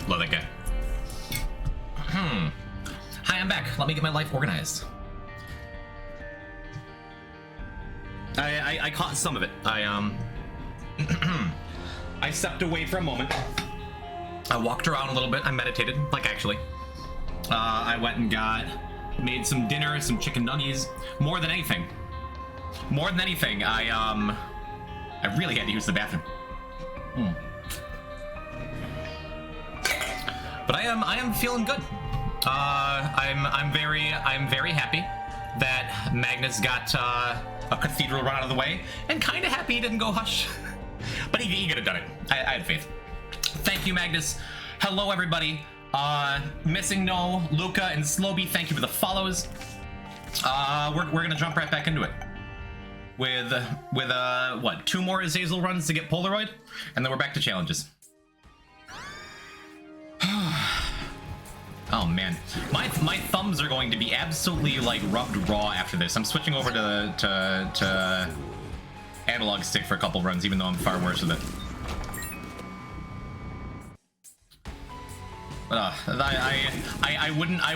Love that guy. Hi, I'm back. Let me get my life organized. I caught some of it. I stepped away for a moment. I walked around a little bit. I meditated, like actually. I went and made some dinner, some chicken nuggies. More than anything, I really had to use the bathroom. But I am feeling good. I'm very happy that Magnus got a cathedral run out of the way, and kind of happy he didn't go hush. But he could have done it. I had faith. Thank you, Magnus. Hello, everybody. Missing No, Luca, and Slowby, thank you for the follows. We're gonna jump right back into it. With what, 2 more Azazel runs to get Polaroid, and then we're back to challenges. Oh man, my thumbs are going to be absolutely like rubbed raw after this. I'm switching over to analog stick for a couple runs, even though I'm far worse with it. But I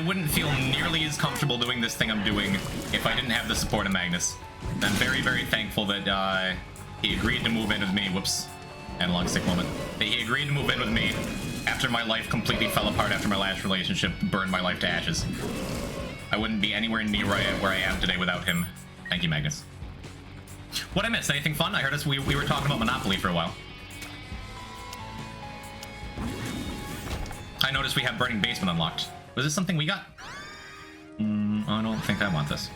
wouldn't feel nearly as comfortable doing this thing I'm doing if I didn't have the support of Magnus. I'm very, very thankful that he agreed to move in with me. Whoops, analog stick moment. That he agreed to move in with me after my life completely fell apart after my last relationship burned my life to ashes. I wouldn't be anywhere near where I am today without him. Thank you, Magnus. What I missed? Anything fun? I heard we were talking about Monopoly for a while. I noticed we have Burning Basement unlocked. Was this something we got? I don't think I want this.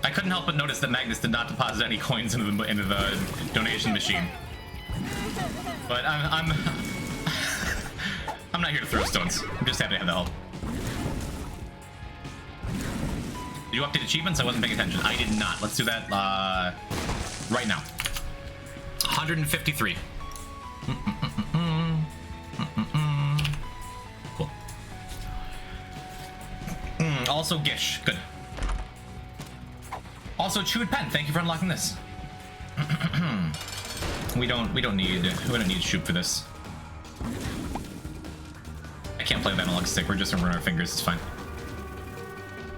I couldn't help but notice that Magnus did not deposit any coins into the donation machine. But I'm not here to throw stones. I'm just happy to have the help. Did you update achievements? I wasn't paying attention. I did not. Let's do that right now. 153. Cool. Also Gish. Good. Also Chewed Pen. Thank you for unlocking this. we don't need shoot for this. I can't play with analog stick. We're just gonna run our fingers. It's fine.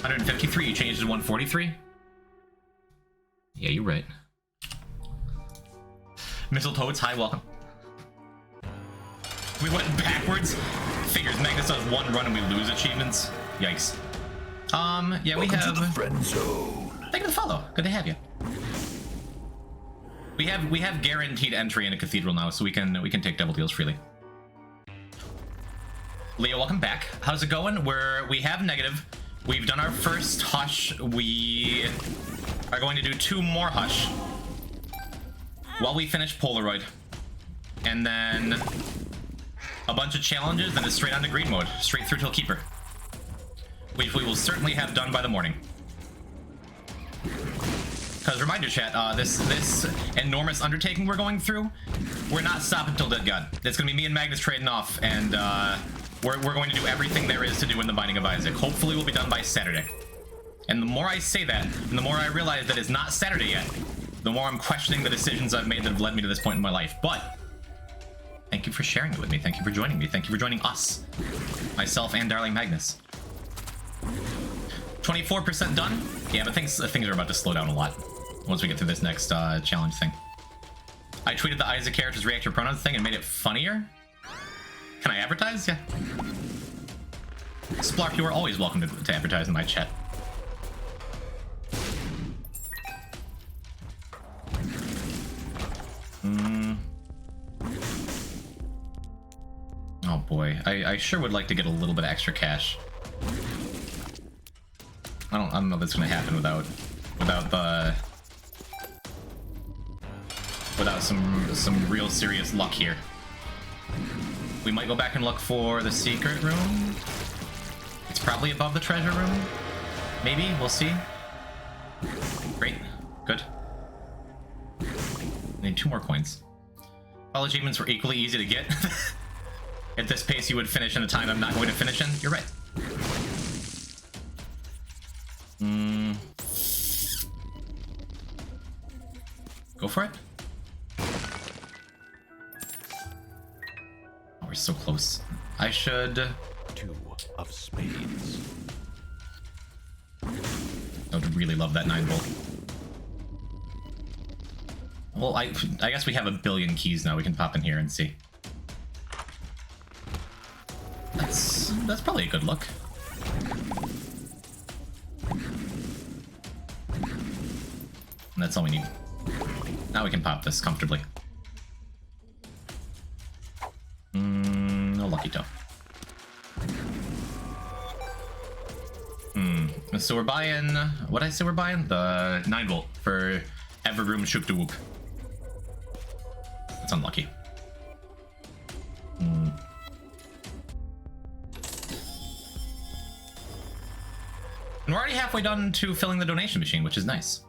153. You changed to 143. Yeah, you're right. Mistletoads, hi, welcome. We went backwards. Figures Magnus does 1 run and we lose achievements. Yikes. Yeah, we have. To the friend zone. Thank you for the follow. Good to have you. We have guaranteed entry in a cathedral now, so we can take double deals freely. Leo, welcome back. How's it going? We have negative. We've done our first hush. We are going to do 2 more hush while we finish Polaroid, and then a bunch of challenges, then it's straight on to green mode, straight through till Keeper, which we will certainly have done by the morning. Because reminder chat, this enormous undertaking we're going through, we're not stopping till Dead God. It's gonna be me and Magnus trading off, and we're going to do everything there is to do in the Binding of Isaac. Hopefully we'll be done by Saturday. And the more I say that, and the more I realize that it's not Saturday yet, the more I'm questioning the decisions I've made that have led me to this point in my life. But thank you for sharing it with me. Thank you for joining me. Thank you for joining us. Myself and darling Magnus. 24% done? Yeah, but things are about to slow down a lot once we get through this next challenge thing. I tweeted the Isaac characters react to pronouns thing and made it funnier. Can I advertise? Yeah. Splark, you are always welcome to advertise in my chat. Oh boy, I sure would like to get a little bit of extra cash. I don't know if that's gonna happen without some real serious luck here. We might go back and look for the secret room. It's probably above the treasure room. Maybe, we'll see. Great, good. Need 2 more coins. All achievements were equally easy to get. At this pace, you would finish in a time I'm not going to finish in. You're right. Go for it. We're so close. I should... 2 of spades. I would really love that 9 volt. Well, I guess we have a billion keys now. We can pop in here and see. That's probably a good look. And that's all we need. Now we can pop this comfortably. No lucky toe. So we're buying... What did I say we're buying? The 9 volt for Everroom Shoop de Whoop. That's unlucky. And we're already halfway done to filling the donation machine, which is nice.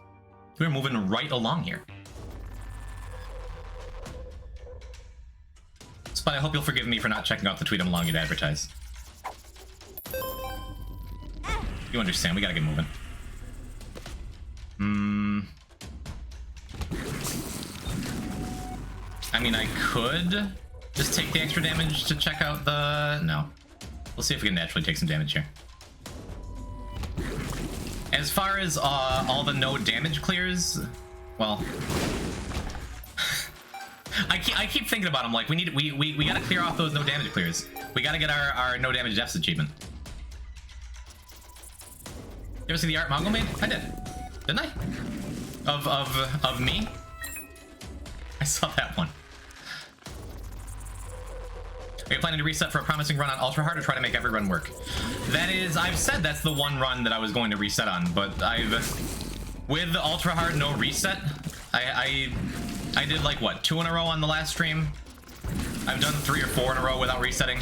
We're moving right along here. But I hope you'll forgive me for not checking out the tweet I'm allowing you to advertise. You understand, we gotta get moving. I mean, I could just take the extra damage to check out the... No. We'll see if we can naturally take some damage here. As far as all the no damage clears, well... I keep thinking about them, like, we gotta clear off those no damage clears. We gotta get our no damage deaths achievement. You ever see the art Mongo made? I did. Didn't I? Of me? I saw that one. Are you planning to reset for a promising run on Ultra Hard or try to make every run work? That is, I've said that's the one run that I was going to reset on, but with the Ultra Hard no reset, I did like, what, 2 in a row on the last stream? I've done 3 or 4 in a row without resetting.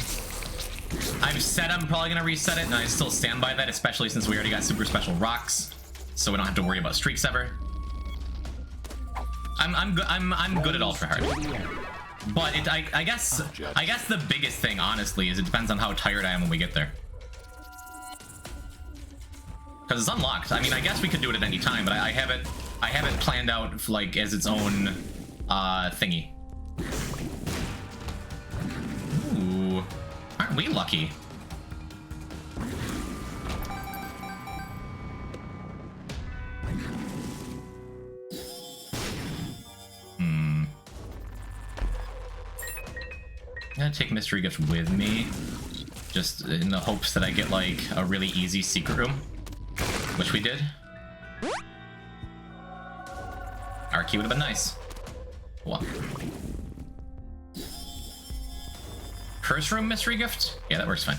I've said I'm probably gonna reset it, and I still stand by that, especially since we already got super special rocks, so we don't have to worry about streaks ever. I'm good at Ultra Hard. But I guess the biggest thing, honestly, is it depends on how tired I am when we get there. Because it's unlocked. I mean, I guess we could do it at any time, but I have it planned out like as its own thingy. Ooh, aren't we lucky? I'm gonna take Mystery Gift with me, just in the hopes that I get like a really easy secret room, which we did. Our key would have been nice. What? Curse room Mystery Gift? Yeah, that works fine.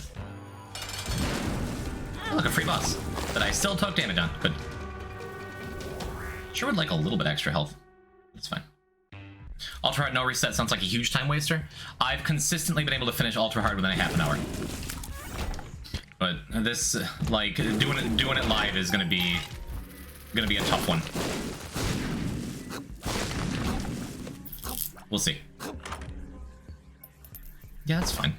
Oh, look, a free boss that I still took damage on. Good. Sure would like a little bit extra health. That's fine. Ultra Hard no reset sounds like a huge time waster. I've consistently been able to finish Ultra Hard within a half an hour. But this, like, doing it live is gonna be a tough one. We'll see. Yeah, that's fine.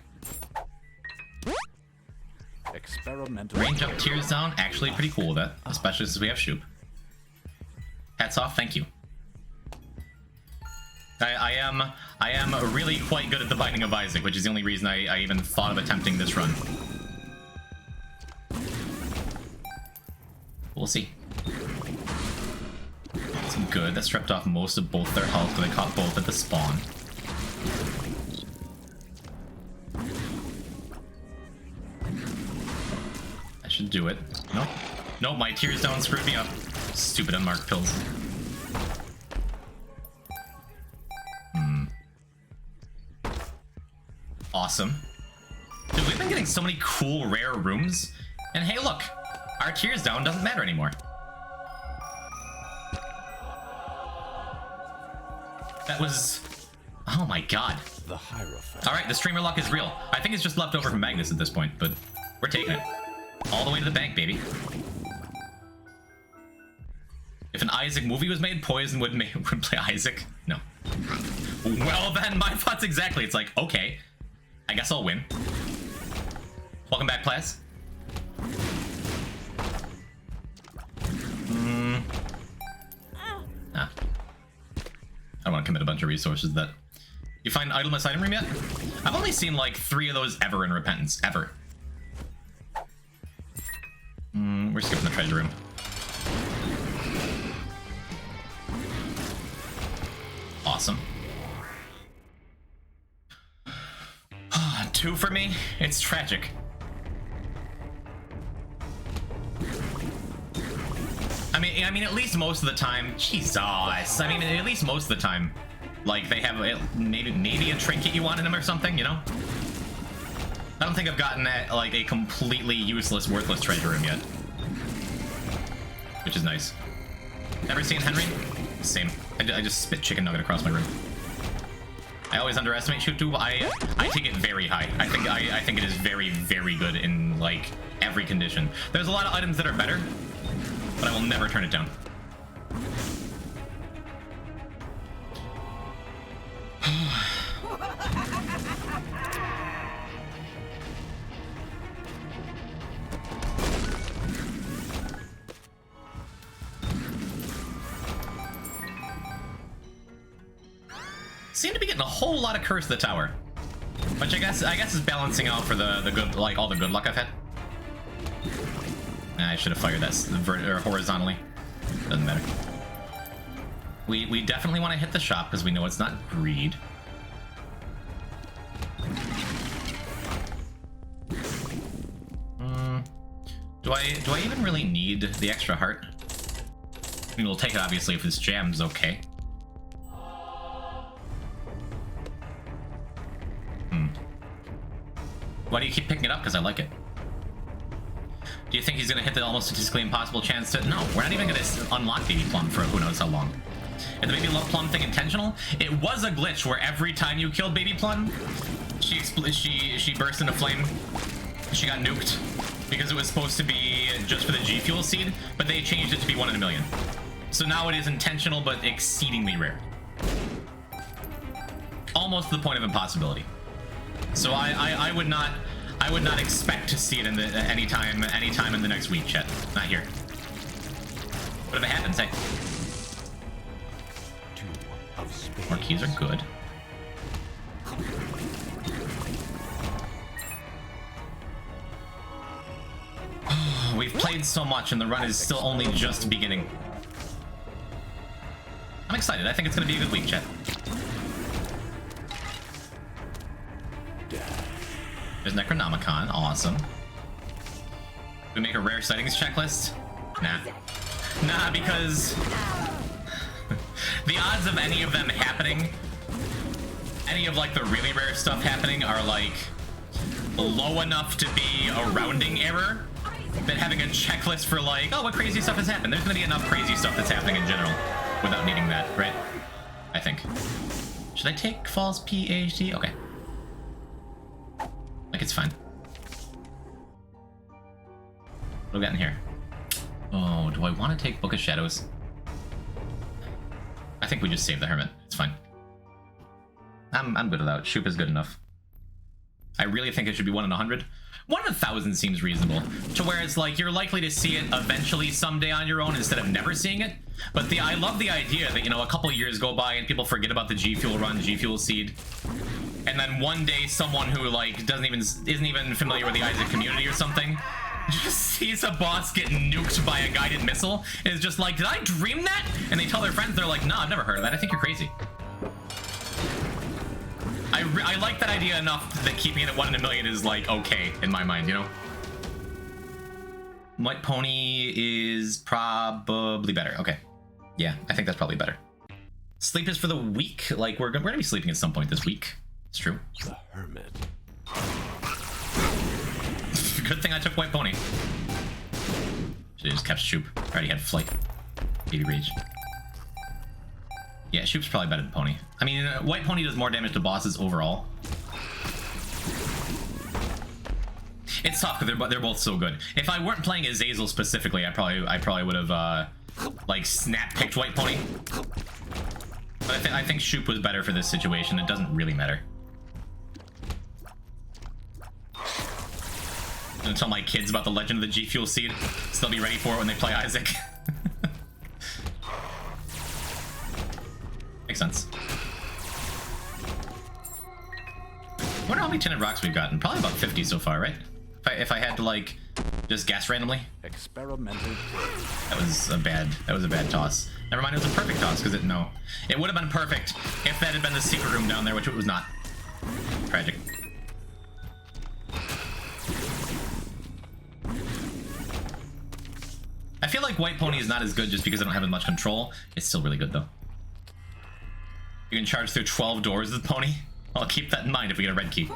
Experimental. Range up, tears down. Actually, pretty cool with that, especially since we have Shoop. Hats off. Thank you. I am really quite good at the Binding of Isaac, which is the only reason I even thought of attempting this run. We'll see. That's good. That stripped off most of both their health, but they caught both at the spawn. I should do it. Nope. Nope, my tears down screwed me up. Stupid unmarked pills. Awesome. Dude, we've been getting so many cool, rare rooms. And hey, look! Our tears down doesn't matter anymore. That was... Oh my god. The Hierophant. Alright, the streamer luck is real. I think it's just left over from Magnus at this point, but we're taking it. All the way to the bank, baby. If an Isaac movie was made, Poison would play Isaac? No. Well then, my thoughts exactly. It's like, okay. I guess I'll win. Welcome back, Plaz. Nah. I don't want to commit a bunch of resources to that. You find idleness item room yet? I've only seen like 3 of those ever in Repentance, ever. We're skipping the treasure room. Awesome. 2 for me? It's tragic. I mean, at least most of the time, Jesus. I mean, at least most of the time, like they have maybe a trinket you want in them or something, you know? I don't think I've gotten that like a completely useless, worthless treasure room yet, which is nice. Ever seen Henry? Same. I just spit chicken nugget across my room. I always underestimate shoot too. I take it very high. I think it is very, very good in like every condition. There's a lot of items that are better, but I will never turn it down. Seem to be getting a whole lot of Curse of the Tower, which I guess is balancing out for the good, like all the good luck I've had. I should have fired that horizontally. Doesn't matter. We definitely want to hit the shop because we know it's not greed. Do I even really need the extra heart? I mean, we'll take it obviously if this jam's okay. Why do you keep picking it up? Because I like it. Do you think he's going to hit the almost statistically impossible chance to... No, we're not even going to unlock Baby Plum for who knows how long. Is the Baby Plum thing intentional? It was a glitch where every time you killed Baby Plum, she burst into flame. She got nuked because it was supposed to be just for the G Fuel seed, but they changed it to be 1 in a million. So now it is intentional, but exceedingly rare. Almost to the point of impossibility. So I would not expect to see it in the anytime in the next week, chat. Not here. But if it happens, hey. 2 of spades. More keys are good. We've played so much and the run is still only just beginning. I'm excited. I think it's gonna be a good week, chat. There's Necronomicon, awesome. We make a rare sightings checklist? Nah. Nah, because the odds of any of them happening, any of like the really rare stuff happening are like low enough to be a rounding error that having a checklist for like, oh, what crazy stuff has happened? There's gonna be enough crazy stuff that's happening in general without needing that, right? I think. Should I take false PhD? Okay. Like, it's fine. What do we got in here? Oh, do I want to take Book of Shadows? I think we just save the Hermit. It's fine. I'm good without. Shoop is good enough. I really think it should be 1 in 100. 1 in 1,000 seems reasonable. To where it's like, you're likely to see it eventually someday on your own instead of never seeing it. But I love the idea that, you know, a couple years go by and people forget about the G Fuel run, G Fuel seed. And then one day someone who like isn't even familiar with the Isaac community or something just sees a boss get nuked by a guided missile and is just like, did I dream that? And they tell their friends, they're like, no, I've never heard of that. I think you're crazy. I like that idea enough that keeping it at 1 in a million is like okay in my mind, you know? White Pony is probably better. Okay. Yeah, I think that's probably better. Sleep is for the week. Like we're gonna be sleeping at some point this week. It's true. The Hermit. Good thing I took White Pony. Should've just kept Shoop. Already had Flight. Baby Rage. Yeah, Shoop's probably better than Pony. I mean, White Pony does more damage to bosses overall. It's tough because they're both so good. If I weren't playing Azazel specifically, I probably would have like snap picked White Pony. But I think Shoop was better for this situation. It doesn't really matter. I'm gonna tell my kids about the legend of the G Fuel seed, so they'll be ready for it when they play Isaac. Makes sense. wonder how many tinted rocks we've gotten. Probably about 50 so far, right? If I had to like just guess randomly. Experimental. That was a bad toss. Never mind, it was a perfect toss because it would have been perfect if that had been the secret room down there, which it was not. Tragic. I feel like White Pony is not as good just because I don't have as much control. It's still really good though. You can charge through 12 doors with Pony. I'll keep that in mind if we get a red key.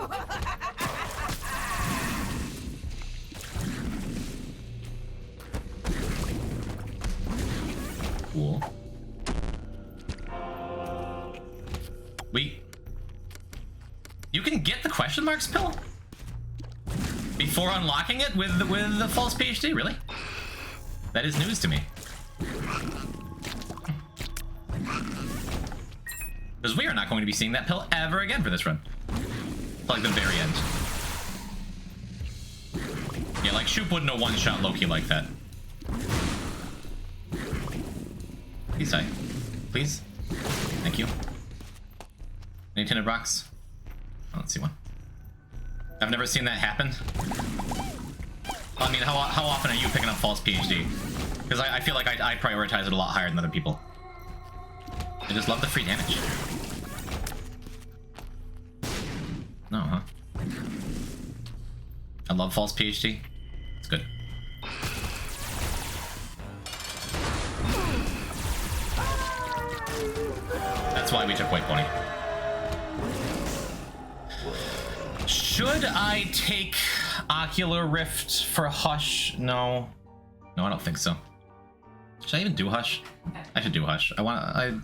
Cool. You can get the question marks pill before unlocking it with the false PhD. Really? That is news to me. Because we are not going to be seeing that pill ever again for this run. Like the very end. Yeah, like Shoop wouldn't have one-shot Loki like that. Please die. Please. Thank you. Any tinted rocks? Oh, let's see one. I've never seen that happen. I mean, how often are you picking up false PhD? Because I feel like I prioritize it a lot higher than other people. I just love the free damage. No, huh? I love false PhD. It's good. That's why we took White Pony. Should I take Ocular Rift for Hush? No. No, I don't think so. Should I even do Hush? I should do Hush.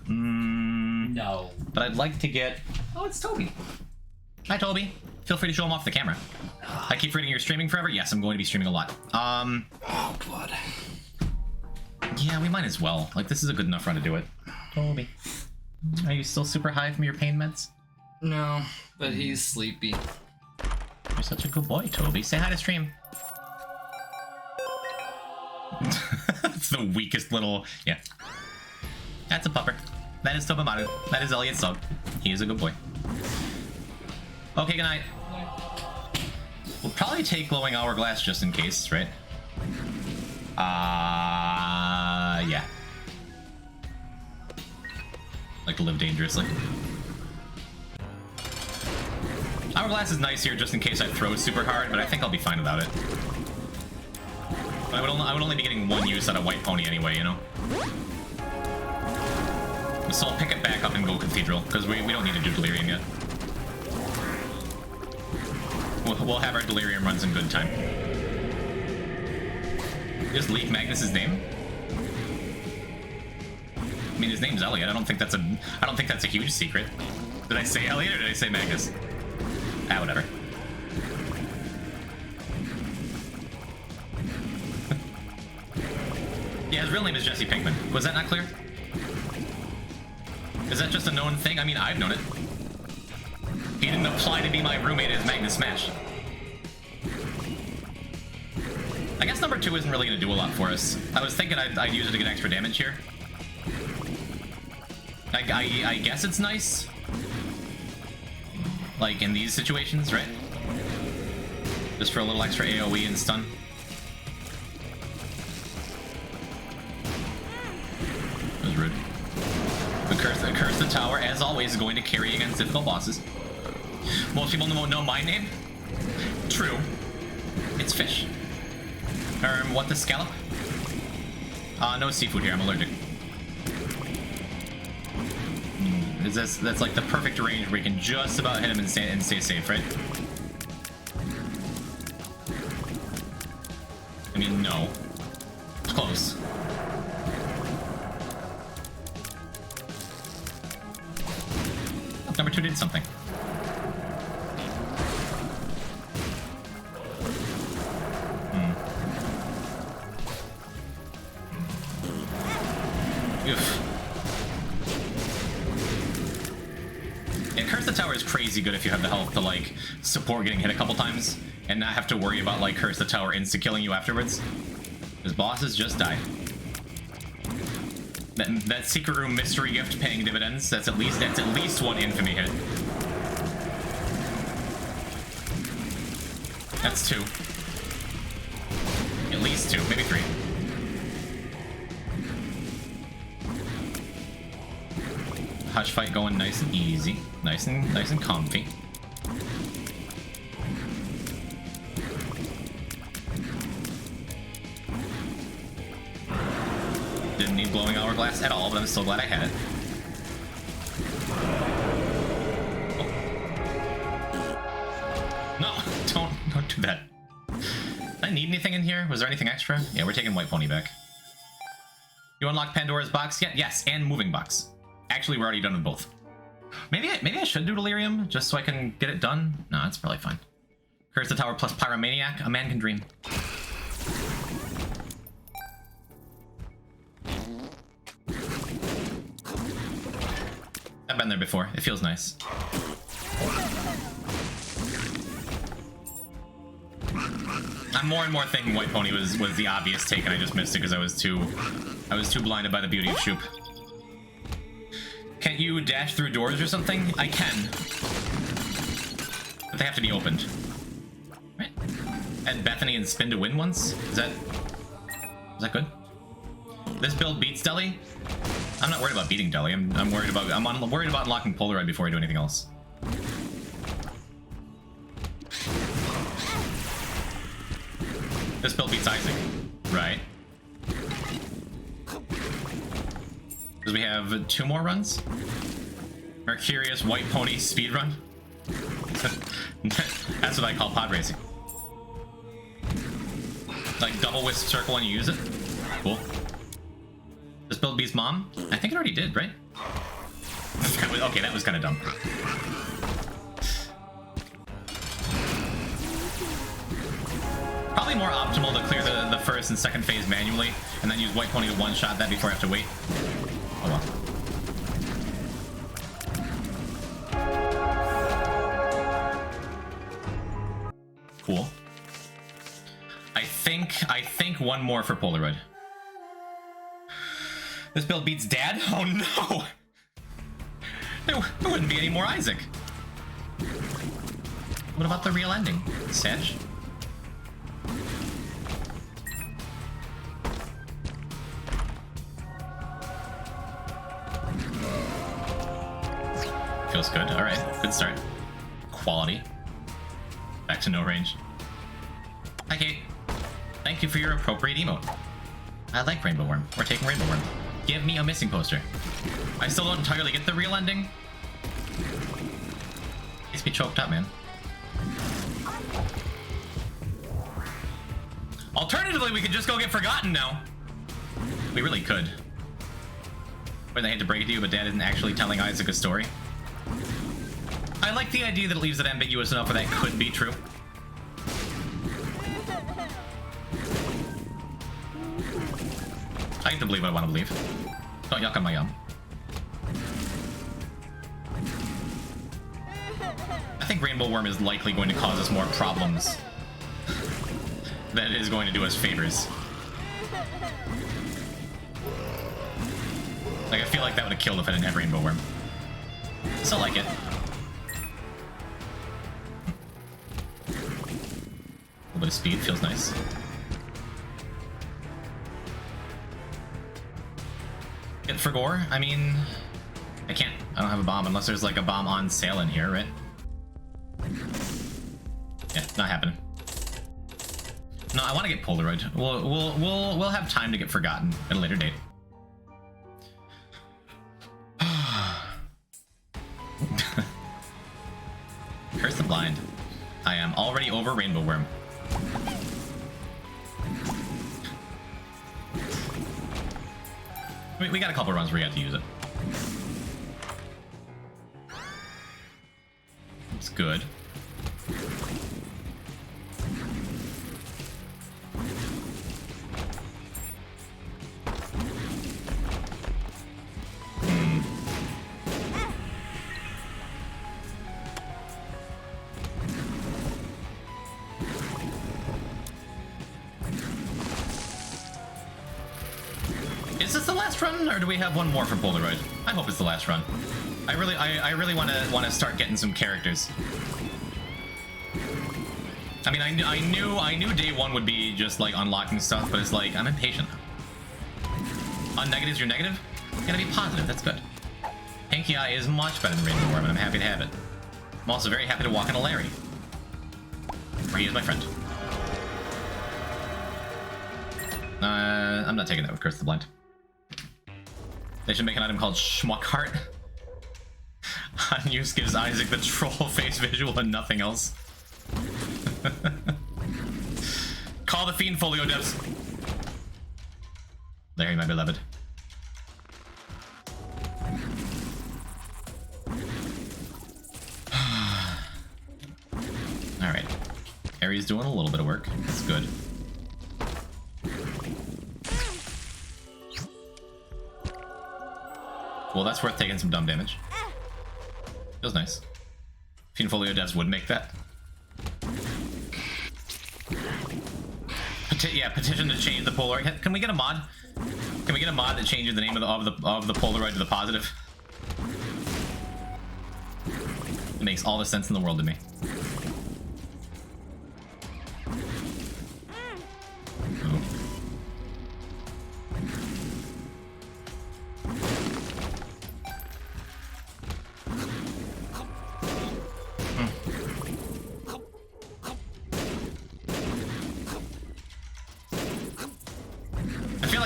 No. But I'd like to get... Oh, it's Toby. Hi, Toby. Feel free to show him off the camera. I keep reading you're streaming forever. Yes, I'm going to be streaming a lot. Oh, blood. Yeah, we might as well. Like, this is a good enough run to do it. Toby. Are you still super high from your pain meds? No, but he's sleepy. You're such a good boy, Toby. Say hi to stream. It's the weakest little... Yeah. That's a pupper. That is Tobamaru. That is Elliot's dog. He is a good boy. Okay, good night. We'll probably take Glowing Hourglass just in case, right? Yeah. Like to live dangerously. Hourglass is nice here just in case I throw super hard, but I think I'll be fine without it. But I would only be getting one use out of White Pony anyway, you know? So I'll pick it back up and go Cathedral, because we don't need to do Delirium yet. We'll have our Delirium runs in good time. Just leak Magnus's name? I mean, his name's Elliot. I don't think that's a huge secret. Did I say Elliot or did I say Magnus? Ah, whatever. Yeah, his real name is Jesse Pinkman. Was that not clear? Is that just a known thing? I mean, I've known it. He didn't apply to be my roommate as Magnus Smash. I guess number 2 isn't really going to do a lot for us. I was thinking I'd use it to get extra damage here. I guess it's nice. Like in these situations, right? Just for a little extra AoE and stun. That was rude. The Curse the Tower, as always, is going to carry against difficult bosses. Most people won't know my name. True. It's fish. What the scallop? No seafood here, I'm allergic. That's like the perfect range where you can just about hit him and stay safe, right? I mean, no. Close. Number 2 did something. Oof. Yeah, Curse the Tower is crazy good if you have the health to, like, support getting hit a couple times and not have to worry about, like, Curse the Tower insta-killing you afterwards. Because bosses just die. That secret room mystery gift paying dividends, that's at least one infamy hit. That's 2. At least 2, maybe 3. Hush fight going nice and easy, nice and comfy. Didn't need glowing hourglass at all, but I'm so glad I had it. Oh. No, don't do that. Did I need anything in here? Was there anything extra? Yeah, we're taking White Pony back. You unlock Pandora's box yet? Yes, and moving box. Actually, we're already done with both. Maybe I should do Delirium just so I can get it done. No, that's probably fine. Curse the Tower plus Pyromaniac. A man can dream. I've been there before. It feels nice. I'm more and more thinking White Pony was the obvious take, and I just missed it because I was too blinded by the beauty of Shoop. Can't you dash through doors or something? I can, but they have to be opened. Right? Add Bethany and spin to win once. Is that good? This build beats Deli. I'm not worried about beating Deli. I'm worried about unlocking Polaroid before I do anything else. This build beats Isaac, right? Because we have 2 more runs. Mercurius White Pony Speedrun. That's what I call pod racing. Like double wisp circle when you use it. Cool. This build beats Mom? I think it already did, right? Okay, that was kind of dumb. Probably more optimal to clear the first and second phase manually, and then use White Pony to one-shot that before I have to wait. Oh well. Cool. I think one more for Polaroid. This build beats Dad? Oh no! There wouldn't be any more Isaac. What about the real ending, Sedge? Feels good. Alright, good start. Quality. Back to no range. Hi, Kate. Thank you for your appropriate emote. I like Rainbow Worm. We're taking Rainbow Worm. Give me a missing poster. I still don't entirely get the real ending. Makes me choked up, man. Alternatively, we could just go get Forgotten now. We really could. But I hate to break it to you, but Dad isn't actually telling Isaac a story. I like the idea that it leaves it ambiguous enough where that could be true. I get to believe what I want to believe. Don't yuck on my yum. I think Rainbow Worm is likely going to cause us more problems than it is going to do us favors. Like, I feel like that would have killed if I didn't have Rainbow Worm. Still like it. A little bit of speed feels nice. Get for gore? I mean, I can't. I don't have a bomb unless there's like a bomb on sale in here, right? Yeah, not happening. No, I want to get Polaroid. We'll have time to get Forgotten at a later date. Curse the blind. I am already over Rainbow Worm. We got a couple runs where we got to use it. It's good. Is this the last run, or do we have one more for Polaroid? I hope it's the last run. I really want to start getting some characters. I mean, I knew day one would be just like unlocking stuff, but it's like I'm impatient. On negatives, you're negative. You gotta be positive. That's good. Pinky Eye is much better than Rainbow Worm, and I'm happy to have it. I'm also very happy to walk into Larry, where he is my friend. I'm not taking that with Curse the Blind. They should make an item called Schmuck Heart. Unuse gives Isaac the troll face visual and nothing else. Call the Fiend Folio devs. Larry, my beloved. Alright. Harry's doing a little bit of work. That's good. Well, that's worth taking some dumb damage. Feels nice. Fiend Folio devs would make that. Yeah, petition to change the Polaroid. Can we get a mod? Can we get a mod that changes the name of the Polaroid to the positive? It makes all the sense in the world to me. Oh.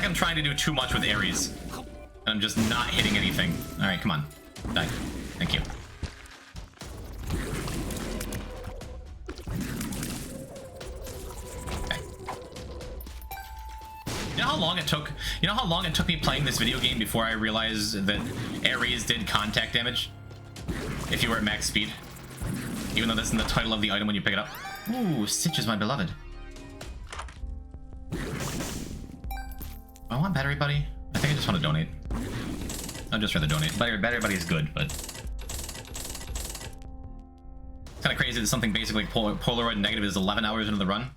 I'm trying to do too much with Ares, and I'm just not hitting anything. All right, come on, die. Thank you. Okay. You know how long it took? You know how long it took me playing this video game before I realized that Ares did contact damage if you were at max speed, even though that's in the title of the item when you pick it up. Ooh, Stitch is my beloved. I want Battery Buddy. I think I just want to donate. I'd just rather donate. Battery Buddy is good, but it's kind of crazy that something basically Polaroid negative is 11 hours into the run.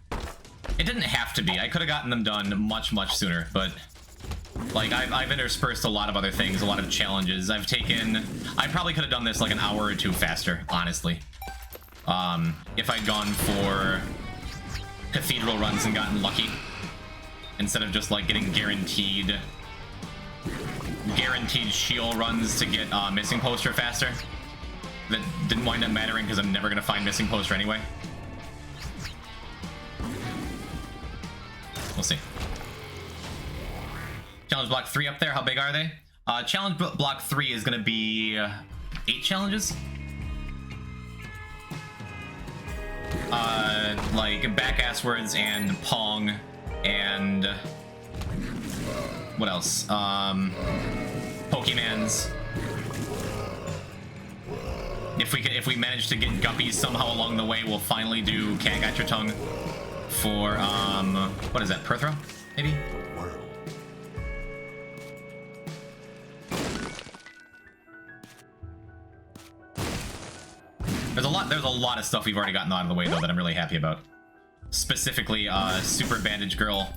It didn't have to be. I could have gotten them done much sooner, but like I've interspersed a lot of other things, a lot of challenges. I probably could have done this like an hour or two faster, honestly. If I'd gone for cathedral runs and gotten lucky, instead of just like getting guaranteed shield runs to get missing poster faster. That didn't wind up mattering because I'm never gonna find missing poster anyway. We'll see. Challenge block 3 up there, how big are they? Challenge block 3 is gonna be 8 challenges. Like backasswards and pong and what else? Pokemans. If we manage to get guppies somehow along the way, we'll finally do Cat Got Your Tongue for what is that? Perthro? Maybe? There's a lot of stuff we've already gotten out of the way though that I'm really happy about. Specifically, Super Bandage Girl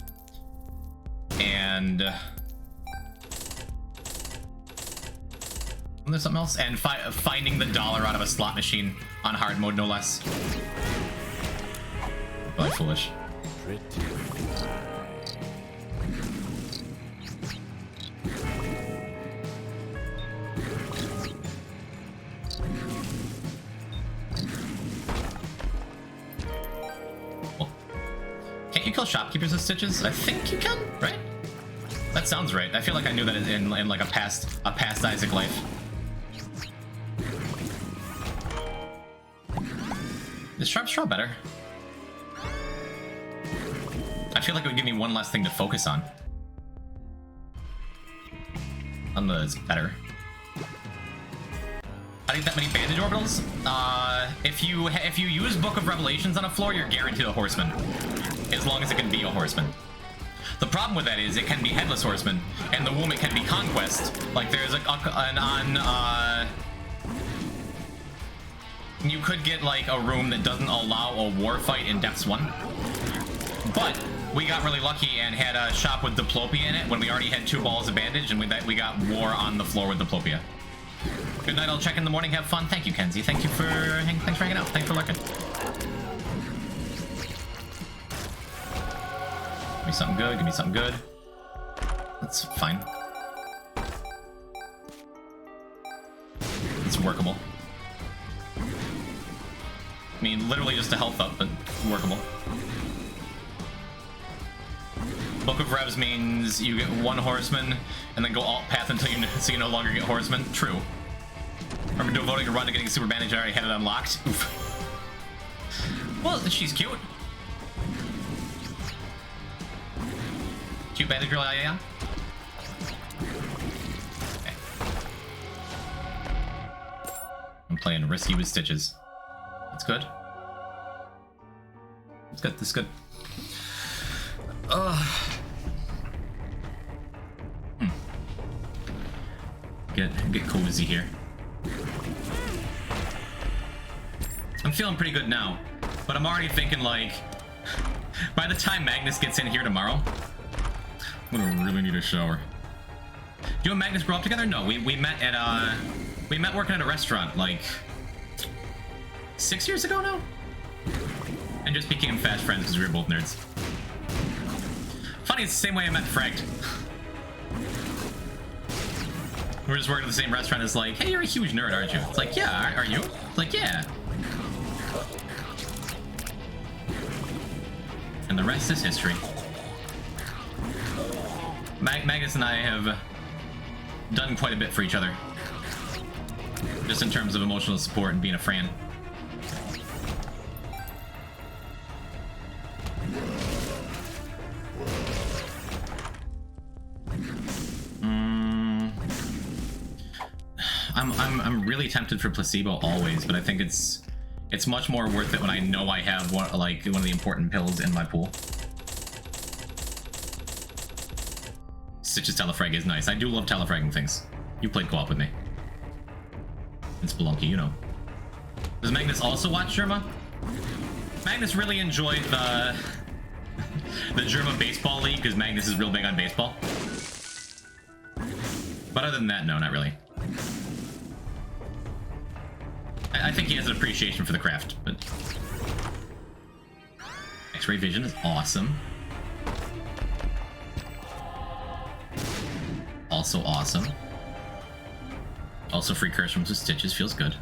and there's something else, and finding the dollar out of a slot machine on hard mode, no less. Really foolish. Can't you kill shopkeepers with stitches? I think you can, right? That sounds right. I feel like I knew that in like a past Isaac life. Is Sharp Straw better? I feel like it would give me one less thing to focus on. It's better. I think that many bandage orbitals. If you use Book of Revelations on a floor, you're guaranteed a horseman, as long as it can be a horseman. The problem with that is it can be headless horseman, and the womb it can be conquest. Like there's you could get like a room that doesn't allow a war fight in Depths 1, but we got really lucky and had a shop with Diplopia in it when we already had 2 balls of bandage, and we got war on the floor with Diplopia. Good night, I'll check in the morning, have fun. Thank you, Kenzie. Thanks for hanging out. Thanks for lurking. Give me something good, give me something good. That's fine. It's workable. I mean, literally just a health up, but workable. Book of Revs means you get one horseman and then go alt path until you no longer get horseman. True. Remember devoting a run to getting super bandage, I already had it unlocked. Oof. Well, she's cute. Cute bandage girl, yeah. Okay. I'm playing risky with stitches. That's good. It's good, that's good. Get cozy here. I'm feeling pretty good now, but I'm already thinking like, by the time Magnus gets in here tomorrow, I'm gonna really need a shower. You and Magnus grew up together? No, we met at we met working at a restaurant like 6 years ago now, and just became fast friends because we were both nerds. Funny, it's the same way I met Fragged. We're just working at the same restaurant. It's like, hey, you're a huge nerd, aren't you? It's like, yeah, are you? It's like, yeah. And the rest is history. Magnus and I have done quite a bit for each other. Just in terms of emotional support and being a friend. I'm really tempted for placebo always, but I think it's much more worth it when I know I have one of the important pills in my pool. Stitch's telefrag is nice. I do love telefragging things. You played co-op with me. It's Spelunky, you know. Does Magnus also watch Germa? Magnus really enjoyed the Germa baseball league because Magnus is real big on baseball. But other than that, no, not really. I think he has an appreciation for the craft, but X-ray vision is awesome. Also awesome. Also free curse from some stitches feels good.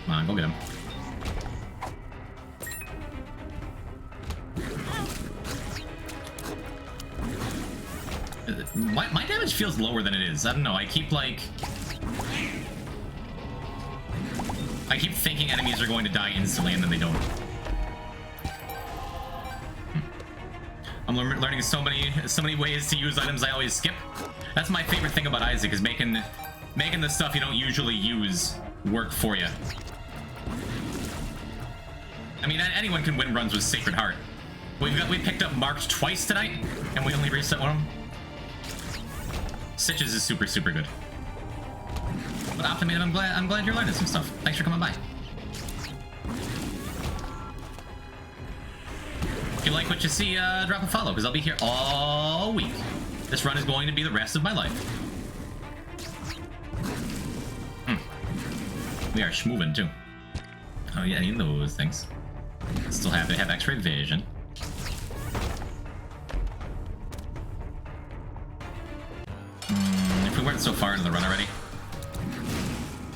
Come on, go get him. My damage feels lower than it is. I don't know. I keep thinking enemies are going to die instantly, and then they don't. I'm learning so many ways to use items I always skip. That's my favorite thing about Isaac, is making the stuff you don't usually use work for you. I mean, anyone can win runs with Sacred Heart. We picked up Marked twice tonight, and we only reset one of them. Stitches is super, super good. But Optimated, I'm glad you're learning some stuff. Thanks for coming by. If you like what you see, drop a follow, because I'll be here all week. This run is going to be the rest of my life. We are schmoving, too. Oh, yeah, I need those things. Still happy to have X-ray vision. If we weren't so far into the run already,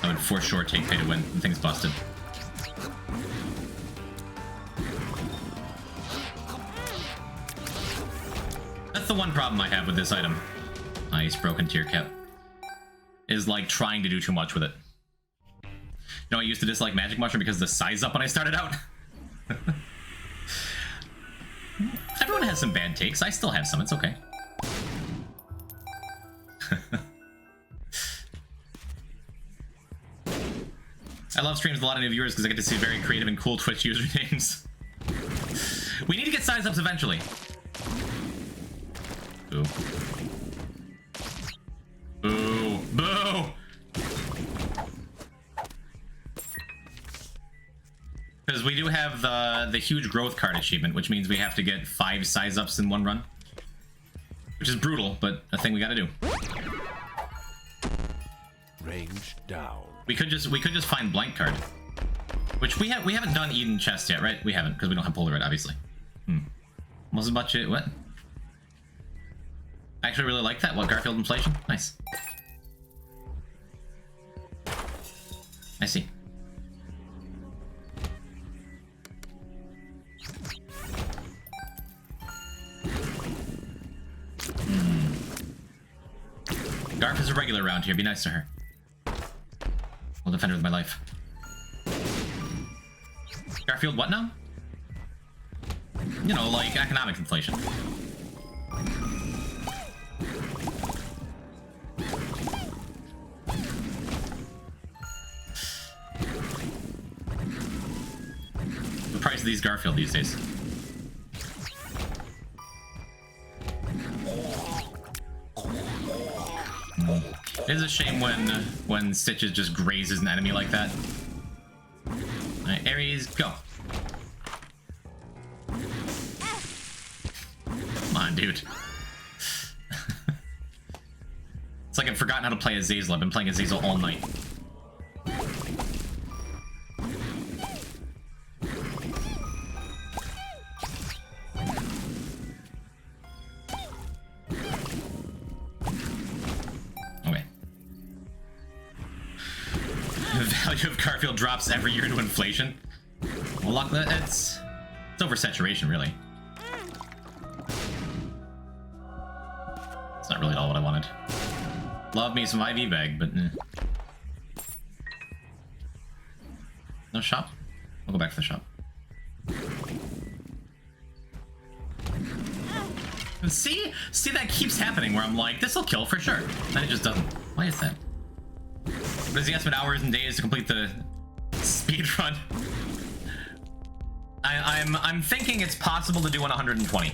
I would for sure take pay to win when things busted. That's the one problem I have with this item. Nice, broken tier cap. Is like trying to do too much with it. You know, I used to dislike Magic Mushroom because of the size up when I started out. Everyone has some bad takes. I still have some. It's okay. I love streams with a lot of new viewers because I get to see very creative and cool Twitch usernames. We need to get size ups eventually. Boo. Boo. Boo! Because we do have the huge growth card achievement, which means we have to get 5 size ups in one run. Which is brutal, but a thing we gotta do. Range down. We could just find blank card, which we haven't done Eden chest yet, right? We haven't because we don't have polaroid, obviously. Wasn't much. What? I actually really like that. What, Garfield inflation? Nice. I see. Garf is a regular around here. Be nice to her. I'll defend her with my life. Garfield, what now? You know, like economic inflation. The price of these Garfield these days. It is a shame when Stitches just grazes an enemy like that. Alright, Ares, go. Come on, dude. It's like I've forgotten how to play Azazel. I've been playing Azazel all night. Value of Garfield drops every year to inflation. Well, luck, it's oversaturation, really. It's not really all what I wanted. Love me some IV bag, but no shop. I'll go back to the shop. And see, that keeps happening where I'm like, this will kill for sure. Then it just doesn't. Why is that? Does he have spent hours and days to complete the speed run? I'm thinking it's possible to do 120,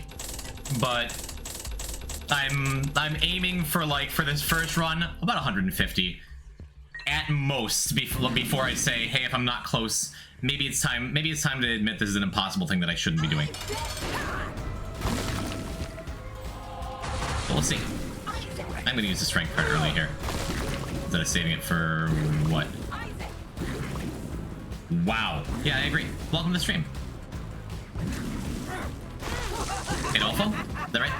but I'm aiming for, like, for this first run about 150 at most before I say, hey, if I'm not close, maybe it's time to admit this is an impossible thing that I shouldn't be doing. But we'll see. I'm gonna use the strength card early here. Instead of saving it for what? Wow. Yeah, I agree. Welcome to the stream. Adolfo? Is that right?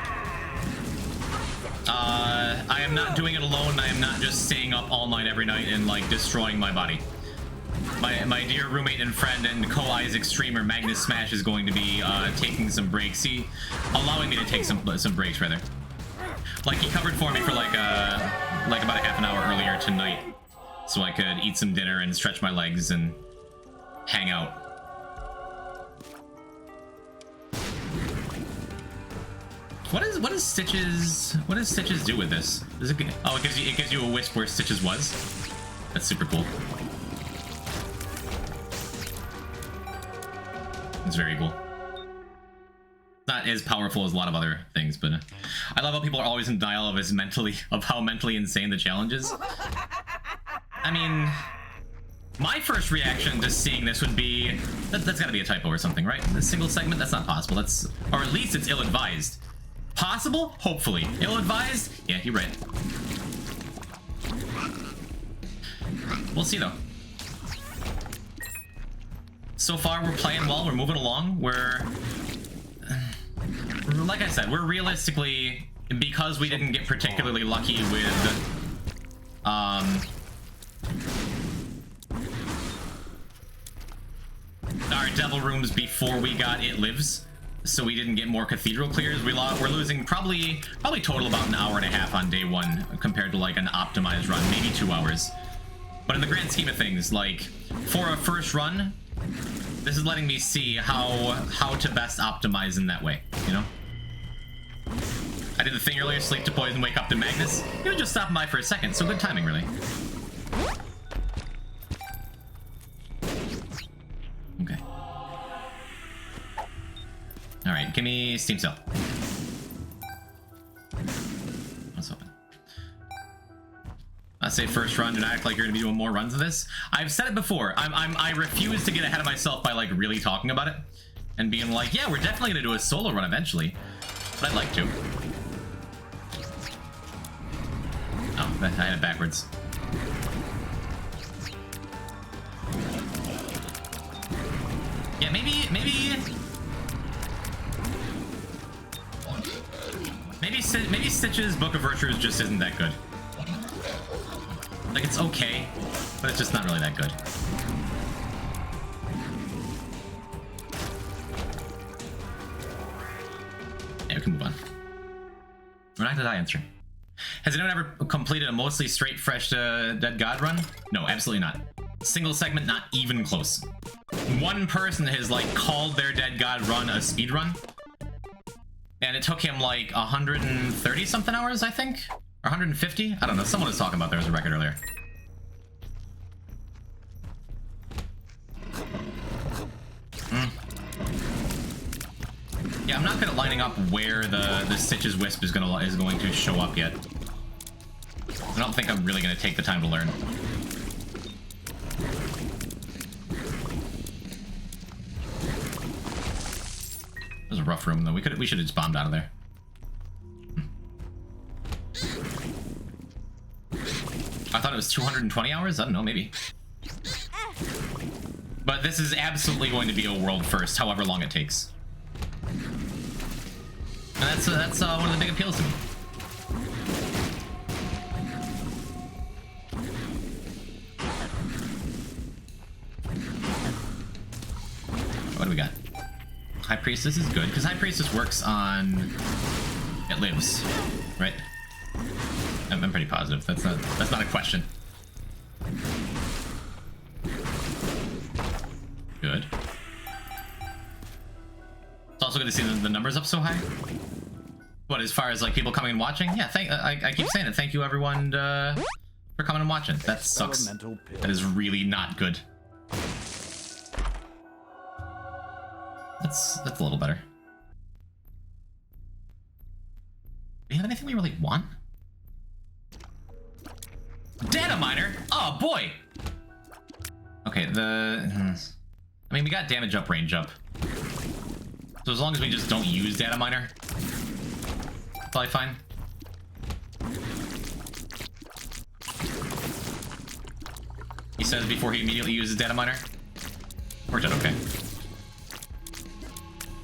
I am not doing it alone. I am not just staying up all night every night and, like, destroying my body. My dear roommate and friend and co-Isaac streamer Magnus Smash is going to be taking some breaks. Allowing me to take some breaks, rather. Like, he covered for me for like about a half an hour earlier tonight, so I could eat some dinner and stretch my legs and hang out. What does Stitches do with this? Does it? Oh, it gives you a wisp where Stitches was. That's super cool. It's very cool. Not as powerful as a lot of other things, but I love how people are always in denial of how mentally insane the challenge is. I mean, my first reaction to seeing this would be that's got to be a typo or something, right? This single segment, that's not possible. Or at least it's ill-advised. Possible? Hopefully. Ill-advised? Yeah, you're right. We'll see though. So far, we're playing well. We're moving along. Like I said, we're realistically, because we didn't get particularly lucky with our devil rooms before we got It Lives, so we didn't get more cathedral clears. We're losing probably total about an hour and a half on day one compared to like an optimized run, maybe 2 hours. But in the grand scheme of things, like for a first run, this is letting me see how to best optimize in that way, you know? I did the thing earlier, sleep to poison, wake up to Magnus. He was just stopping by for a second, so good timing, really. Okay. Alright, give me Steam Cell. Let's open. I say first run, do not act like you're gonna be doing more runs of this. I've said it before. I refuse to get ahead of myself by, like, really talking about it and being like, yeah, we're definitely gonna do a solo run eventually, but I'd like to. Oh, I had it backwards. Yeah, maybe Stitch's Book of Virtues just isn't that good. Like, it's okay, but it's just not really that good. Yeah, we can move on. We're not gonna die answering. Has anyone ever completed a mostly straight, fresh Dead God run? No, absolutely not. Single segment, not even close. One person has, like, called their Dead God run a speed run. And it took him, like, 130-something hours, I think? Or 150? I don't know. Someone was talking about there was a record earlier. Yeah, I'm not good at lining up where the Stitch's Wisp is going to show up yet. I don't think I'm really going to take the time to learn. It was a rough room, though. We should have just bombed out of there. I thought it was 220 hours? I don't know, maybe. But this is absolutely going to be a world first, however long it takes. And that's one of the big appeals to me. What do we got? High Priestess is good, because High Priestess works on... It lives, right? I'm pretty positive. That's not a question. Good. It's also good to see the numbers up so high. What, as far as like people coming and watching? Yeah, I keep saying it. Thank you everyone for coming and watching. That sucks. That is really not good. That's a little better. Do we have anything we really want? Data miner? Oh boy! Okay, I mean, we got damage up, range up. So as long as we just don't use data miner, probably fine. He says before he immediately uses data miner. Worked out okay.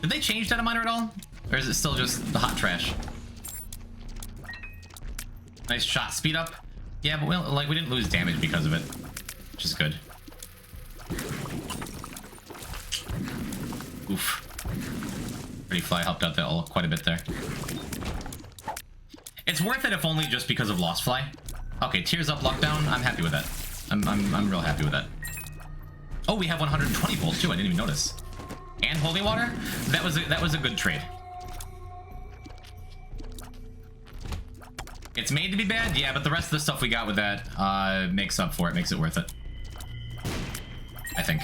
Did they change data miner at all? Or is it still just the hot trash? Nice shot speed up. Yeah, but we didn't lose damage because of it, which is good. Oof. Pretty Fly helped out that quite a bit there. It's worth it if only just because of Lost Fly. Okay, Tears Up Lockdown. I'm happy with that. I'm real happy with that. Oh, we have 120 volts too. I didn't even notice. And Holy Water. That was a good trade. It's made to be bad, yeah, but the rest of the stuff we got with that makes up for it, makes it worth it. I think.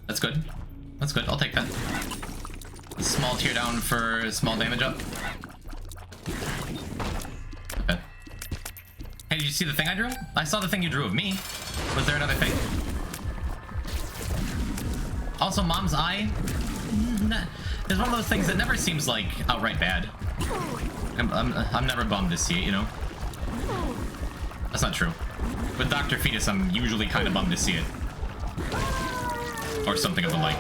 That's good. That's good. I'll take that. A small tear down for small damage up. Okay. Hey, did you see the thing I drew? I saw the thing you drew of me. Was there another thing? Also, Mom's Eye is one of those things that never seems like outright bad. I'm never bummed to see it, you know? That's not true. With Dr. Fetus, I'm usually kind of bummed to see it. Or something of the like.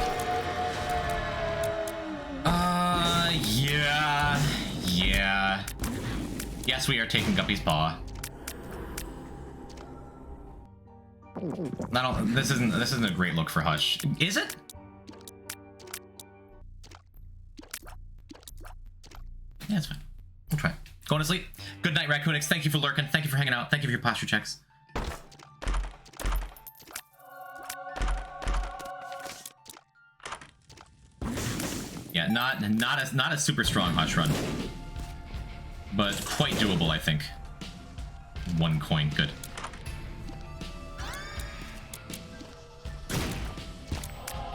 Yeah. Yes, we are taking Guppy's paw. This isn't a great look for Hush. Is it? Yeah, it's fine. We'll try. Going to sleep. Good night, Raccoonix. Thank you for lurking. Thank you for hanging out. Thank you for your posture checks. Yeah, not a super strong Hush run, but quite doable, I think. 1 coin, good.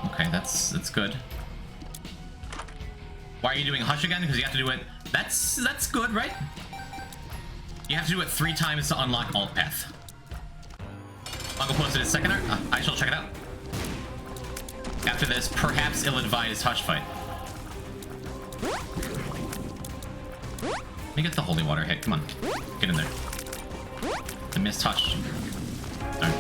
Okay, that's good. Why are you doing Hush again? Because you have to do it. That's good, right? You have to do it 3 times to unlock Alt Path. Uncle posted his second art. I shall check it out. After this, perhaps ill-advised Hush fight. Let me get the holy water hit. Come on, get in there. I mistouched. Sorry.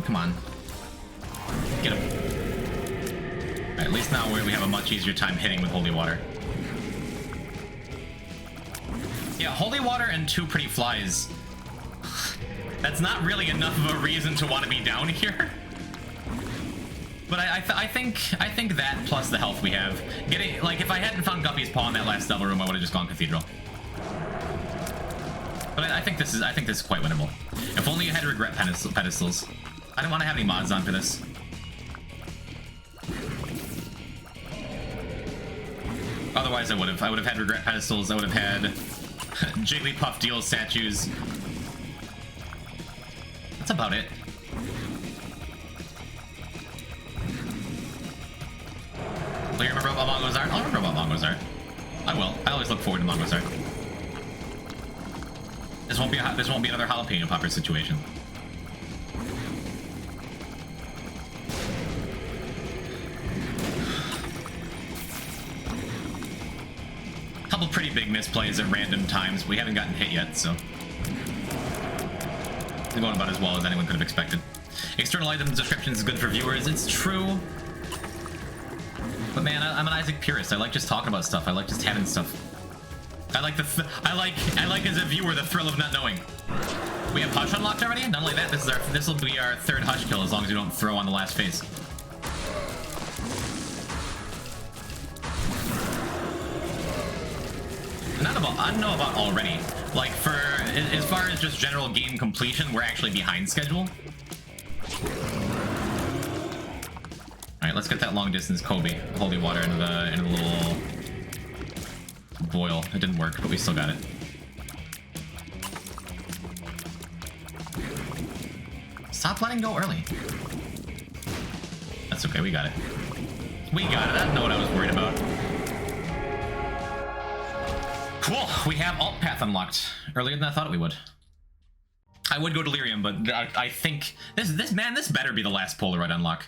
Come on. Get him. Alright, at least now we have a much easier time hitting with holy water. Yeah, holy water and 2 pretty flies. That's not really enough of a reason to want to be down here. But I think that plus the health we have, getting like if I hadn't found Guppy's paw in that last double room, I would have just gone cathedral. But I think this is quite winnable. If only you had regret pedestals. I don't want to have any mods on for this. Otherwise, I would have had regret pedestals. I would have had Jigglypuff deal statues. That's about it. Do you remember what Mongo's art? I'll remember what Mongo's art. I will. I always look forward to Mongo's art. This won't be another jalapeno popper situation. Couple pretty big misplays at random times. We haven't gotten hit yet, so it's going about as well as anyone could have expected. External item descriptions is good for viewers. It's true. But man, I'm an Isaac purist. I like just talking about stuff. I like just having stuff. I like as a viewer the thrill of not knowing. We have Hush unlocked already. Not only that, this will be our 3rd Hush kill as long as we don't throw on the last phase. I don't know about already. Like for as far as just general game completion, we're actually behind schedule. Alright, let's get that long distance Kobe holy water into the little boil. It didn't work, but we still got it. Stop letting go early. That's okay, we got it. We got it. I don't know what I was worried about. Cool, we have alt path unlocked earlier than I thought we would. I would go delirium, but I think this better be the last polaroid unlock.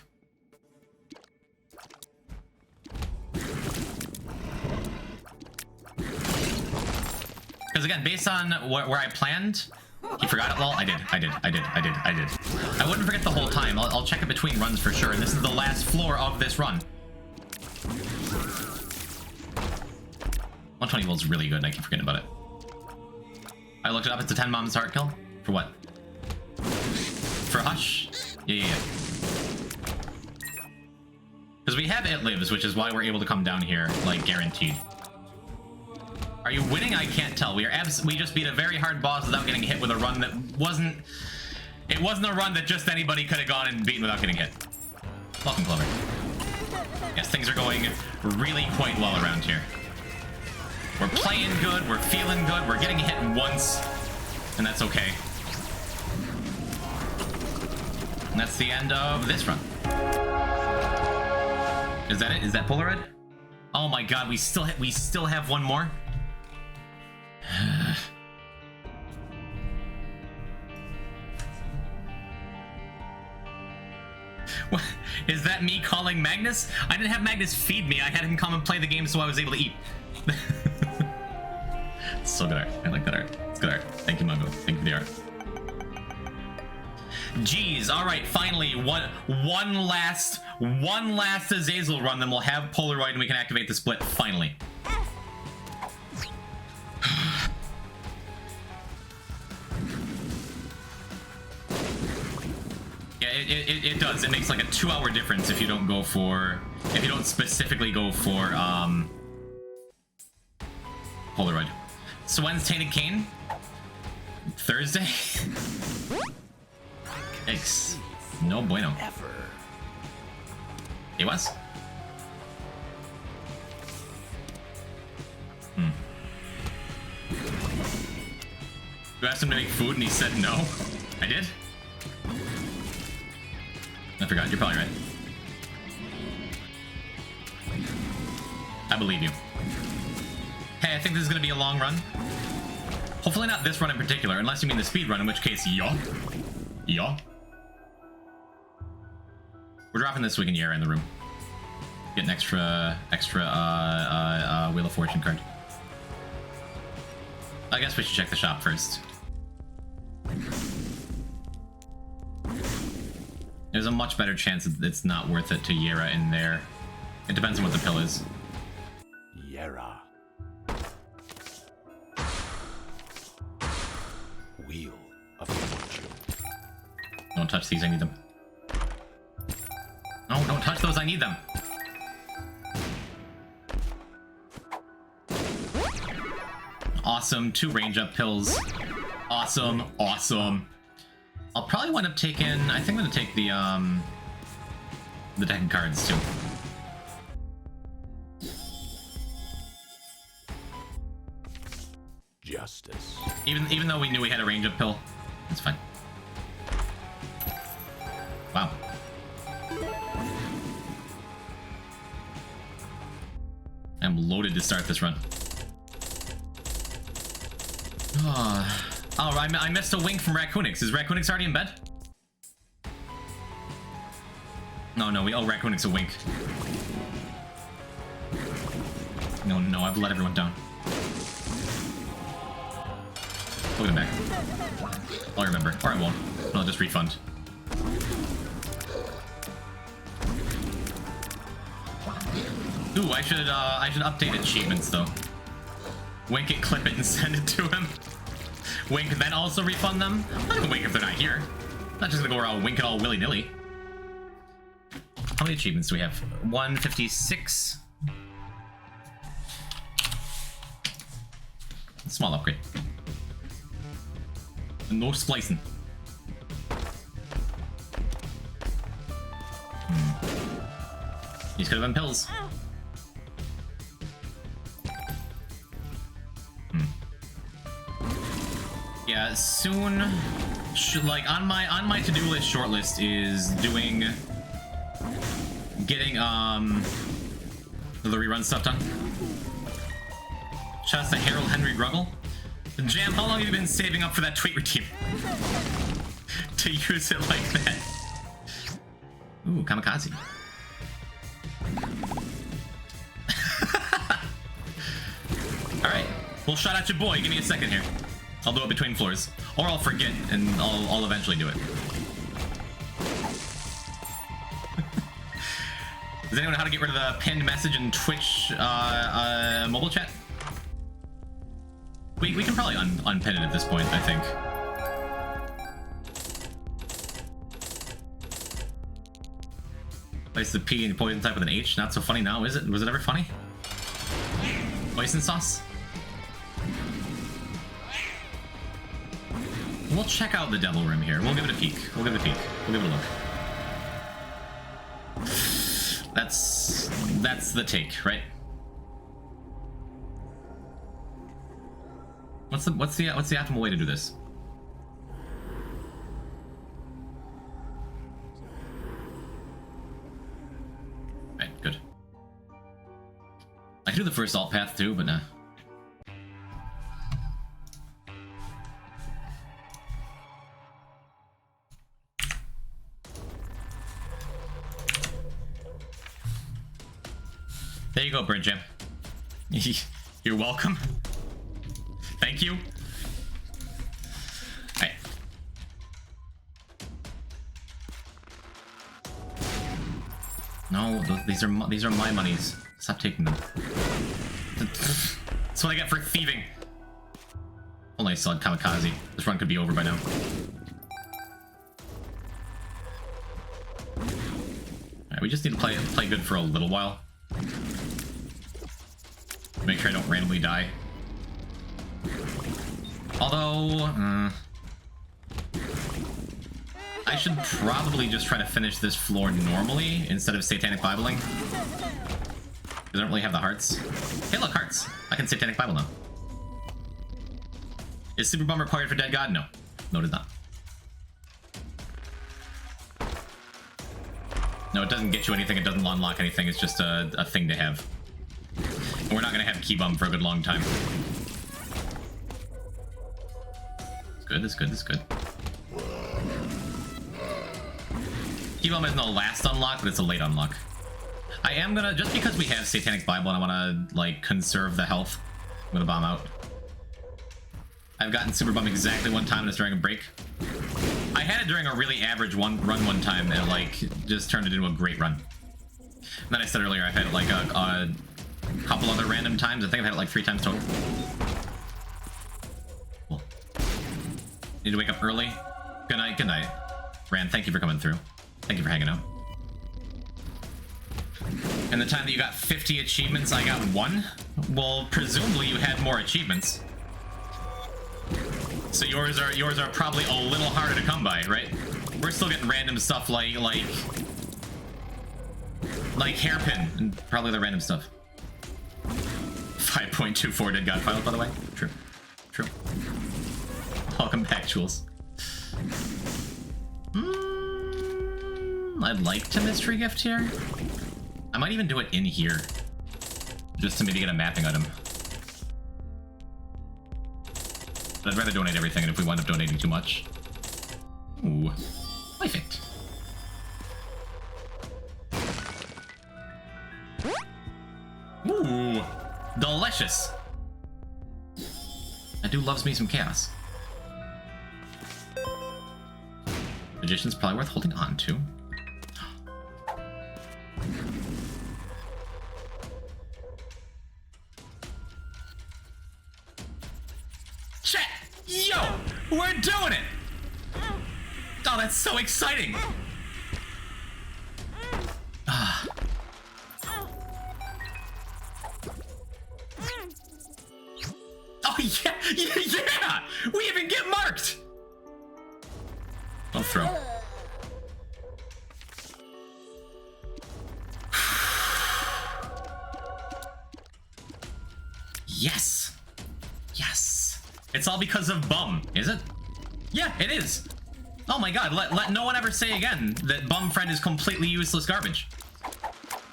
Because again, based on where I planned, you forgot it, lol? I did. I wouldn't forget the whole time. I'll check it between runs for sure, and this is the last floor of this run. 120 volts is really good, and I keep forgetting about it. I looked it up, it's a 10 mom's heart kill. For what? For Hush? Yeah. Because we have It Lives, which is why we're able to come down here, like, guaranteed. Are you winning? I can't tell. We just beat a very hard boss without getting hit with a run that wasn't... It wasn't a run that just anybody could have gone and beaten without getting hit. Welcome, Clover. Yes, things are going really quite well around here. We're playing good, we're feeling good, we're getting hit once, and that's okay. And that's the end of this run. Is that it? Is that Polaroid? Oh my god, we still have one more? What? Is that me calling Magnus? I didn't have Magnus feed me, I had him come and play the game so I was able to eat. It's so good art. I like that art. It's good art. Thank you, Mongo. Thank you for the art. Jeez, alright, finally, one last Azazel run, then we'll have Polaroid and we can activate the split, finally. Yeah, it does. It makes like a 2-hour difference if you don't go for... If you don't specifically go for, Polaroid. So when's Tainted Cane? Thursday? Yikes. No bueno. It was? You asked him to make food and he said no? I did? I forgot, you're probably right. I believe you. Hey, I think this is gonna be a long run. Hopefully not this run in particular, unless you mean the speed run, in which case, yeah. We're dropping this so we can Yara in the room. Get an extra Wheel of Fortune card. I guess we should check the shop first. There's a much better chance that it's not worth it to Yera in there. It depends on what the pill is. Yera. Wheel of Fortune. Don't touch these, I need them. No, don't touch those, I need them. Awesome, 2 range up pills. Awesome, awesome. I'll probably wind up taking, I think I'm gonna take the deck of cards too. Justice. Even though we knew we had a range up pill, it's fine. Wow. I'm loaded to start this run. Oh, I missed a wink from Raccoonix. Is Raccoonix already in bed? No, we owe Raccoonix a wink. No, I've let everyone down. Look at him back. I'll remember, or I won't. I'll just refund. Ooh, I should update achievements though. Wink it, clip it, and send it to him. Wink, then also refund them? I can wink if they're not here. I'm not just gonna go around wink it all willy-nilly. How many achievements do we have? 156. Small upgrade. No splicing. These could have been pills. Yeah, soon. Like on my to-do list, short list is getting the rerun stuff done. Shout out to Harold Henry Ruggle. Jam, how long have you been saving up for that tweet routine? To use it like that. Ooh, kamikaze. Alright. Well, shout out your boy. Give me a second here. I'll do it between floors. Or I'll forget, and I'll eventually do it. Does anyone know how to get rid of the pinned message in Twitch mobile chat? We can probably unpin it at this point, I think. Place the P and poison type with an H. Not so funny now, is it? Was it ever funny? Poison sauce? We'll check out the devil room here. We'll give it a peek. We'll give it a peek. We'll give it a look. That's the take, right? What's the optimal way to do this? Right, good. I could do the first alt path too, but nah. There you go, Bird Jam. You're welcome. Thank you. Alright. No, these are my monies. Stop taking them. That's what I get for thieving. Only I still had kamikaze. This run could be over by now. Alright, we just need to play good for a little while. Make sure I don't randomly die. Although, I should probably just try to finish this floor normally instead of Satanic Bibling. Because I don't really have the hearts. Hey, look, hearts. I can Satanic Bible now. Is Super Bomb required for Dead God? No. No, it is not. No, it doesn't get you anything. It doesn't unlock anything. It's just a thing to have. And we're not going to have Key Bum for a good long time. Good, that's good, that's good. Key Bum isn't a last unlock, but it's a late unlock. I am gonna, just because we have Satanic Bible and I wanna, like, conserve the health, I'm gonna bomb out. I've gotten super bum exactly one time and it's during a break. I had it during a really average run one time and, like, just turned it into a great run. And then I said earlier I've had it, like, a couple other random times. I think I've had it, like, 3 times total. Cool. Need to wake up early. Good night, good night. Rand, thank you for coming through. Thank you for hanging out. And the time that you got 50 achievements, I got 1? Well, presumably you had more achievements. So yours are probably a little harder to come by, right? We're still getting random stuff like hairpin and probably the random stuff. 5.24 dead god files, by the way. True. True. Welcome back, Jules. I'd like to mystery gift here. I might even do it in here. Just to maybe get a mapping item. But I'd rather donate everything, and if we wind up donating too much. Ooh. Perfect. Ooh. Delicious. I do loves me some chaos. Magician's probably worth holding on to. Chat! Yo! We're doing it! Oh, that's so exciting! Ah. Oh, yeah! Yeah! We even get marked! Don't throw. Yes! Yes! It's all because of Bum, is it? Yeah, it is! Oh my god, let no one ever say again that Bum Friend is completely useless garbage.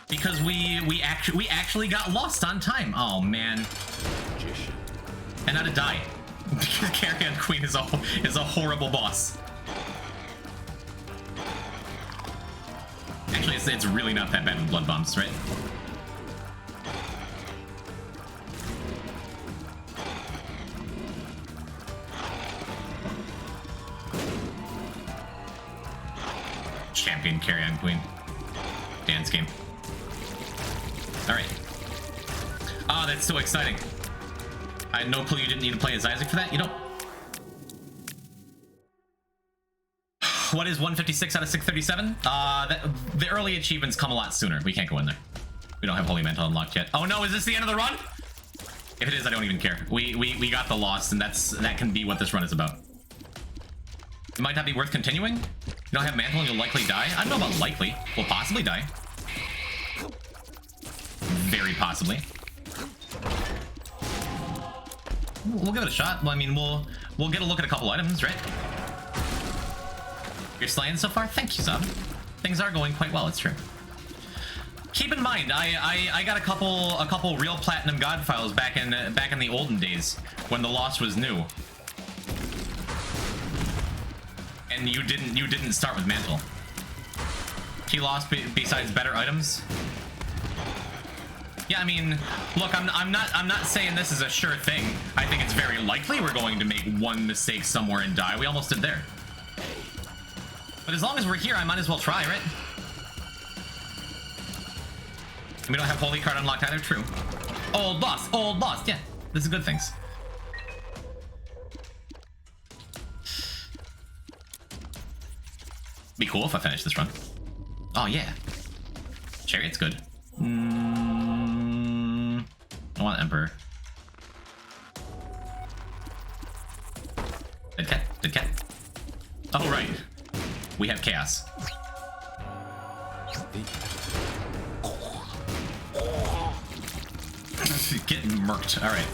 Because we actually got lost on time. Oh man. And now to die. Carrion Queen is a horrible boss. Actually, it's really not that bad with blood bombs, right? Champion Carrion Queen. Dance game. Alright. Oh, that's so exciting. I had no clue you didn't need to play as Isaac for that. You don't. What is 156 out of 637? The early achievements come a lot sooner. We can't go in there. We don't have Holy Mantle unlocked yet. Oh no, is this the end of the run? If it is, I don't even care. We got the lost, and that can be what this run is about. It might not be worth continuing. You don't have Mantle and you'll likely die. I don't know about likely. We'll possibly die. Very possibly. We'll give it a shot. Well, I mean, we'll get a look at a couple items, right? You're slaying so far? Thank you, Zub. Things are going quite well, it's true. Keep in mind, I got a couple real platinum god files back in the olden days when the Lost was new. And you didn't start with Mantle. He lost besides better items. Yeah, I mean, look, I'm not saying this is a sure thing. I think it's very likely we're going to make one mistake somewhere and die. We almost did there. But as long as we're here, I might as well try, right? And we don't have Holy Card unlocked either, true. Old boss, yeah. This is good things. Be cool if I finish this run. Oh, yeah. Chariot's good. I want Emperor. Dead cat, dead cat. Oh, right. We have Chaos. Getting murked. All right.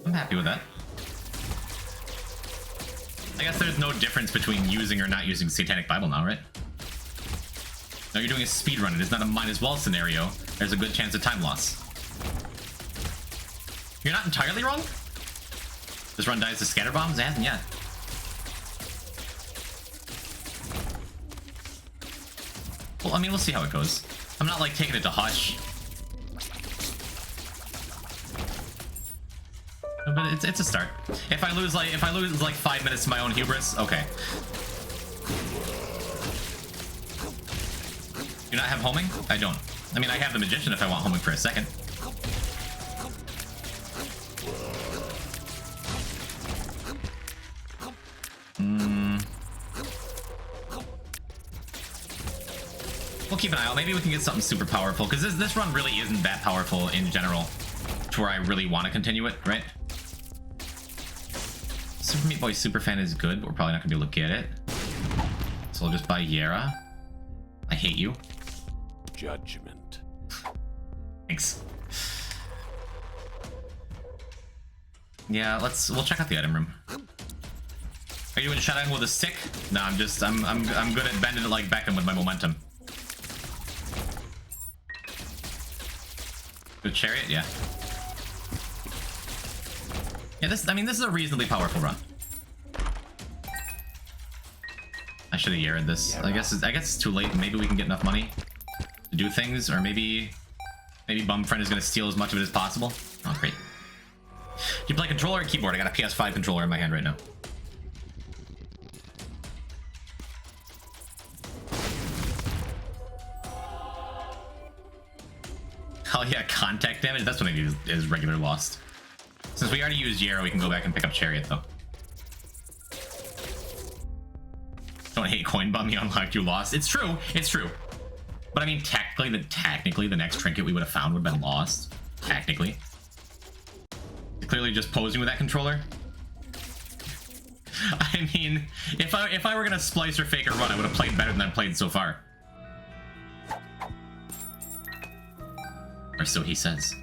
I'm happy with that. I guess there's no difference between using or not using Satanic Bible now, right? No, you're doing a speedrun. It is not a might as well scenario. There's a good chance of time loss. You're not entirely wrong. This run dies to scatter bombs? It hasn't yet. Well, I mean, we'll see how it goes. I'm not like taking it to Hush. But it's a start. If I lose like 5 minutes to my own hubris, okay. Do not have homing? I don't. I mean, I have the magician if I want homing for a second. We'll keep an eye out. Maybe we can get something super powerful, because this run really isn't that powerful in general to where I really want to continue it, right? Super Meat Boy Superfan is good, but we're probably not going to be able to get it. So I'll just buy Yera. I hate you. Judgment. Thanks. Yeah, we'll check out the item room. Are you doing shutdown with a stick? No, I'm good at bending it like Beckham with my momentum. Good chariot, yeah. Yeah, this is a reasonably powerful run. I should have Yared this. I guess it's too late. Maybe we can get enough money to do things, or maybe Bumfriend is gonna steal as much of it as possible. Oh, great. Do you play controller or keyboard? I got a PS5 controller in my hand right now. Oh yeah, contact damage. That's what I need is regular lost. Since we already used Yera, we can go back and pick up Chariot though. Don't hate coin bum, you unlocked, you lost. It's true, it's true. But I mean, technically, the next trinket we would have found would have been lost. Technically. Clearly just posing with that controller. I mean, if I were gonna splice or fake a run, I would have played better than I've played so far. Or so he says.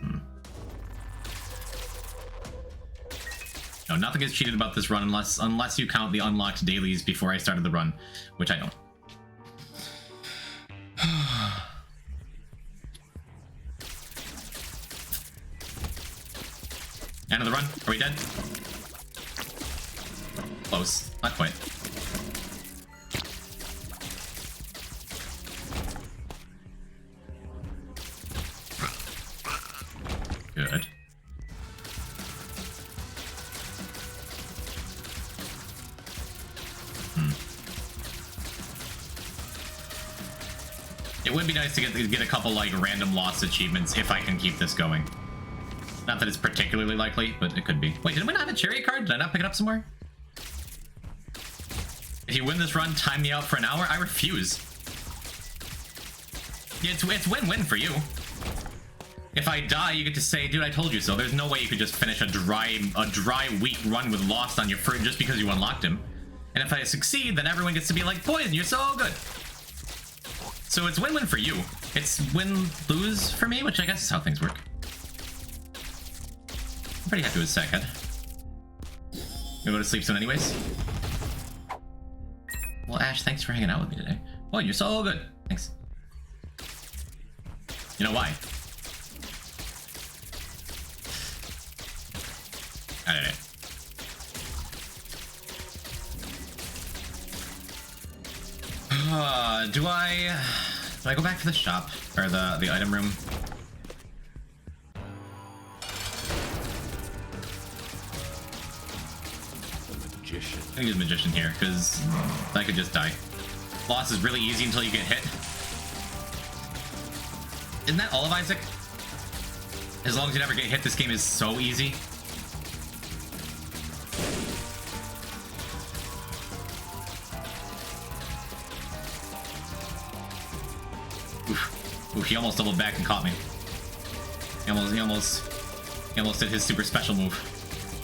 No, nothing is cheated about this run unless you count the unlocked dailies before I started the run, which I don't. End of the run? Are we dead? Close. Not quite. Good. It would be nice to get a couple like random lost achievements if I can keep this going. Not that it's particularly likely, but it could be. Wait, did we not have a chariot card? Did I not pick it up somewhere? If you win this run, time me out for an hour? I refuse. Yeah, it's win-win for you. If I die, you get to say, dude, I told you so. There's no way you could just finish a dry weak run with Lost on your first just because you unlocked him. And if I succeed, then everyone gets to be like, Poison, you're so good. So it's win-win for you. It's win-lose for me, which I guess is how things work. I'm pretty happy with Sackhead. Gonna go to sleep soon anyways. Well, Ash, thanks for hanging out with me today. Oh, you're so good. Thanks. You know why? I don't know. Do I go back to the shop or the item room? The magician. I think use magician here because I could just die. Loss is really easy until you get hit. Isn't that all of Isaac? As long as you never get hit, this game is so easy. Oof, he almost doubled back and caught me. He almost did his super special move.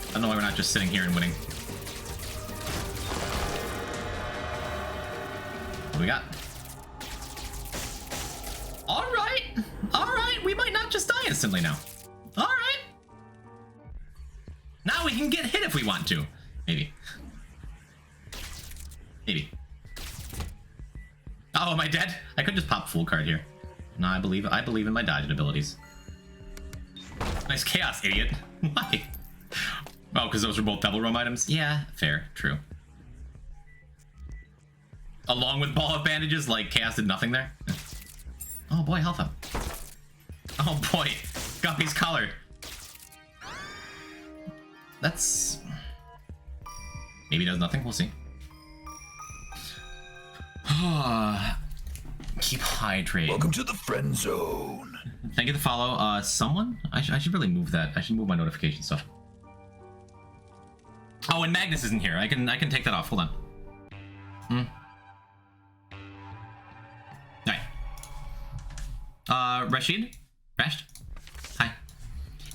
I don't know why we're not just sitting here and winning. What do we got? Alright, we might not just die instantly now. Alright. Now we can get hit if we want to. Maybe. Maybe. Oh, am I dead? I could just pop full card here. No, I believe in my dodging abilities. Nice chaos, idiot. Why? Oh, because those were both double roam items? Yeah, fair, true. Along with ball of bandages, like chaos did nothing there? Oh boy, health up. Oh boy, Guppy's collar. That's... maybe does nothing, we'll see. Keep hydrating. Welcome to the friend zone. Thank you to follow. Someone? I should really move that. I should move my notification stuff. Oh, and Magnus isn't here. I can take that off. Hold on. Alright. Rashid? Rashed? Hi.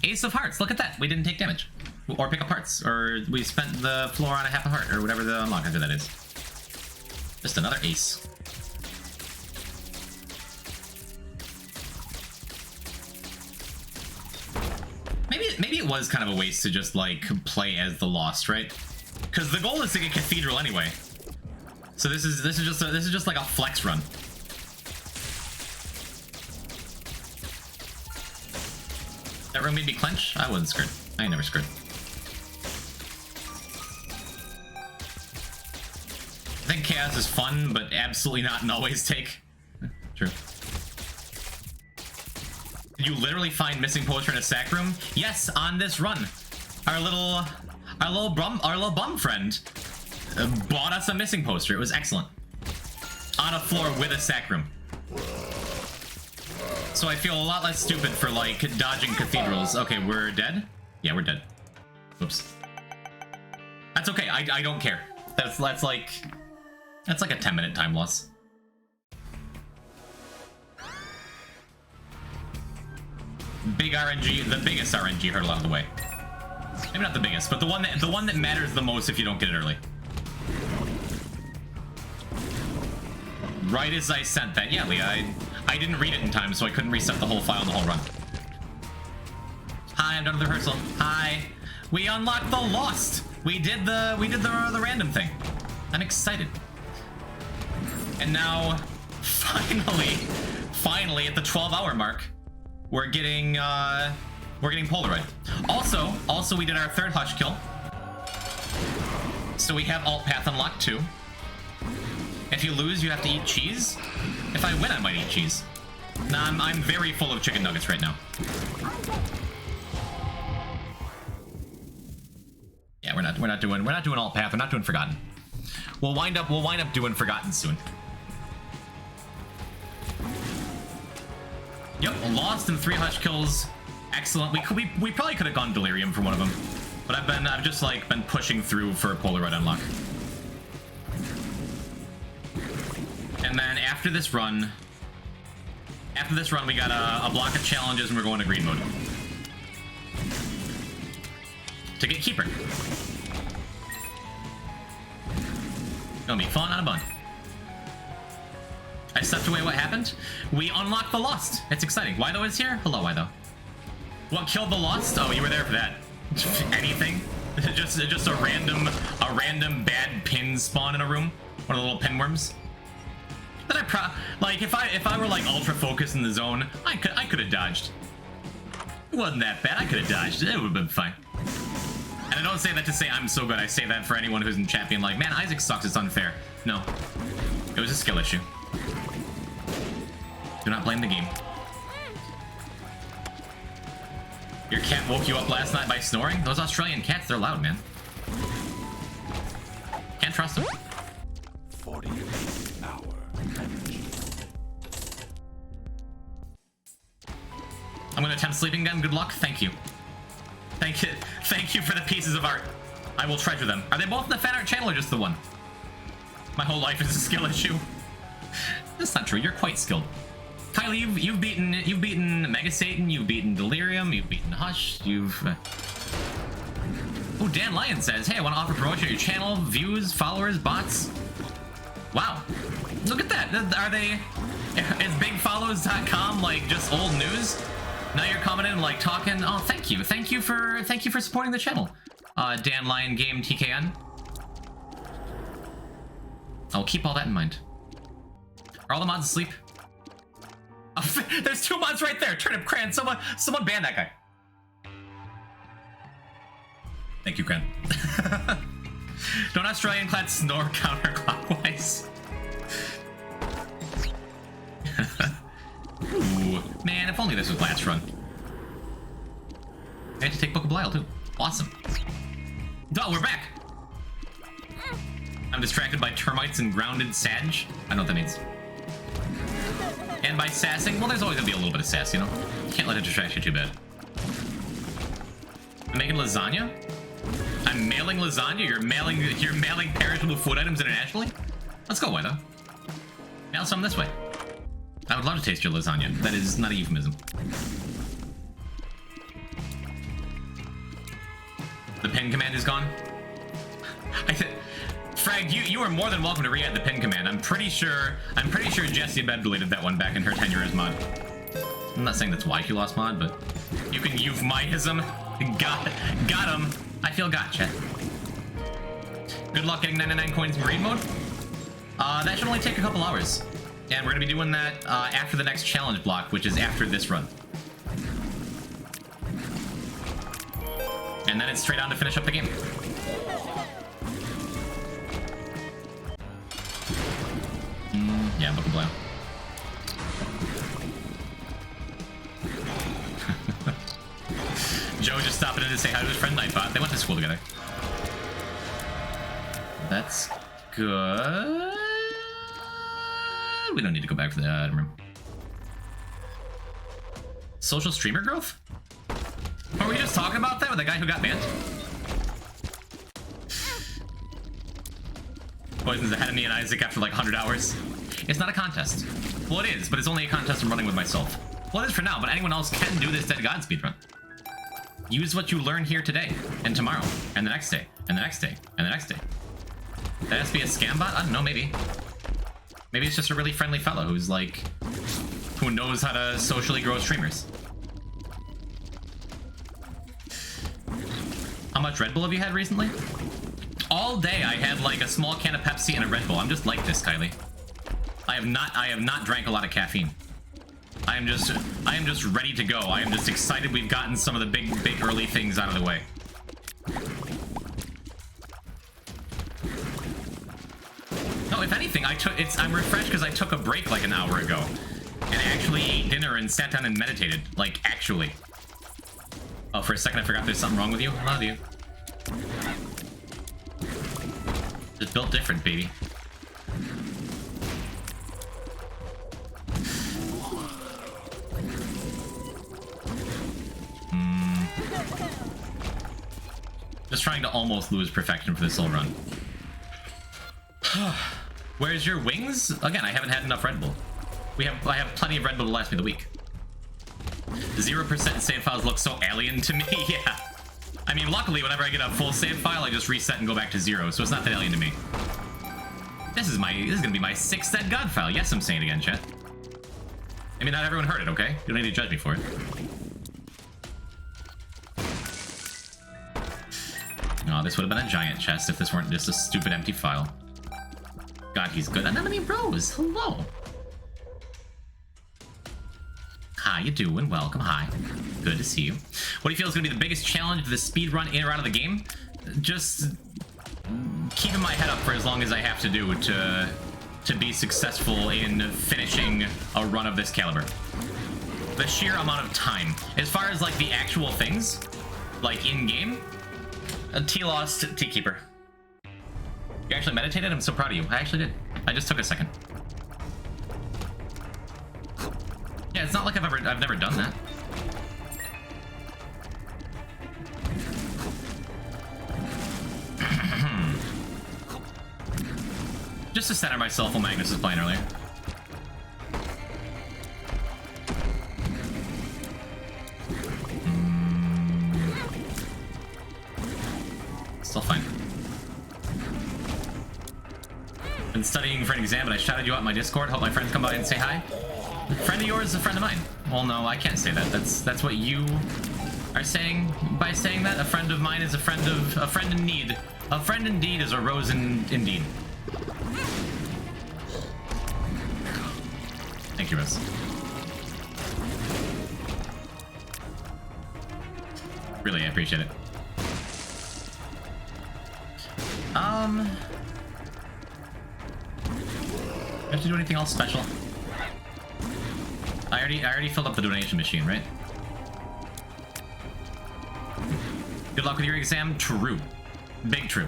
Ace of Hearts, look at that. We didn't take damage. Or pick up hearts. Or we spent the floor on a half a heart, or whatever the unlock after that is. Just another ace. Maybe it was kind of a waste to just like play as the Lost, right? Because the goal is to get Cathedral anyway. So this is just like a flex run. That room made me clench? I wasn't scared. I ain't never scared. I think chaos is fun, but absolutely not an always take. True. Did you literally find missing poster in a sack room? Yes, on this run. Our little bum friend bought us a missing poster. It was excellent. On a floor with a sack room. So I feel a lot less stupid for like dodging cathedrals. Okay, we're dead? Yeah, we're dead. Oops. That's okay. I don't care. That's like a 10-minute time loss. Big RNG, the biggest RNG hurdle out of the way. Maybe not the biggest, but the one that matters the most if you don't get it early. Right as I sent that, yeah, Leah, I didn't read it in time, so I couldn't reset the whole file and the whole run. Hi, I'm done with the rehearsal. Hi, we unlocked the Lost. We did the random thing. I'm excited. And now, finally at the 12-hour mark, we're getting polaroid. Also we did our third hush kill. So we have alt path unlocked too. If you lose, you have to eat cheese. If I win, I might eat cheese. Nah, I'm very full of chicken nuggets right now. Yeah, we're not doing alt path. We're not doing forgotten. We'll wind up doing forgotten soon. Yep, Lost and 3 hush kills. Excellent. We probably could have gone delirium for one of them, but I've just like been pushing through for a polaroid unlock. And then after this run, we got a block of challenges and we're going to green mode to get keeper. Gonna be fun on a bun. I stepped away. What happened? We unlocked the Lost. It's exciting. Why though is here? Hello, why though? What killed the Lost? Oh, you were there for that. Anything? just a random bad pin spawn in a room. One of the little pinworms. That like if I were like ultra focused in the zone, I could have dodged. It wasn't that bad. I could have dodged. It would have been fine. And I don't say that to say I'm so good. I say that for anyone who's in chat being like, man, Isaac sucks. It's unfair. No, it was a skill issue. Do not blame the game. Your cat woke you up last night by snoring? Those Australian cats, they're loud, man. Can't trust them. 48-hour energy. I'm gonna attempt sleeping again. Good luck. Thank you. Thank you for the pieces of art. I will treasure them. Are they both in the fan art channel or just the one? My whole life is a skill issue. That's not true. You're quite skilled. Kylie, you've beaten Mega Satan, you've beaten Delirium, you've beaten Hush, Oh, Dan Lyon says, hey, I want to offer promotion at your channel, views, followers, bots. Wow. Look at that. Is bigfollows.com like just old news? Now you're coming in like talking. Oh, thank you. Thank you for supporting the channel. Dan Lyon Game TKN. I'll keep all that in mind. Are all the mods asleep? Oh, there's 2 mods right there. Turnip Cran. Someone ban that guy. Thank you, Cran. Don't Australian clad snore counterclockwise. Ooh, man, if only this was last run. I had to take Book of Belial too. Awesome. Oh, we're back! I'm distracted by termites and grounded sag. I know what that means. And by sassing, well, there's always gonna be a little bit of sass, you know? You can't let it distract you too bad. I'm making lasagna? I'm mailing lasagna? You're mailing perishable food items internationally? Let's go, why though? Mail some this way. I would love to taste your lasagna. That is not a euphemism. The pin command is gone. Frag, you are more than welcome to re-add the pin command. I'm pretty sure Jessie Bed deleted that one back in her tenure as mod. I'm not saying that's why she lost mod, but you can euphemism. Got him. I feel got, chat. Good luck getting 99 coins in raid mode. That should only take a couple hours. And we're gonna be doing that after the next challenge block, which is after this run. And then it's straight on to finish up the game. Yeah, Book of Belial. Joe just stopping in to say hi to his friend Nightbot. They went to school together. That's good. We don't need to go back for that room. Social streamer growth? Were we just talking about that with the guy who got banned? Poison's ahead of me and Isaac after like 100 hours. It's not a contest. Well, it is, but it's only a contest I'm running with myself. Well, it is for now, but anyone else can do this Dead God speedrun. Use what you learn here today, and tomorrow, and the next day, and the next day, and the next day. That has to be a scam bot? I don't know, maybe. Maybe it's just a really friendly fellow who's like, who knows how to socially grow streamers. How much Red Bull have you had recently? All day I had like a small can of Pepsi and a Red Bull. I'm just like this, Kylie. I have not drank a lot of caffeine. I am just ready to go. I am just excited we've gotten some of the big early things out of the way. No, if anything, I'm refreshed because I took a break like an hour ago and actually ate dinner and sat down and meditated. Like, actually. Oh, for a second I forgot there's something wrong with you. I love you. Just built different, baby. Just trying to almost lose perfection for this whole run. Where's your wings? Again, I haven't had enough Red Bull. I have plenty of Red Bull to last me the week. 0% save files look so alien to me. Yeah. I mean, luckily, whenever I get a full save file, I just reset and go back to 0, so it's not that alien to me. This is gonna be my 6th Dead God file. Yes, I'm saying it again, chat. I mean, not everyone heard it, okay? You don't need to judge me for it. Oh, this would have been a giant chest if this weren't just a stupid empty file. God, he's good. Anemone Rose, hello. How you doing? Welcome. Hi. Good to see you. What do you feel is going to be the biggest challenge of the speed run in or out of the game? Just keeping my head up for as long as I have to do to be successful in finishing a run of this caliber. The sheer amount of time. As far as like the actual things, like in-game, T-Lost, T-Keeper. You actually meditated? I'm so proud of you. I actually did. I just took a second. Yeah, it's not like I've never done that. Just to center myself while Magnus was playing earlier. Still fine. Been studying for an exam, but I shouted you out in my Discord. Hope my friends come by and say hi. A friend of yours is a friend of mine. Well, no, I can't say that. That's what you are saying by saying that. A friend of mine is a friend in need. A friend indeed is a rose indeed. Thank you, Rose. Really, I appreciate it. Do I have to do anything else special? I I already filled up the donation machine, right? Good luck with your exam. True. Big true.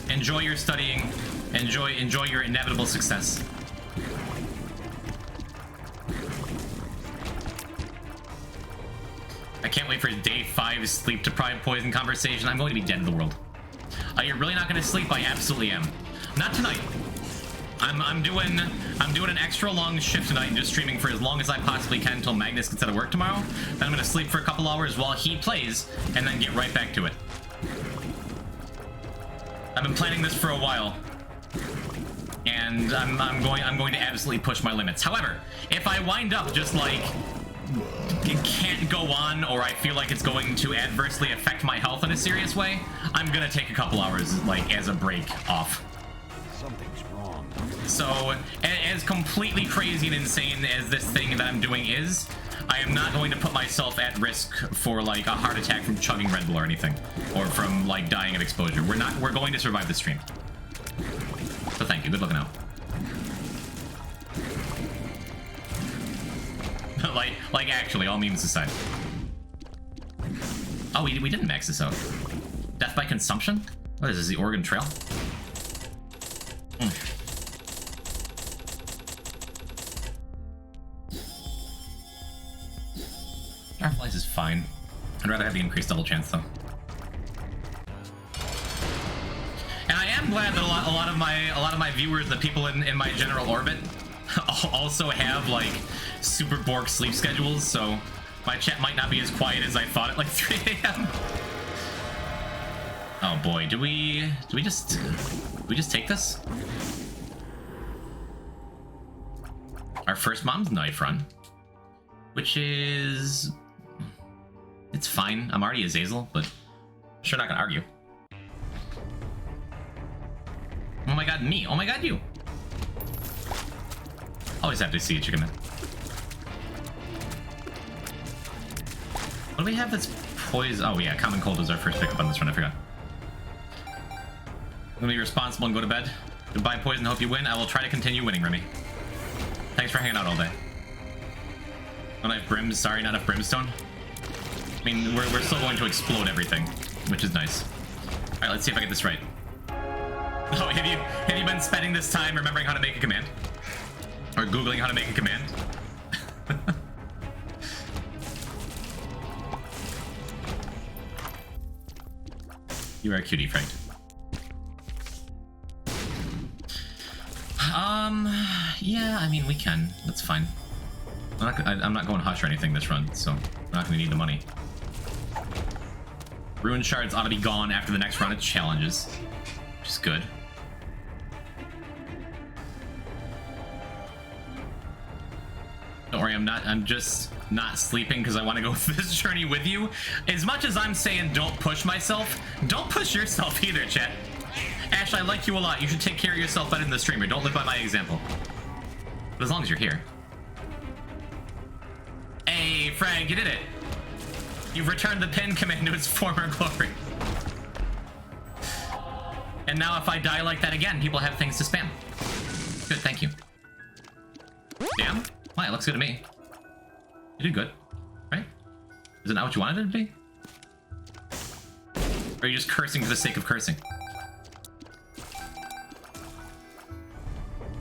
Enjoy your studying. Enjoy your inevitable success. I can't wait for day 5 sleep-deprived poison conversation. I'm going to be dead in the world. You're really not going to sleep? I absolutely am. Not tonight. I'm doing an extra long shift tonight and just streaming for as long as I possibly can until Magnus gets out of work tomorrow. Then I'm going to sleep for a couple hours while he plays and then get right back to it. I've been planning this for a while, and I'm going to absolutely push my limits. However, if I wind up just like it can't go on, or I feel like it's going to adversely affect my health in a serious way, I'm gonna take a couple hours like as a break off. Something's wrong. So as completely crazy and insane as this thing that I'm doing is, I am not going to put myself at risk for like a heart attack from chugging Red Bull or anything, or from like dying of exposure. We're going to survive this stream. So thank you. Good looking out. like actually, all memes aside. Oh, we didn't max this out. Death by consumption? What is this, the Oregon Trail? Starflies is fine. I'd rather have the increased double chance though. And I am glad that a lot of my viewers, the people in my general orbit, also have like super bork sleep schedules, so my chat might not be as quiet as I thought at like 3 a.m. Oh boy, do we just take this? Our first mom's knife run, which is, it's fine. I'm already Azazel, but I'm sure not gonna argue. Oh my god, me. Oh my god, you. Always have to see a chicken man. What do we have that's poison? Oh yeah, common cold was our first pickup on this run, I forgot. I'm gonna be responsible and go to bed. Goodbye, poison, hope you win. I will try to continue winning, Remy. Thanks for hanging out all day. Not enough brim, sorry, not enough brimstone. I mean, we're still going to explode everything, which is nice. Alright, let's see if I get this right. Oh, have you been spending this time remembering how to make a command? Or Googling how to make a command? You are a cutie, Frank. Yeah, I mean, we can. That's fine. I'm not going hush or anything this run, so we're not going to need the money. Ruin shards ought to be gone after the next run of challenges, which is good. Don't worry, I'm just not sleeping because I want to go through this journey with you. As much as I'm saying don't push myself, don't push yourself either, chat. Ash, I like you a lot. You should take care of yourself better than the streamer. Don't live by my example. But as long as you're here. Hey, Frank, you did it. You've returned the pin command to its former glory. And now if I die like that again, people have things to spam. Good, thank you. Damn. Well, it looks good to me. You did good, right? Is it not what you wanted it to be? Or are you just cursing for the sake of cursing?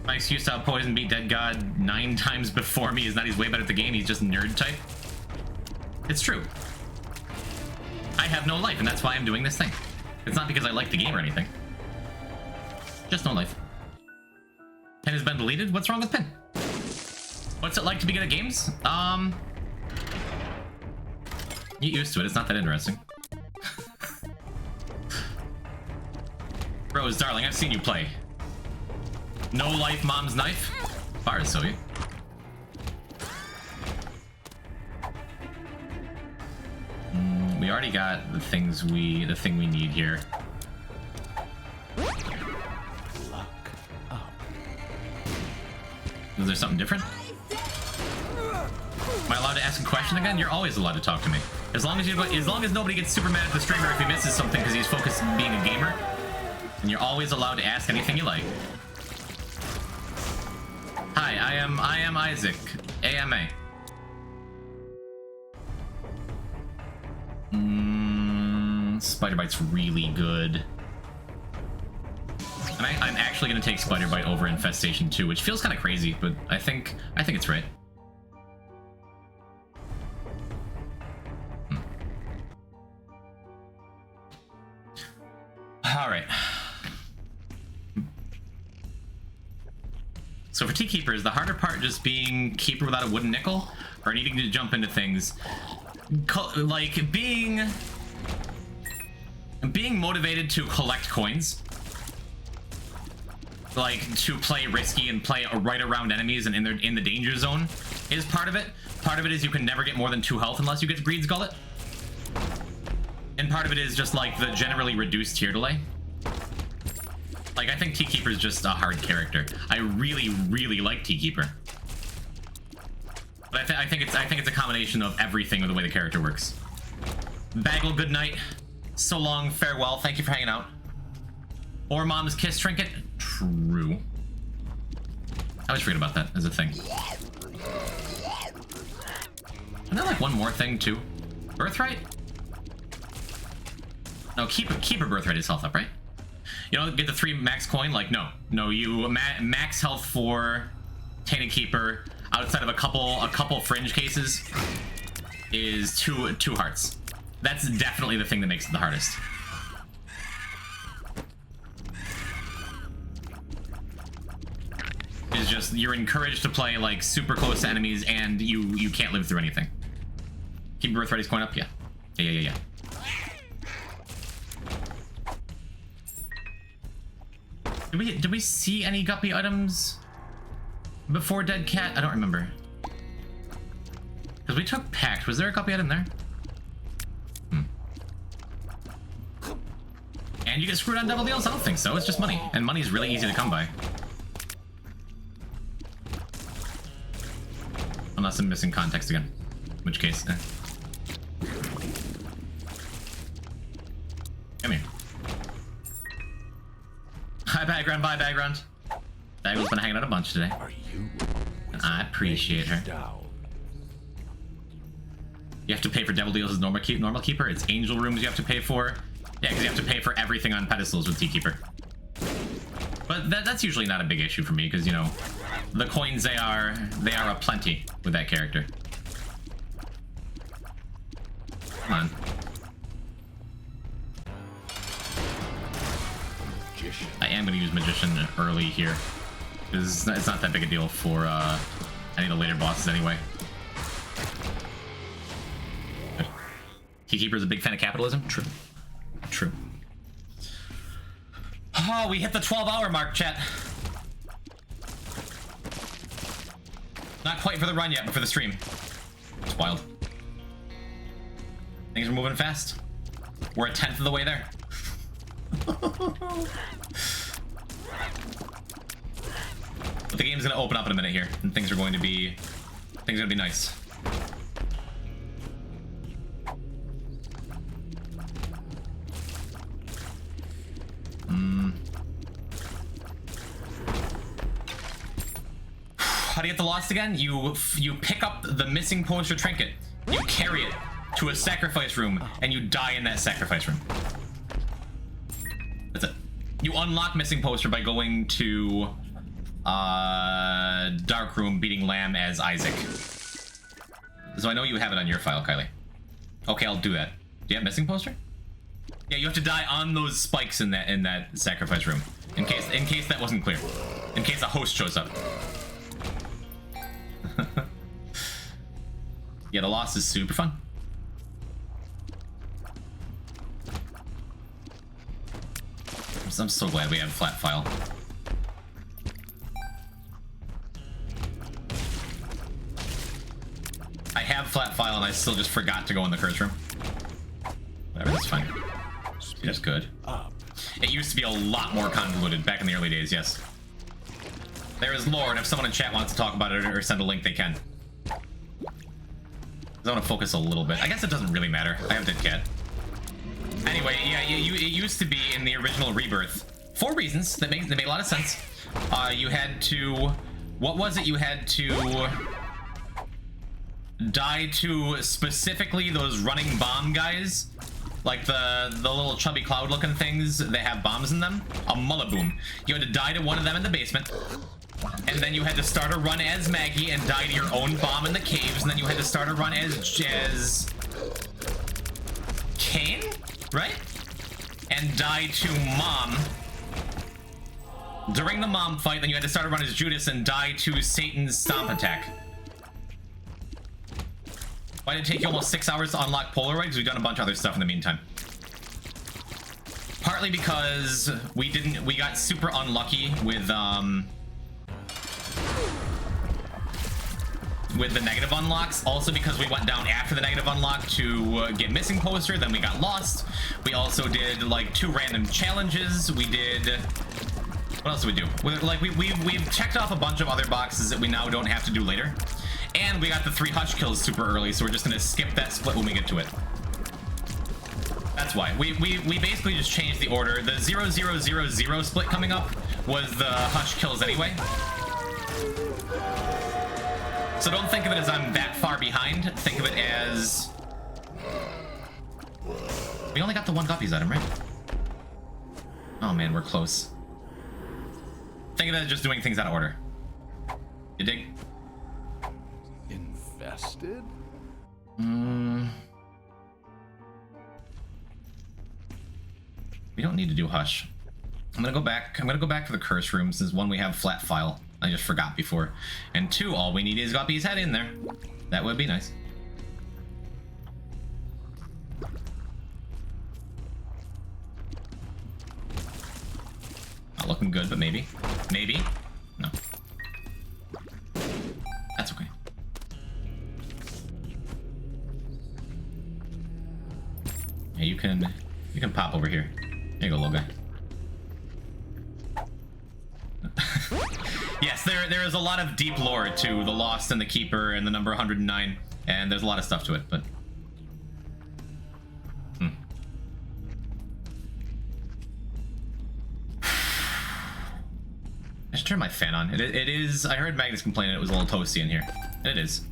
My excuse to have Poison beat Dead God 9 times before me is not he's way better at the game, he's just nerd type. It's true. I have no life, and that's why I'm doing this thing. It's not because I like the game or anything. Just no life. Pen has been deleted? What's wrong with Pen? What's it like to be good at games? Get used to it, it's not that interesting. Rose, darling, I've seen you play. No life, mom's knife? Fire, Sylvia. We already got the thing we need here. Luck up. Is there something different? Am I allowed to ask a question again? You're always allowed to talk to me. As long as nobody gets super mad at the streamer if he misses something because he's focused on being a gamer, and you're always allowed to ask anything you like. Hi, I am Isaac, AMA. Spider Bite's really good. And I'm actually gonna take Spider Bite over Infestation too, which feels kind of crazy, but I think it's right. All right. So for Tea-Keepers, the harder part just being Keeper without a wooden nickel, or needing to jump into things. Like, being motivated to collect coins. Like, to play risky and play right around enemies and in the danger zone is part of it. Part of it is you can never get more than 2 health unless you get Greed's Gullet. And part of it is just, like, the generally reduced tier delay. Like, I think Tea-Keeper is just a hard character. I really, really like Tea-Keeper. But I think it's a combination of everything with the way the character works. Bagel, good night. So long, farewell. Thank you for hanging out. Or Mom's Kiss Trinket. True. I always forget about that as a thing. Isn't there like one more thing too? Birthright? No, Keeper Birthright is health up, right? You don't get the 3 max coin? Like, no, you max health for Tainted Keeper outside of a couple fringe cases is two hearts. That's definitely the thing that makes it the hardest. Is just you're encouraged to play like super close to enemies and you can't live through anything. Keep Birthright is coin up, yeah. Yeah. Did we see any guppy items before Dead Cat? I don't remember. Because we took Pact. Was there a guppy item there? And you get screwed on double deals? I don't think so. It's just money. And money is really easy to come by. Unless I'm missing context again. In which case, Come here. Hi, background. Bye, background. Bagel's been hanging out a bunch today. Are you? And I appreciate her. Down. You have to pay for Devil Deals as normal Keeper. It's Angel Rooms you have to pay for. Yeah, because you have to pay for everything on pedestals with Tea-Keeper. But that's usually not a big issue for me, because, you know, the coins, they are aplenty with that character. Come on. Magician. I am going to use Magician early here, because it's not that big a deal for any of the later bosses anyway. Tea-Keeper's a big fan of capitalism? True. True. Oh, we hit the 12-hour mark, chat. Not quite for the run yet, but for the stream. It's wild. Things are moving fast. We're a 10th of the way there. But the game's gonna open up in a minute here, and things are gonna be nice. How do you get the Lost again? You pick up the missing poster trinket, you carry it to a sacrifice room, and you die in that sacrifice room. That's it. You unlock missing poster by going to dark room, beating Lamb as Isaac. So I know you have it on your file, Kylie. Okay, I'll do that. Do you have missing poster? Yeah, you have to die on those spikes in that sacrifice room. In case that wasn't clear. In case a host shows up. Yeah, the Lost is super fun. I'm so glad we have flat file. I have flat file and I still just forgot to go in the curse room. Whatever, that's fine. That's good. It used to be a lot more convoluted back in the early days, yes. There is lore, and if someone in chat wants to talk about it or send a link, they can. I want to focus a little bit. I guess it doesn't really matter. I have Dead Cat. Anyway, yeah, it used to be in the original Rebirth. For reasons that made a lot of sense. You had to... What was it? You had to die to specifically those running bomb guys, like the little chubby cloud looking things, they have bombs in them, a mullaboom. You had to die to one of them in the basement, and then you had to start a run as Maggie and die to your own bomb in the caves, and then you had to start a run as Kane, right? And die to Mom during the Mom fight. Then you had to start a run as Judas and die to Satan's stomp attack. Why did it take you almost 6 hours to unlock Polaroid? Because we've done a bunch of other stuff in the meantime. Partly because we got super unlucky with the negative unlocks. Also because we went down after the negative unlock to get missing poster, then we got lost. We also did like 2 random challenges. We did, what else did we do? We've checked off a bunch of other boxes that we now don't have to do later. And we got the 3 Hutch kills super early, so we're just gonna skip that split when we get to it. That's why. We basically just changed the order. The 0-0-0-0 split coming up was the Hutch kills anyway. So don't think of it as I'm that far behind. Think of it as... We only got the 1 Guppies item, right? Oh man, we're close. Think of it as just doing things out of order. You dig? Infested? We don't need to do Hush. I'm gonna go back to the curse room, since 1, we have flat file. I just forgot before. And 2, all we need is Guppy's head in there. That would be nice. Not looking good, but maybe. Maybe. No. That's okay. Yeah, you can pop over here. There you go, little guy. Yes, there is a lot of deep lore to the Lost and the Keeper and the number 109, and there's a lot of stuff to it, but... I should turn my fan on. It is... I heard Magnus complaining it was a little toasty in here. And it is.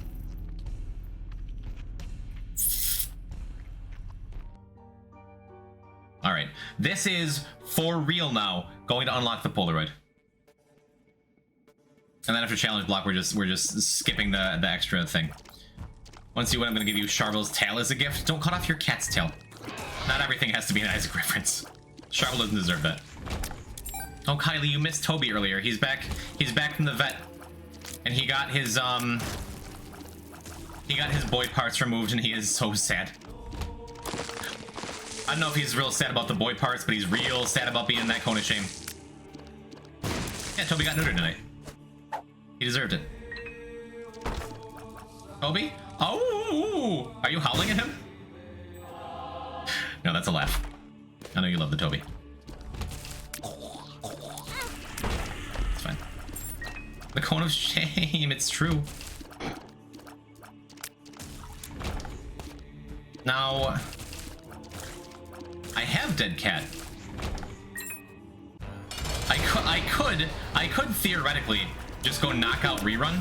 Alright. This is, for real now, going to unlock the Polaroid. And then after challenge block, we're just skipping the extra thing. Once you win, I'm gonna give you Charbel's tail as a gift. Don't cut off your cat's tail. Not everything has to be an Isaac reference. Charbel doesn't deserve that. Oh, Kylie, you missed Toby earlier. He's back from the vet. And he got his boy parts removed, and he is so sad. I don't know if he's real sad about the boy parts, but he's real sad about being in that cone of shame. Yeah, Toby got neutered tonight. He deserved it. Toby? Oh! Are you howling at him? No, that's a laugh. I know you love the Toby. It's fine. The cone of shame, it's true. Now... I have dead cat. I could theoretically just go knockout rerun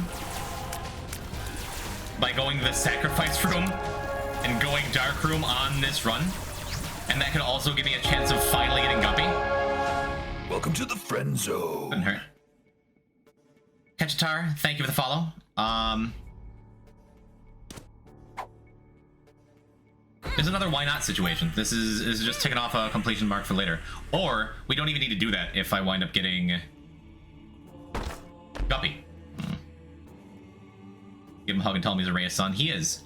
by going to the sacrifice room and going dark room on this run, and that could also give me a chance of finally getting Guppy. Welcome to the friend zone. Couldn't hurt. Ketchatar, thank you for the follow. There's another why not situation. This is just ticking off a completion mark for later. Or we don't even need to do that if I wind up getting Guppy. Give him a hug and tell him he's a ray of sun. He is.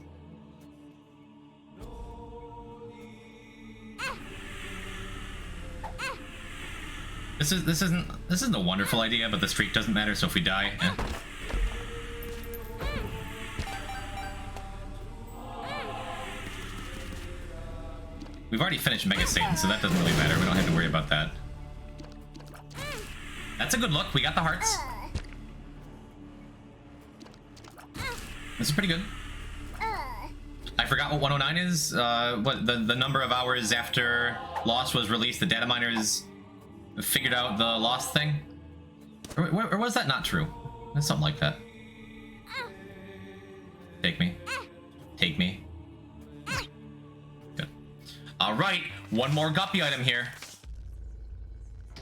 This isn't a wonderful idea, but the streak doesn't matter, so if we die, eh. We've already finished Mega Satan, so that doesn't really matter. We don't have to worry about that. That's a good look. We got the hearts. This is pretty good. I forgot what 109 is. What the number of hours after Lost was released, the data miners figured out the Lost thing. Or was that not true? That's something like that. Take me. Take me. Good. All right, one more guppy item here.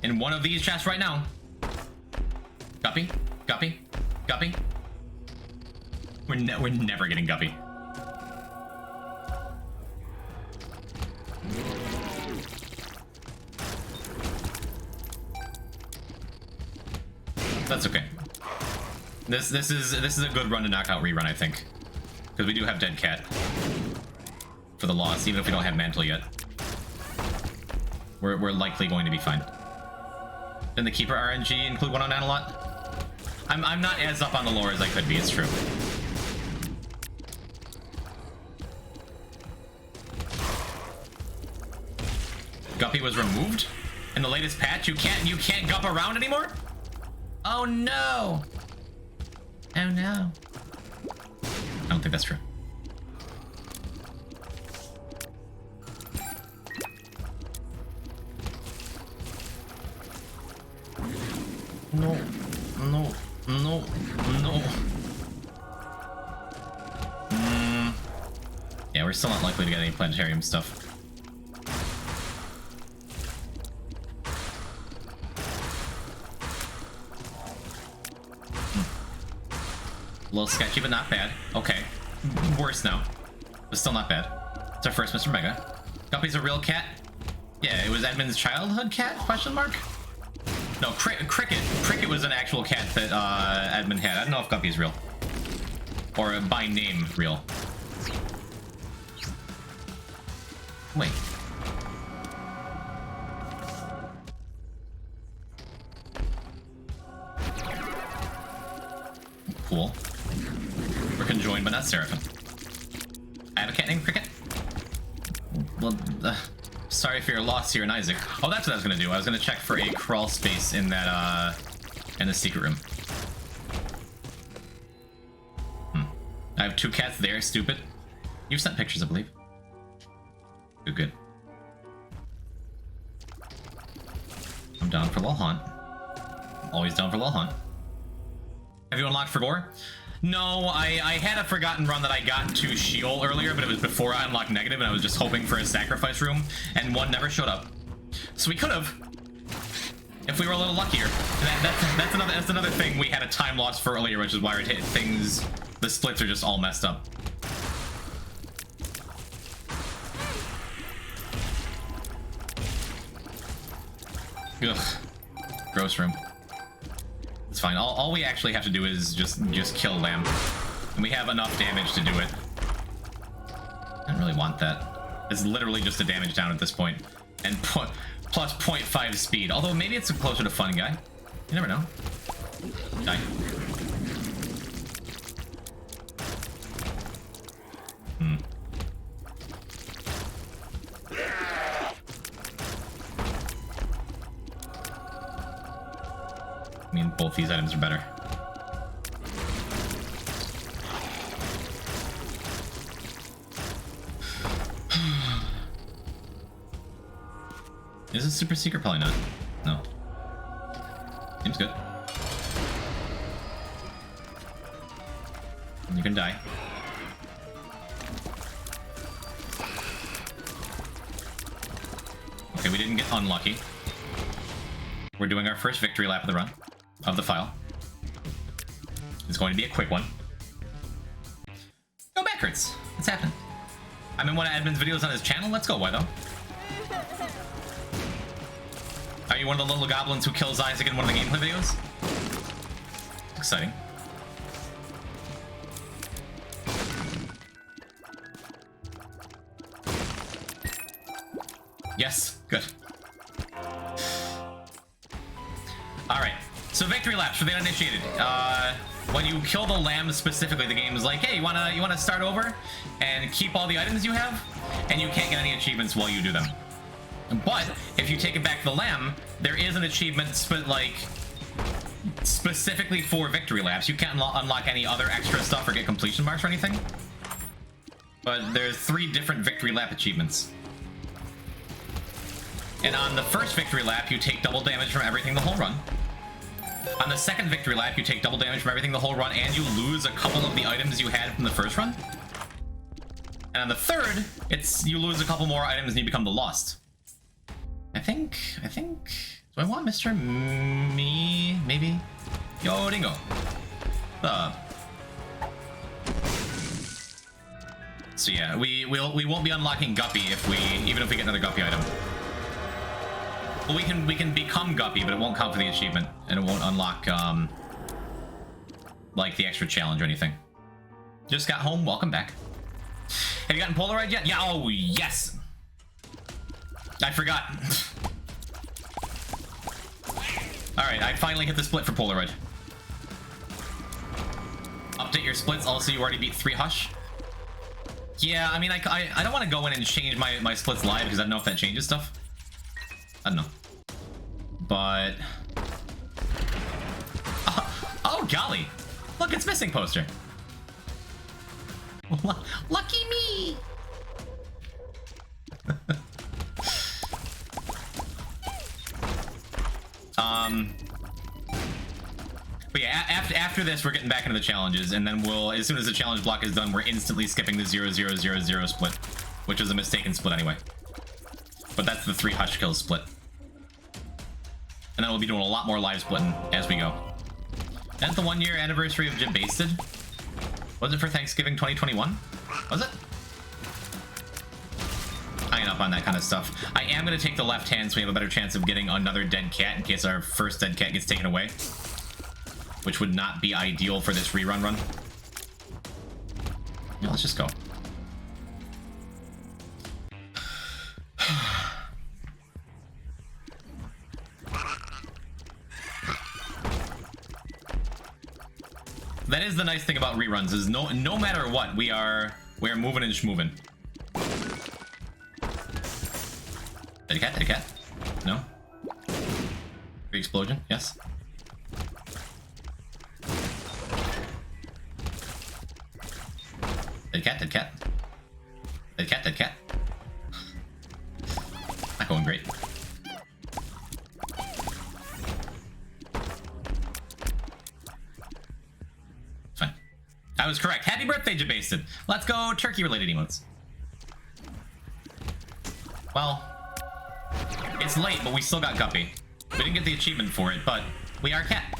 In one of these chests right now. Guppy, guppy, guppy. We're never getting guppy. That's okay. This is a good run to knock out rerun, I think, because we do have dead cat for the loss, even if we don't have mantle yet. We're likely going to be fine. Didn't the keeper RNG include 109 a lot? I'm not as up on the lore as I could be. It's true. Guppy was removed in the latest patch. You can't gup around anymore. Oh no! Oh no! I don't think that's true. No, no, no, no. Yeah, we're still not likely to get any planetarium stuff. A little sketchy, but not bad. Okay. Worse now. But still not bad. It's our first Mr. Mega. Guppy's a real cat? Yeah, it was Edmund's childhood cat? Question mark? No, Cricket. Cricket was an actual cat that Edmund had. I don't know if Guppy's real. Or by name real. Wait. Cool. We're conjoined, but not Seraphim. I have a cat named Cricket. Well, sorry for your loss here in Isaac. Oh, that's what I was gonna do. I was gonna check for a crawl space in that, in the secret room. I have 2 cats there, stupid. You've sent pictures, I believe. Good, good. I'm down for a little hunt. I'm always down for a little hunt. Have you unlocked for gore? No, I had a forgotten run that I got to Sheol earlier, but it was before I unlocked negative, and I was just hoping for a sacrifice room, and one never showed up. So we could have, if we were a little luckier. That's another thing we had a time loss for earlier, which is why the splits are just all messed up. Ugh, gross room. It's fine. All we actually have to do is just kill Lamb. And we have enough damage to do it. I don't really want that. It's literally just a damage down at this point. And plus 0.5 speed. Although maybe it's closer to fun guy. You never know. Die. I mean, both these items are better. Is it super secret? Probably not. No. Seems good. You can die. Okay, we didn't get unlucky. We're doing our first victory lap of the run. Of the file. It's going to be a quick one. Go backwards. What's happening? I'm in one of Edmund's videos on his channel. Let's go. Why though? Are you one of the little goblins who kills Isaac in one of the gameplay videos? Exciting. Yes. Good. All right. So victory laps for the uninitiated. When you kill the lamb specifically, the game is like, hey, you wanna start over and keep all the items you have, and you can't get any achievements while you do them. But if you take it back to the lamb, there is an achievement specifically for victory laps. You can't unlock any other extra stuff or get completion marks or anything. But there's 3 different victory lap achievements. And on the first victory lap, you take double damage from everything the whole run. On the second victory lap, you take double damage from everything the whole run, and you lose a couple of the items you had from the first run. And on the third, it's you lose a couple more items and you become the lost. I think. Do I want Mr. Me? Maybe. Yo, dingo. So yeah, we won't be unlocking Guppy even if we get another Guppy item. Well, we can become Guppy, but it won't count for the achievement, and it won't unlock like the extra challenge or anything. Just got home. Welcome back. Have you gotten polaroid yet? Yeah. Oh yes. I forgot. All right, I finally hit the split for polaroid. Update your splits. Also, you already beat 3 Hush. Yeah, I mean, I don't want to go in and change my splits live because I don't know if that changes stuff. I don't know. But... oh, golly. Look, it's missing poster. Lucky me! But yeah, after this, we're getting back into the challenges, and then we'll, as soon as the challenge block is done, we're instantly skipping the 0-0-0-0 split, which is a mistaken split anyway. But that's the 3 Hush kills split. And then we'll be doing a lot more live splitting as we go. That's the 1-year anniversary of Jim Basted. Was it for Thanksgiving 2021? Was it? I ain't up on that kind of stuff. I am going to take the left hand so we have a better chance of getting another dead cat in case our first dead cat gets taken away. Which would not be ideal for this rerun run. Yeah, let's just go. That is the nice thing about reruns, is no matter what, we're moving and schmoving. Dead cat, dead cat. No? Free explosion, yes. Dead cat, dead cat. Dead cat, dead cat. Not going great. Fine. I was correct. Happy birthday, Jabasted. Let's go turkey-related emotes. Well, it's late, but we still got Guppy. We didn't get the achievement for it, but we are cat.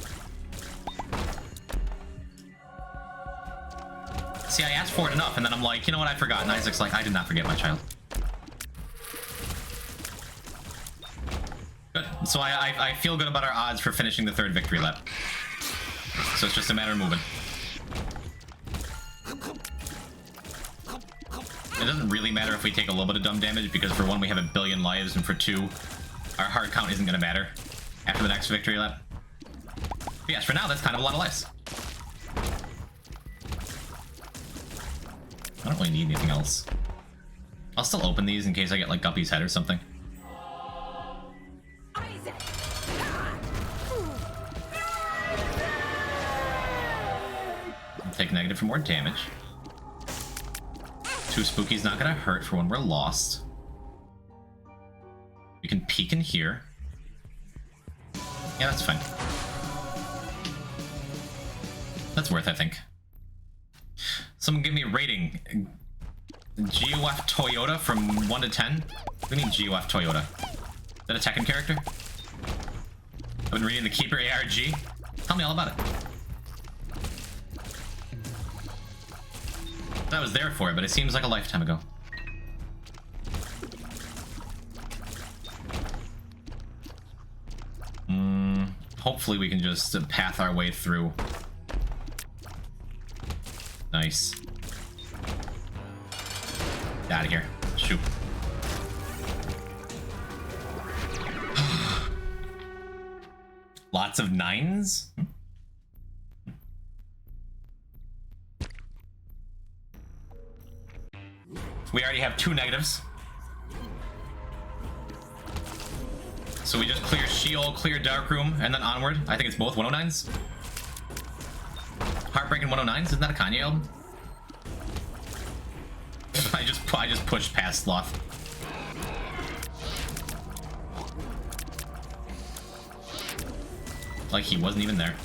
See, I asked for it enough, and then I'm like, you know what, I forgot. And Isaac's like, I did not forget my child. Good. So I feel good about our odds for finishing the 3rd victory lap. So it's just a matter of moving. It doesn't really matter if we take a little bit of dumb damage, because for 1, we have 1 billion lives, and for 2, our heart count isn't going to matter after the next victory lap. But yes, for now, that's kind of a lot of lives. I don't really need anything else. I'll still open these in case I get like Guppy's head or something. I'll take negative for more damage. 2 Spooky's not gonna hurt for when we're lost. We can peek in here. Yeah, that's fine. That's worth, I think. Someone give me a rating. GOF Toyota from 1 to 10? What do you mean GOF Toyota? Is that a Tekken character? I've been reading the Keeper ARG. Tell me all about it. I was there for it, but it seems like a lifetime ago. Hopefully we can just path our way through. Nice. Get out of here. Shoot. Lots of 9s? We already have 2 negatives. So we just clear Sheol, clear Darkroom, and then onward. I think it's both 109s. Heartbreaking 109s? Isn't that a Kanye album? I just pushed past Sloth. Like he wasn't even there.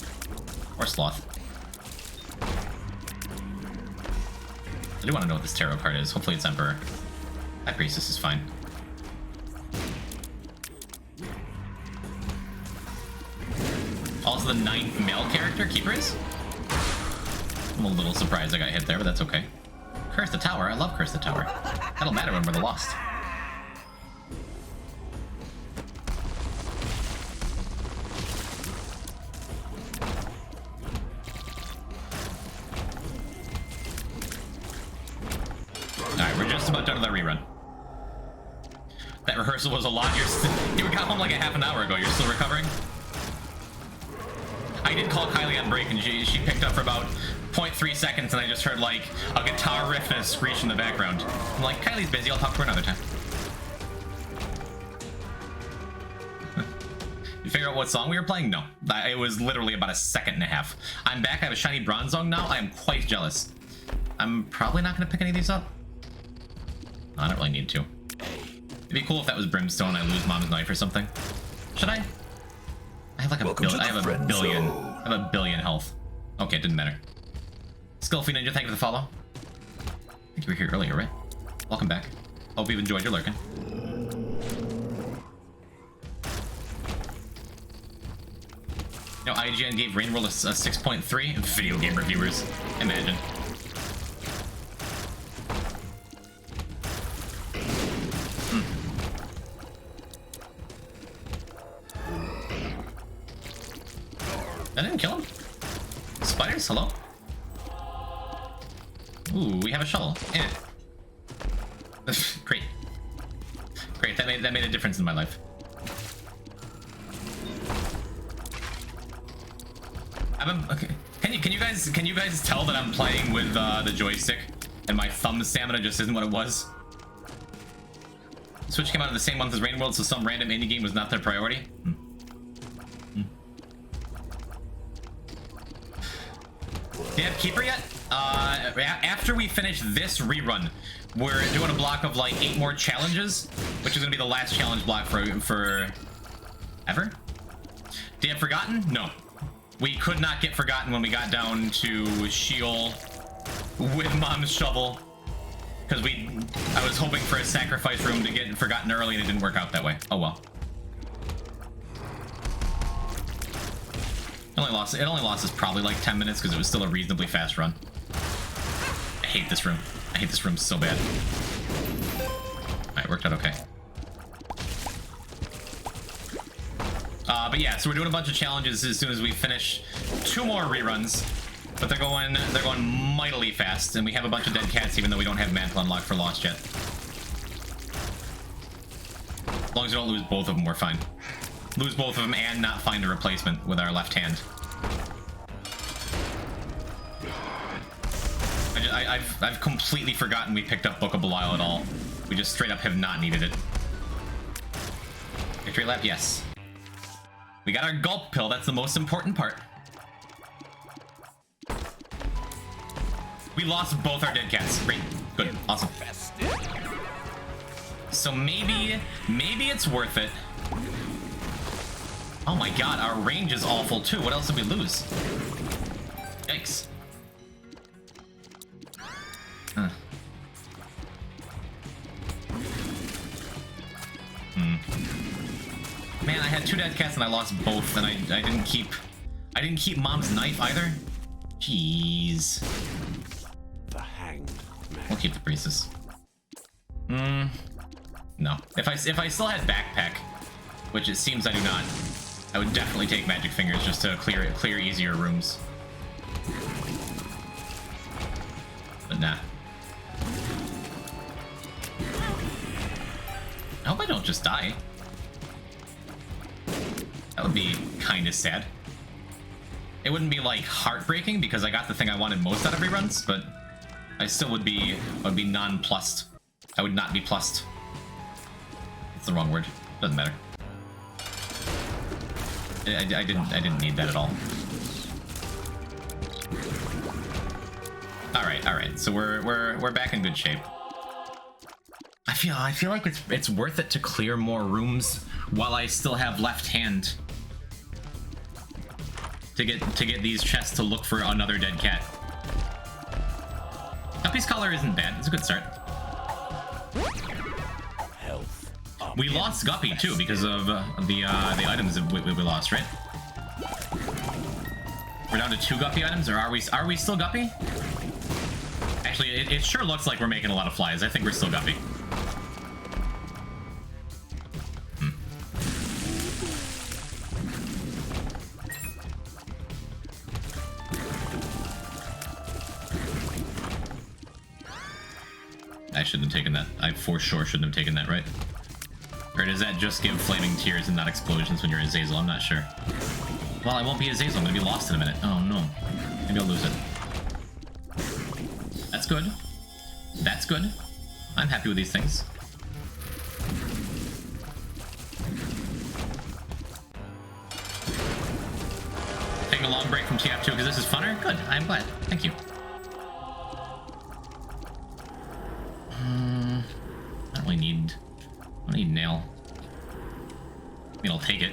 Or Sloth. I do want to know what this tarot card is. Hopefully it's Emperor. High Priestess is fine. Also the 9th male character, Keeper is? I'm a little surprised I got hit there, but that's okay. Curse the Tower. I love Curse the Tower. That'll matter when we're the Lost. Alright, we're just about done with that rerun. That rehearsal was a lot. You got home like a half an hour ago. You're still recovering? I did call Kylie on break and she picked up for about 0.3 seconds and I just heard like a guitar riff and a screech in the background. I'm like, Kylie's busy, I'll talk to her another time. You figure out what song we were playing? No. It was literally about a second and a half. I'm back, I have a shiny bronze zone now. I am quite jealous. I'm probably not going to pick any of these up. I don't really need to. It'd be cool if that was Brimstone, I lose Mom's Knife or something. Should I? I have like a billion. I have a billion health. Okay, it didn't matter. Skillfy Ninja, thank you for the follow. I think you were here earlier, right? Welcome back. Hope you've enjoyed your lurking. You know, IGN gave Rain Roll a 6.3. Video game reviewers. Imagine. I didn't kill him. Spiders, hello? Ooh, we have a shovel. Yeah. Great. Great, that made a difference in my life. Okay. Can you guys tell that I'm playing with the joystick and my thumb stamina just isn't what it was? Switch came out of the same month as Rain World, so some random indie game was not their priority. Do you have Keeper yet? After we finish this rerun, we're doing a block of like 8 more challenges, which is gonna be the last challenge block for ever. Do you have Forgotten? No. We could not get Forgotten when we got down to Sheol with Mom's shovel, because I was hoping for a sacrifice room to get Forgotten early and it didn't work out that way. Oh well. It only lost us probably like 10 minutes because it was still a reasonably fast run. I hate this room. I hate this room so bad. Alright, worked out okay. But yeah, so we're doing a bunch of challenges as soon as we finish 2 more reruns. But they're going mightily fast, and we have a bunch of dead cats even though we don't have Mantle unlocked for Lost yet. As long as we don't lose both of them, we're fine. Lose both of them and not find a replacement with our left hand. I've completely forgotten we picked up Book of Belial at all. We just straight up have not needed it. Victory lap, yes. We got our gulp pill, that's the most important part. We lost both our dead cats. Great, good, awesome. So maybe it's worth it. Oh my god, our range is awful too. What else did we lose? Yikes. Huh. Man, I had 2 dead cats and I lost both, and I didn't keep Mom's Knife either. Jeez. The Hanged Man. We'll keep the Priestess. No. If I still had Backpack, which it seems I do not, I would definitely take Magic Fingers just to clear easier rooms. But nah. I hope I don't just die. That would be kind of sad. It wouldn't be like heartbreaking because I got the thing I wanted most out of reruns, but I still would be nonplussed. I would not be plussed. That's the wrong word. Doesn't matter. I didn't need that at all. All right. So we're back in good shape. I feel like it's worth it to clear more rooms while I still have left hand to get these chests to look for another dead cat. Yep. Guppy's color isn't bad. It's a good start. Health. We lost Guppy too because of the items that we lost, right? We're down to 2 Guppy items, or are we still Guppy? Actually, it sure looks like we're making a lot of flies. I think we're still Guppy. I shouldn't have taken that. I for sure shouldn't have taken that, right? Or does that just give flaming tears and not explosions when you're Azazel? I'm not sure. Well, I won't be Azazel. I'm gonna be lost in a minute. Oh no. Maybe I'll lose it. That's good. That's good. I'm happy with these things. Taking a long break from TF2 because this is funner? Good. I'm glad. Thank you. I don't really need... I don't need nail. I mean, I'll take it.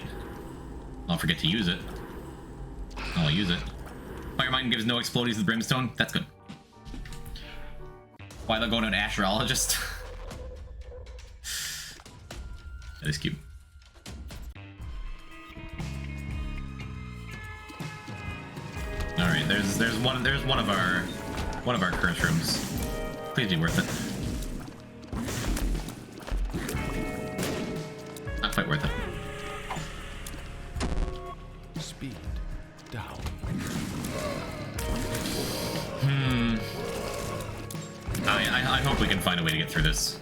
I'll forget to use it. I'll use it. Fire Mine gives no explodies with brimstone. That's good. Why they'll go to an astrologist? That is cute. All right, there's one of our curse rooms. Please be worth it. Not quite worth it. Speed down. I hope we can find a way to get through this.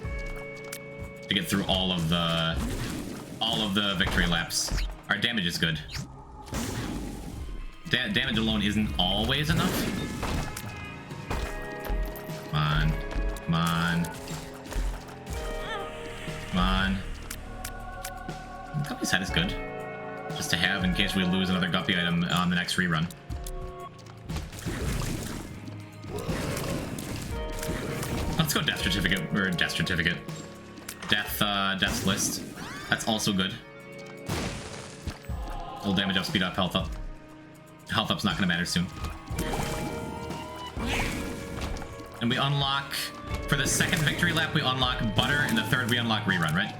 To get through all of the victory laps. Our damage is good. Damage alone isn't always enough. Come on. Come on. Come on. Guppy's head is good. Just to have in case we lose another Guppy item on the next rerun. Let's go Death Certificate, or Death Certificate. Death List. That's also good. Little damage up, speed up, health up. Health up's not gonna matter soon. And we unlock, for the second victory lap, we unlock Butter, and the third we unlock Rerun, right?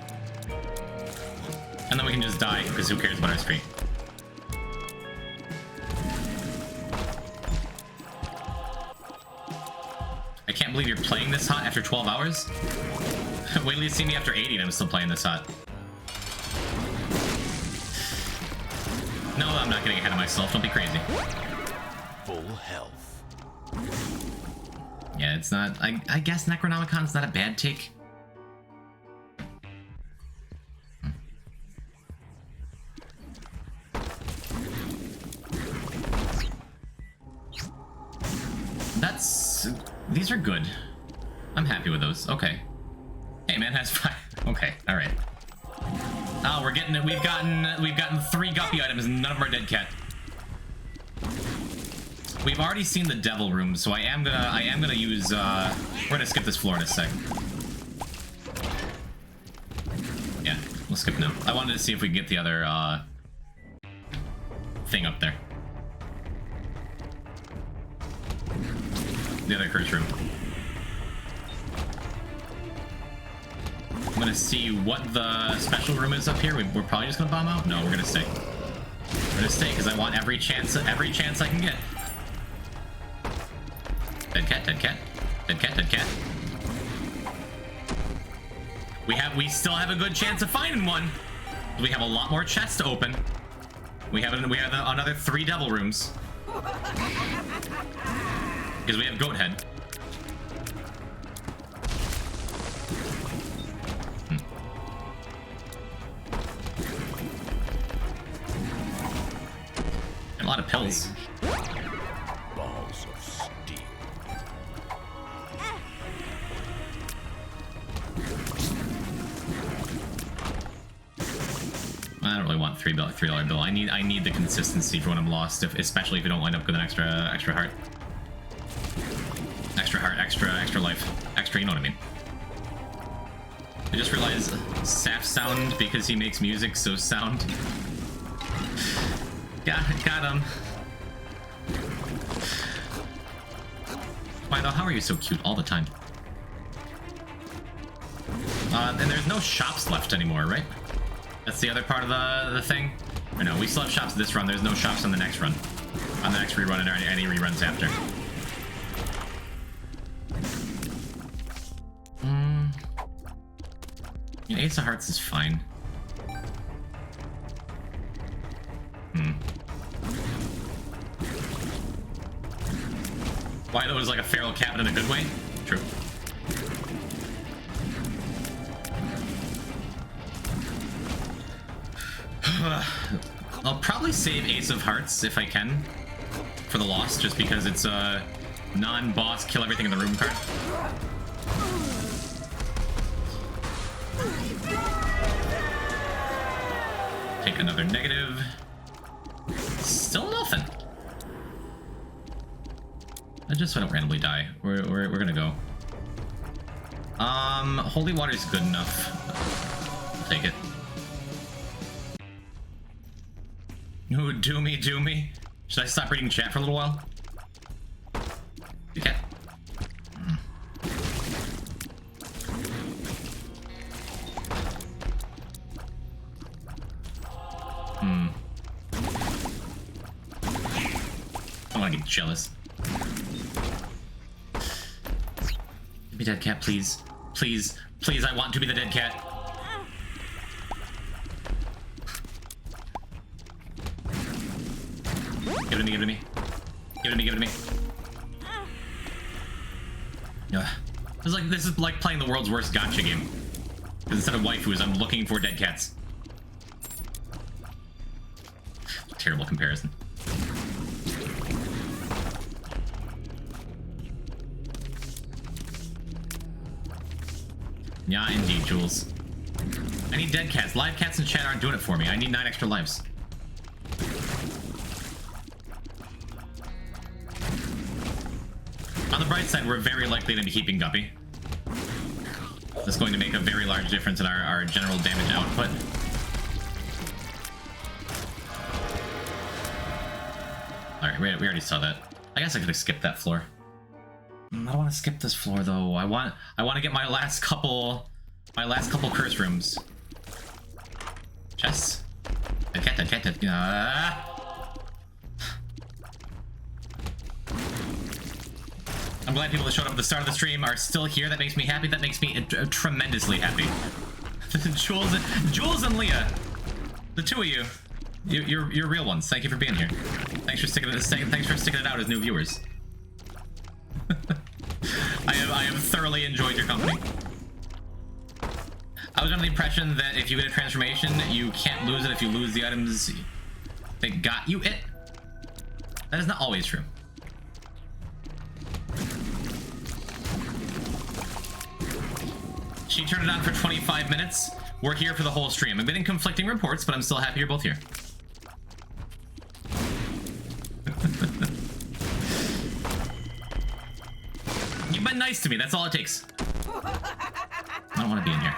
And then we can just die, because who cares about our streak? I can't believe you're playing this hot after 12 hours? Wait till you see me after 80 and I'm still playing this hot. No, I'm not getting ahead of myself. Don't be crazy. Full health. Yeah, it's not... I guess Necronomicon's not a bad take. These are good. I'm happy with those. Okay. Hey, man has 5. Okay, all right. Oh, we're getting it. We've gotten 3 Guppy items, and none of them are dead cat. We've already seen the devil room, so I am gonna use. We're gonna skip this floor in a sec. Yeah, we'll skip now. I wanted to see if we can get the other thing up there. The other curse room. I'm gonna see what the special room is up here. We're probably just gonna bomb out. No, we're gonna stay. We're gonna stay because I want every chance I can get. Dead cat, dead cat, dead cat, dead cat. We still have a good chance of finding one. We have a lot more chests to open. We have another 3 devil rooms. Because we have goat head. And a lot of pills. Balls of steel. I don't really want $3 bill. I need the consistency for when I'm lost, especially if you don't wind up with an extra heart. Extra heart, extra life. Extra, you know what I mean. I just realized Saf sound because he makes music, so sound. Got him. Why though? How are you so cute all the time? And there's no shops left anymore, right? That's the other part of the thing? Or no, we still have shops this run. There's no shops on the next run. On the next rerun and any reruns after. Ace of Hearts is fine. Why though is like a feral cat in a good way? True. I'll probably save Ace of Hearts if I can for the loss, just because it's a non-boss kill everything in the room card. Take another negative. Still nothing. Just so I don't randomly die. We're gonna go. Holy water's good enough. I'll take it. Ooh, do me. Should I stop reading chat for a little while? Okay. I wanna get jealous. Be dead cat, please. Please, I want to be the dead cat. Give it to me. This is like playing the world's worst gacha game. Because instead of waifus, I'm looking for dead cats. Terrible comparison. Yeah, indeed, Jules. I need dead cats. Live cats in chat aren't doing it for me. I need 9 extra lives. On the bright side, we're very likely to be keeping Guppy. That's going to make a very large difference in our general damage output. Alright, we already saw that. I guess I could have skipped that floor. I don't want to skip this floor though. I want to get my last couple curse rooms. Chess. I get it. I'm glad people that showed up at the start of the stream are still here. That makes me happy. That makes me tremendously happy. Jules and Leah, the two of you, you're real ones. Thank you for being here. Thanks for sticking it out as new viewers. I have thoroughly enjoyed your company. I was under the impression that if you get a transformation, you can't lose it if you lose the items that got you it. That is not always true. She turned it on for 25 minutes. We're here for the whole stream. I'm getting conflicting reports, but I'm still happy you're both here. You've been nice to me. That's all it takes. I don't want to be in here.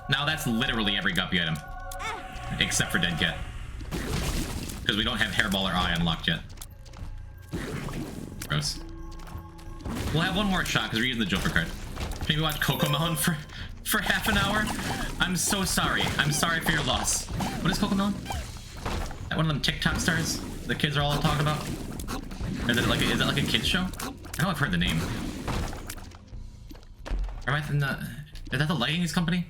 Now that's literally every guppy item. Except for Dead Cat. Because we don't have Hairball or Eye unlocked yet. Gross. We'll have one more shot because we're using the Joker card. Maybe watch Cocomelon for half an hour? I'm so sorry. I'm sorry for your loss. What is Cocomelon? That one of them TikTok stars the kids are all talking about? Or is it like a kids show? I know I've heard the name. Or am I is that the leggings company?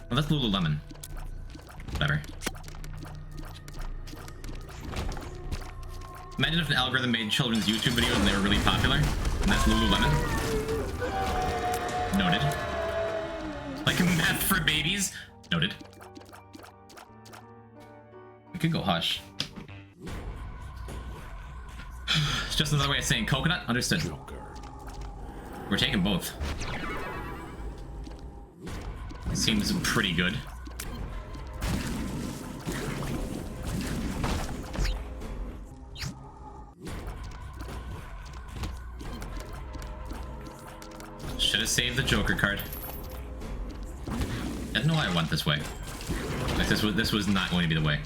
Oh, that's Lululemon. Whatever. Imagine if an algorithm made children's YouTube videos and they were really popular. And that's Lululemon. Noted. Like math for babies. Noted. We could go hush. It's just another way of saying coconut. Understood. Joker. We're taking both. Seems pretty good. Should have saved the Joker card. went this way. Like this was not going to be the way.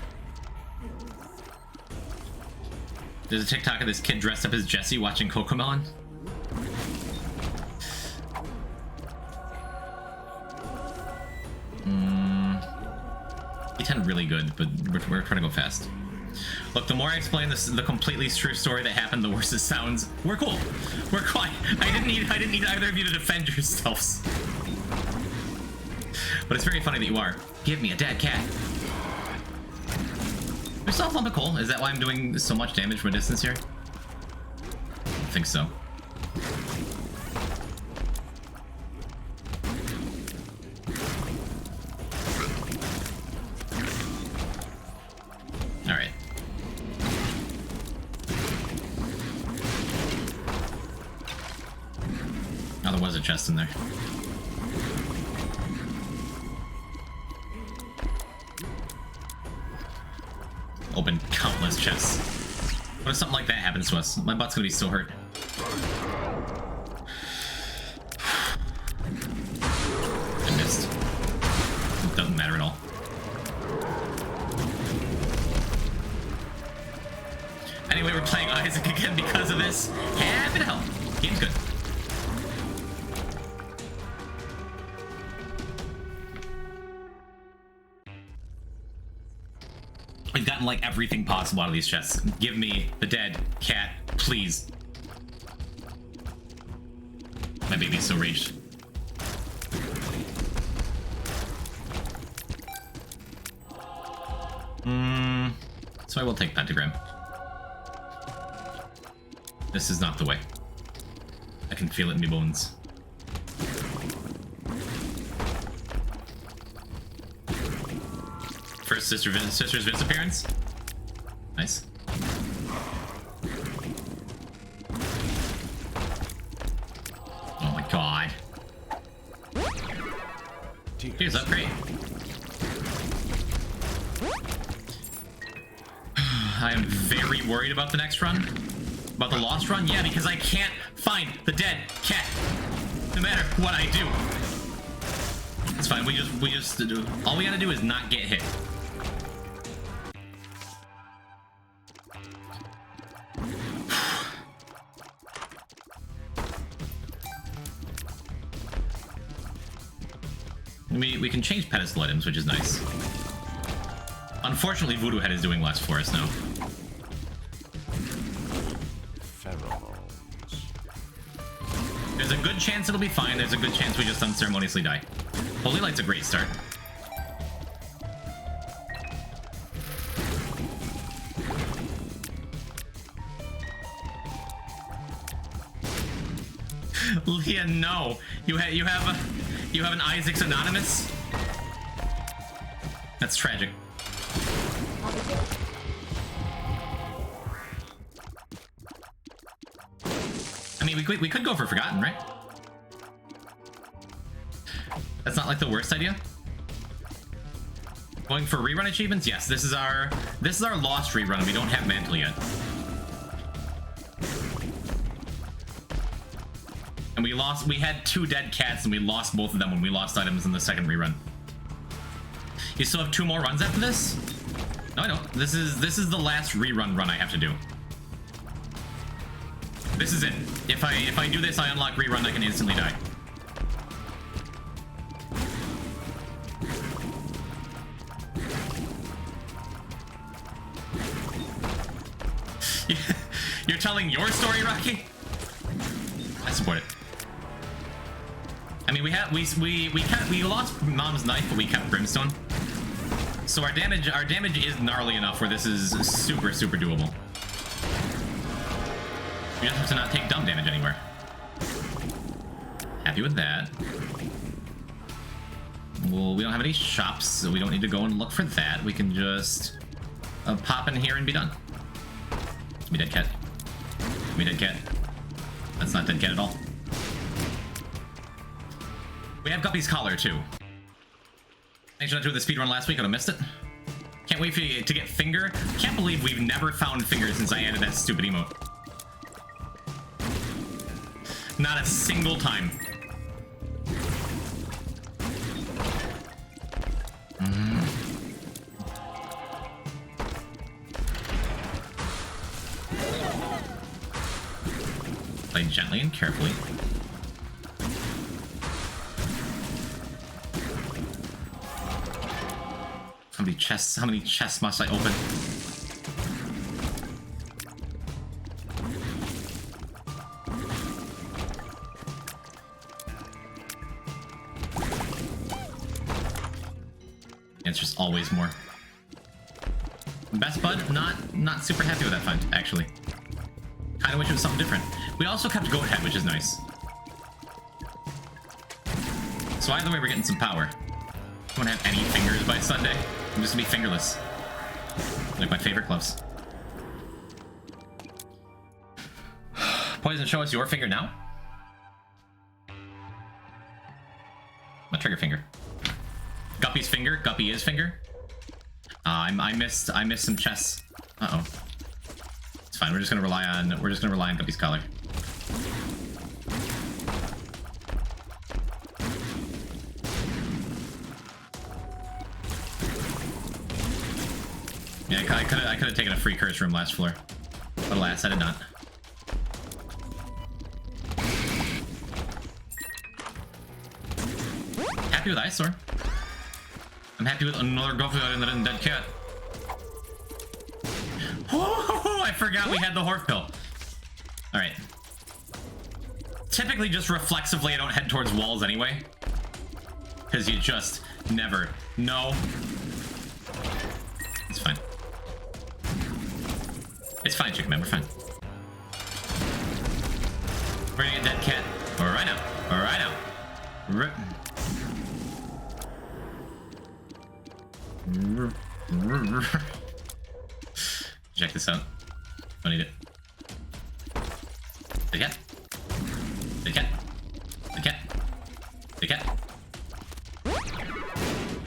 There's a TikTok of this kid dressed up as Jesse watching Cocomelon. E10 really good, but we're trying to go fast. Look, the more I explain this, the completely true story that happened, the worse it sounds. We're cool. We're quiet. I didn't need either of you to defend yourselves. But it's very funny that you are. Give me a dead cat. We still have Lump of Coal. Is that why I'm doing so much damage from a distance here? I think so. Alright. Oh, there was a chest in there. Open countless chests. What if something like that happens to us? My butt's gonna be so hurt. I missed. It doesn't matter at all. Anyway, we're playing Isaac again because of this. Happy to help. Game's good. We've gotten like everything possible out of these chests. Give me the dead cat, please. My baby's so raged. So I will take pentagram. This is not the way. I can feel it in my bones. First sister's Vince appearance. Nice. Oh my god. Here's upgrade. I am very worried about the next run. About the lost run? Yeah, because I can't find the dead cat. No matter what I do. It's fine, we just do. All we gotta do is not get hit. We can change pedestal items, which is nice. Unfortunately, Voodoo Head is doing less for us now. Pheromones. There's a good chance it'll be fine. There's a good chance we just unceremoniously die. Holy Light's a great start. Leah, no. You have an Isaac's Anonymous? That's tragic. I mean, we could go for Forgotten, right? That's not like the worst idea. Going for rerun achievements? Yes, this is our lost rerun and we don't have Mantle yet. And we had 2 dead cats and we lost both of them when we lost items in the second rerun. You still have 2 more runs after this? No, I don't. This is the last rerun run I have to do. This is it. If I do this, I unlock rerun, I can instantly die. You're telling your story, Rocky? I support it. I mean, we lost Mom's knife, but we kept Brimstone. So our damage is gnarly enough where this is super doable. We just have to not take dumb damage anywhere. Happy with that. Well, we don't have any shops, so we don't need to go and look for that. We can just pop in here and be done. Give me dead cat. Give me dead cat. That's not dead cat at all. We have Guppy's collar too. Thanks for not doing the speedrun last week. I missed it. Can't wait for you to get Finger. Can't believe we've never found Finger since I added that stupid emote. Not a single time. Play gently and carefully. How many chests must I open? It's just always more. Best Bud, not super happy with that find, actually. Kinda wish it was something different. We also kept Goat Head, which is nice. So either way, we're getting some power. I won't have any fingers by Sunday. I'm just gonna be fingerless. Like my favorite gloves. Poison, show us your finger now. My trigger finger. Guppy's finger. Guppy is finger. I missed some chests. Uh-oh. It's fine. We're just gonna rely on Guppy's collar. Yeah, I could have taken a free curse room last floor, but alas, I did not. Happy with Eyesore. I'm happy with another Guppy other than Dead Cat. Oh, I forgot we had the Horf Pill. All right. Typically, just reflexively, I don't head towards walls anyway, because you just never know. It's fine. It's fine, Chicken Man, we're fine. We're gonna get Dead Cat. Right now. Right now. Check this out. Don't need it. Dead Cat. Dead Cat. Dead Cat. Dead Cat.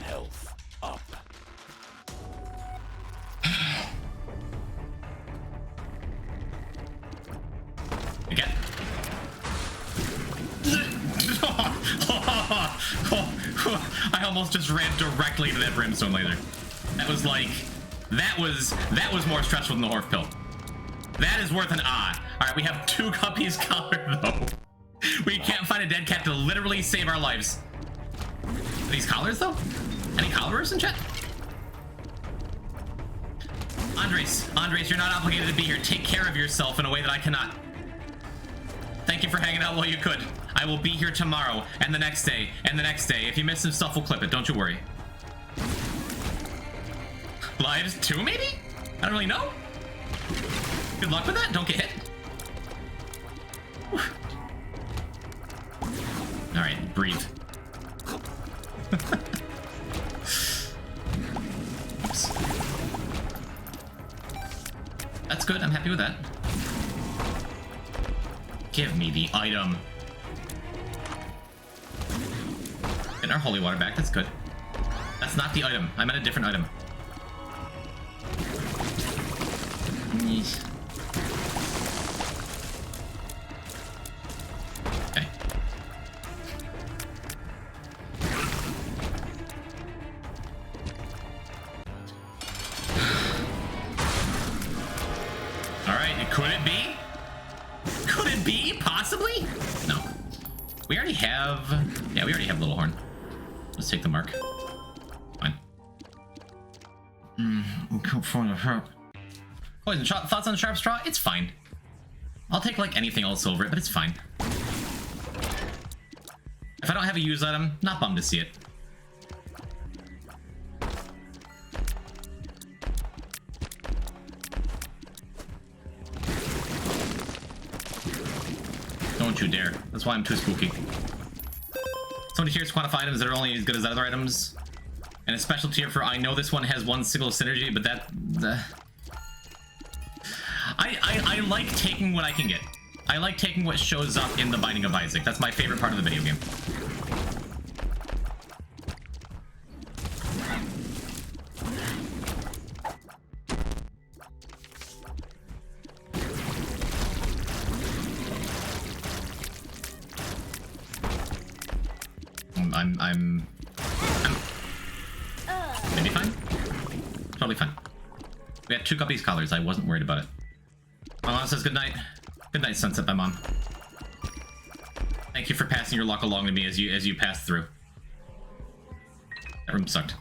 Health up. Again. I almost just ran directly to that brimstone laser. That was like, that was more stressful than the Horf Pill. That is worth an ah. All right, we have 2 Guppy's collar though. We can't find a Dead Cat to literally save our lives. Are these collars though? Any collarers in chat? Andres, you're not obligated to be here. Take care of yourself in a way that I cannot. Thank you for hanging out while you could. I will be here tomorrow, and the next day, and the next day. If you miss some stuff, we'll clip it. Don't you worry. Lives 2, maybe? I don't really know. Good luck with that. Don't get hit. All right, breathe. Oops. That's good. I'm happy with that. Give me the item. Getting our holy water back. That's good. That's not the item. I meant a different item. Yeesh. Okay. All right. Could it be? Could it be? Possibly? No. We already have... Yeah, we already have Little Horn. Let's take the mark. Fine. Poison, thoughts on Sharp Straw? It's fine. I'll take, like, anything else over it, but it's fine. If I don't have a use item, not bummed to see it. Don't you dare. That's why I'm too spooky. Somebody here to quantify items that are only as good as other items. And a special tier for I know this one has one single synergy, but that... I like taking what I can get. I like taking what shows up in the Binding of Isaac. That's my favorite part of the video game. I'm maybe fine. Totally fine. We had 2 Guppy's collars. I wasn't worried about it. My mom says good night. Good night, Sunset, my mom. Thank you for passing your luck along to me as you passed through. That room sucked.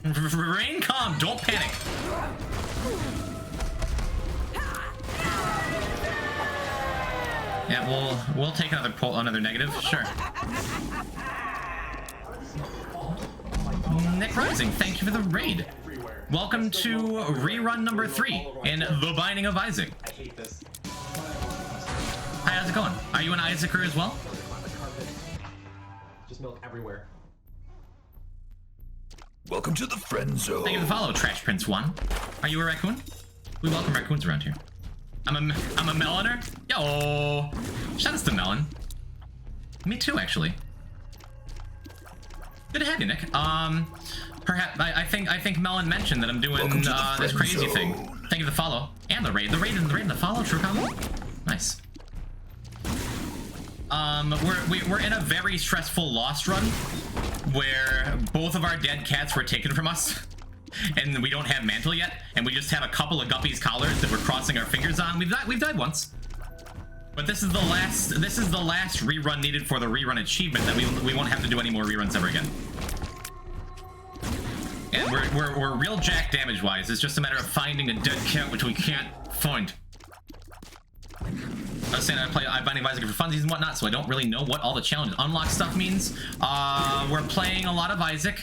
Rain, calm, don't panic. Yeah, we'll take another negative, sure. Nick Rising, thank you for the raid. Welcome to rerun number 3 in The Binding of Isaac. I hate this. Hi, how's it going? Are you an Isaacer as well? Just milk everywhere. Welcome to the friend zone. Thank you for the follow, Trash Prince 1. Are you a raccoon? We welcome raccoons around here. I'm a meloner? Yo! Shout out to Melon. Me too, actually. Good to have you, Nick. Perhaps I think Melon mentioned that I'm doing this crazy thing. Thank you for the follow and the raid. The raid and the follow. True combo. Nice. We're in a very stressful lost run where both of our dead cats were taken from us, and we don't have mantle yet, and we just have a couple of Guppy's collars that we're crossing our fingers on. We've died once, but this is the last rerun needed for the rerun achievement that we won't have to do any more reruns ever again. And we're real jack damage wise. It's just a matter of finding a dead cat, which we can't find. I was saying I play Binding of Isaac for funsies and whatnot, so I don't really know what all the challenge unlock stuff means. We're playing a lot of Isaac,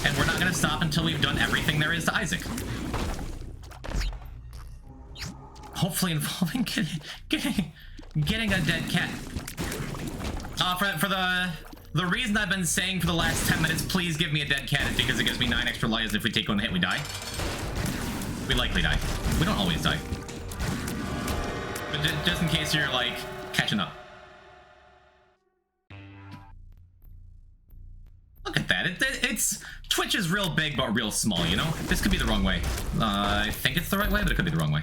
and we're not going to stop until we've done everything there is to Isaac. Hopefully involving getting a dead cat. For the reason I've been saying for the last 10 minutes, please give me a dead cat, is because it gives me 9 extra lives. If we take one hit, we die. We likely die. We don't always die. But just in case you're, like, catching up. Look at that. It's Twitch is real big, but real small, you know? This could be the wrong way. I think it's the right way, but it could be the wrong way.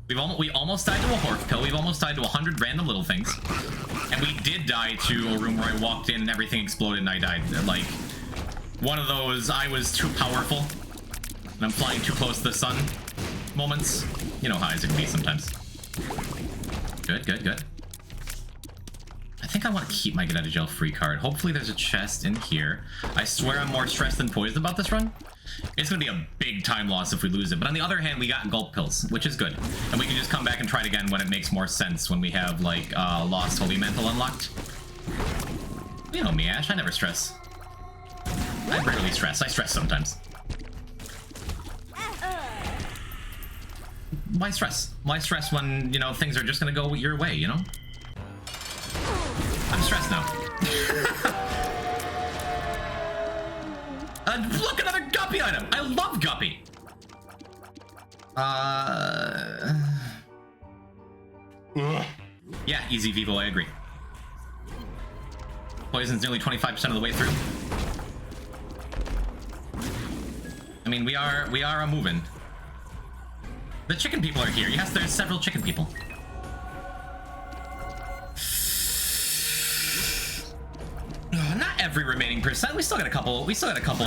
We almost died to a horse pill. We've almost died to 100 random little things. And we did die to a room where I walked in and everything exploded and I died. Like, one of those I was too powerful and I'm flying too close to the sun moments. You know how Isaac can be sometimes. Good, good, good. I think I want to keep my get out of jail free card. Hopefully there's a chest in here. I swear I'm more stressed than poised about this run. It's gonna be a big time loss if we lose it. But on the other hand, we got gulp pills, which is good. And we can just come back and try it again when it makes more sense, when we have, like, Lost Holy Mantle unlocked. You know me, Ash. I never stress. I rarely stress. I stress sometimes. Why stress? Why stress when, you know, things are just gonna go your way, you know? I'm stressed now. Look, another Guppy item! I love Guppy! Yeah, easy Vivo, I agree. Poison's nearly 25% of the way through. I mean, we are a moving. The chicken people are here. Yes, there's several chicken people. Not every remaining percent. We still got a couple. We still got a couple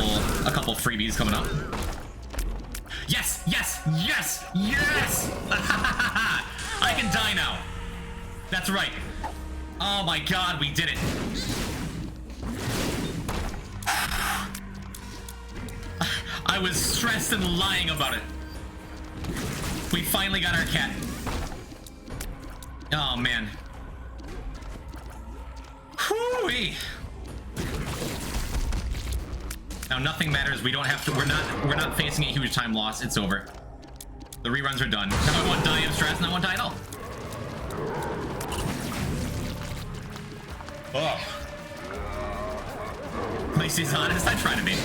freebies coming up. Yes, yes, yes, yes! I can die now. That's right. Oh my god, we did it. I was stressed and lying about it. We finally got our cat. Oh man. Whoo-wee. Now nothing matters. We don't have to. We're not facing a huge time loss. It's over. The reruns are done. Now I won't die of stress, and I won't die at all. Oh. At least he's honest. I try to be.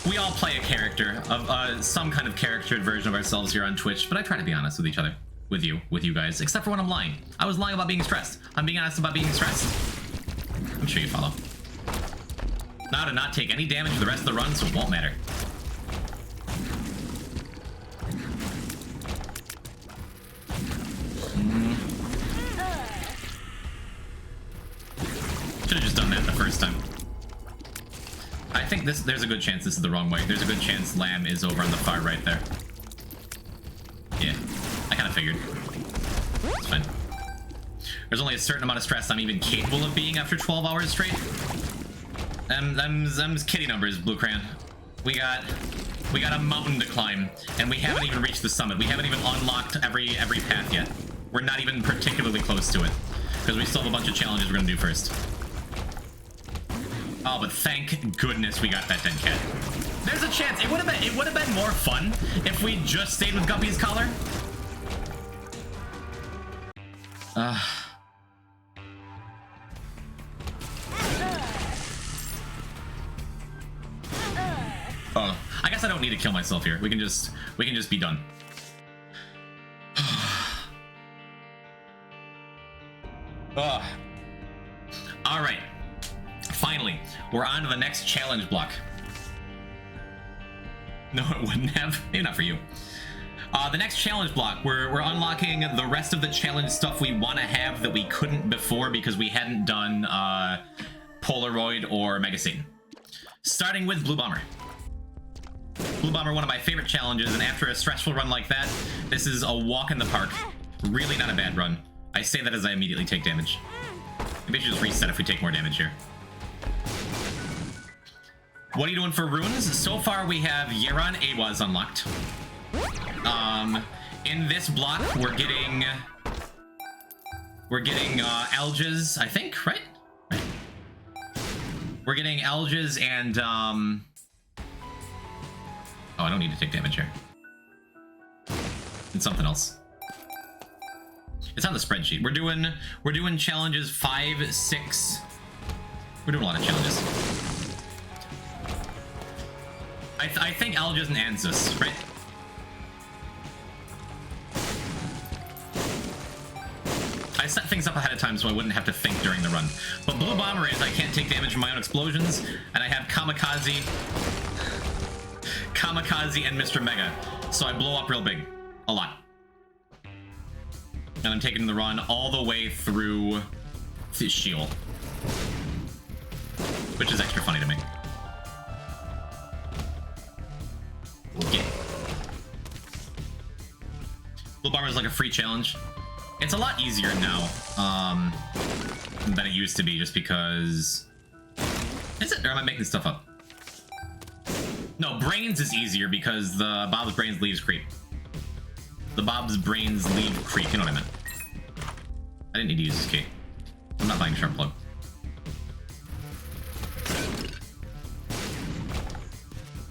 We all play a character of some kind of caricatured version of ourselves here on Twitch, but I try to be honest with each other, with you guys, except for when I'm lying. I was lying about being stressed. I'm being honest about being stressed. I'm sure you follow. Now to not take any damage for the rest of the run, so it won't matter. Should have just done that the first time. I think there's a good chance this is the wrong way. There's a good chance Lamb is over on the far right there. Yeah, I kind of figured. It's fine. There's only a certain amount of stress I'm even capable of being after 12 hours straight. Them's kitty numbers, Blue Crayon. We got a mountain to climb, and we haven't even reached the summit. We haven't even unlocked every path yet. We're not even particularly close to it, because we still have a bunch of challenges we're gonna do first. Oh, but thank goodness we got that dead cat. There's a chance. It would have been more fun if we just stayed with Guppy's collar. Oh, I guess I don't need to kill myself here. We can just be done. All right. Finally, we're on to the next challenge block. No, it wouldn't have. Maybe not for you. The next challenge block, we're unlocking the rest of the challenge stuff we want to have that we couldn't before because we hadn't done Polaroid or Mega Satan. Starting with Blue Bomber. Blue Bomber, one of my favorite challenges, and after a stressful run like that, this is a walk in the park. Really not a bad run. I say that as I immediately take damage. Maybe I should just reset if we take more damage here. What are you doing for runes? So far we have Yeron Awaz unlocked. In this block we're getting Alges, I think, right? We're getting Alges and oh, I don't need to take damage here. And something else. It's on the spreadsheet. We're doing challenges 5, 6. We're doing a lot of challenges. I think Alges and Anzus, right? I set things up ahead of time so I wouldn't have to think during the run. But Blue Bomber is I can't take damage from my own explosions, and I have Kamikaze and Mr. Mega, so I blow up real big. A lot. And I'm taking the run all the way through Sheol, which is extra funny to me. Yeah. Blue Bomber is like a free challenge. It's a lot easier now than it used to be, just because... Is it? Or am I making stuff up? No, Brains is easier because the Bob's Brains leaves creep. The Bob's Brains leave creep. You know what I meant. I didn't need to use this key. I'm not buying Sharp Plug.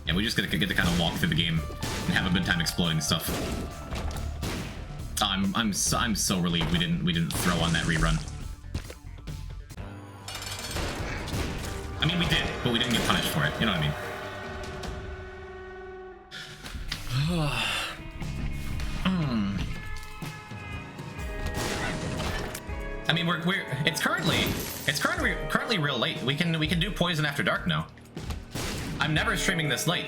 Yeah, we just get to kind of walk through the game and have a good time exploding stuff. I'm so relieved we didn't throw on that rerun. I mean, we did, but we didn't get punished for it. You know what I mean? I mean, it's currently real late. We can do Poison After Dark now. I'm never streaming this late.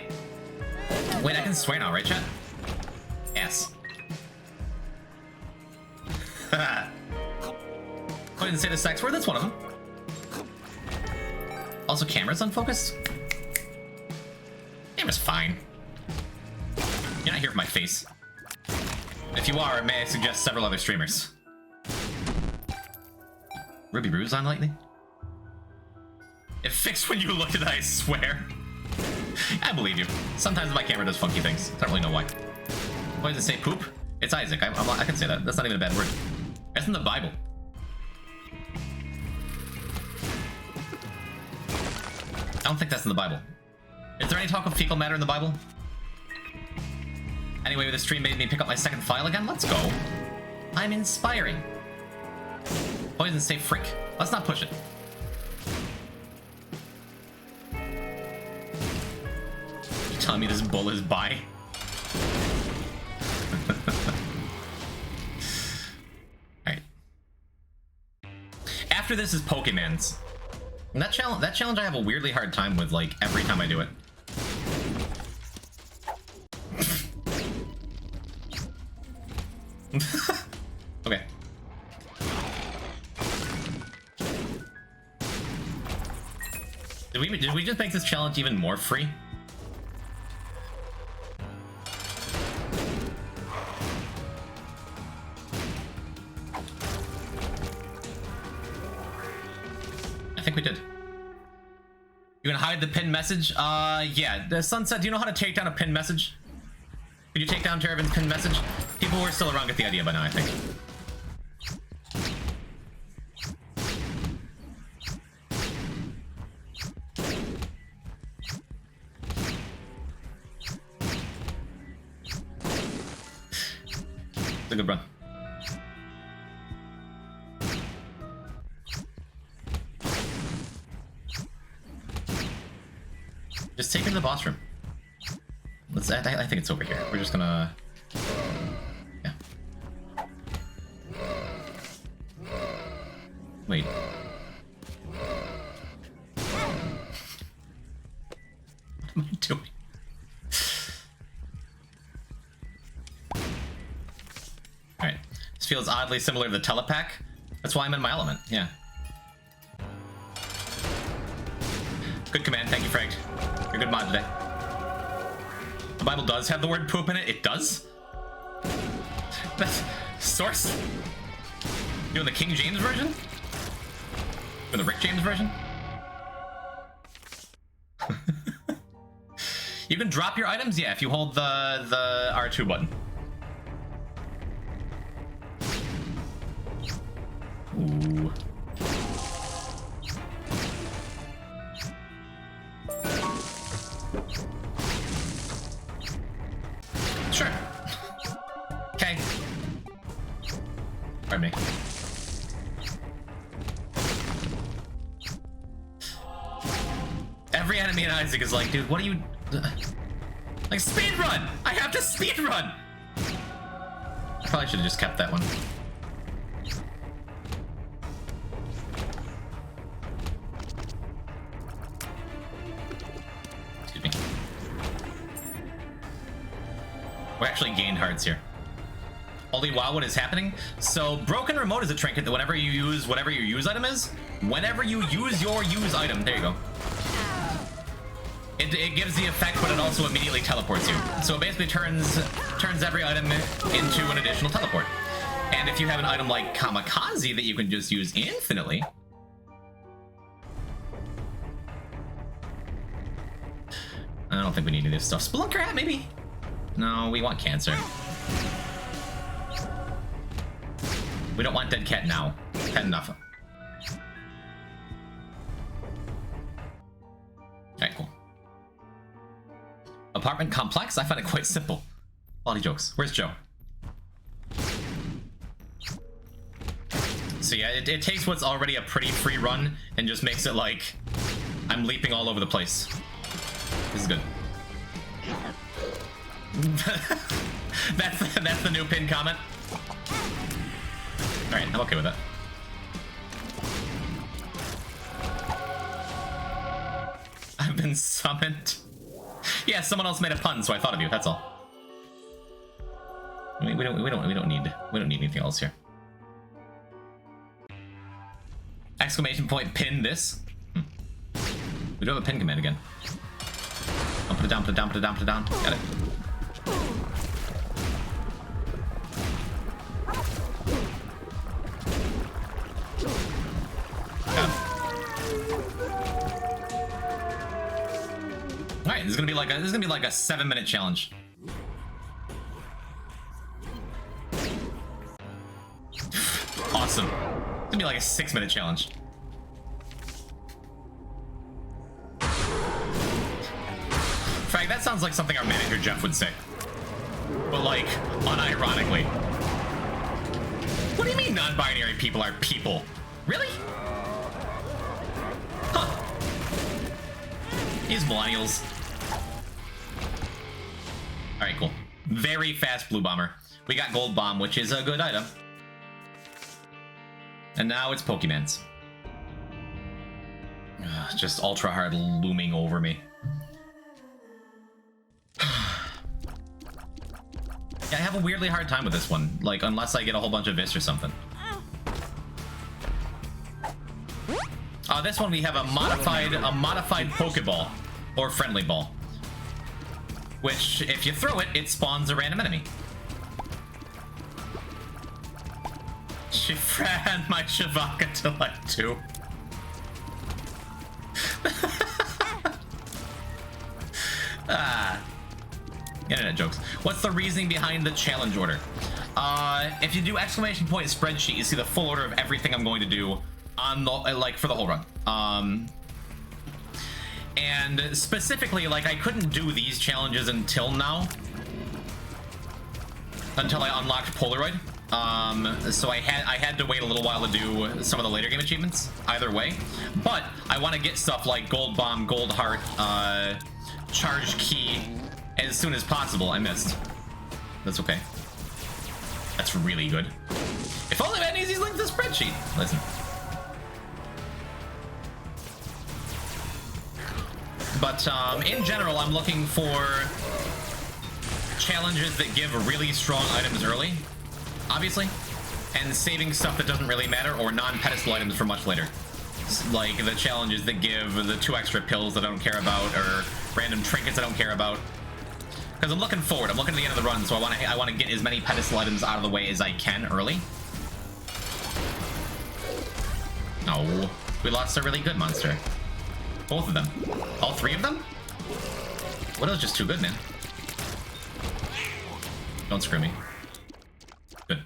Wait, I can swear now, right, chat? Yes. Poison State of Sex word, that's one of them. Also, camera's unfocused? Camera's fine. You're not here for my face. If you are, may I suggest several other streamers? Ruby Ruse on lightning? It fixed when you looked at it, I swear. I believe you. Sometimes my camera does funky things. I don't really know why. Why does it say poop? It's Isaac. I can say that. That's not even a bad word. That's in the Bible. I don't think that's in the Bible. Is there any talk of fecal matter in the Bible? Anyway, the stream made me pick up my second file again. Let's go. I'm inspiring. Poison say frick. Let's not push it. You're telling me this bull is bi? Alright. After this is Pokemon's. And that challenge I have a weirdly hard time with, like, every time I do it. Okay. Did we just make this challenge even more free? I think we did. You gonna hide the pinned message? Yeah. The Sunset, do you know how to take down a pinned message? Could you take down Terravin's pinned message? People who are still around get the idea by now, I think. It's a good run. Just take him to the boss room. Let's. I think it's over here. We're just gonna. Yeah. Wait. What am I doing? Alright. This feels oddly similar to the telepack. That's why I'm in my element. Yeah. Good command. Thank you, Frank. You're a good mod today. The Bible does have the word poop in it. It does? That's source? Doing the King James version? Or the Rick James version? You can drop your items? Yeah, if you hold the R2 button. Ooh. Sure. Okay. Pardon me. Every enemy in Isaac is like, dude, what are you... Like, speedrun! I have to speedrun! I probably should have just kept that one. Excuse me. We actually gained hearts here. Holy wow, what is happening? So, broken remote is a trinket that whenever you use whatever your use item is, whenever you use your use item, there you go. It gives the effect, but it also immediately teleports you. So it basically turns every item into an additional teleport. And if you have an item like Kamikaze that you can just use infinitely, I don't think we need any of this stuff. Spelunker hat, maybe? No, we want cancer. We don't want dead cat now. Had enough. Alright, cool. Apartment complex? I find it quite simple. Quality jokes. Where's Joe? So yeah, it takes what's already a pretty free run and just makes it like I'm leaping all over the place. This is good. that's the new pin comment. Alright, I'm okay with that. I've been summoned. Yeah, someone else made a pun, so I thought of you. That's all. I mean, we don't need anything else here. Exclamation point! Pin this. We do have a pin command again. I'll put it down. Put it down. Put it down. Put it down. Got it. Alright, this is gonna be like a 7-minute challenge. Awesome. It's gonna be like a 6-minute challenge. Frank, that sounds like something our manager Jeff would say. But like, unironically. What do you mean non-binary people are people? Really? Huh. These millennials. Alright, cool. Very fast blue bomber. We got gold bomb, which is a good item. And now it's Pokemon's. Just ultra hard looming over me. Yeah, I have a weirdly hard time with this one. Like, unless I get a whole bunch of vis or something. This one we have a modified Pokeball, or friendly ball, which if you throw it, it spawns a random enemy. She ran my Shavaka to like 2. Internet jokes. What's the reasoning behind the challenge order? If you do exclamation point spreadsheet, you see the full order of everything I'm going to do on the like for the whole run. And specifically, like I couldn't do these challenges until now, until I unlocked Polaroid. So I had to wait a little while to do some of the later game achievements. Either way, but I want to get stuff like Gold Bomb, Gold Heart, Charged Key as soon as possible. I missed. That's okay. That's really good. If only I had an easy link to the spreadsheet. Listen. But in general, I'm looking for challenges that give really strong items early, obviously, and saving stuff that doesn't really matter or non-pedestal items for much later. Like the challenges that give the 2 extra pills that I don't care about, or random trinkets I don't care about. Because I'm looking forward. I'm looking at the end of the run, so I want to get as many pedestal items out of the way as I can early. Oh, we lost a really good monster. Both of them. All 3 of them? Widow's just too good, man. Don't screw me. Good.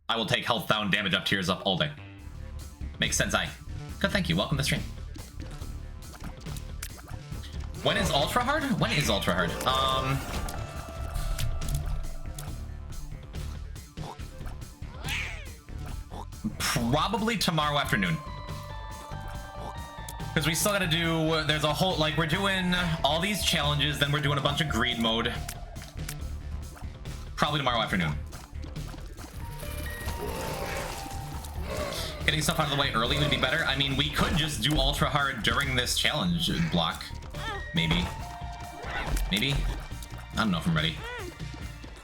I will take health down, damage up, tears up all day. Makes sense, Good, thank you. Welcome to the stream. When is Ultra Hard? When is Ultra Hard? Probably tomorrow afternoon. Because we still gotta do, there's a whole, like, we're doing all these challenges, then we're doing a bunch of greed mode. Probably tomorrow afternoon. Getting stuff out of the way early would be better. I mean, we could just do Ultra Hard during this challenge block. Maybe. Maybe? I don't know if I'm ready.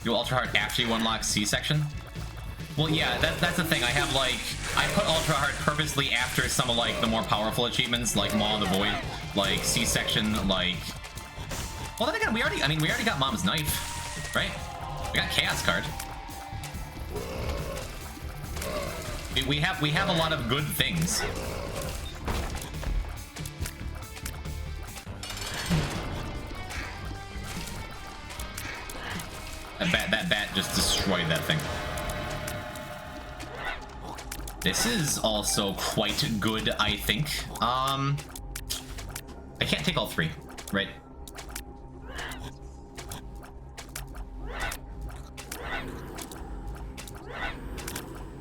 Do Ultra Hard after you unlock C-section? Well, yeah, that's the thing. I have, like, I put Ultra Hard purposely after some of, like, the more powerful achievements, like Maw of the Void, like C-section, like... Well, then again, we already got Mom's Knife, right? We got Chaos Card. We have a lot of good things. That bat just destroyed that thing. This is also quite good, I think. I can't take all 3, right?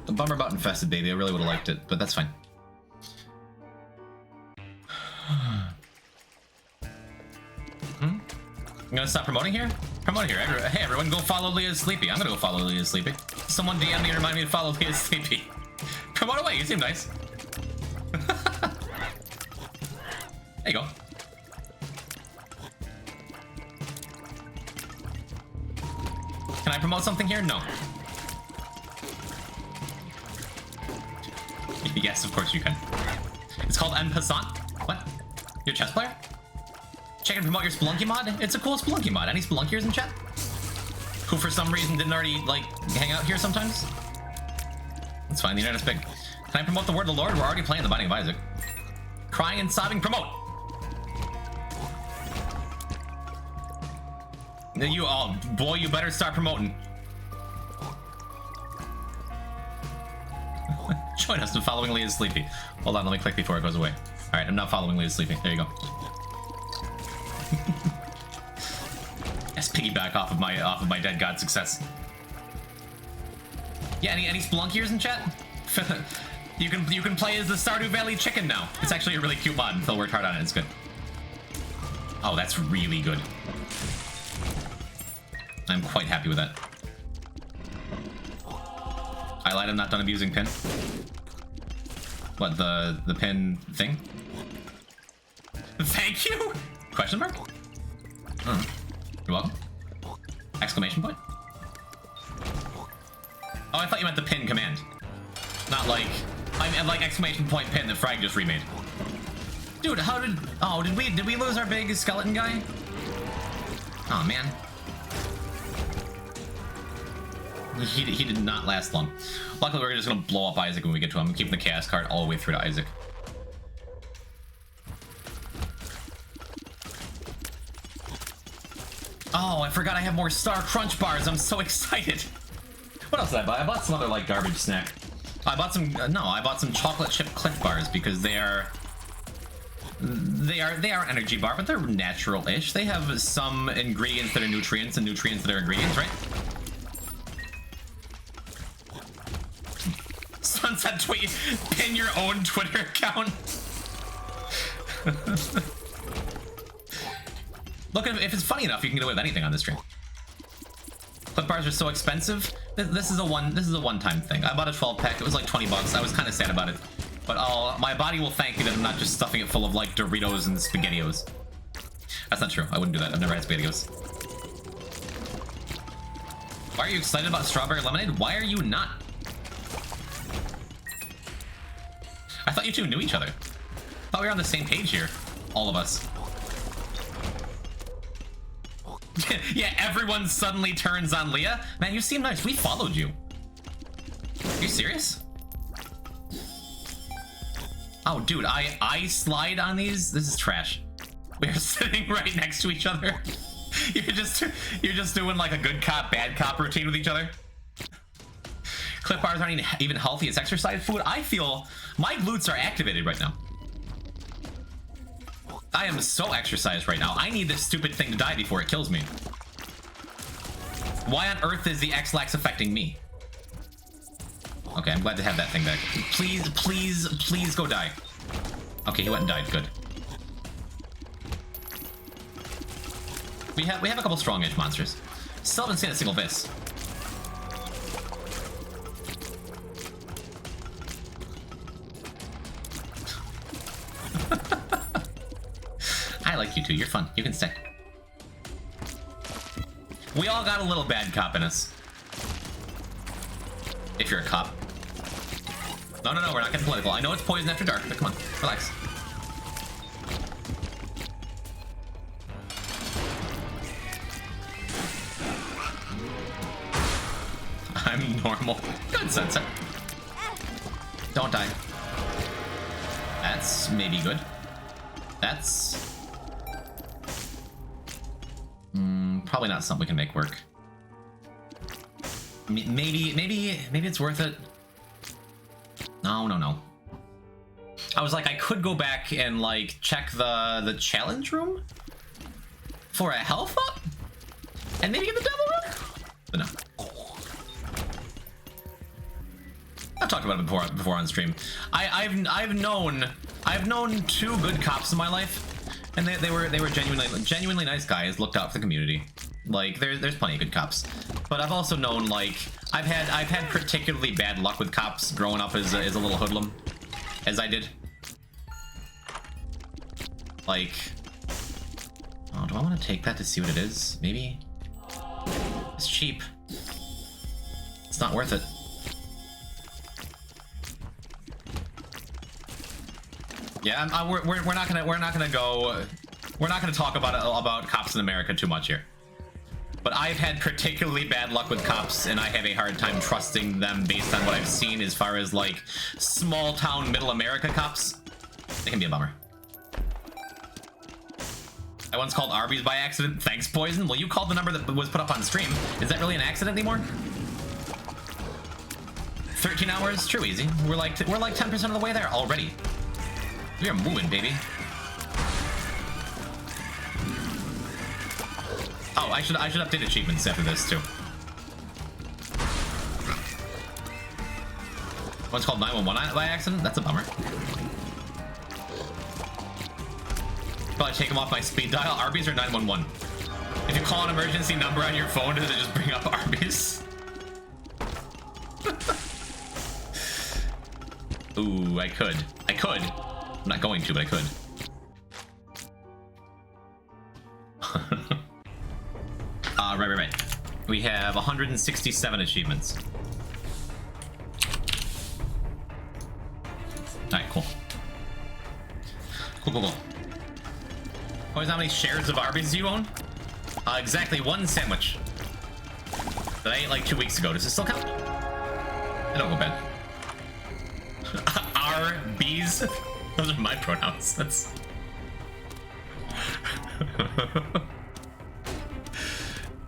A bummer about Infested Baby. I really would have liked it, but that's fine. I'm gonna stop promoting here? Promoting here. Hey, everyone, go follow Leah's Sleepy. I'm gonna go follow Leah's Sleepy. Someone DM me and remind me to follow Leah's Sleepy. Promote away. You seem nice. There you go. Can I promote something here? No. Yes, of course you can. It's called En Passant. What? You're a chess player? Check and promote your Spelunky mod? It's a cool Spelunky mod. Any Spelunkers in chat? Who for some reason didn't already, like, hang out here sometimes? It's fine, the internet's big. Can I promote the Word of the Lord? We're already playing the Binding of Isaac. Crying and sobbing, promote! You all, boy, you better start promoting. Join us in following Leah's Sleepy. Hold on, let me click before it goes away. Alright, I'm not following Leah's Sleepy. There you go. Let's piggyback off of my dead god success. Yeah, any Spelunkiers in chat? you can play as the Stardew Valley chicken now. It's actually a really cute mod. Phil worked hard on it. It's good. Oh, that's really good. I'm quite happy with that. I lied, I'm not done abusing pin. What, the pin thing? Thank you? Question mark? You're welcome. Exclamation point? Oh, I thought you meant the pin command. Not like... I mean, like exclamation point pin that Frag just remade. Dude, how did... Oh, did we lose our big skeleton guy? Oh, man. He did not last long. Luckily, we're just gonna blow up Isaac when we get to him. I'm keeping the chaos card all the way through to Isaac. Oh, I forgot I have more Star Crunch bars. I'm so excited. What else did I buy? I bought some other, like, garbage snack. I bought some... no, I bought some chocolate chip Cliff bars because they are energy bar, but they're natural-ish. They have some ingredients that are nutrients and nutrients that are ingredients, right? Sunset tweet, pin your own Twitter account. Look, if it's funny enough, you can get away with anything on this stream. Clip bars are so expensive. This is a one-time thing. I bought a 12-pack. It was like 20 bucks. I was kind of sad about it, but my body will thank me that I'm not just stuffing it full of like Doritos and SpaghettiOs. That's not true. I wouldn't do that. I've never had SpaghettiOs. Why are you excited about strawberry lemonade? Why are you not? I thought you two knew each other. I thought we were on the same page here, all of us. Yeah, everyone suddenly turns on Leah. Man, you seem nice. We followed you. Are you serious? Oh, dude, I slide on these? This is trash. We're sitting right next to each other. You're just doing like a good cop, bad cop routine with each other. Clip bars aren't even healthy as exercise food. I feel my glutes are activated right now. I am so exercised right now. I need this stupid thing to die before it kills me. Why on earth is the X-Lax affecting me? Okay, I'm glad to have that thing back. Please, please, please go die. Okay, he went and died. Good. We have a couple strong edge monsters. Still haven't seen a single Vis. I like you two. You're fun. You can stay. We all got a little bad cop in us. If you're a cop. No, we're not getting political. I know it's poison after dark, but come on, relax. I'm normal. Good, Sunset. Don't die. That's maybe good. That's... probably not something we can make work. Maybe it's worth it. No. I was like, I could go back and like check the challenge room for a health up, and maybe get the double room. But no. I've talked about it before on stream. I've known two good cops in my life. And they were genuinely nice guys, looked out for the community. Like there's plenty of good cops, but I've also known like I've had particularly bad luck with cops growing up as a little hoodlum, as I did. Like, oh, do I want to take that to see what it is? Maybe it's cheap. It's not worth it. Yeah, we're not gonna talk about cops in America too much here. But I've had particularly bad luck with cops, and I have a hard time trusting them based on what I've seen as far as like small town middle America cops. It can be a bummer. I once called Arby's by accident. Thanks, Poison. Well, you called the number that was put up on stream. Is that really an accident anymore? 13 hours? True, easy. We're like 10% of the way there already. We are moving, baby. Oh, I should update achievements after this too. One's called 911 by accident. That's a bummer. Probably take them off my speed dial. Arby's or 911. If you call an emergency number on your phone, does it just bring up Arby's? Ooh, I could. I'm not going to, but I could. Right. We have 167 achievements. Alright, cool. Cool. Always, how many shares of Arby's do you own? Exactly 1 sandwich that I ate like 2 weeks ago. Does it still count? I don't go bad. Arby's. Those are my pronouns. That's.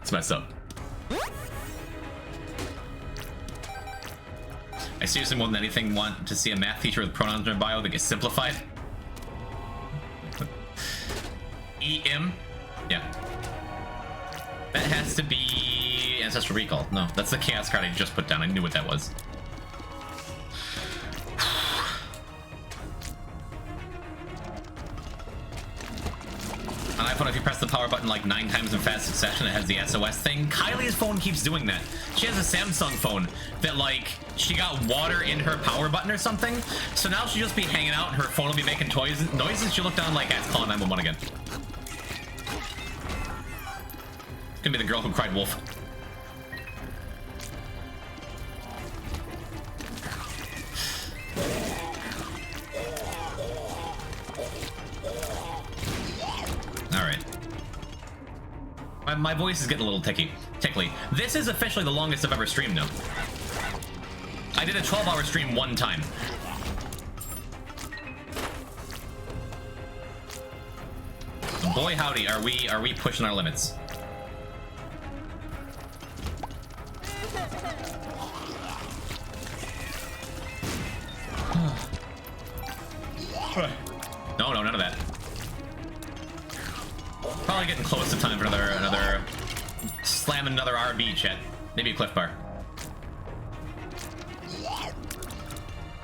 It's messed up. I seriously more than anything want to see a math teacher with pronouns in their bio that gets simplified. EM? Yeah. That has to be Ancestral Recall. No, that's the chaos card I just put down. I knew what that was. On iPhone, if you press the power button like 9 times in fast succession, it has the SOS thing. Kylie's phone keeps doing that. She has a Samsung phone that, like, she got water in her power button or something. So now she'll just be hanging out and her phone will be making noises. She'll look down like, it's calling 911 again. It's gonna be the girl who cried wolf. Alright. My voice is getting a little tickly. This is officially the longest I've ever streamed now. I did a 12-hour stream 1 time. Boy howdy, are we pushing our limits. No, none of that. Probably getting close to time for another slam another RB, chat. Maybe a Cliff Bar.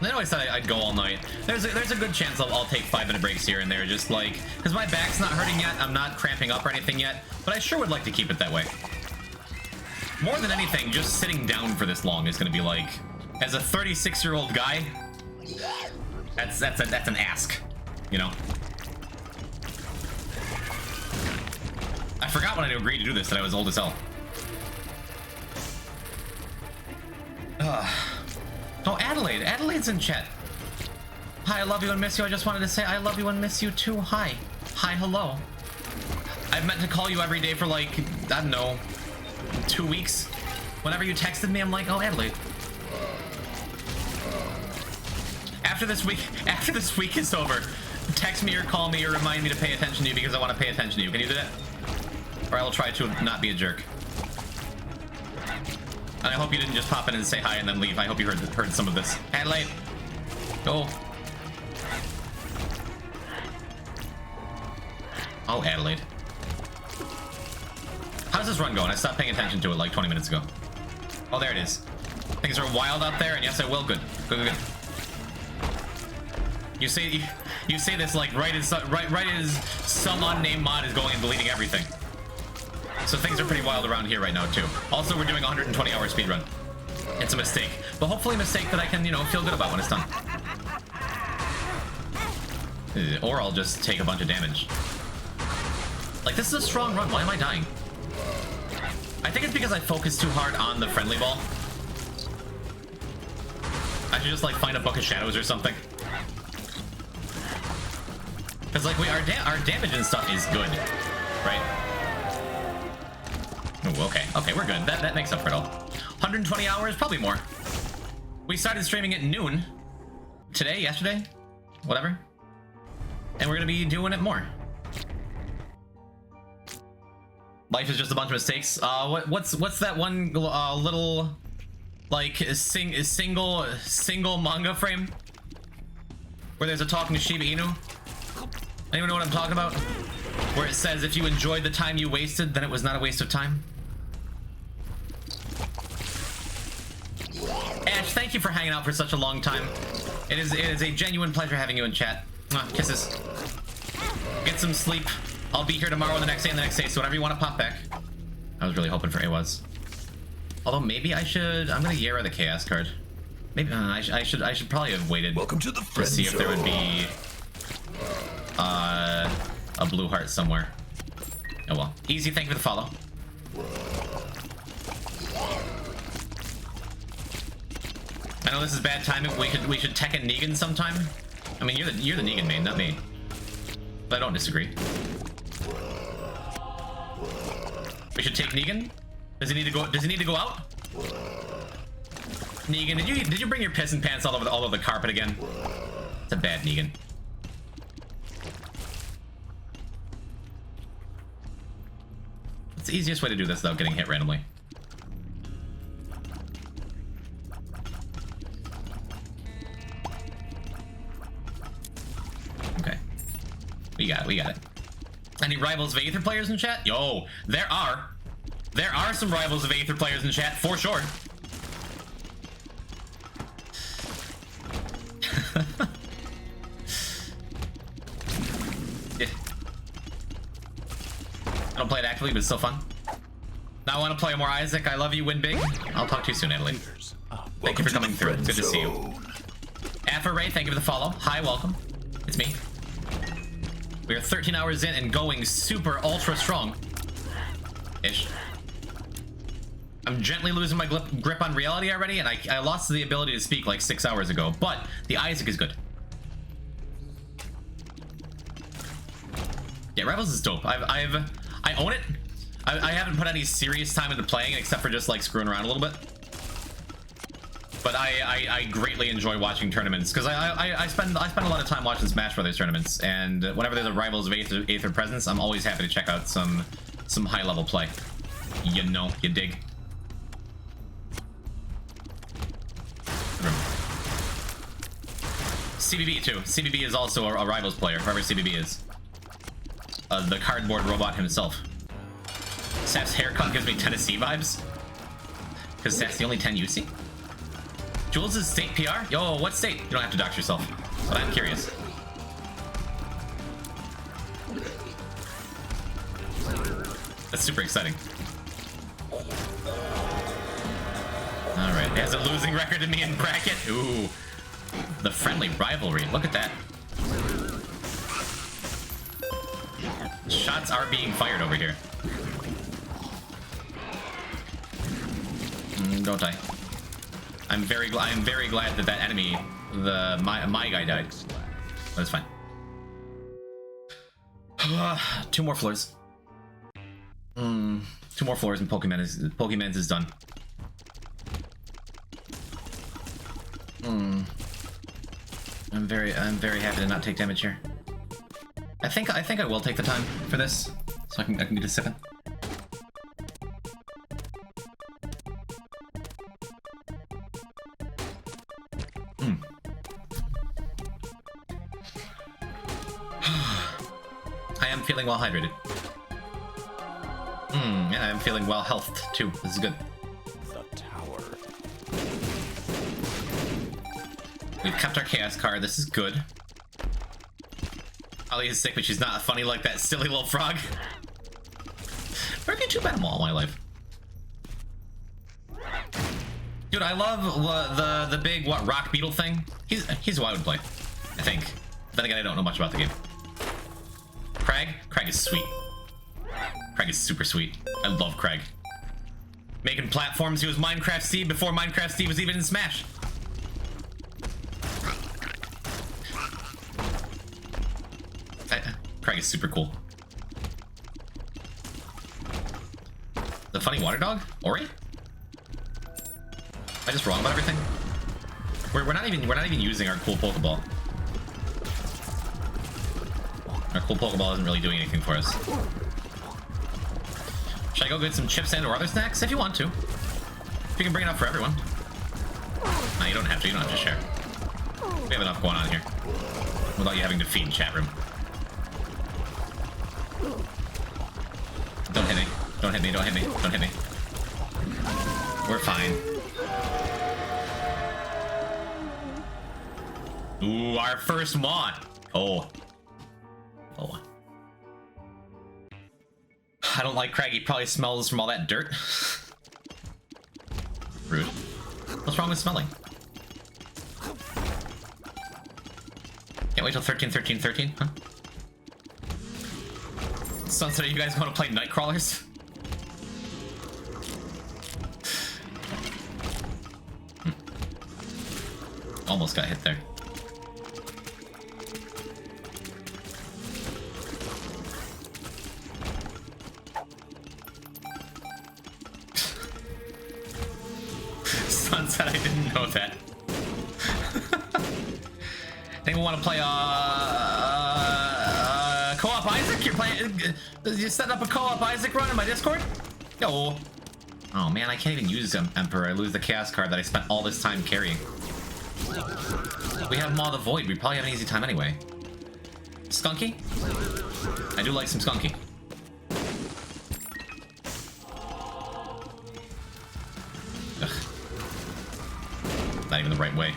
I always thought I'd go all night. There's a good chance I'll take 5-minute breaks here and there, just like, because my back's not hurting yet, I'm not cramping up or anything yet, but I sure would like to keep it that way. More than anything, just sitting down for this long is going to be like, as a 36-year-old guy, that's an ask, you know. I forgot when I agreed to do this that I was old as hell. Oh, Adelaide. Adelaide's in chat. Hi, I love you and miss you. I just wanted to say I love you and miss you too. Hi. Hi, hello. I've meant to call you every day for like, I don't know, 2 weeks. Whenever you texted me, I'm like, oh, Adelaide. After this week is over, text me or call me or remind me to pay attention to you because I want to pay attention to you. Can you do that? Or I will try to not be a jerk. And I hope you didn't just pop in and say hi and then leave. I hope you heard some of this. Adelaide. Go. Oh, Adelaide. How's this run going? I stopped paying attention to it like 20 minutes ago. Oh, there it is. Things are wild out there, and yes, I will. Good. Good. You say this like right as some unnamed mod is going and deleting everything. So things are pretty wild around here right now too. Also, we're doing a 120-hour speedrun. It's a mistake, but hopefully a mistake that I can, you know, feel good about when it's done. Or I'll just take a bunch of damage. Like, this is a strong run. Why am I dying? I think it's because I focused too hard on the friendly ball. I should just like find a book of shadows or something. Because like our damage and stuff is good, right? Ooh, okay, we're good. That makes up for it all. 120 hours, probably more. We started streaming at noon today, yesterday, whatever, and we're gonna be doing it more. Life is just a bunch of mistakes. What's that one little like single manga frame where there's a talking Shiba Inu? Anyone know what I'm talking about? Where it says if you enjoyed the time you wasted, then it was not a waste of time. Ash, thank you for hanging out for such a long time. It is a genuine pleasure having you in chat. Kisses. Get some sleep. I'll be here tomorrow and the next day and the next day, so whenever you want to pop back. I was really hoping for AWAS. Although maybe I should. I'm gonna Yara the Chaos card. Maybe I should probably have waited. Welcome to the friend see if there would be a blue heart somewhere. Oh well. Easy, thank you for the follow. I know this is bad timing. We should Tekken Negan sometime. I mean, you're the Negan main, not me. I don't disagree. We should take Negan. Does he need to go? Does he need to go out? Negan, did you bring your piss and pants all over the carpet again? It's a bad Negan. It's the easiest way to do this without getting hit randomly. Okay. We got it. Any Rivals of Aether players in chat? Yo, there are some Rivals of Aether players in chat, for sure. Yeah. I don't play it actively, but it's still fun. Now I want to play more Isaac. I love you, win big. I'll talk to you soon, Natalie. Thank you for coming through. Good to see you. Afro Ray, thank you for the follow. Hi, welcome. It's me. We are 13 hours in and going super ultra strong. Ish. I'm gently losing my grip on reality already, and I lost the ability to speak like 6 hours ago, but the Isaac is good. Yeah, Rivals is dope. I own it. I haven't put any serious time into playing it except for just like screwing around a little bit. But I greatly enjoy watching tournaments because I spend a lot of time watching Smash Brothers tournaments, and whenever there's a Rivals of Aether presence, I'm always happy to check out some high level play. You know, you dig. CBB too. CBB is also a Rivals player, whoever CBB is. The cardboard robot himself. Saf's haircut gives me Tennessee vibes. Because Saf's the only 10 you see. Jules' state PR? Yo, what state? You don't have to dox yourself. But I'm curious. That's super exciting. Alright, it has a losing record to me in bracket. Ooh. The friendly rivalry. Look at that. Shots are being fired over here. Don't I? I'm very glad that enemy, my guy died. But it's fine. 2 more floors. 2 more floors and Pokemon's is done. I'm very happy to not take damage here. I think I will take the time for this, so I can get to sipping. I am feeling well hydrated. Yeah, I'm feeling well healthed too. This is good. The tower. We've kept our chaos card. This is good. Ali is sick, but she's not funny like that silly little frog. Never been too bad all my life. Dude, I love the big rock beetle thing. He's who I would play, I think. But then again, I don't know much about the game. Crag is sweet. Crag is super sweet. I love Crag. Making platforms. He was Minecraft Steve before Minecraft Steve was even in Smash. Crag is super cool. The funny water dog? Ori? Am I just wrong about everything? We're not even using our cool Pokeball. Our cool Pokeball isn't really doing anything for us. Should I go get some chips and or other snacks? If you want to. If you can bring it up for everyone. No, you don't have to. You don't have to share. We have enough going on here. Without you having to feed chat room. Don't hit me. Don't hit me. Don't hit me. Don't hit me. We're fine. Ooh, our first mod. Oh. Oh. I don't like Crag. He probably smells from all that dirt. Rude. What's wrong with smelling? Can't wait till 13, huh? Sunset, you guys want to play Nightcrawlers? Almost got hit there. Digimon said I didn't know that. Anyone want to play co-op Isaac? You're playing. You set up a co-op Isaac run in my Discord? No. Oh man, I can't even use Emperor. I lose the Chaos card that I spent all this time carrying. We have Maw the Void. We probably have an easy time anyway. Skunky? I do like some Skunky. Ugh. Not even the right way.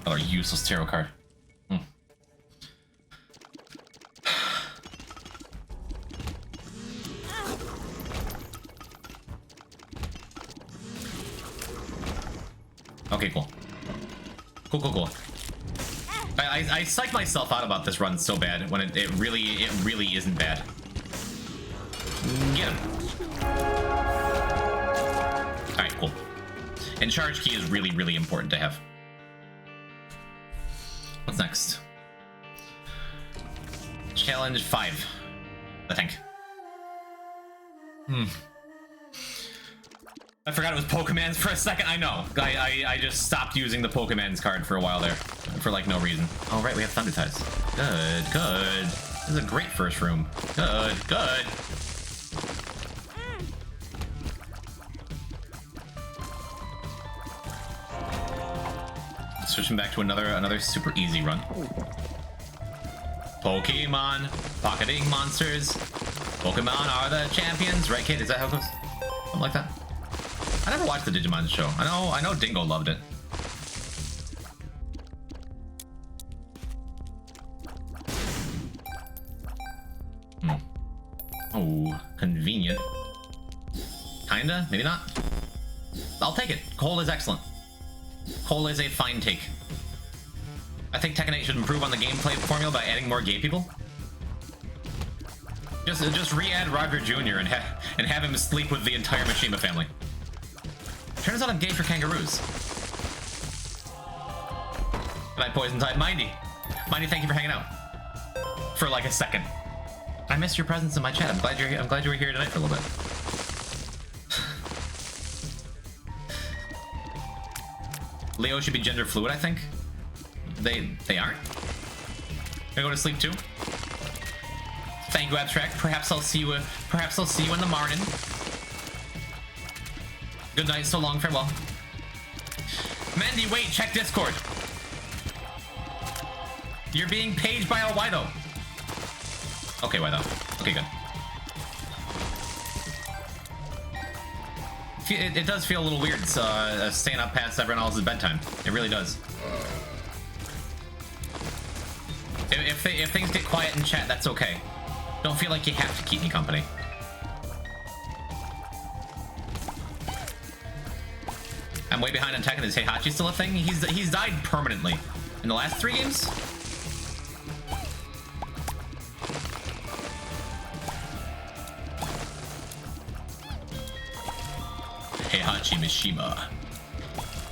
Another useless tarot card. Okay, cool. Cool. I psych myself out about this run so bad when it really isn't bad. Get him. Alright, cool. And charge key is really important to have. What's next? Challenge 5, I think. I forgot it was Pokemans for a second. I know. I just stopped using the Pokemans card for a while there. For like no reason. Oh right, we have Thunder Ties. Good. This is a great first room. Good. Switching back to another super easy run. Pokemon, pocketing monsters. Pokemon are the champions, right, Kate? Is that how it goes? Something like that. I never watched the Digimon show. I know Dingo loved it. Oh, convenient. Kinda, maybe not. I'll take it. Cole is excellent. Cole is a fine take. I think Tekken 8 should improve on the gameplay formula by adding more gay people. Just re-add Roger Jr. and have him sleep with the entire Mishima family. Turns out I'm gay for kangaroos. Good night, Poison Tide. Mindy, thank you for hanging out. For like a second. I missed your presence in my chat. I'm glad you're here. I'm glad you were here tonight for a little bit. Leo should be gender fluid, I think. They aren't. Gonna go to sleep too. Thank you, Abstract. Perhaps I'll see you in the morning. Good night, so long, farewell. Mandy, wait, check Discord. You're being paged by a Wido. Okay, Wido. Okay, good. It does feel a little weird staying up past everyone else's bedtime. It really does. If things get quiet in chat, that's okay. Don't feel like you have to keep me company. I'm way behind on Tekken. Is Heihachi still a thing? He's died permanently in the last 3 games. Heihachi Mishima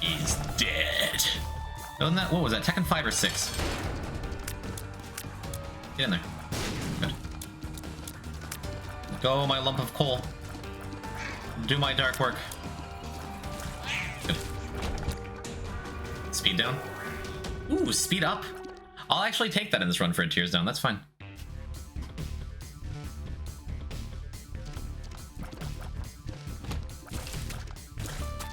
is dead. Wasn't that, what was that? Tekken 5 or 6? Get in there. Good. Go, my lump of coal. Do my dark work. Good. Speed down. Ooh, speed up. I'll actually take that in this run for a tears down. That's fine.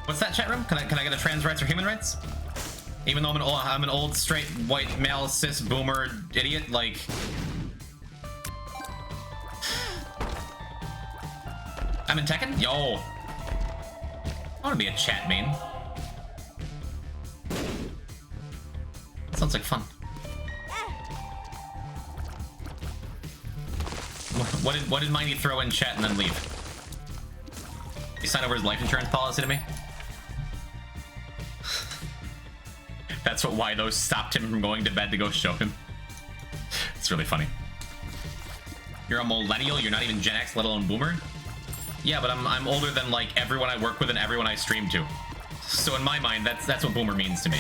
What's that, chat room? Can I get a trans rights or human rights? Even though I'm an old straight white male cis boomer idiot, like. I'm in Tekken? Yo. I want to be a chat main. Sounds like fun. What did Mindy throw in chat and then leave? He signed over his life insurance policy to me? That's why those stopped him from going to bed to go show him. It's really funny. You're a millennial, you're not even Gen X, let alone boomer? Yeah, but I'm older than like everyone I work with and everyone I stream to. So in my mind, that's what boomer means to me.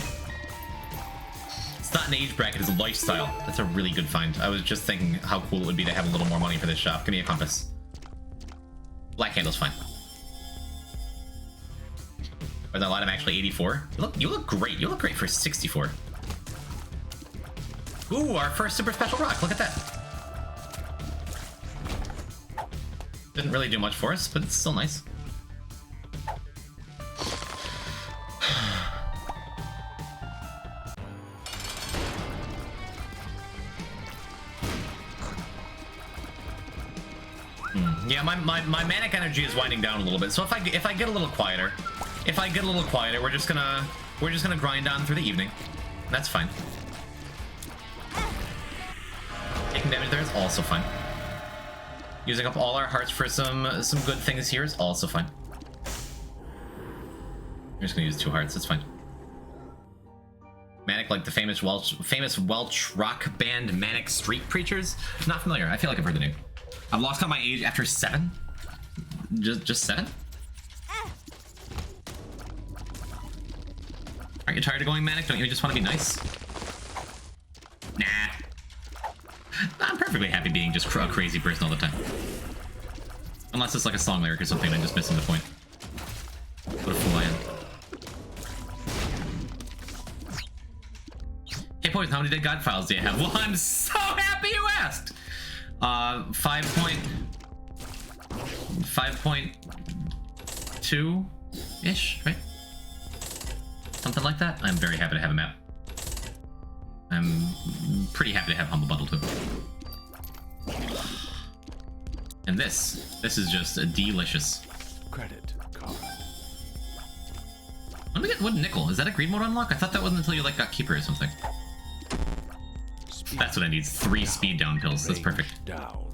It's not an age bracket, it's a lifestyle. That's a really good find. I was just thinking how cool it would be to have a little more money for this shop. Give me a compass. Black handle's fine. But that light, I'm actually 84. You look great. You look great for 64. Ooh, our first super special rock. Look at that. Didn't really do much for us, but it's still nice. Yeah, my manic energy is winding down a little bit. So if I get a little quieter, we're just gonna grind on through the evening. That's fine. Taking damage there is also fine. Using up all our hearts for some good things here is also fine. I'm just gonna use 2 hearts. That's fine. Manic, like the famous Welsh rock band Manic Street Preachers. Not familiar. I feel like I've heard the name. I've lost count my age after 7. Just 7. Aren't you tired of going manic? Don't you just want to be nice? Nah. I'm perfectly happy being just a crazy person all the time. Unless it's like a song lyric or something and I'm just missing the point. What a fool I am. Hey Poison, how many dead God files do you have? Well, I'm so happy you asked! 5.2-ish, right? Something like that. I'm very happy to have a map. I'm pretty happy to have Humble Bundle too. And this is just delicious. Credit card. When we get Wooden Nickel, is that a greed mode unlock? I thought that wasn't until you like got Keeper or something. That's what I need. 3 speed down pills. That's perfect. Down.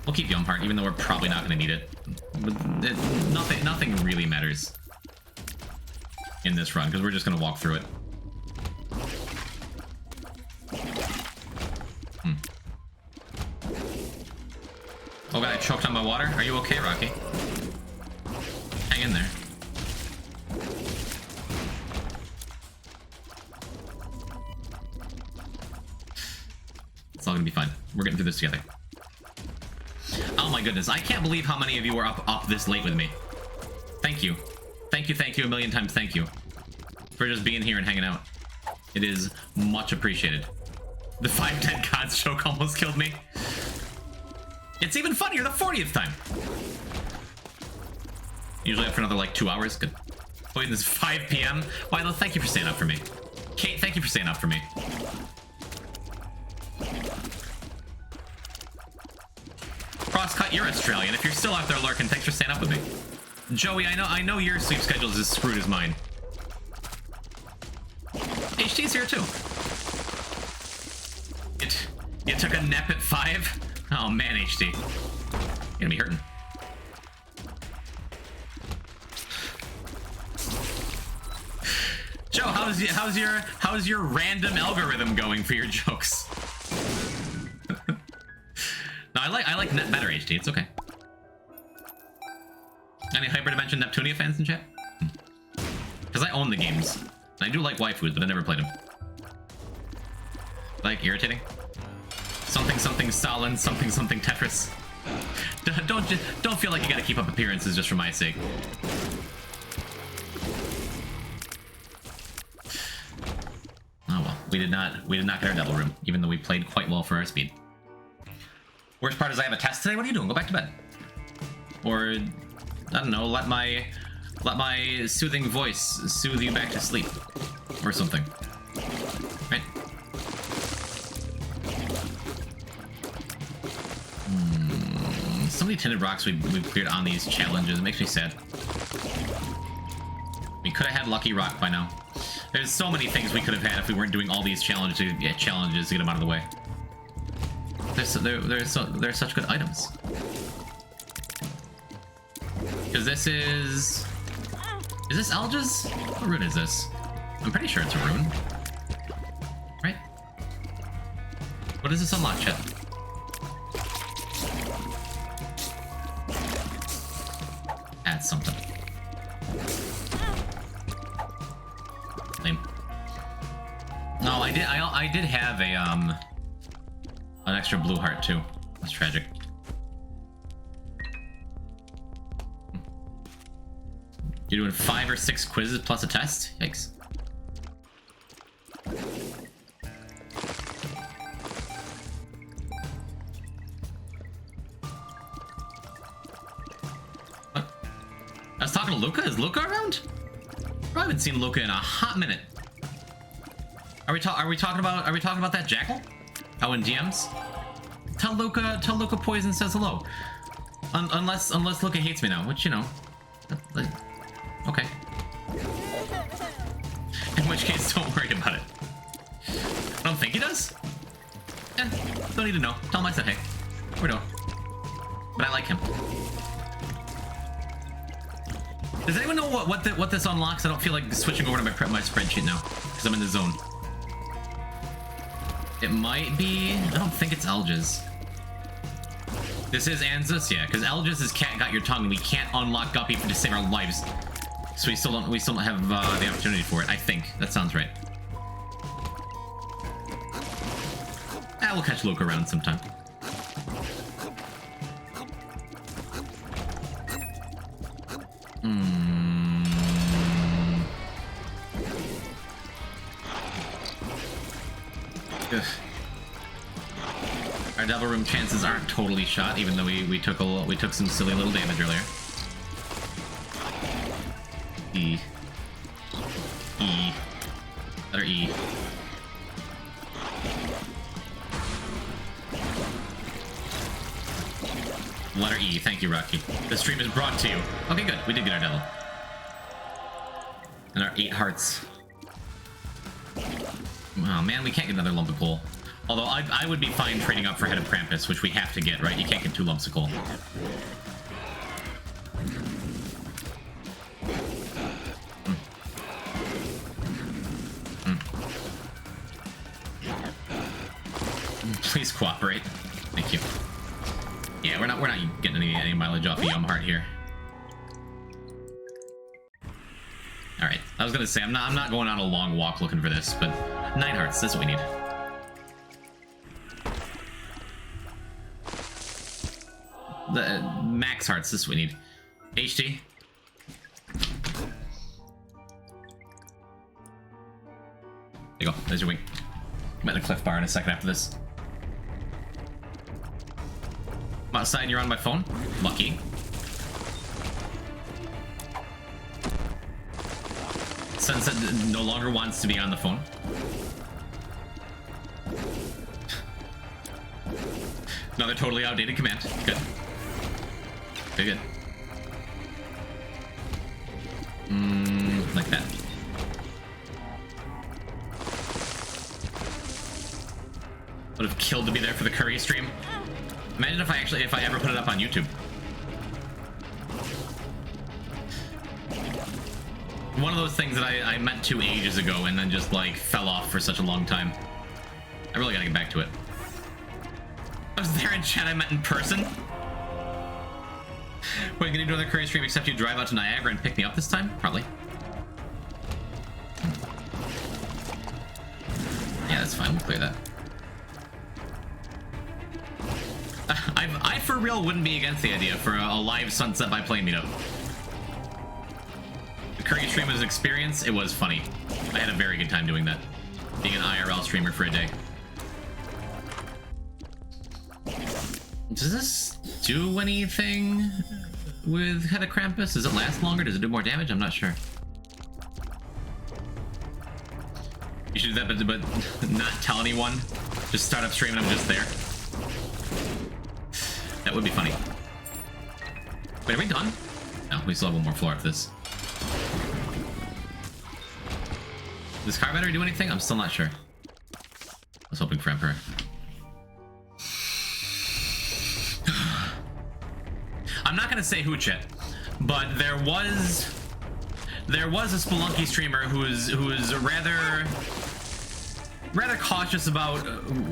We'll keep Yum Part, even though we're probably not going to need it. But nothing really matters in this run, because we're just going to walk through it. Oh god, I choked on my water. Are you okay, Rocky? Hang in there. It's all gonna be fine. We're getting through this together. Oh my goodness, I can't believe how many of you are up this late with me. Thank you. Thank you a million times thank you. For just being here and hanging out. It is much appreciated. The 5 dead gods choke almost killed me. It's even funnier the 40th time. Usually up for another like 2 hours. Good. Wait, this is 5 p.m. Milo, thank you for staying up for me. Kate, thank you for staying up for me. Crosscut, you're Australian. If you're still out there lurking, thanks for staying up with me. Joey, I know your sleep schedule is as screwed as mine. HT's here too. You took a nap at 5? Oh man, HT. You're gonna be hurting. Joe, how's your random algorithm going for your jokes? No, I like net better, HT. It's okay. Any Hyperdimension Neptunia fans in chat? Because I own the games. I do like waifus, but I never played them. Like irritating. Something Stalin, something Tetris. Don't feel like you gotta keep up appearances just for my sake. Oh well, we did not get our double room, even though we played quite well for our speed. Worst part is I have a test today. What are you doing? Go back to bed. Or I don't know, let my soothing voice soothe you back to sleep. Or something. Right? So many tinted rocks we cleared on these challenges. It makes me sad. We could have had Lucky Rock by now. There's so many things we could have had if we weren't doing all these challenges to get them out of the way. They're such good items. Because this is this Alga's? What rune is this? I'm pretty sure it's a rune. Right? What does this unlock, chat? Add something. Lame. No, I did have a an extra blue heart too. That's tragic. You're doing 5 or 6 quizzes plus a test? Yikes. What? I was talking to Luca? Is Luca around? I haven't seen Luca in a hot minute. Are we talking about that jackal? Oh, in DMs? Tell Luca Poison says hello. Unless Luca hates me now, which, you know. Okay. In which case, don't worry about it. I don't think he does. Don't need to know. Tell him I said hey. We're doing. But I like him. Does anyone know what this unlocks? I don't feel like switching over to my spreadsheet now because I'm in the zone. It might be. I don't think it's Elges. This is Anzus, yeah, because Elges is Cat Got Your Tongue, and we can't unlock Guppy to save our lives. So we still don't have the opportunity for it. I think that sounds right. We'll catch Luke around sometime. Ugh. Our Devil Room chances aren't totally shot, even though we took some silly little damage earlier. E. Letter E. Letter E. Thank you, Rocky. The stream is brought to you. Okay, good. We did get our devil. And our 8 hearts. Oh man, we can't get another lump of coal. Although I would be fine trading up for Head of Krampus, which we have to get, right? You can't get 2 lumps of coal. Please cooperate. Thank you. Yeah, we're not getting any mileage off of Yum Heart here. All right, I was gonna say I'm not going on a long walk looking for this, but 9 hearts. That's what we need. The max hearts. This is what we need. HT. There you go. There's your wing. I'm at the cliff bar in a second after this. I'm outside and you're on my phone? Lucky. Sunset no longer wants to be on the phone. Another totally outdated command. Good. Good. Like that. Would have killed to be there for the curry stream. Imagine if I ever put it up on YouTube. One of those things that I meant to ages ago and then just like fell off for such a long time. I really gotta get back to it. I was there in chat, I meant in person. Wait, gonna do another curry stream except you drive out to Niagara and pick me up this time? Probably. Yeah, that's fine, we'll clear that. I for real wouldn't be against the idea for a live Sunset by Plane meetup. The curry stream was an experience, it was funny. I had a very good time doing that. Being an IRL streamer for a day. Does this do anything with Head of Krampus? Does it last longer? Does it do more damage? I'm not sure. You should do that, but not tell anyone. Just start up stream and I'm just there. That would be funny. Wait, are we done? No, we still have one more floor after this. Does car battery do anything? I'm still not sure. I was hoping for Emperor. I'm not gonna say hooch yet, but there was a Spelunky streamer who was rather cautious about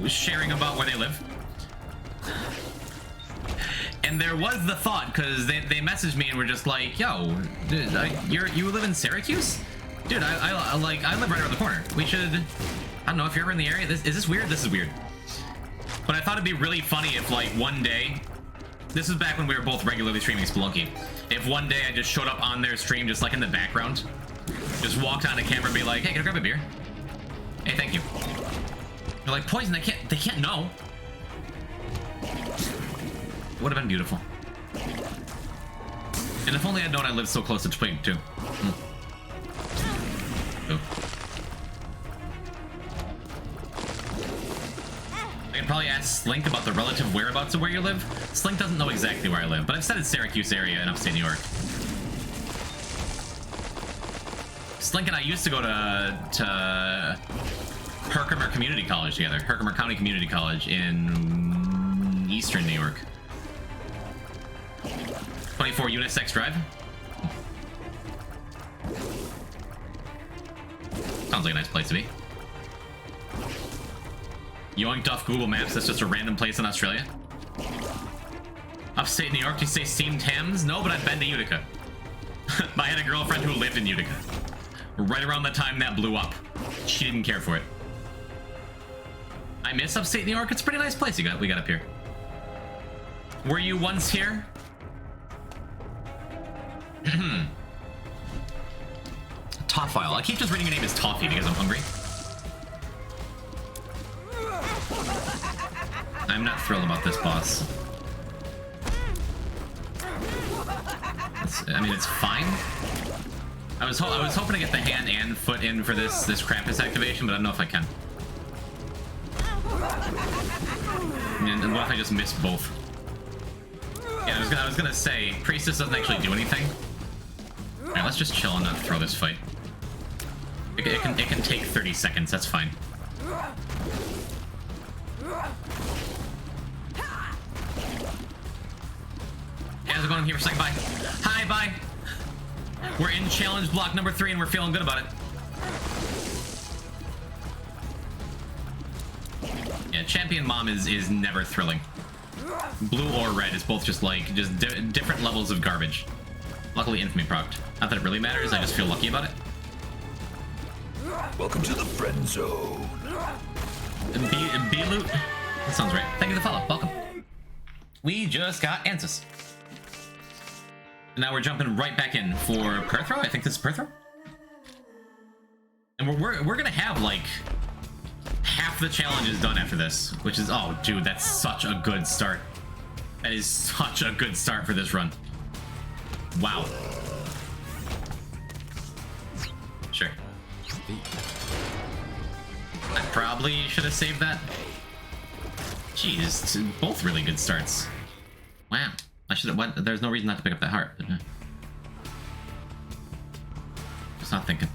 sharing about where they live. And there was the thought, because they messaged me and were just like, yo, dude, you live in Syracuse? Dude, I live right around the corner. We should, I don't know, if you're ever in the area, is this weird? This is weird. But I thought it'd be really funny if like one day This is back when we were both regularly streaming Spelunky. If one day I just showed up on their stream just like in the background, just walked on the camera and be like, hey, can I grab a beer? Hey, thank you. They're like, Poison, they can't know. Would have been beautiful. And if only I'd known I lived so close to Twig, too. Oh. I could probably ask Slink about the relative whereabouts of where you live. Slink doesn't know exactly where I live, but I've said it's Syracuse area in upstate New York. Slink and I used to go to Herkimer Community College together. Herkimer County Community College in eastern New York. 24 Unisex Drive. Sounds like a nice place to be. Yoinked off Google Maps, that's just a random place in Australia. Upstate New York, do you say steamed hams? No, but I've been to Utica. I had a girlfriend who lived in Utica. Right around the time that blew up. She didn't care for it. I miss upstate New York, it's a pretty nice place we got up here. Were you once here? Toffile. I keep just reading your name as Toffee because I'm hungry. I'm not thrilled about this boss. I mean, it's fine. I was hoping to get the hand and foot in for this Krampus activation, but I don't know if I can. And what if I just miss both? Yeah, I was gonna say, Priestess doesn't actually do anything. Alright, let's just chill and not throw this fight. It can take 30 seconds, that's fine. Hey, how's it going? I'm here for saying bye. Hi, bye! We're in challenge block number 3 and we're feeling good about it. Yeah, Champion Mom is never thrilling. Blue or red is both just like, different levels of garbage. Luckily, Infamy procced. Not that it really matters, I just feel lucky about it. Welcome to the friend zone. B-loot? That sounds right. Thank you for the follow. Welcome. We just got Ansys. And now we're jumping right back in for Perthrow. I think this is Perthrow. And we're gonna have like half the challenges done after this, which is, oh dude, that's such a good start. That is such a good start for this run. Wow. Sure. I probably should have saved that. Jeez, both really good starts. Wow. I should have went. There's no reason not to pick up that heart. But, just not thinking.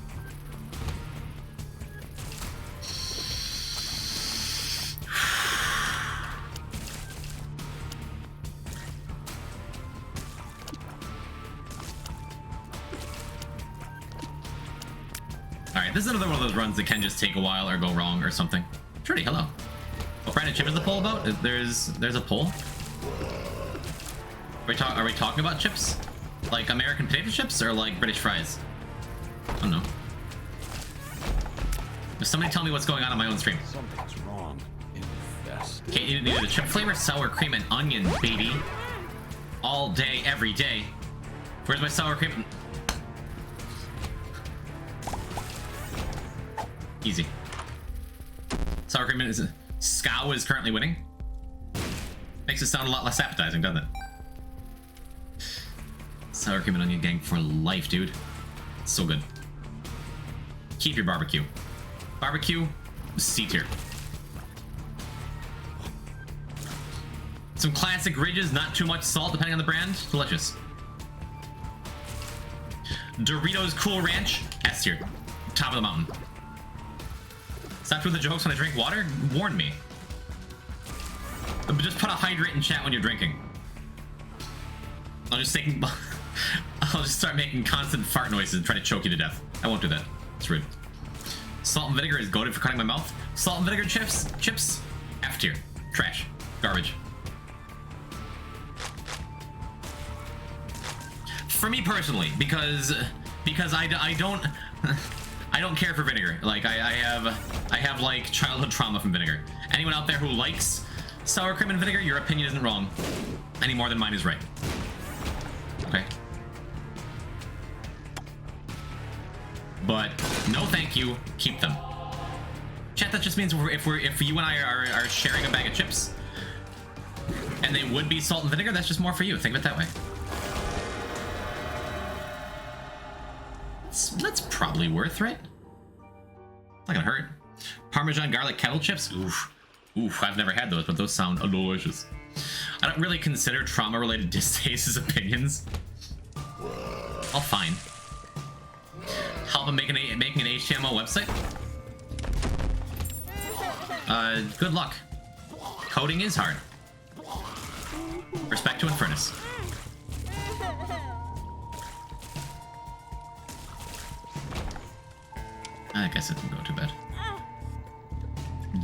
Alright, this is another one of those runs that can just take a while or go wrong or something. Trudy, hello. What brand of chip is the poll about? There's a poll? Are we talking about chips? Like American potato chips or like British fries? I don't know. Does somebody tell me what's going on my own stream? Something's wrong. Invest. Kate needed a chip flavor, sour cream, and onion, baby. All day, every day. Where's my sour cream? Easy. Sour cream is... Scow is currently winning. Makes it sound a lot less appetizing, doesn't it? Sour cream and onion gang for life, dude. It's so good. Keep your barbecue. Barbecue, C tier. Some classic ridges, not too much salt depending on the brand. Delicious. Doritos Cool Ranch, S tier. Top of the mountain. Stop doing the jokes when I drink water? Warn me. Just put a hydrate in chat when you're drinking. I'll just start making constant fart noises and try to choke you to death. I won't do that. It's rude. Salt and vinegar is goated for cutting my mouth. Salt and vinegar chips, F tier. Trash. Garbage. For me personally, because I don't care for vinegar. Like I have like childhood trauma from vinegar. Anyone out there who likes Sour cream and vinegar, your opinion isn't wrong. Any more than mine is right. Okay. But no thank you, keep them. Chat, that just means if you and I are sharing a bag of chips, and they would be salt and vinegar, that's just more for you. Think of it that way. That's probably worth, right? Not gonna hurt. Parmesan garlic kettle chips? Oof. Oof, I've never had those, but those sound delicious. I don't really consider trauma-related distastes as opinions. All fine. Help him making an HTML website? Good luck. Coding is hard. Respect to Infernus. I guess it didn't go too bad.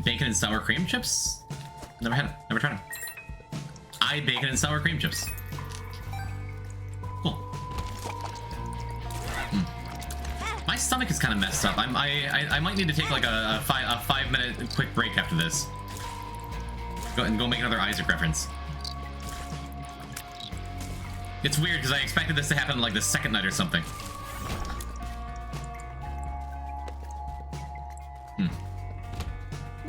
Bacon and sour cream chips? Never had them. Never tried them. I bacon and sour cream chips. Cool. My stomach is kind of messed up. I might need to take like a 5-minute quick break after this. Go make another Isaac reference. It's weird because I expected this to happen like the second night or something.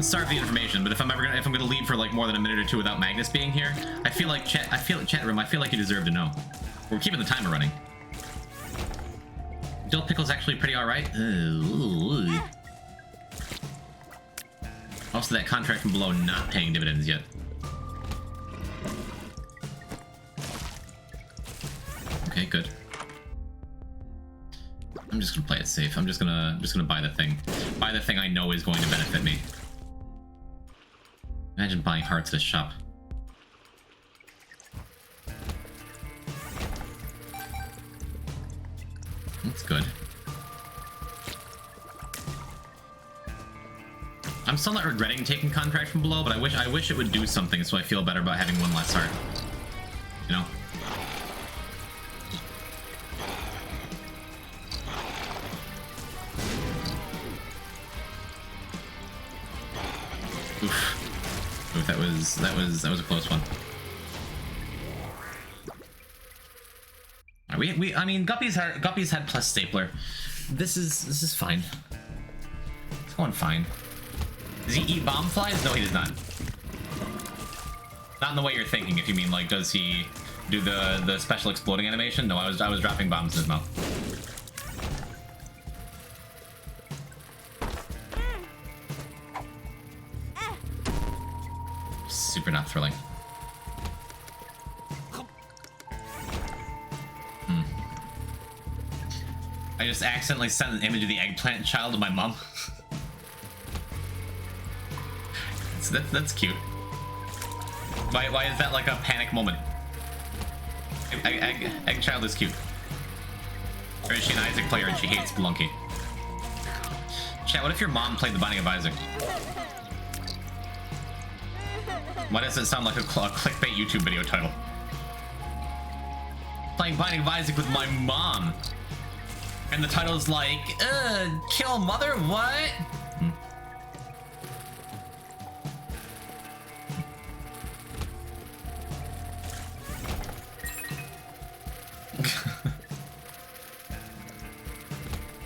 Sorry for the information, but if I'm gonna leave for like more than a minute or two without Magnus being here, I feel like chat room, I feel like you deserve to know. We're keeping the timer running. Dill pickle's actually pretty alright. Also, that contract from below not paying dividends yet. Okay, good. I'm just gonna play it safe. I'm just gonna buy the thing. Buy the thing I know is going to benefit me. Imagine buying hearts at a shop. That's good. I'm still not regretting taking contract from below, but I wish it would do something so I feel better about having one less heart. You know? Oof. Oof, that was a close one. I mean, Guppy's had plus stapler. This is fine. It's going fine. Does he eat bomb flies? No, he does not. Not in the way you're thinking. If you mean like, does he do the special exploding animation? No, I was dropping bombs in his mouth. Super not thrilling. I just accidentally sent an image of the eggplant child to my mom. So that's cute. Why is that like a panic moment? Egg child is cute. Or is she an Isaac player and she hates Spelunky? Chat, what if your mom played The Binding of Isaac? Why does it sound like a clickbait YouTube video title? Playing Binding of Isaac with my mom. And the title's like, kill mother, what?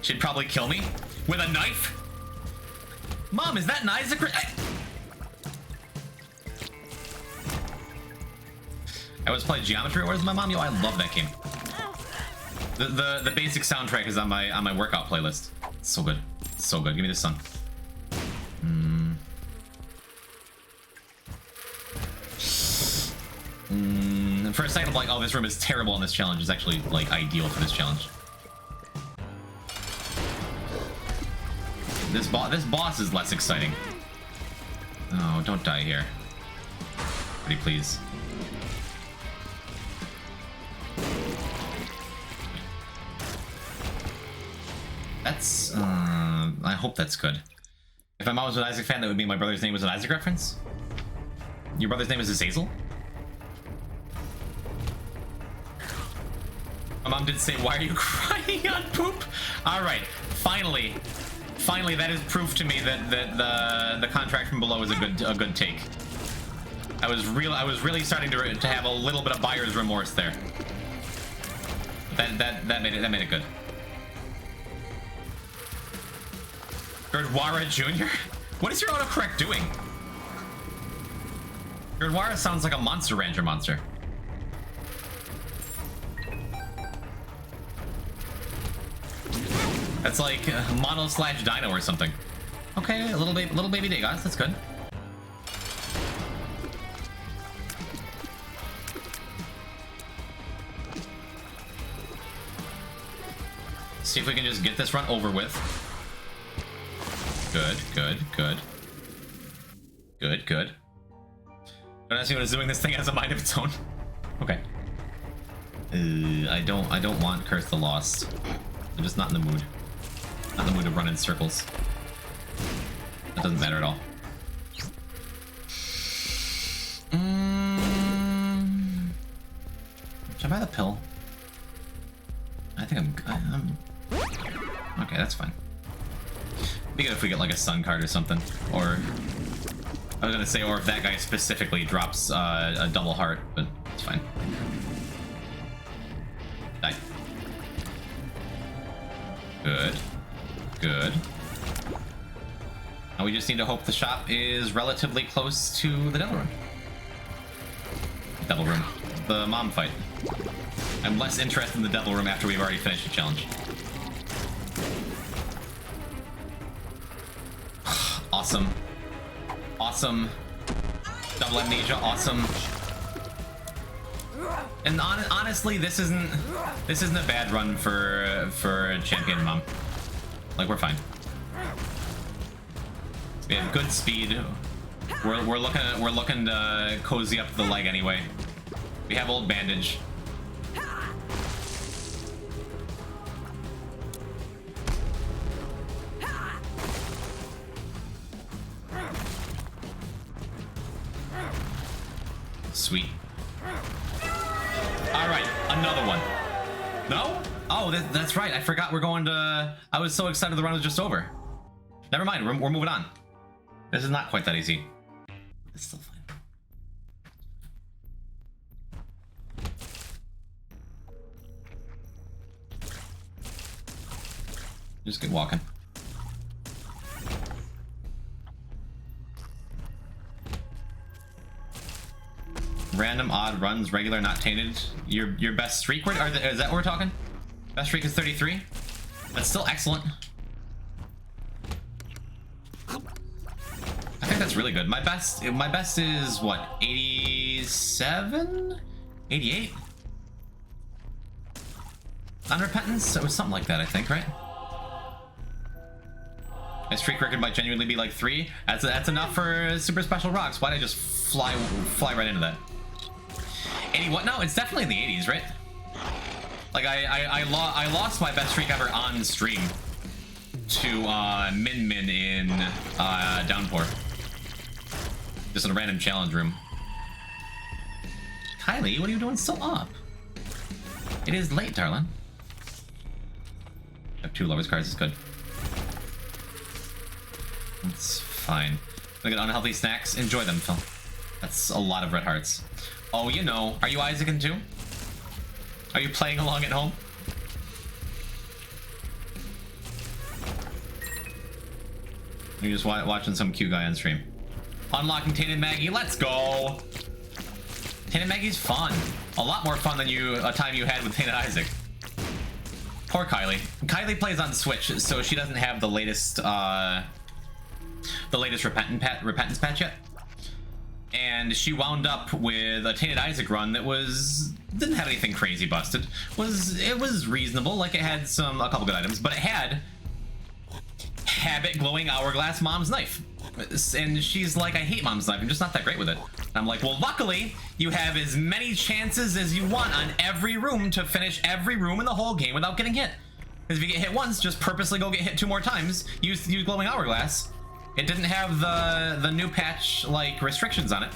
She'd probably kill me with a knife. Mom, is that an Isaac? I was playing Geometry Wars with my mom. Yo, I love that game. The basic soundtrack is on my workout playlist. It's so good. It's so good. Give me this song. And for a second I'm like, oh, this room is terrible and this challenge is actually like ideal for this challenge. This boss is less exciting. Oh, don't die here. Pretty please. That's, I hope that's good. If my mom was an Isaac fan, that would mean my brother's name was an Isaac reference? Your brother's name is Azazel? My mom did say, why are you crying on poop? Alright, finally, that is proof to me that the contract from below is a good take. I was really starting to have a little bit of buyer's remorse there. That made it good. Gurdwara Jr.? What is your autocorrect doing? Gurdwara sounds like a Monster Rancher monster. That's like Mono / Dino or something. Okay, a little baby Dagoth, that's good. See if we can just get this run over with. Good. Don't ask me what is doing. This thing has a mind of its own. Okay. I don't want Curse the Lost. I'm just not in the mood. Not in the mood to run in circles. That doesn't matter at all. Should I buy the pill? I think I'm okay, that's fine. Be good if we get like a sun card or something. Or I was gonna say, or if that guy specifically drops a double heart, but it's fine. Die. Good. Now we just need to hope the shop is relatively close to the devil room. Devil room. The mom fight. I'm less interested in the devil room after we've already finished the challenge. Awesome. Double amnesia, awesome. And honestly, this isn't a bad run for champion mom. Like, we're fine. We have good speed. We're looking to cozy up the leg anyway. We have old bandage. Sweet. All right, another one. No? Oh, that's right. I forgot we're going to... I was so excited the run was just over. Never mind, we're moving on. This is not quite that easy. It's still fine. Just get walking. Random odd runs, regular not tainted. Your best streak, is that what we're talking? Best streak is 33. That's still excellent. I think that's really good. My best is what, 87? 88? On repentance? It was something like that, I think, right? My streak record might genuinely be like 3. That's enough for super special rocks. Why'd I just fly right into that? 80 what? No, it's definitely in the 80s, right? Like I lost my best streak ever on stream to Min in Downpour. Just in a random challenge room. Kylie, what are you doing still up? It is late, darling. I have 2 lowest cards, it's good. It's fine. Look at unhealthy snacks. Enjoy them, Phil. That's a lot of red hearts. Oh, you know. Are you Isaacan too? Are you playing along at home? You're just watching some cute guy on stream. Unlocking Tainted Maggie. Let's go. Tainted Maggie's fun. A lot more fun than a time you had with Tainted Isaac. Poor Kylie. Kylie plays on Switch, so she doesn't have the latest repentance patch yet. And she wound up with a Tainted Isaac run that didn't have anything crazy busted. It was reasonable, like it had a couple good items, but it had Habit glowing hourglass mom's knife. And she's like, I hate mom's knife, I'm just not that great with it. And I'm like, well, luckily you have as many chances as you want on every room to finish every room in the whole game without getting hit. Because if you get hit once, just purposely go get hit 2 more times. Use glowing hourglass. It didn't have the new patch, like, restrictions on it.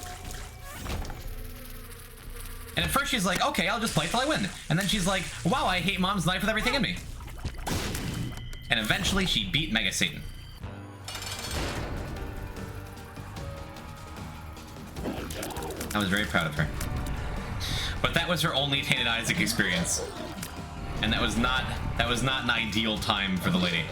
And at first she's like, okay, I'll just play till I win. And then she's like, wow, I hate mom's knife with everything in me. And eventually she beat Mega Satan. I was very proud of her. But that was her only Tainted Isaac experience. And that was not an ideal time for the lady.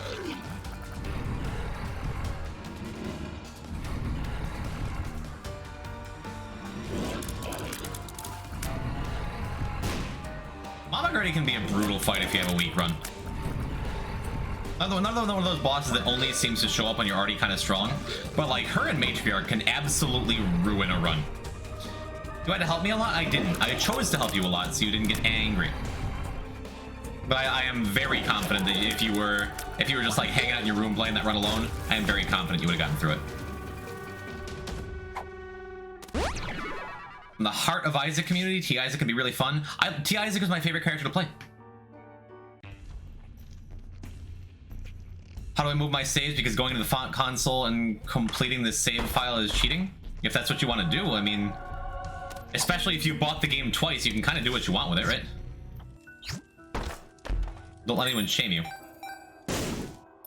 Mama Gertie can be a brutal fight if you have a weak run. Another one of those bosses that only seems to show up when you're already kind of strong. But like her and Matriarch can absolutely ruin a run. You had to help me a lot? I didn't. I chose to help you a lot so you didn't get angry. But I am very confident that if you were just like hanging out in your room playing that run alone, I am very confident you would have gotten through it. In the heart of Isaac community, T Isaac can be really fun. T Isaac is my favorite character to play. How do I move my saves? Because going to the font console and completing this save file is cheating? If that's what you want to do, I mean, especially if you bought the game twice, you can kind of do what you want with it, right? Don't let anyone shame you.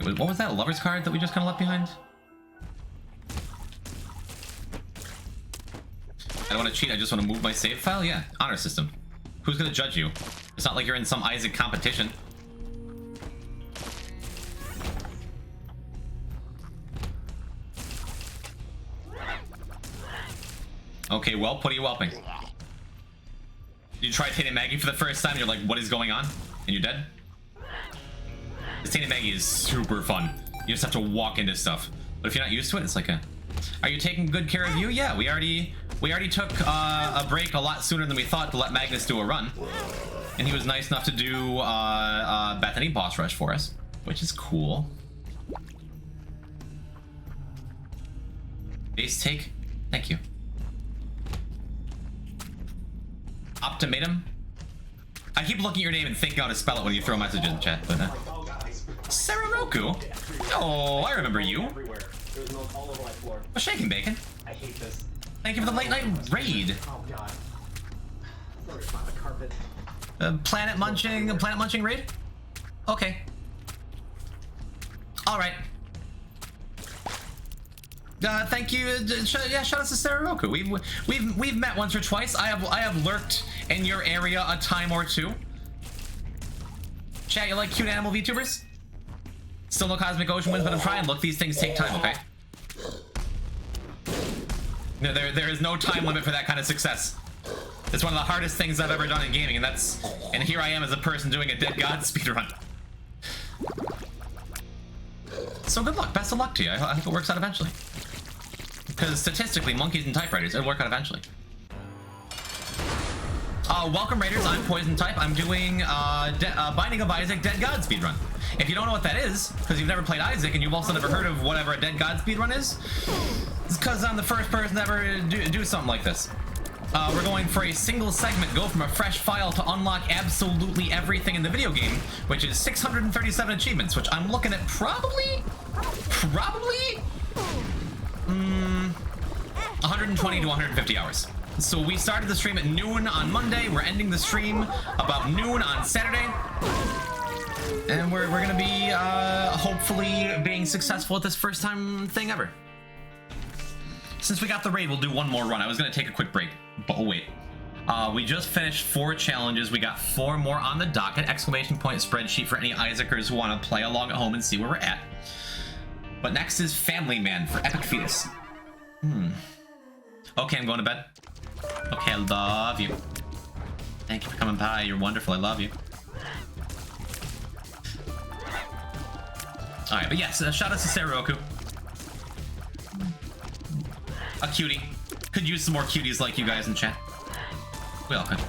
What was that, a lover's card that we just kind of left behind? I don't want to cheat, I just want to move my save file? Yeah, honor system. Who's going to judge you? It's not like you're in some Isaac competition. Okay, well, what are you whelping? You try Tainted Maggie for the first time, you're like, what is going on? And you're dead? This Tainted Maggie is super fun. You just have to walk into stuff. But if you're not used to it, it's like a... Are you taking good care of you? Yeah, we already took a break a lot sooner than we thought to let Magnus do a run. And he was nice enough to do Bethany boss rush for us, which is cool. Base take, thank you. Optimatum. I keep looking at your name and thinking how to spell it when you throw messages in the chat, but Sararoku? Oh, I remember you. A shaking bacon. I hate this. Thank you for the late night raid. Oh god. Sorry about the carpet. Planet munching raid? Okay. Alright. Thank you. Yeah, shout out to Sararoku. We've met once or twice. I have lurked in your area a time or two. Chat, you like cute animal VTubers? Still no Cosmic Ocean wins, but I'm trying. Look, these things take time, okay? No, there is no time limit for that kind of success. It's one of the hardest things I've ever done in gaming, and here I am as a person doing a Dead God speedrun. So good luck, best of luck to you. I hope it works out eventually. Because statistically, monkeys and typewriters, it'll work out eventually. Welcome Raiders, I'm Poison Type. I'm doing Binding of Isaac Dead God speedrun. If you don't know what that is, because you've never played Isaac and you've also never heard of whatever a Dead God speedrun is, it's because I'm the first person to ever do something like this. We're going for a single segment, go from a fresh file to unlock absolutely everything in the video game, which is 637 achievements, which I'm looking at probably 120 to 150 hours. So we started the stream at noon on Monday, we're ending the stream about noon on Saturday. And we're gonna be hopefully being successful at this first time thing ever. Since we got the raid, we'll do one more run. I was gonna take a quick break, but oh wait. We just finished 4 challenges. We got 4 more on the docket. Exclamation point spreadsheet for any Isaacers who want to play along at home and see where we're at. But next is Family Man for Epic Fetus. Okay, I'm going to bed. Okay, I love you. Thank you for coming by. You're wonderful. I love you. Alright, but yes, shout out to Sararoku. A cutie. Could use some more cuties like you guys in chat. We all could.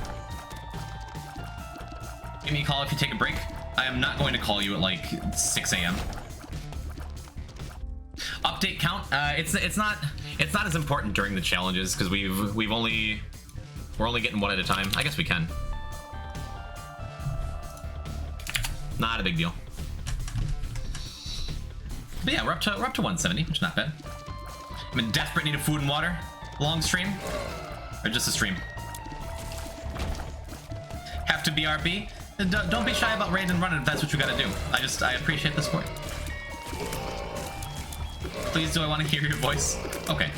Give me a call if you take a break. I am not going to call you at like 6 a.m. Update count. It's not as important during the challenges because we're only getting one at a time. I guess we can. Not a big deal. But yeah, we're up to 170, which is not bad. I'm in desperate need of food and water. Long stream, or just a stream? Have to BRB. Don't be shy about raid and running if that's what you gotta do. I appreciate the support. Please do, I want to hear your voice. Okay.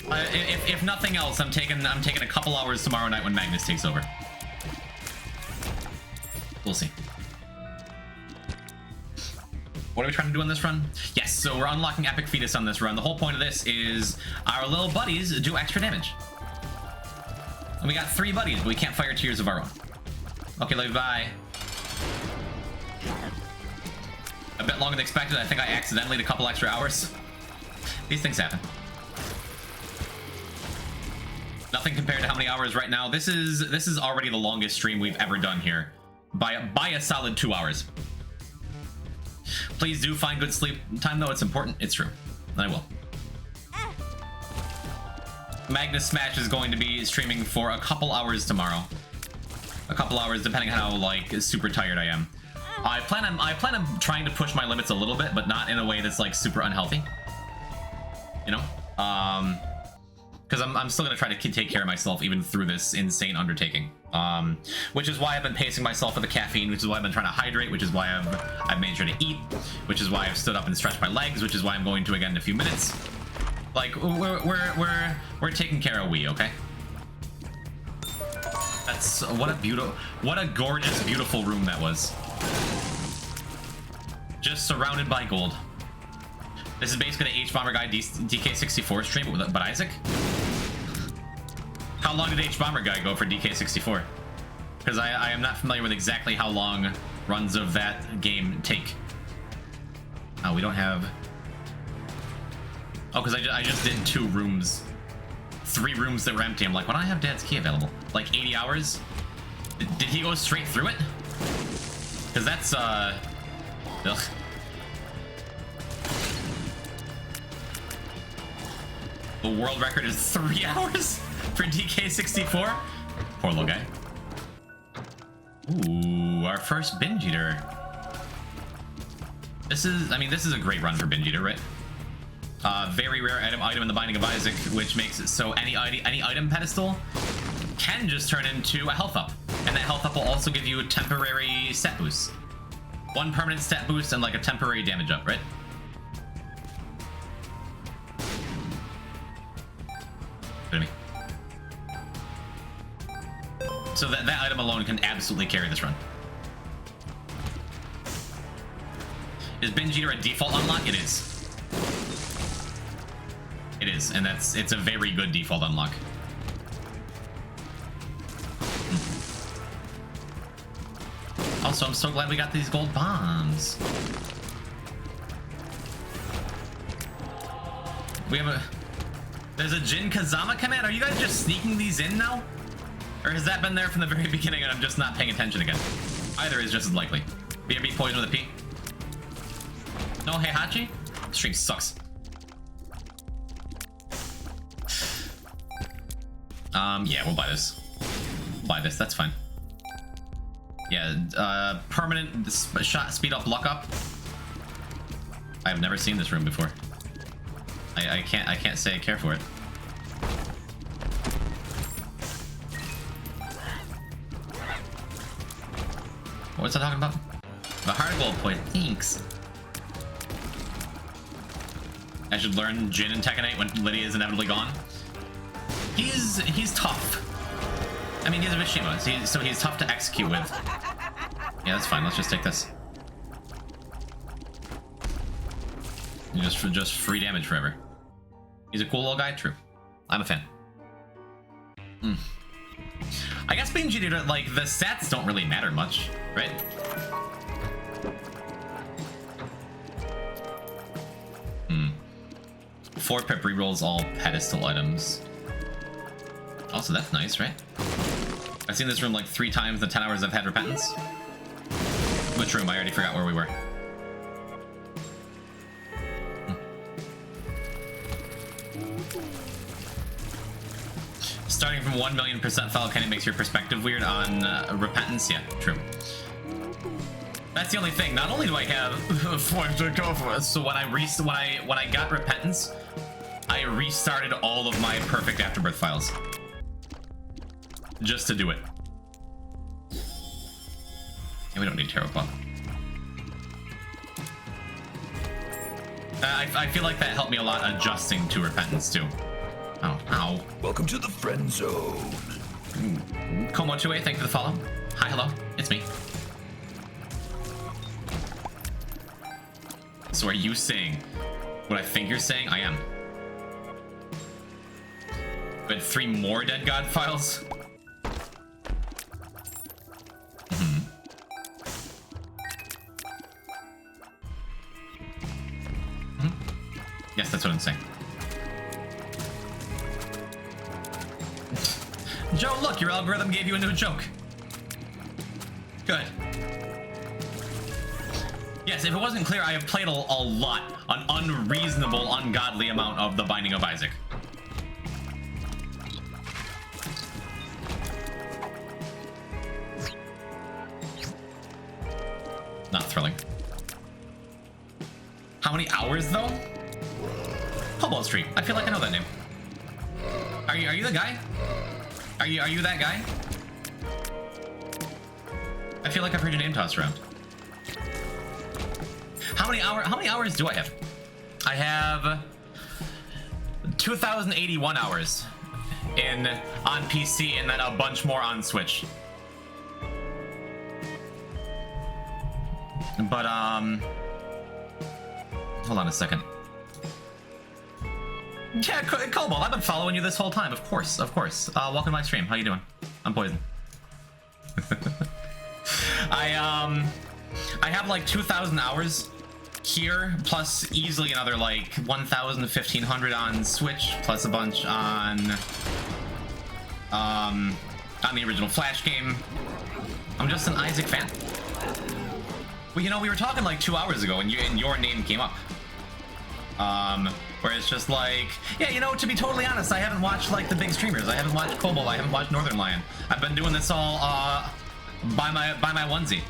If nothing else, I'm taking a couple hours tomorrow night when Magnus takes over. We'll see. What are we trying to do on this run? Yes, so we're unlocking Epic Fetus on this run. The whole point of this is our little buddies do extra damage. And we got 3 buddies, but we can't fire tiers of our own. Okay, love you, bye. A bit longer than expected. I think I accidentally did a couple extra hours. These things happen. Nothing compared to how many hours right now. This is already the longest stream we've ever done here. By a solid 2 hours. Please do find good sleep time, though. It's important. It's true. I will. Magnus Smash is going to be streaming for a couple hours tomorrow. A couple hours, depending on how, like, super tired I am. I plan on trying to push my limits a little bit, but not in a way that's, like, super unhealthy. You know? Because I'm still going to try to take care of myself even through this insane undertaking. Which is why I've been pacing myself with the caffeine, which is why I've been trying to hydrate, which is why I've made sure to eat, which is why I've stood up and stretched my legs, which is why I'm going to again in a few minutes. Like, we're taking care of we, okay? That's what a gorgeous, beautiful room that was. Just surrounded by gold. This is basically the H-Bomber Guy DK64 stream, but Isaac? How long did H-Bomber Guy go for DK64? Because I am not familiar with exactly how long runs of that game take. Oh, we don't have... Oh, because I just did 2 rooms. 3 rooms that were empty. I'm like, why don't I have Dad's key available? Like 80 hours? Did he go straight through it? Because that's, ugh. The world record is 3 hours for DK64. Poor little guy. Ooh, our first binge eater. This is a great run for binge eater, right? Very rare item in the Binding of Isaac, which makes it so any item pedestal can just turn into a health up, and that health up will also give you a temporary stat boost. 1 permanent stat boost and like a temporary damage up, right? So that item alone can absolutely carry this run. Is Binge Eater a default unlock? It is. It is, and it's a very good default unlock. Also, I'm so glad we got these gold bombs. There's a Jin Kazama command? Are you guys just sneaking these in now? Or has that been there from the very beginning and I'm just not paying attention again? Either is just as likely. BRB poison with a P. No Heihachi? Stream sucks. Yeah, we'll buy this. We'll buy this, that's fine. Yeah, permanent shot speed up, luck up. I've never seen this room before. I can't say I care for it. What's I talking about? The heart gold point. Thanks. I should learn Jin and Tekken 8 when Lydia is inevitably gone. He's tough. I mean, he's a Mishima, so he's tough to execute with. Yeah, that's fine. Let's just take this. Just free damage forever. He's a cool little guy. True. I'm a fan. I guess being GD, like, the stats don't really matter much, right? Four pep rerolls all pedestal items. Also, that's nice, right? I've seen this room like 3 times in the 10 hours I've had Repentance. Which room? I already forgot where we were. Starting from 1,000,000% fellow Kenny makes your perspective weird on Repentance. Yeah, true. That's the only thing. Not only do I have 4 to go for, so when I got Repentance, I restarted all of my perfect Afterbirth files just to do it. Yeah, we don't need Tarot Club. I feel like that helped me a lot adjusting to Repentance too. Ow, ow. Welcome to the friend zone. Komo2A, thank you for the follow. Hi, hello, it's me. So are you saying what I think you're saying? I am. But 3 more Dead God files? Yes, that's what I'm saying. Joe, look, your algorithm gave you a new joke. Good. Yes, if it wasn't clear, I have played a lot, an unreasonable, ungodly amount of The Binding of Isaac. Not thrilling. How many hours, though? Hobo Street. I feel like I know that name. Are you the guy? Are you that guy? I feel like I've heard your name tossed around. How many hours do I have? I have 2,081 hours on PC and then a bunch more on Switch. But hold on a second. Yeah, Cobalt, I've been following you this whole time. Of course, of course. Welcome to my stream. How you doing? I'm Poison. I have like 2,000 hours here, plus easily another like 1,000 to 1,500 on Switch, plus a bunch on the original Flash game. I'm just an Isaac fan. Well, you know, we were talking like 2 hours ago, and your name came up. Where it's just like, yeah, you know, to be totally honest, I haven't watched like the big streamers. I haven't watched Cobalt. I haven't watched Northern Lion. I've been doing this all by my onesie.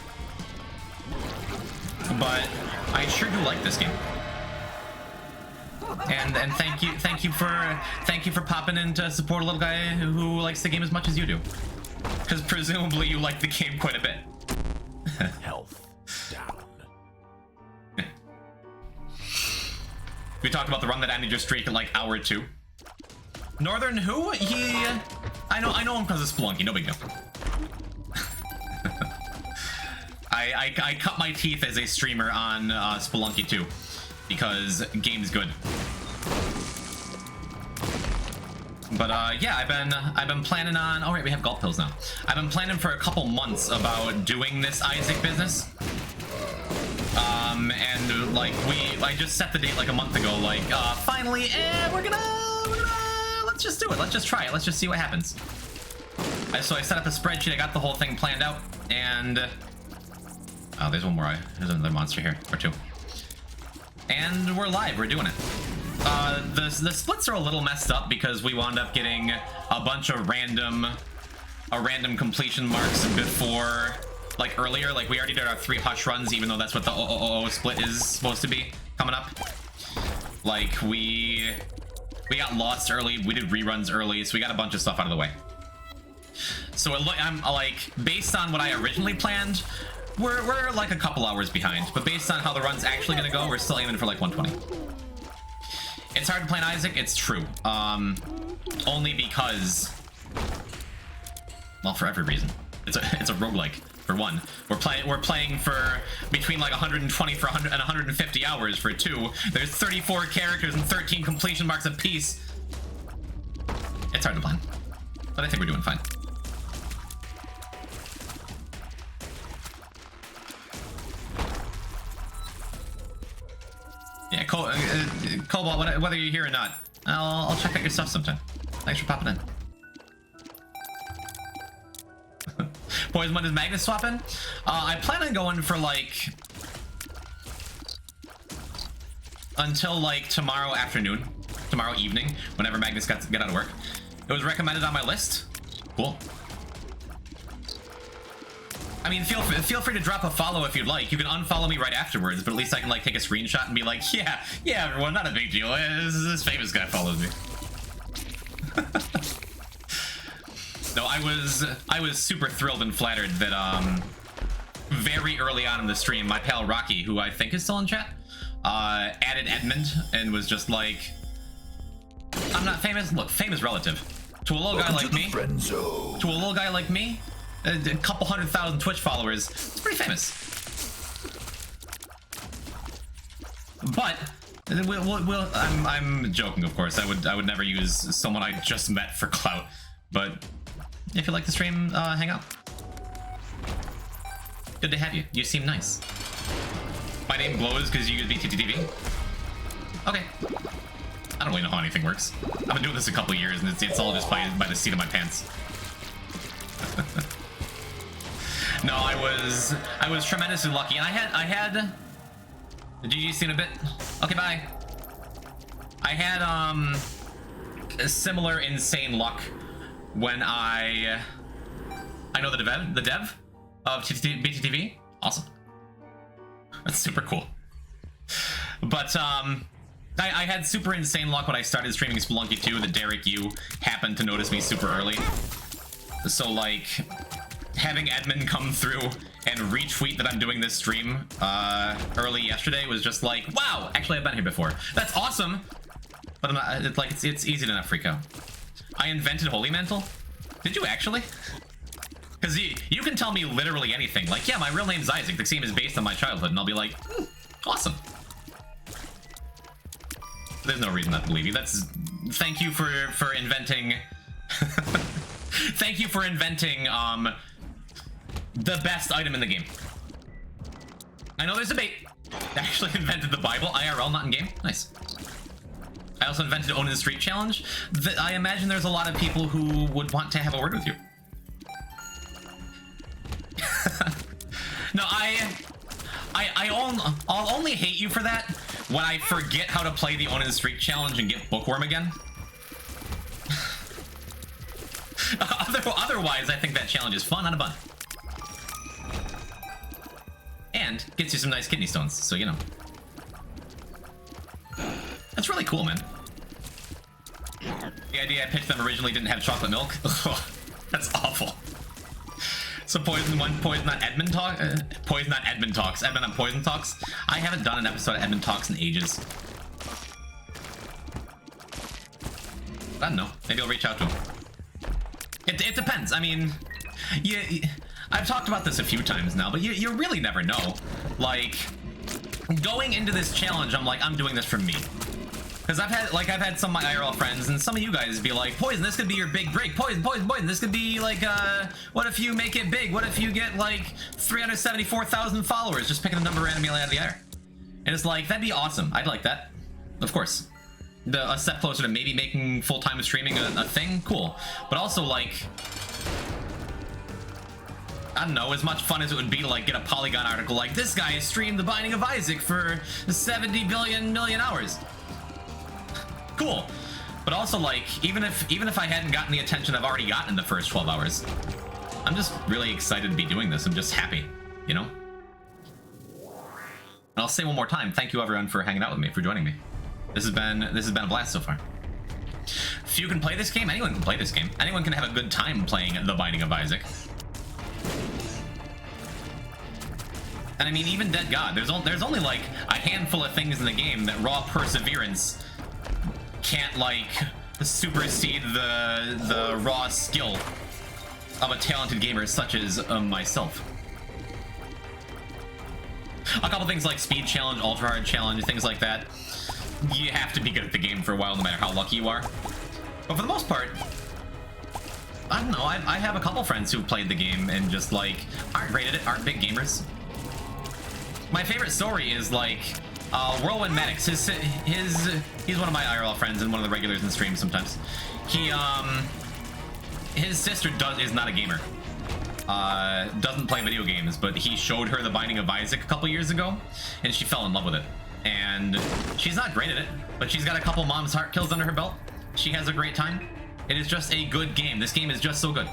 But I sure do like this game. And thank you for popping in to support a little guy who likes the game as much as you do. Because presumably you like the game quite a bit. Health down. We talked about the run that ended your streak at like hour 2. Northern who? I know him because of Spelunky, no big deal. I cut my teeth as a streamer on Spelunky 2 because game's good. But yeah, I've been planning on. Oh right, we have golf pills now. I've been planning for a couple months about doing this Isaac business. And like I just set the date like a month ago. Like finally, we're gonna let's just do it. Let's just try it. Let's just see what happens. So I set up a spreadsheet. I got the whole thing planned out, and oh, there's one more. There's another monster here, or 2. And we're live. We're doing it. The splits are a little messed up because we wound up getting a bunch of random completion marks before, like earlier. Like we already did our 3 hush runs, even though that's what the OOO split is supposed to be coming up. Like we got lost early. We did reruns early, so we got a bunch of stuff out of the way. So I'm like, based on what I originally planned, we're like a couple hours behind. But based on how the run's actually gonna go, we're still aiming for like 120. It's hard to play in Isaac, it's true. Only because, well, for every reason. It's a roguelike, for one. We're playing for between like 120 for 100 and 150 hours for 2. There's 34 characters and 13 completion marks apiece. It's hard to plan, but I think we're doing fine. Yeah, Cobalt, whether you're here or not, I'll check out your stuff sometime. Thanks for popping in. Boys, when does Magnus swap in? I plan on going for like until like tomorrow afternoon, tomorrow evening, whenever Magnus get out of work. It was recommended on my list. Cool. I mean, feel free to drop a follow if you'd like. You can unfollow me right afterwards, but at least I can like take a screenshot and be like, yeah, everyone, not a big deal. This famous guy follows me. No, I was super thrilled and flattered that very early on in the stream, my pal Rocky, who I think is still in chat, added Edmund and was just like, I'm I'm not famous? Look, fame is relative. To a little guy Welcome like to the me, friend zone. to a little guy like me, a couple 100,000 Twitch followers, it's pretty famous. But I'm joking, of course. I would never use someone I just met for clout. But if you like the stream, hang out. Good to have you. You seem nice. My name glows because you use BTTV. Okay. I don't really know how anything works. I've been doing this a couple of years, and it's all just by the seat of my pants. No, I was tremendously lucky, and I had. Did you see in a bit? Okay, bye. I had a similar insane luck when I know the dev of BTTV. Awesome. That's super cool. But I had super insane luck when I started streaming Spelunky 2 that Derek, you happened to notice me super early. So like having Edmund come through and retweet that I'm doing this stream early yesterday was just like, wow, actually I've been here before. That's awesome. But I'm not, it's easy to not freak out. I invented Holy Mantle? Did you actually? Because you can tell me literally anything. Like, yeah, my real name's Isaac. The game is based on my childhood. And I'll be like, awesome. There's no reason not to believe you. Thank you for inventing... Thank you for inventing, the best item in the game. I know there's a bait. I actually invented the Bible, IRL, not in game. Nice. I also invented Own in the Street Challenge. I imagine there's a lot of people who would want to have a word with you. No, I'll only hate you for that when I forget how to play the Own in the Street Challenge and get Bookworm again. Otherwise, I think that challenge is fun on a bun. And gets you some nice kidney stones, so you know. That's really cool, man. The idea I pitched them originally didn't have chocolate milk. That's awful. So Poison on Edmund Talks. Edmund on Poison Talks. I haven't done an episode of Edmund Talks in ages. I don't know. Maybe I'll reach out to him. It depends. I mean, I've talked about this a few times now, but you really never know. Like, going into this challenge, I'm like, I'm doing this for me. Because I've had some of my IRL friends and some of you guys be like, Poison, this could be your big break. Poison, this could be like, what if you make it big? What if you get like 374,000 followers just picking a number randomly out of the air? And it's like, that'd be awesome. I'd like that. Of course. A step closer to maybe making full-time streaming a thing, cool. But also, like, I don't know, as much fun as it would be to, like, get a Polygon article like, this guy streamed The Binding of Isaac for 70 billion hours. Cool. But also, like, even if I hadn't gotten the attention I've already gotten in the first 12 hours, I'm just really excited to be doing this. I'm just happy, you know? And I'll say one more time, thank you everyone for hanging out with me, for joining me. This has been a blast so far. If you can play this game, anyone can play this game. Anyone can have a good time playing The Binding of Isaac. And I mean, even Dead God, there's only like a handful of things in the game that raw perseverance can't like supersede the raw skill of a talented gamer such as myself. A couple things like speed challenge, ultra hard challenge, things like that. You have to be good at the game for a while, no matter how lucky you are. But for the most part, I don't know, I have a couple friends who played the game and just like aren't great at it, aren't big gamers. My favorite story is like Whirlwind Maddox. He's one of my IRL friends and one of the regulars in stream sometimes. His sister is not a gamer. Doesn't play video games, but he showed her The Binding of Isaac a couple years ago, and she fell in love with it. And she's not great at it, but she's got a couple Mom's Heart kills under her belt. She has a great time. It is just a good game. This game is just so good.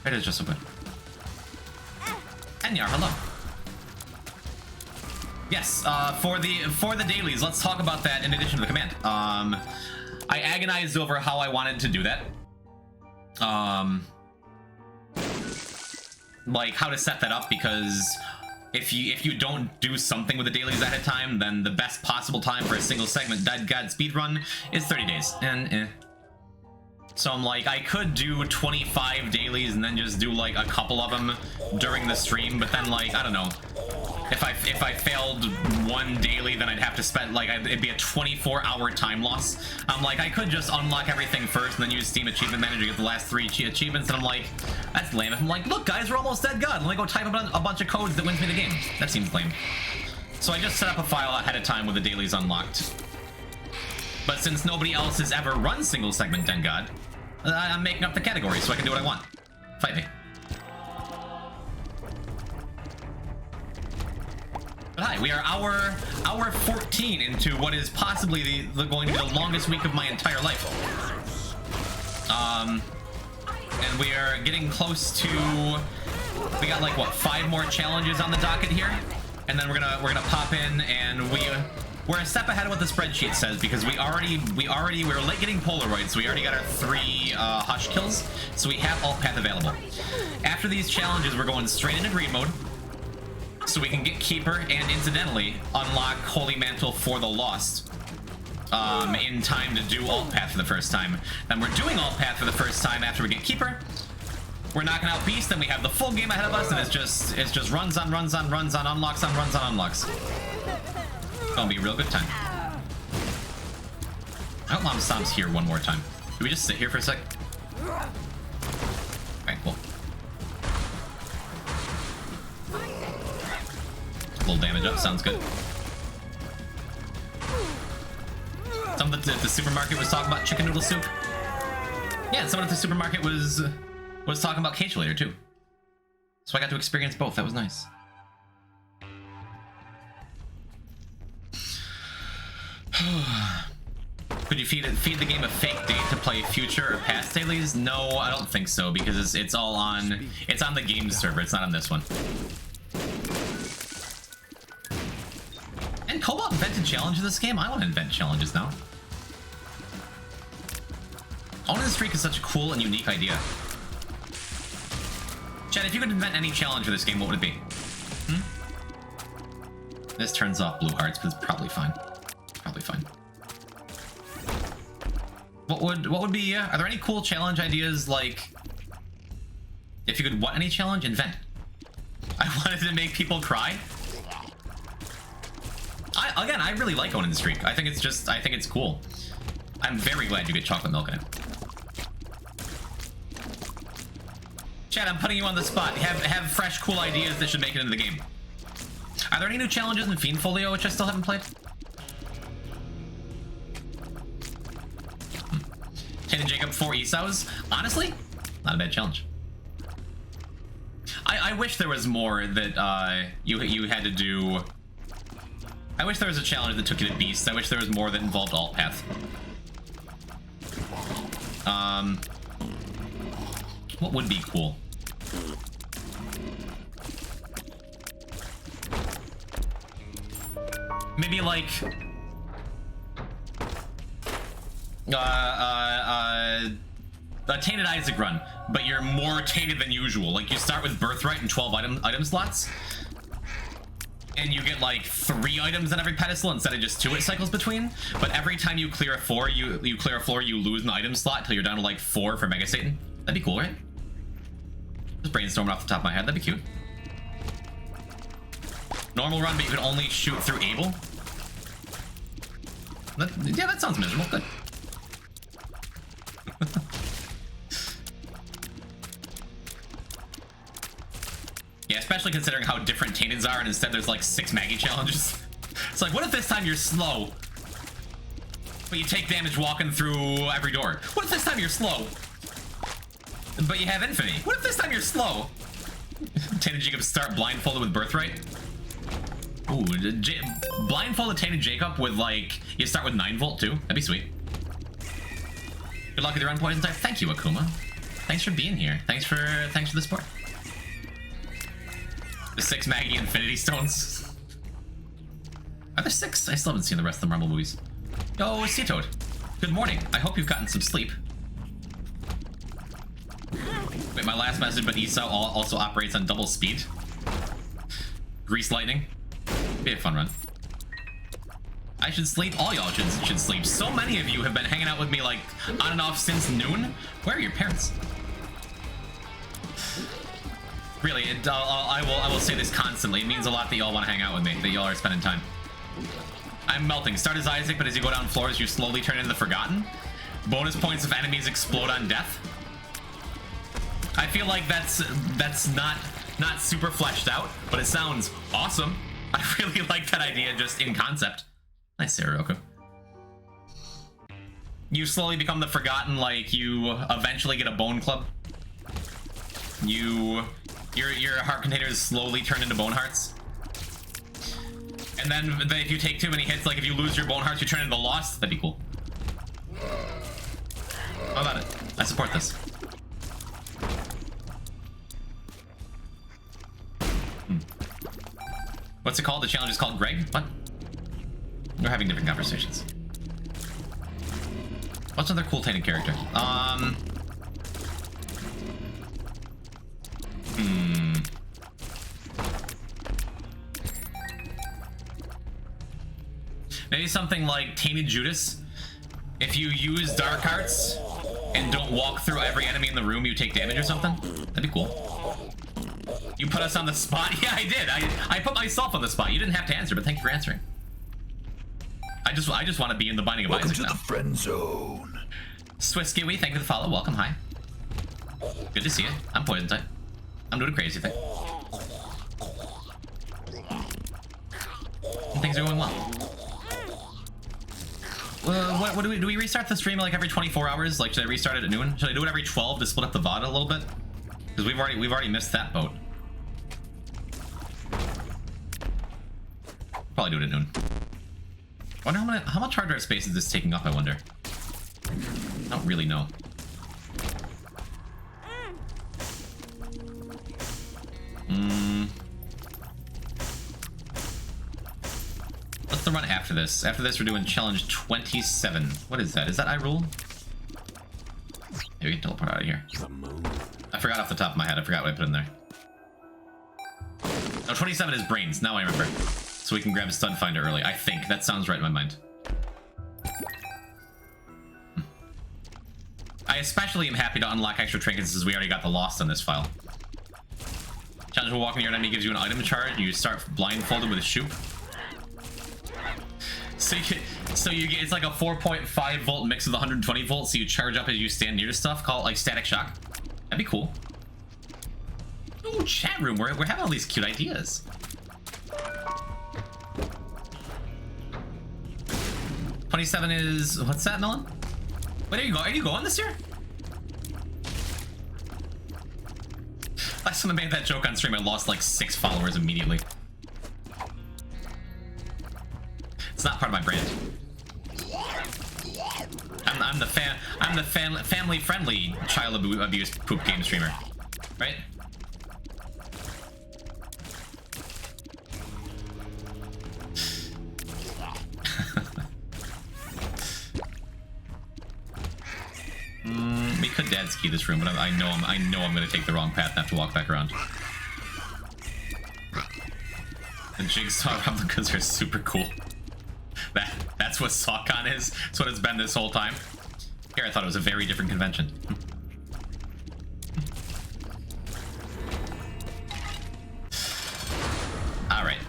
It is just so good. And Yar, hello. Yes, for the dailies, let's talk about that in addition to the command. I agonized over how I wanted to do that. Like how to set that up, because if you don't do something with the dailies ahead of time, then the best possible time for a single segment Dead God speedrun is 30 days. And so I'm like, I could do 25 dailies and then just do like a couple of them during the stream, but then like, I don't know. If I failed one daily, then I'd have to spend like it'd be a 24-hour time loss. I'm like, I could just unlock everything first and then use Steam Achievement Manager to get the last 3 achievements, and I'm like, that's lame. I'm like, look guys, we're almost Dead God. Let me go type a bunch of codes that wins me the game. That seems lame. So I just set up a file ahead of time with the dailies unlocked. But since nobody else has ever run single segment Dead God, I'm making up the category so I can do what I want. Fight me. But hi, we are hour 14 into what is possibly going to be the longest week of my entire life. And we are getting close to, we got like what, 5 more challenges on the docket here, and then we're gonna pop in, and we're a step ahead of what the spreadsheet says, because we were late getting polaroid, so we already got our 3 hush kills, so we have alt path available. After these challenges, we're going straight into greed mode, so we can get Keeper and incidentally unlock Holy Mantle for the Lost in time to do alt path for the first time. Then we're doing alt path for the first time after we get Keeper. We're knocking out Beast, then we have the full game ahead of us, and it's just runs on runs on runs on unlocks on runs on unlocks. It's gonna be a real good time. I hope Mom Stomp's here one more time. Can we just sit here for a sec? Alright, cool. A little damage up, sounds good. Someone at the supermarket was talking about chicken noodle soup. Yeah, someone at the supermarket was talking about Cage later too. So I got to experience both. That was nice. Could you feed the game a fake date to play future or past dailies? No, I don't think so, because it's all on the game server. It's not on this one. And Co-op invented challenges in this game. I want to invent challenges now. Owning the streak is such a cool and unique idea. Chad, if you could invent any challenge for this game, what would it be? This turns off blue hearts, but it's probably fine. Probably fine. What would be? Are there any cool challenge ideas? Like, if you could want any challenge, invent. I wanted to make people cry. I really like owning the streak. I think it's cool. I'm very glad you get chocolate milk in it. Chad, I'm putting you on the spot. Have fresh, cool ideas that should make it into the game. Are there any new challenges in Fiend Folio which I still haven't played? Tainted Jacob 4 Esaus? Honestly, not a bad challenge. I wish there was more that you had to do. I wish there was a challenge that took you to Beast. I wish there was more that involved alt path. What would be cool? Maybe like a Tainted Isaac run, but you're more tainted than usual. Like you start with Birthright and 12 item slots, and you get like 3 items on every pedestal instead of just 2 it cycles between. But every time you clear a floor, you lose an item slot until you're down to like 4 for Mega Satan. That'd be cool, right? Just brainstorming off the top of my head. That'd be cute. Normal run, but you could only shoot through Abel. Yeah, that sounds miserable. Good. Yeah, especially considering how different Tainteds are, and instead there's like 6 Maggie challenges. It's like, what if this time you're slow, but you take damage walking through every door? What if this time you're slow, but you have Infinity? What if this time you're slow? Tainted Jacob start blindfolded with Birthright. Ooh, blindfolded Tainted Jacob with like, you start with 9 volt too. That'd be sweet. Good luck with your run, Poison type. Thank you, Akuma. Thanks for being here. Thanks for the support. The 6 Maggie Infinity Stones. Are there 6? I still haven't seen the rest of the Marvel movies. Yo, Sea Toad. Good morning. I hope you've gotten some sleep. Wait, my last message, but Esau also operates on double speed. Grease lightning. Be a fun run. I should sleep. All y'all should sleep. So many of you have been hanging out with me like on and off since noon. Where are your parents? Really, I will say this constantly. It means a lot that y'all want to hang out with me, that y'all are spending time. I'm melting. Start as Isaac, but as you go down floors, you slowly turn into the Forgotten. Bonus points if enemies explode on death. I feel like that's not super fleshed out, but it sounds awesome. I really like that idea just in concept. Nice, Saroko. You slowly become the Forgotten, like you eventually get a bone club. Your heart containers slowly turn into bone hearts. And then if you take too many hits, like if you lose your bone hearts, you turn into lost. That'd be cool. How about it? I support this. What's it called? The challenge is called Greg? What? We're having different conversations. What's another cool tainted character? Maybe something like Tainted Judas. If you use dark arts and don't walk through every enemy in the room, you take damage or something. That'd be cool. You put us on the spot? Yeah, I did. I put myself on the spot. You didn't have to answer, but thank you for answering. I just want to be in the Binding of Welcome Isaac to now. the friend zone. Swiss Skiwi, thank you for the follow. Welcome, hi. Good to see you. I'm poison type. I'm doing a crazy thing. And things are going well. What do we restart the stream like every 24 hours? Like, should I restart it at noon? Should I do it every 12 to split up the VOD a little bit? Because we've already missed that boat. Probably do it at noon. I wonder how much hard drive space is this taking up, I wonder. I don't really know. What's the run after this? After this, we're doing challenge 27. What is that? Is that iRule? Maybe we can teleport out of here. I forgot off the top of my head. I forgot what I put in there. No, 27 is brains. Now I remember. So we can grab Stun Finder early. I think. That sounds right in my mind. I especially am happy to unlock extra trinkets since we already got the Lost on this file. Challenge while walking near an enemy gives you an item charge. You start blindfolded with a shoop. So you get, it's like a 4.5 volt mix with 120 volts, so you charge up as you stand near to stuff. Call it like static shock. That'd be cool. Ooh, chat room. We're having all these cute ideas. $27 is, what's that, Nolan? Wait, are you going this year? Last time I made that joke on stream, I lost like 6 followers immediately. It's not part of my brand. I'm the family-friendly child abuse poop game streamer, right? We could dad ski this room, but I know I'm gonna take the wrong path and have to walk back around. The jigsaw replicas are super cool. That's what SawCon is. That's what it's been this whole time. Here, I thought it was a very different convention. Alright.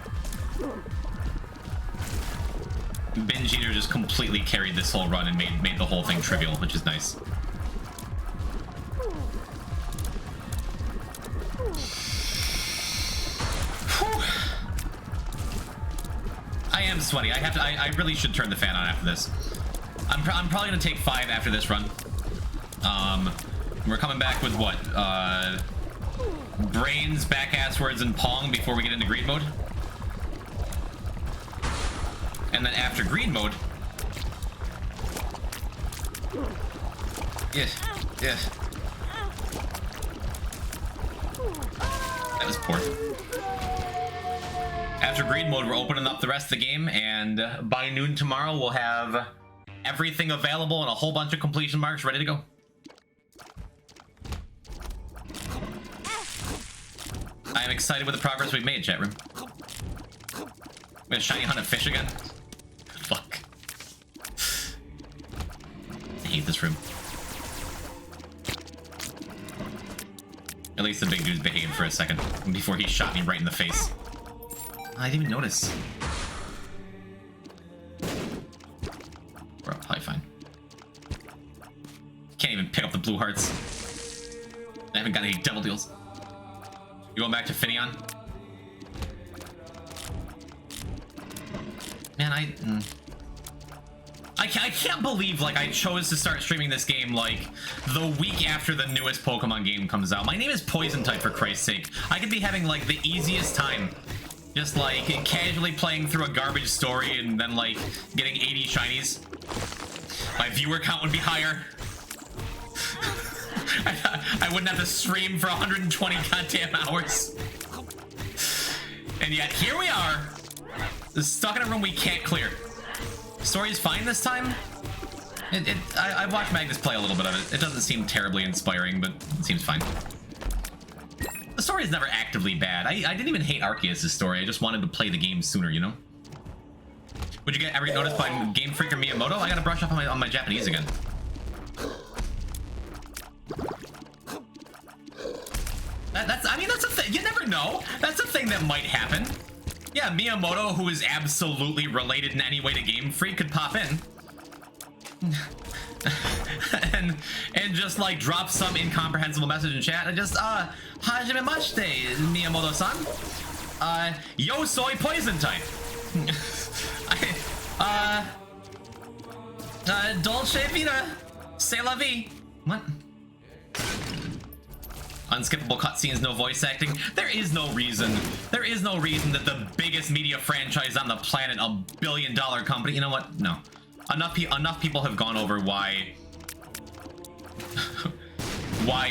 Binge Eater just completely carried this whole run and made the whole thing trivial, which is nice. Whew. I am sweaty. I really should turn the fan on after this. I'm probably gonna take 5 after this run. We're coming back with what? Brains, backasswards, and Pong before we get into green mode. And then after green mode... Yeah. That was poor. After green mode, we're opening up the rest of the game, and by noon tomorrow, we'll have everything available and a whole bunch of completion marks ready to go. I am excited with the progress we've made, chat room. I'm gonna shiny hunt a fish again. Fuck. I hate this room. At least the big dude behaved for a second before he shot me right in the face. I didn't even notice. We're probably fine. Can't even pick up the blue hearts. I haven't got any devil deals. You going back to Finion? Man, I can't believe, like, I chose to start streaming this game, like, the week after the newest Pokemon game comes out. My name is Poison Type, for Christ's sake. I could be having, like, the easiest time. Just, like, casually playing through a garbage story and then, like, getting 80 shinies. My viewer count would be higher. I wouldn't have to stream for 120 goddamn hours. And yet, here we are. Stuck in a room we can't clear. Story's fine this time. I've watched Magnus play a little bit of it. It doesn't seem terribly inspiring, but it seems fine. The story is never actively bad. I didn't even hate Arceus' story. I just wanted to play the game sooner, you know? Would you ever get noticed by Game Freak or Miyamoto? I gotta brush up on my Japanese again. I mean, that's a thing. You never know. That's a thing that might happen. Yeah, Miyamoto, who is absolutely related in any way to Game Freak, could pop in. and just, like, drop some incomprehensible message in chat and just, Hajime Mashite, Miyamoto-san. Yo soy Poison Type. Dolce Vita. C'est la vie. What? Unskippable cutscenes, no voice acting. There is no reason that the biggest media franchise on the planet, a billion-dollar company, you know what? No. Enough people have gone over why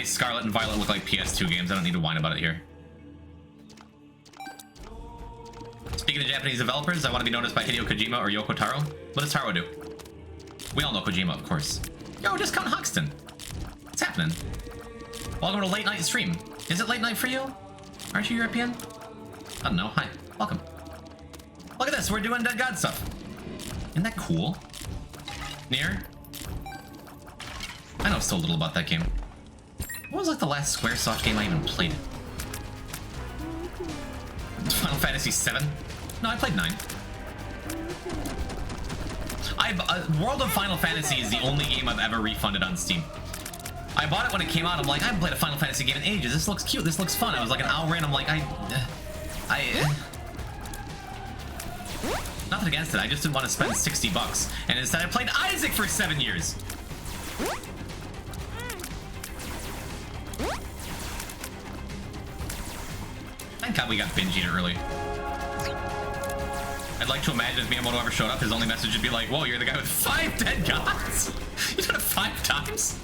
Scarlet and Violet look like PS2 games. I don't need to whine about it here. Speaking of Japanese developers, I want to be noticed by Hideo Kojima or Yoko Taro. What does Taro do? We all know Kojima, of course. Yo, Discount Hoxton. What's happening? Welcome to late night stream. Is it late night for you? Aren't you European? I don't know. Hi. Welcome. Look at this. We're doing Dead God stuff. Isn't that cool? Nier? I know so little about that game. What was, like, the last Squaresoft game I even played? Final Fantasy VII? No, I played 9. World of Final Fantasy is the only game I've ever refunded on Steam. I bought it when it came out. I'm like, I haven't played a Final Fantasy game in ages. This looks cute. This looks fun. I was like an hour in. I'm like, nothing against it. I just didn't want to spend 60 bucks. And instead I played Isaac for 7 years. Thank God we got binge eater early. I'd like to imagine if Miyamoto ever showed up, his only message would be like, whoa, you're the guy with 5 dead gods? You did it 5 times?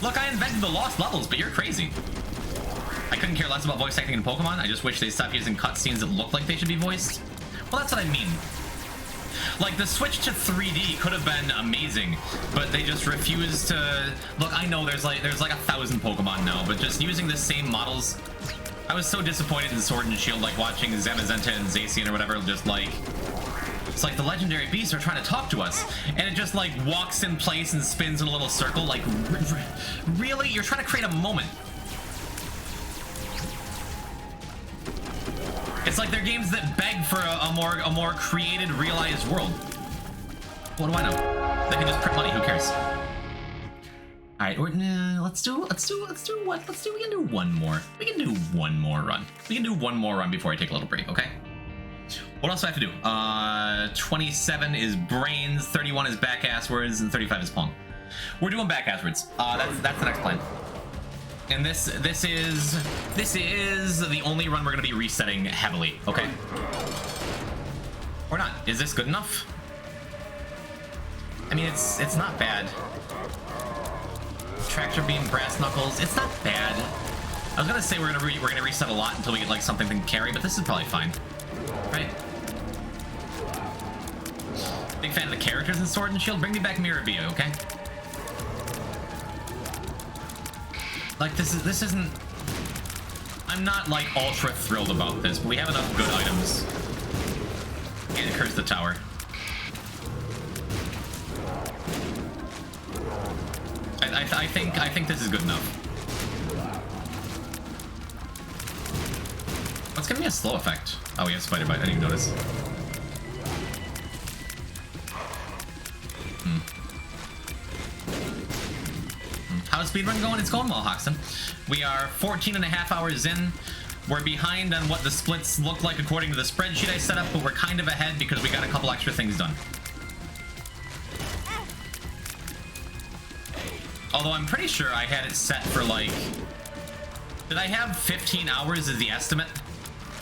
Look, I invented the lost levels, but you're crazy. I couldn't care less about voice acting in Pokemon. I just wish they stopped using cutscenes that look like they should be voiced. Well, that's what I mean. Like, the switch to 3D could have been amazing, but they just refused to... Look, I know there's like 1,000 Pokemon now, but just using the same models... I was so disappointed in Sword and Shield, like watching Zamazenta and Zacian or whatever, just like... It's like the legendary beasts are trying to talk to us, and it just like walks in place and spins in a little circle. Like, really? You're trying to create a moment. It's like they're games that beg for a more created, realized world. What do I know? They can just print money. Who cares? All right, let's do what? We can do one more. We can do one more run. We can do one more run before I take a little break. Okay. What else do I have to do? 27 is Brains, 31 is Backasswards, and 35 is Pong. We're doing Backasswards. That's the next plan. And this is the only run we're gonna be resetting heavily. Okay. Or not? Is this good enough? I mean, it's not bad. Tractor Beam, Brass Knuckles. It's not bad. I was gonna say we're gonna reset a lot until we get like something that can carry, but this is probably fine, right? Big fan of the characters in Sword and Shield. Bring me back Mirabia, okay? Like, this isn't... I'm not like ultra thrilled about this, but we have enough good items. And curse the tower. I think this is good enough. What's gonna be a slow effect? Oh, we have spider bite. I didn't even notice. How's speedrun going? It's going well, Hoxton. We are 14 and a half hours in. We're behind on what the splits look like according to the spreadsheet I set up, but we're kind of ahead because we got a couple extra things done. Although I'm pretty sure I had it set for like... Did I have 15 hours as the estimate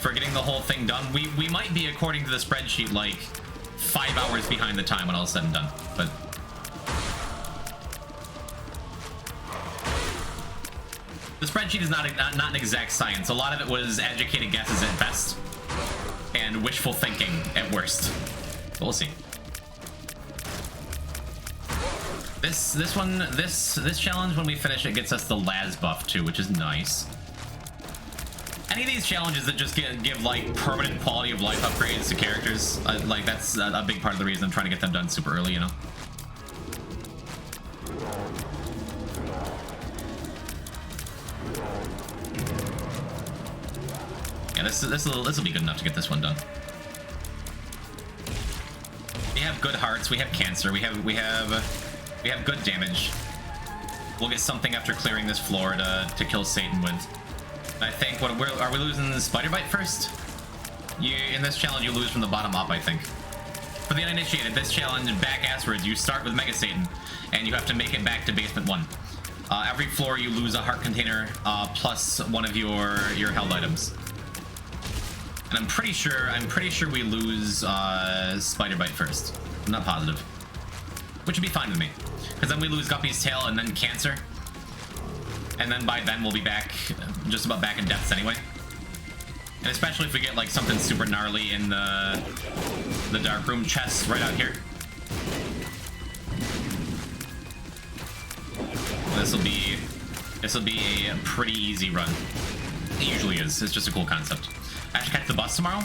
for getting the whole thing done? We might be, according to the spreadsheet, like 5 hours behind the time when all is said and done, but... The spreadsheet is not an exact science. A lot of it was educated guesses at best, and wishful thinking at worst. But we'll see. This challenge, when we finish it, gets us the Laz buff too, which is nice. Any of these challenges that just give like permanent quality of life upgrades to characters, like that's a big part of the reason I'm trying to get them done super early, you know. Yeah, this will be good enough to get this one done. We have good hearts. We have cancer. We have good damage. We'll get something after clearing this floor to kill Satan with. I think are we losing the spider bite first? In this challenge you lose from the bottom up, I think. For the uninitiated, this challenge backasswards, you start with Mega Satan and you have to make it back to basement 1. Every floor you lose a heart container plus one of your held items. And I'm pretty sure we lose spider bite first. I'm not positive. Which would be fine with me. Because then we lose Guppy's tail and then cancer. And then by then we'll be back, just about back in deaths anyway. And especially if we get like something super gnarly in the dark room chest right out here. This will be a pretty easy run. It usually is. It's just a cool concept. I should catch the bus tomorrow.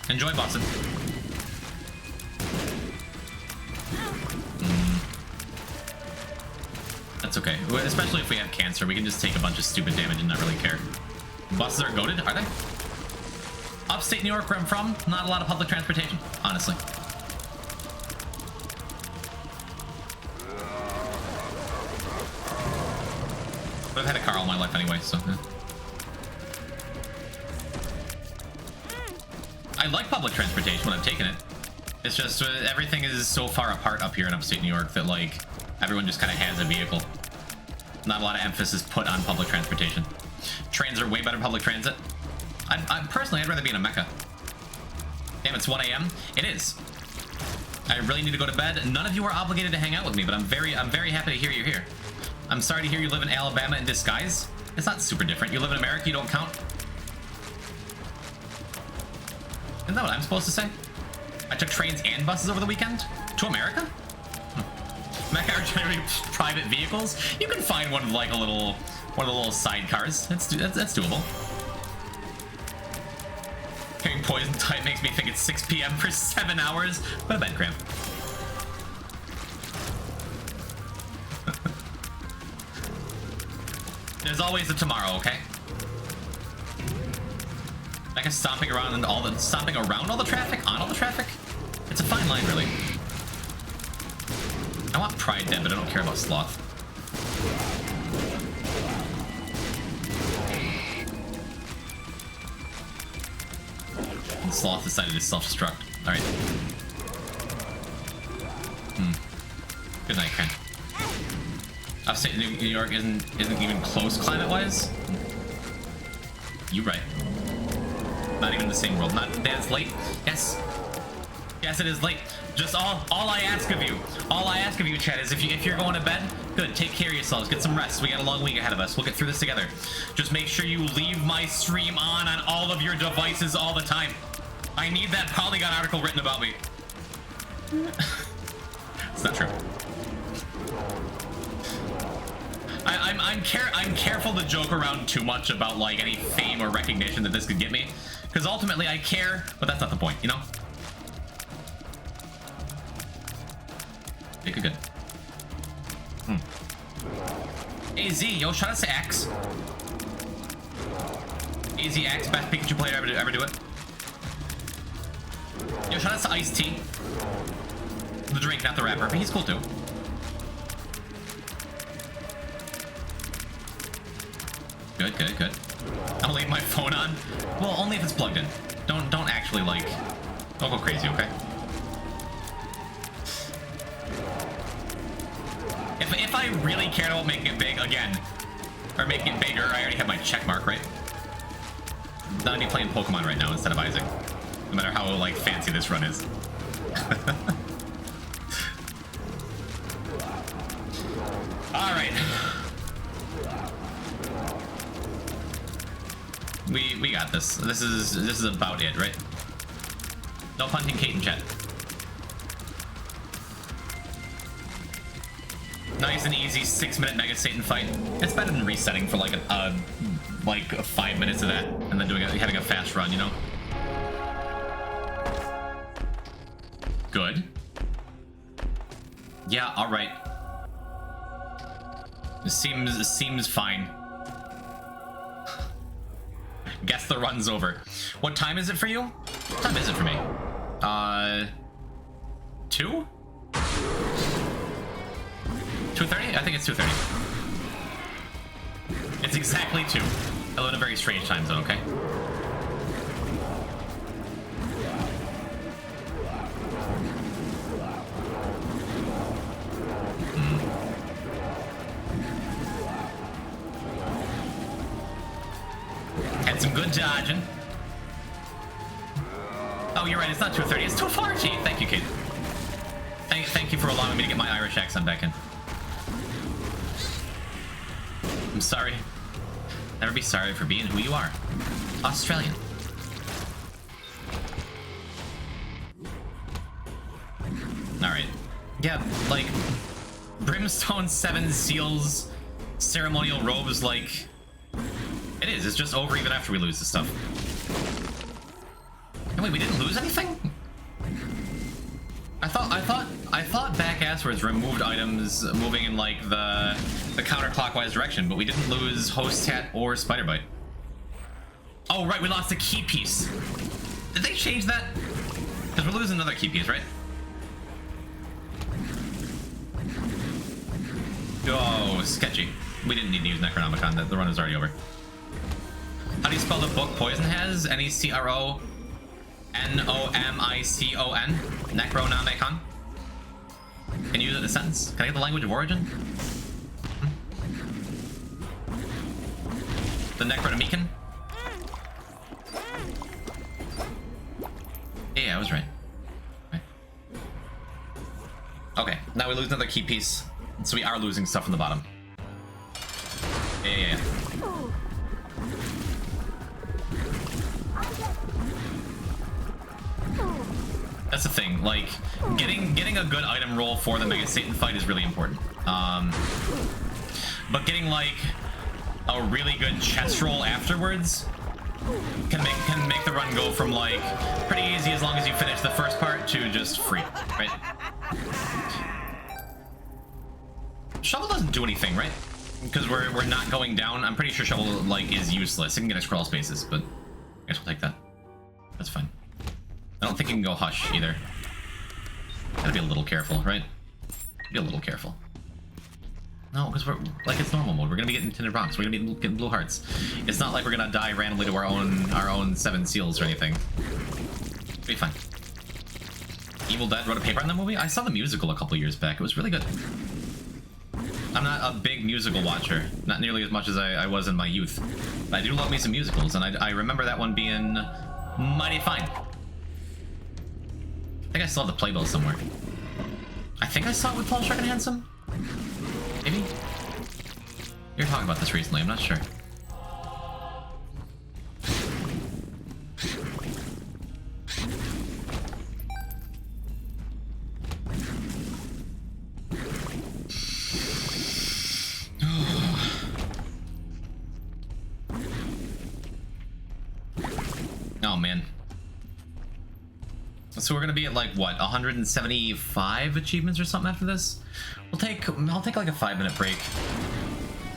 Enjoy bussing. That's okay. Especially if we have cancer, we can just take a bunch of stupid damage and not really care. Buses are goated, are they? Upstate New York, where I'm from, not a lot of public transportation, honestly. But I've had a car all my life anyway, so... I like public transportation when I've taken it. It's just everything is so far apart up here in upstate New York that like everyone just kind of has a vehicle. Not a lot of emphasis put on public transportation. Trains are way better public transit. Personally, I'd rather be in a Mecca. Damn, it's 1 a.m. It is. I really need to go to bed. None of you are obligated to hang out with me, but I'm very happy to hear you're here. I'm sorry to hear you live in Alabama in disguise. It's not super different. You live in America, you don't count. Isn't that what I'm supposed to say? I took trains and buses over the weekend? To America? Mecca are generally private vehicles. You can find one of like one of the little sidecars. That's doable. Hearing poison type makes me think it's 6 p.m. for 7 hours. What a bed cramp. There's always a tomorrow, okay? Like a stomping around all the traffic, on all the traffic. It's a fine line, really. I want Pride dead, but I don't care about Sloth. And Sloth decided to self-destruct. All right. Good night, Kren. Upstate New York isn't even close climate-wise. You right. Not even the same world. Not that's late. Yes. Yes, it is late. Just all I ask of you, chat, is if you're going to bed, good. Take care of yourselves. Get some rest. We got a long week ahead of us. We'll get through this together. Just make sure you leave my stream on all of your devices all the time. I need that Polygon article written about me. It's not true. I'm careful to joke around too much about like any fame or recognition that this could get me, because ultimately I care, but that's not the point, you know. Okay, good. AZ, yo, shout out to Axe. AZ Axe, best Pikachu player ever do it. Yo, shout out to Ice T. The drink, not the rapper, but he's cool too. Good, good, good. I'll leave my phone on. Well, only if it's plugged in. Don't actually like. Don't go crazy, okay? If I really cared about making it big again, or making it bigger, I already have my check mark, right? Then I'd be playing Pokemon right now instead of Isaac. No matter how like fancy this run is. All right. We got this. This is about it, right? No punting Kate in chat. Nice and easy 6-minute Mega Satan fight. It's better than resetting for like 5 minutes of that and then having a fast run, you know? Good. Yeah, all right. It seems fine. Guess the run's over. What time is it for you? What time is it for me? 2? 2:30? I think it's 2:30. It's exactly 2. I live in a very strange time zone, okay? Had some good dodging. Oh, you're right, it's not 2:30, it's 2:40. Thank you, Kate. Thank you for allowing me to get my Irish accent back in. I'm sorry. Never be sorry for being who you are. Australian. Alright. Yeah, like, Brimstone 7 Seals ceremonial robes, like, it is. It's just over even after we lose this stuff. And wait, we didn't lose anything? I thought backasswards removed items moving in like the counterclockwise direction, but we didn't lose host tat or spider bite. Oh right, we lost a key piece. Did they change that? Because we're losing another key piece, right? Oh, sketchy. We didn't need to use Necronomicon. The run is already over. How do you spell the book Poison has? Necronomicon. Necronomicon. Can you use it in a sentence? Can I get the language of origin? The Necronomicon? Yeah, I was right. Okay, now we lose another key piece. So we are losing stuff from the bottom. Yeah. That's the thing, like, getting a good item roll for the Mega Satan fight is really important. But getting, like, a really good chest roll afterwards can make the run go from, like, pretty easy as long as you finish the first part to just free, right? Shovel doesn't do anything, right? Because we're not going down. I'm pretty sure Shovel, like, is useless. It can get us crawl spaces, but I guess we'll take that. That's fine. I don't think you can go Hush either. Gotta be a little careful, right? Be a little careful. No, because we're like it's normal mode. We're gonna be getting tinted rocks. We're gonna be getting blue hearts. It's not like we're gonna die randomly to our own 7 seals or anything. It'll be fine. Evil Dead wrote a paper on the movie. I saw the musical a couple years back. It was really good. I'm not a big musical watcher, not nearly as much as I was in my youth. But I do love me some musicals, and I remember that one being mighty fine. I think I still have the playbill somewhere. I think I saw it with Paul Shark and Handsome? Maybe? You were talking about this recently, I'm not sure. Oh man. So we're gonna be at like what, 175 achievements or something after this? I'll take like a 5-minute break.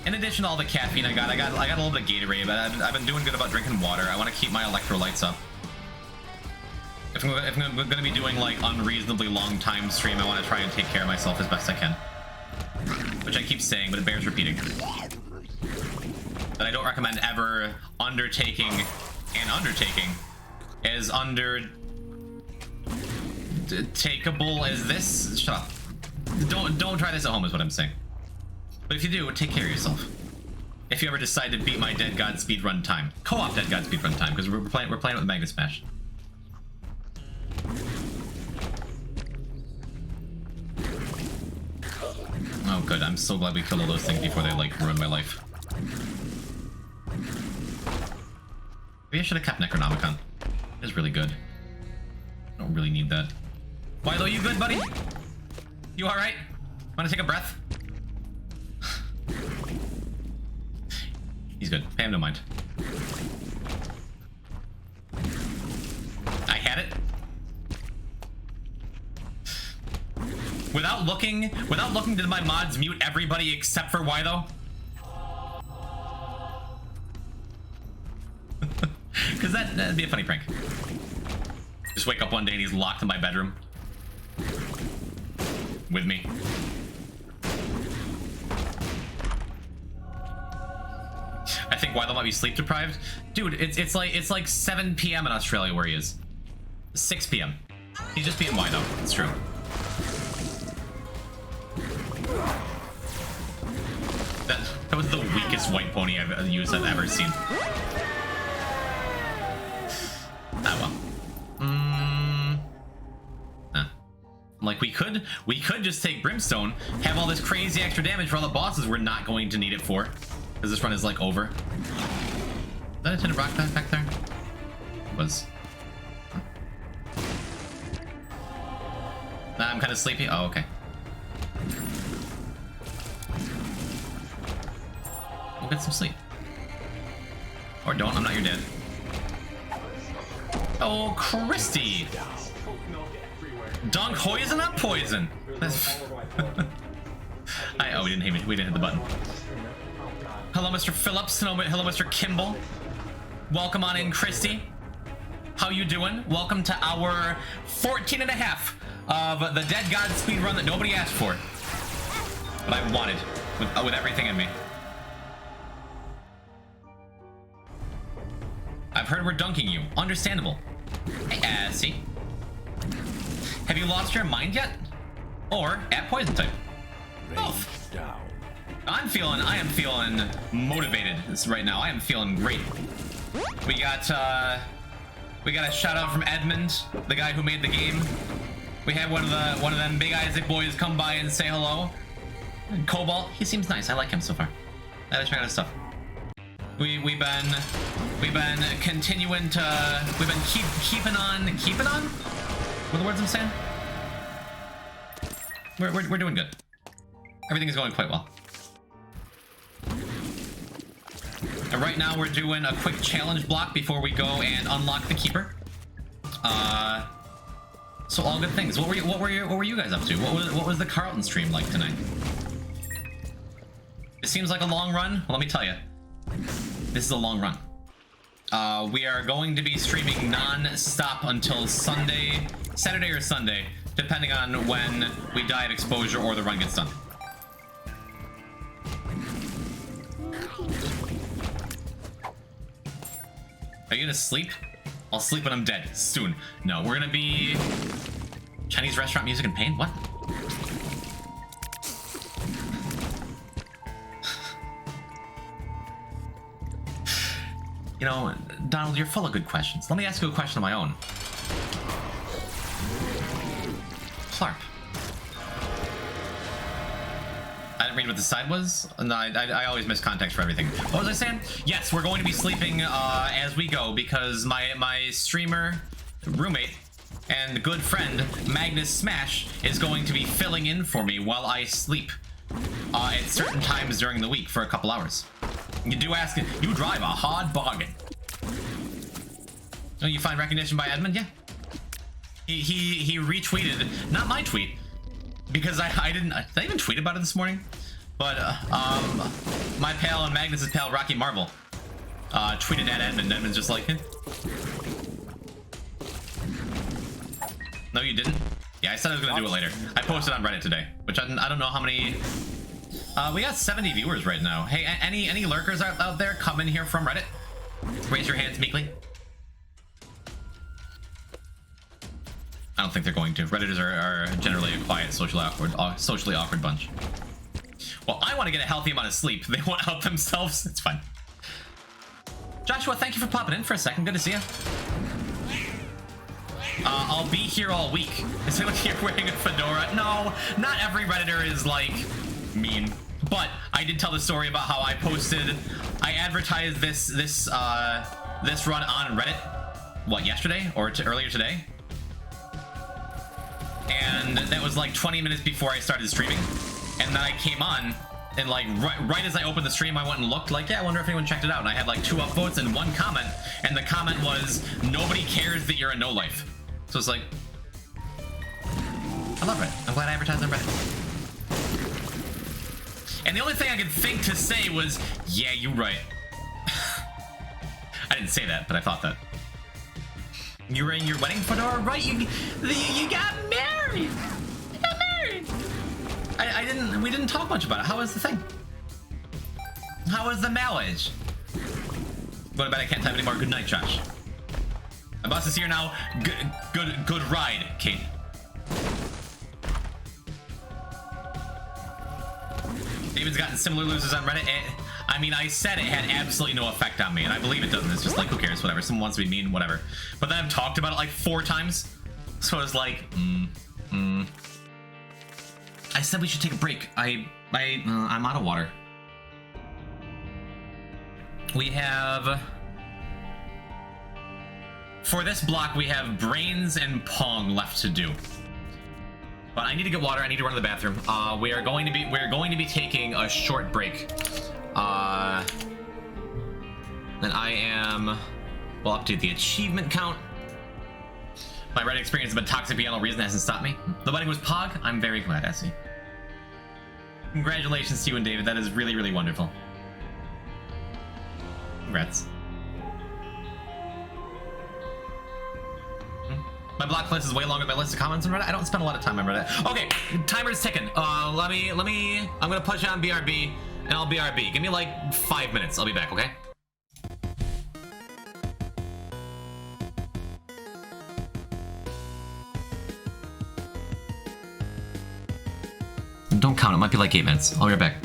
In addition to all the caffeine I got a little bit of Gatorade, but I've been doing good about drinking water. I want to keep my electrolytes up. If I'm gonna be doing like unreasonably long time stream, I want to try and take care of myself as best I can. Which I keep saying, but it bears repeating. That I don't recommend ever undertaking as takeable as this. Shut up. Don't try this at home is what I'm saying. But if you do, take care of yourself. If you ever decide to beat my Dead God speedrun time, co-op Dead God speedrun time, because we're playing with Magnus Smash. Oh good, I'm so glad we killed all those things before they like ruined my life. Maybe I should have kept Necronomicon. It's really good. I don't really need that. Milo, you good, buddy? You alright? Wanna take a breath? He's good. Pay him no mind. I had it. Without looking, did my mods mute everybody except for Wilo? Because that'd be a funny prank. Just wake up one day and he's locked in my bedroom. With me. I think Wilo might be sleep deprived. Dude, it's like 7 PM in Australia where he is. 6 PM. He's just being Wilo. It's true. That was the weakest white pony I've ever seen. Ah well. Like we could just take Brimstone, have all this crazy extra damage for all the bosses we're not going to need it for, because this run is like over. Is that a tin of rock back there? It was. Nah, I'm kind of sleepy. Oh, okay. We'll get some sleep. Or don't. I'm not your dad. Oh, Christy! Dunk poison up poison. Oh, we didn't hit the button. Hello, Mr. Phillips. Hello, Mr. Kimball. Welcome on in, Christy. How you doing? Welcome to our 14.5 of the Dead God speedrun that nobody asked for, but I wanted with everything in me. I've heard we're dunking you. Understandable. Hey, see. Have you lost your mind yet? Or at poison type? Both. Down. I am feeling motivated right now. I am feeling great. We got a shout out from Edmund, the guy who made the game. We had one of them Big Isaac boys come by and say hello. And Cobalt, he seems nice. I like him so far. I gotta check out his stuff. We've been continuing to keeping on. What are the words I'm saying? We're doing good. Everything is going quite well. And right now we're doing a quick challenge block before we go and unlock the keeper. So all good things. What were you guys up to? What was the Carlton stream like tonight? It seems like a long run. Well, let me tell you, this is a long run. We are going to be streaming non-stop until Saturday or Sunday, depending on when we die of exposure or the run gets done. Are you gonna sleep? I'll sleep when I'm dead, soon. No, we're gonna be... Chinese restaurant music and pain? What? You know, Donald, you're full of good questions. Let me ask you a question of my own. Clarp. I didn't read what the side was. No, I always miss context for everything. What was I saying? Yes, we're going to be sleeping as we go because my streamer roommate and good friend Magnus Smash is going to be filling in for me while I sleep at certain times during the week for a couple hours. You do ask, you drive a hard bargain. Oh, you find recognition by Edmund? Yeah. He retweeted, not my tweet, because I did I even tweet about it this morning? But my pal and Magnus's pal Rocky Marvel tweeted at Edmund. Edmund's just like, eh. No, you didn't? Yeah, I said I was gonna do it later. I posted on Reddit today, which I don't know how many. We got 70 viewers right now. Hey, any lurkers out there come in here from Reddit? Raise your hands meekly. I don't think they're going to. Redditors are generally a quiet, socially awkward bunch. Well, I want to get a healthy amount of sleep. They won't help themselves. It's fine. Joshua, thank you for popping in for a second. Good to see you. I'll be here all week. Is it like you're wearing a fedora? No, not every Redditor is like mean. But I did tell the story about how I advertised this run on Reddit. What, yesterday or earlier today? And that was like 20 minutes before I started streaming. And then I came on, and like right as I opened the stream, I went and looked, like, yeah, I wonder if anyone checked it out. And I had like 2 upvotes and 1 comment, and the comment was, nobody cares that you're a no-life. So it's like, I love Reddit. I'm glad I advertised on Reddit. And the only thing I could think to say was, yeah, you're right. I didn't say that, but I thought that. You're wearing your wedding fedora, right? You got married. You got married. We didn't talk much about it. How was the thing? How was the marriage? Go to bed. I can't type anymore. Good night, Josh. My boss is here now. Good ride, Kate. David's gotten similar losers on Reddit. I mean, I said it had absolutely no effect on me, and I believe it doesn't. It's just like, who cares? Whatever. Someone wants to be mean, whatever. But then I've talked about it like 4 times. So I was like, I said we should take a break. I'm out of water. We have... For this block, we have brains and pong left to do. But I need to get water. I need to run to the bathroom. We're going to be taking a short break. Then I am... We'll update the achievement count. My Reddit experience has been toxic beyond all reason. That hasn't stopped me. The wedding was Pog. I'm very glad, Essie. Congratulations to you and David. That is really, really wonderful. Congrats. My block list is way longer than my list of comments on Reddit. I don't spend a lot of time on Reddit. Okay, timer's ticking. I'm gonna push on BRB, and I'll BRB. Give me like 5 minutes. I'll be back, okay? Don't count. It might be like 8 minutes. I'll be right back.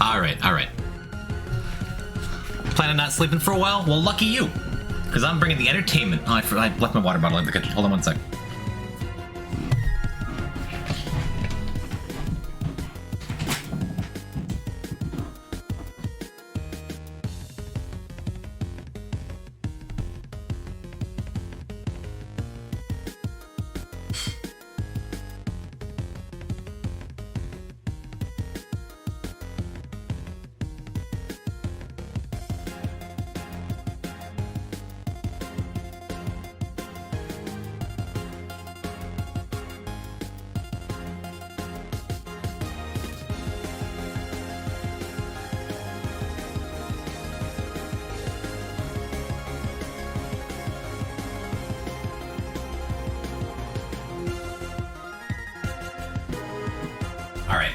Alright, alright. Planning on not sleeping for a while? Well, lucky you. Because I'm bringing the entertainment. Oh, I left my water bottle in the kitchen. Hold on one sec. Alright.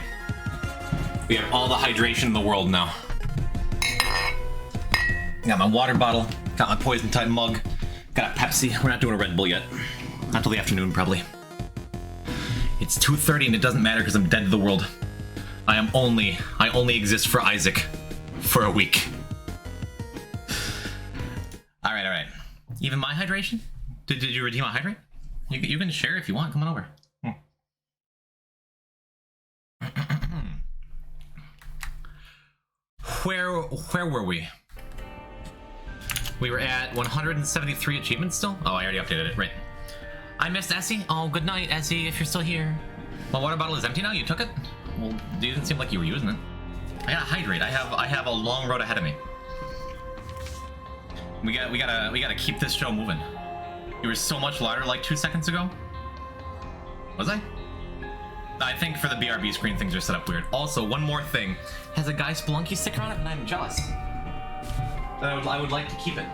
We have all the hydration in the world now. Got my water bottle, got my poison type mug, got a Pepsi. We're not doing a Red Bull yet. Not till the afternoon, probably. It's 2:30 and it doesn't matter because I'm dead to the world. I only exist for Isaac. For a week. Alright, alright. Even my hydration? Did you redeem a hydrate? You can share if you want, come on over. Where were we? We were at 173 achievements still? Oh, I already updated it, right. I missed Essie. Oh, good night, Essie, if you're still here. My water bottle is empty now? You took it? Well, it didn't seem like you were using it. I gotta hydrate. I have a long road ahead of me. We gotta keep this show moving. You were so much louder like 2 seconds ago. Was I? I think for the BRB screen things are set up weird. Also, one more thing. Has a Guy Spelunky sticker on it and I'm jealous. But I would like to keep it.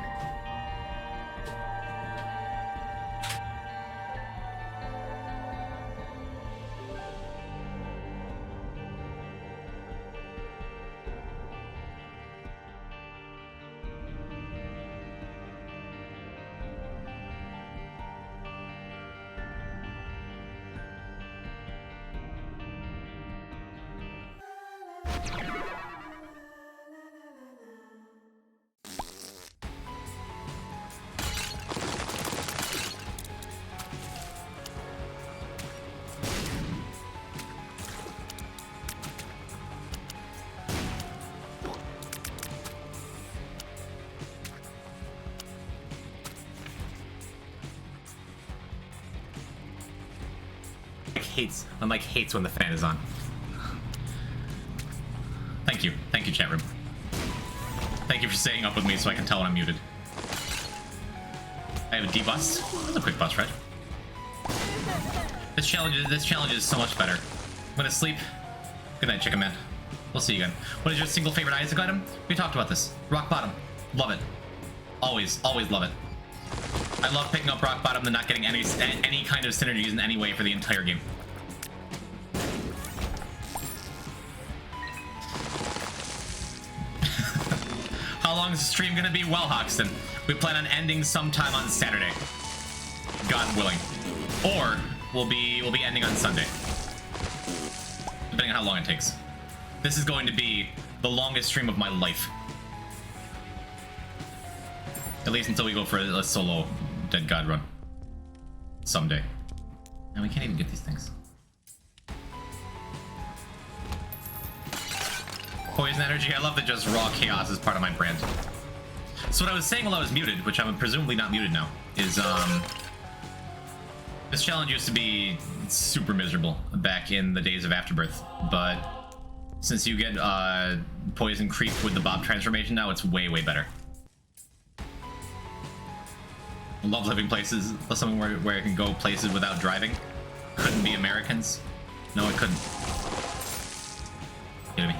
My mic hates when the fan is on. Thank you, chat room. Thank you for staying up with me so I can tell when I'm muted. I have a D-bus. That's a quick bus ride. This challenge is so much better. I'm gonna sleep. Good night, Chicken Man. We'll see you again. What is your single favorite Isaac item? We talked about this. Rock bottom. Love it. Always love it. I love picking up rock bottom and not getting any kind of synergies in any way for the entire game. How long is the stream gonna be? Well, Hoxton, we plan on ending sometime on Saturday, God willing, or we'll be ending on Sunday, depending on how long it takes. This is going to be the longest stream of my life, at least until we go for a solo Dead God run someday. And we can't even get these things. Poison energy. I love that just raw chaos is part of my brand. So what I was saying while I was muted, which I'm presumably not muted now, is this challenge used to be super miserable back in the days of Afterbirth, but since you get poison creep with the Bob transformation now, it's way better. I love living places. Something where I can go places without driving. Couldn't be Americans. No, it couldn't. Get me.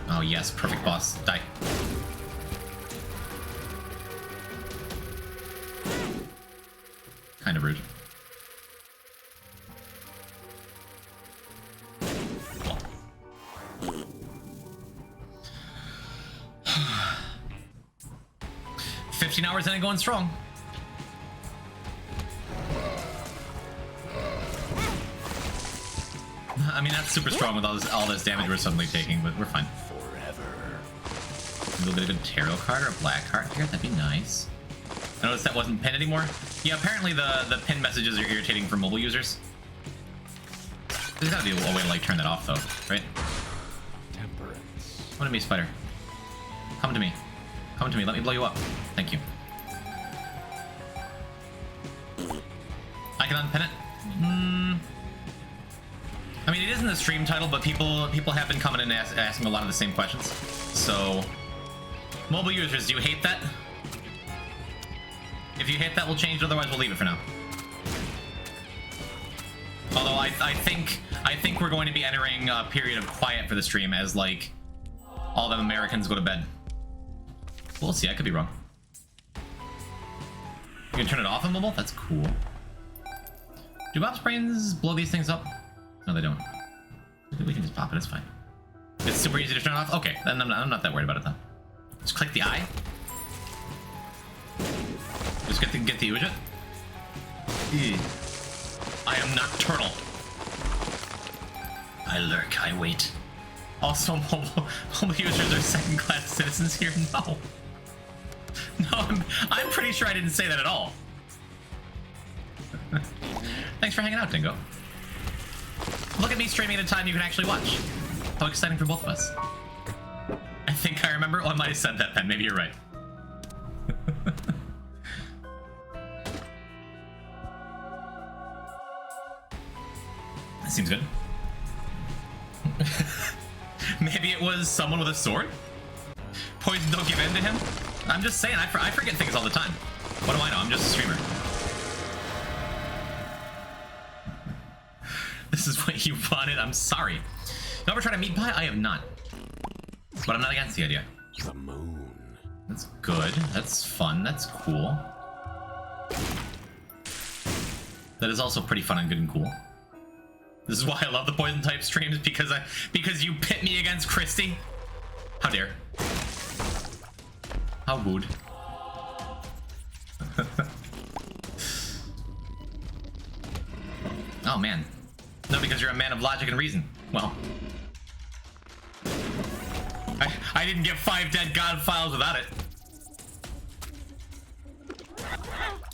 Oh yes, perfect boss. Die. Kind of rude. Cool. 15 hours and going strong. I mean, that's super strong with all this damage we're suddenly taking, but we're fine. Forever. A little bit of a tarot card or a black card here, that'd be nice. I noticed that wasn't pinned anymore. Yeah, apparently the pin messages are irritating for mobile users. There's gotta be a way to like turn that off though, right? Temperance. Come to me, spider. Come to me. Come to me, let me blow you up. Thank you. I can unpin it. I mean, it isn't the stream title, but people have been coming in and asking a lot of the same questions. So, mobile users, do you hate that? If you hate that, we'll change it. Otherwise, we'll leave it for now. Although I think we're going to be entering a period of quiet for the stream as like all the Americans go to bed. We'll see. I could be wrong. You can turn it off on mobile. That's cool. Do Bob's brains blow these things up? No, they don't. We can just pop it. It's fine. It's super easy to turn off. Okay, then I'm not that worried about it then. Just click the eye. Just get the widget. I am nocturnal. I lurk. I wait. Also, mobile users are second-class citizens here. No. No, I'm pretty sure I didn't say that at all. Thanks for hanging out, Dingo. Look at me streaming at a time you can actually watch. How exciting for both of us. I think I remember. Oh, I might have said that then. Maybe you're right. That seems good. Maybe it was someone with a sword? Poison don't give in to him? I'm just saying, I forget things all the time. What do I know? I'm just a streamer. This is what you wanted. I'm sorry. You ever tried a meat pie? I have not. But I'm not against the idea. The moon. That's good. That's fun. That's cool. That is also pretty fun and good and cool. This is why I love the poison type streams, because you pit me against Christy. How dare. How good. Oh man. No, because you're a man of logic and reason. Well. I didn't get 5 dead god files without it.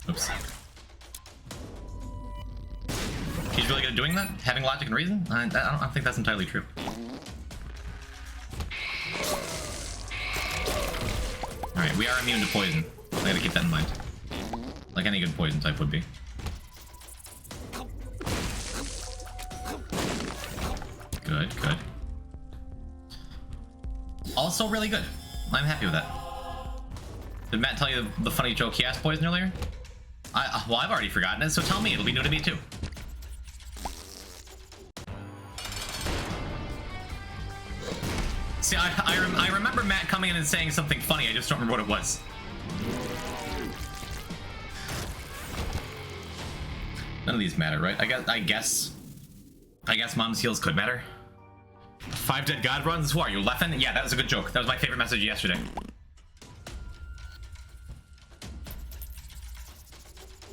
Oops. He's really good at doing that? Having logic and reason? I don't think that's entirely true. Alright, we are immune to poison. I gotta keep that in mind. Like any good poison type would be. Good, good. Also really good. I'm happy with that. Did Matt tell you the funny joke he asked poison earlier? Well, I've already forgotten it, so tell me. It'll be new to me too. See, I remember Matt coming in and saying something funny. I just don't remember what it was. None of these matter, right? I guess Mom's heels could matter. 5 dead god runs? Who are you, Leffen? Yeah, that was a good joke. That was my favorite message yesterday.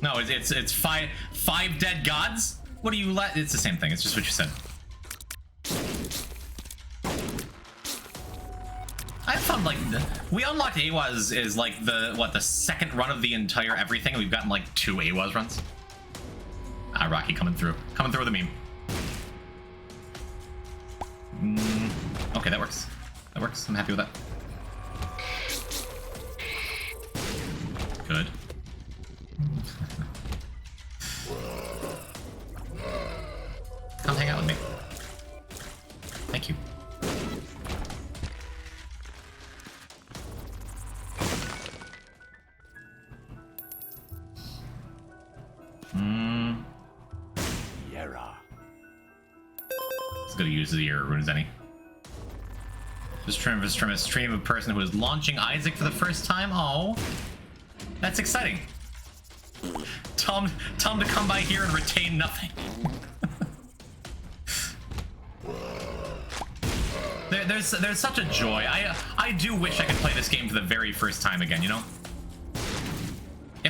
No, it's five dead gods? What do you let? It's the same thing. It's just what you said. I found like we unlocked AWAs is like the second run of the entire everything. We've gotten like 2 AWAs runs. Ah, Rocky coming through with a meme. Okay, that works. That works. I'm happy with that. Good. Come hang out with me. Thank you. Yera. He's gonna use the Yera runes, any. Just from a stream of a person who is launching Isaac for the first time. Oh, that's exciting. Tell him to come by here and retain nothing. There's such a joy. I do wish I could play this game for the very first time again, you know?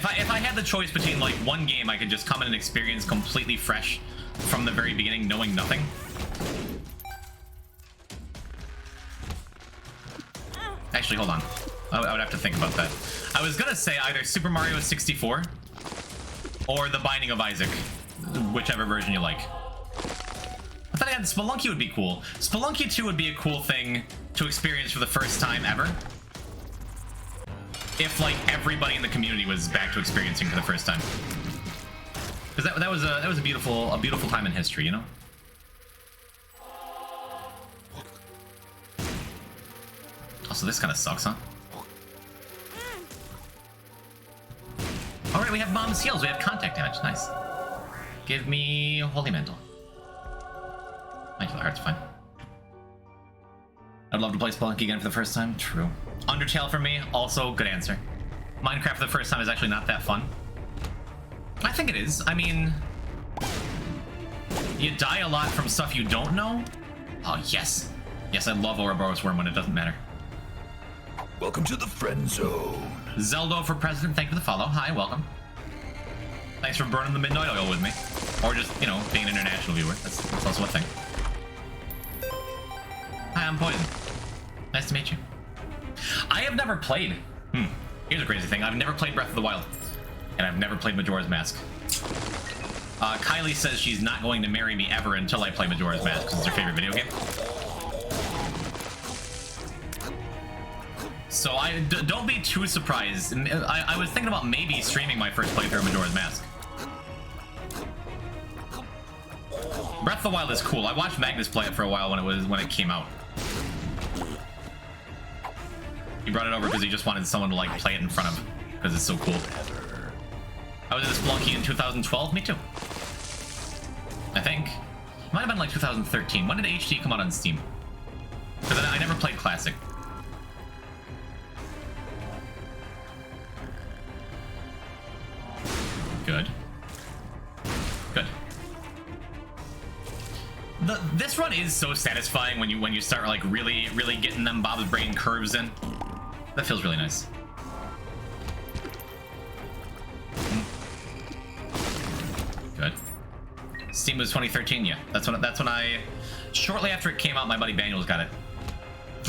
If I had the choice between like one game I could just come in and experience completely fresh from the very beginning, knowing nothing. Actually, hold on. I would have to think about that. I was gonna say either Super Mario 64 or The Binding of Isaac, whichever version you like. I thought Spelunky would be cool. Spelunky 2 would be a cool thing to experience for the first time ever. If like everybody in the community was back to experiencing for the first time. Because that was a beautiful time in history, you know? Also, this kind of sucks, huh? Alright, we have Mom's Heals. We have contact damage. Nice. Give me Holy Mantle. Thank you, the heart's fine. I'd love to play Spelunky again for the first time. True. Undertale for me, also good answer. Minecraft for the first time is actually not that fun. I think it is. I mean, you die a lot from stuff you don't know. Oh, yes. Yes, I love Ouroboros Worm when it doesn't matter. Welcome to the friend zone. Zeldo for president, thank you for the follow. Hi, welcome. Thanks for burning the midnight oil with me. Or just, you know, being an international viewer. That's also a thing. Hi, I'm Poison. Nice to meet you. I have never played. Here's a crazy thing. I've never played Breath of the Wild. And I've never played Majora's Mask. Kylie says she's not going to marry me ever until I play Majora's Mask because it's her favorite video game. So don't be too surprised. I was thinking about maybe streaming my first playthrough of Majora's Mask. Breath of the Wild is cool. I watched Magnus play it for a while when it came out. He brought it over because he just wanted someone to like play it in front of, because it's so cool. I was in Spelunky in 2012. Me too. I think. It might have been like 2013. When did HD come out on Steam? Because I never played Classic. Good. Good. This run is so satisfying when you start like really getting them Bob's brain curves in. That feels really nice. Good. Steam was 2013, yeah. That's when I shortly after it came out, my buddy Daniels got it.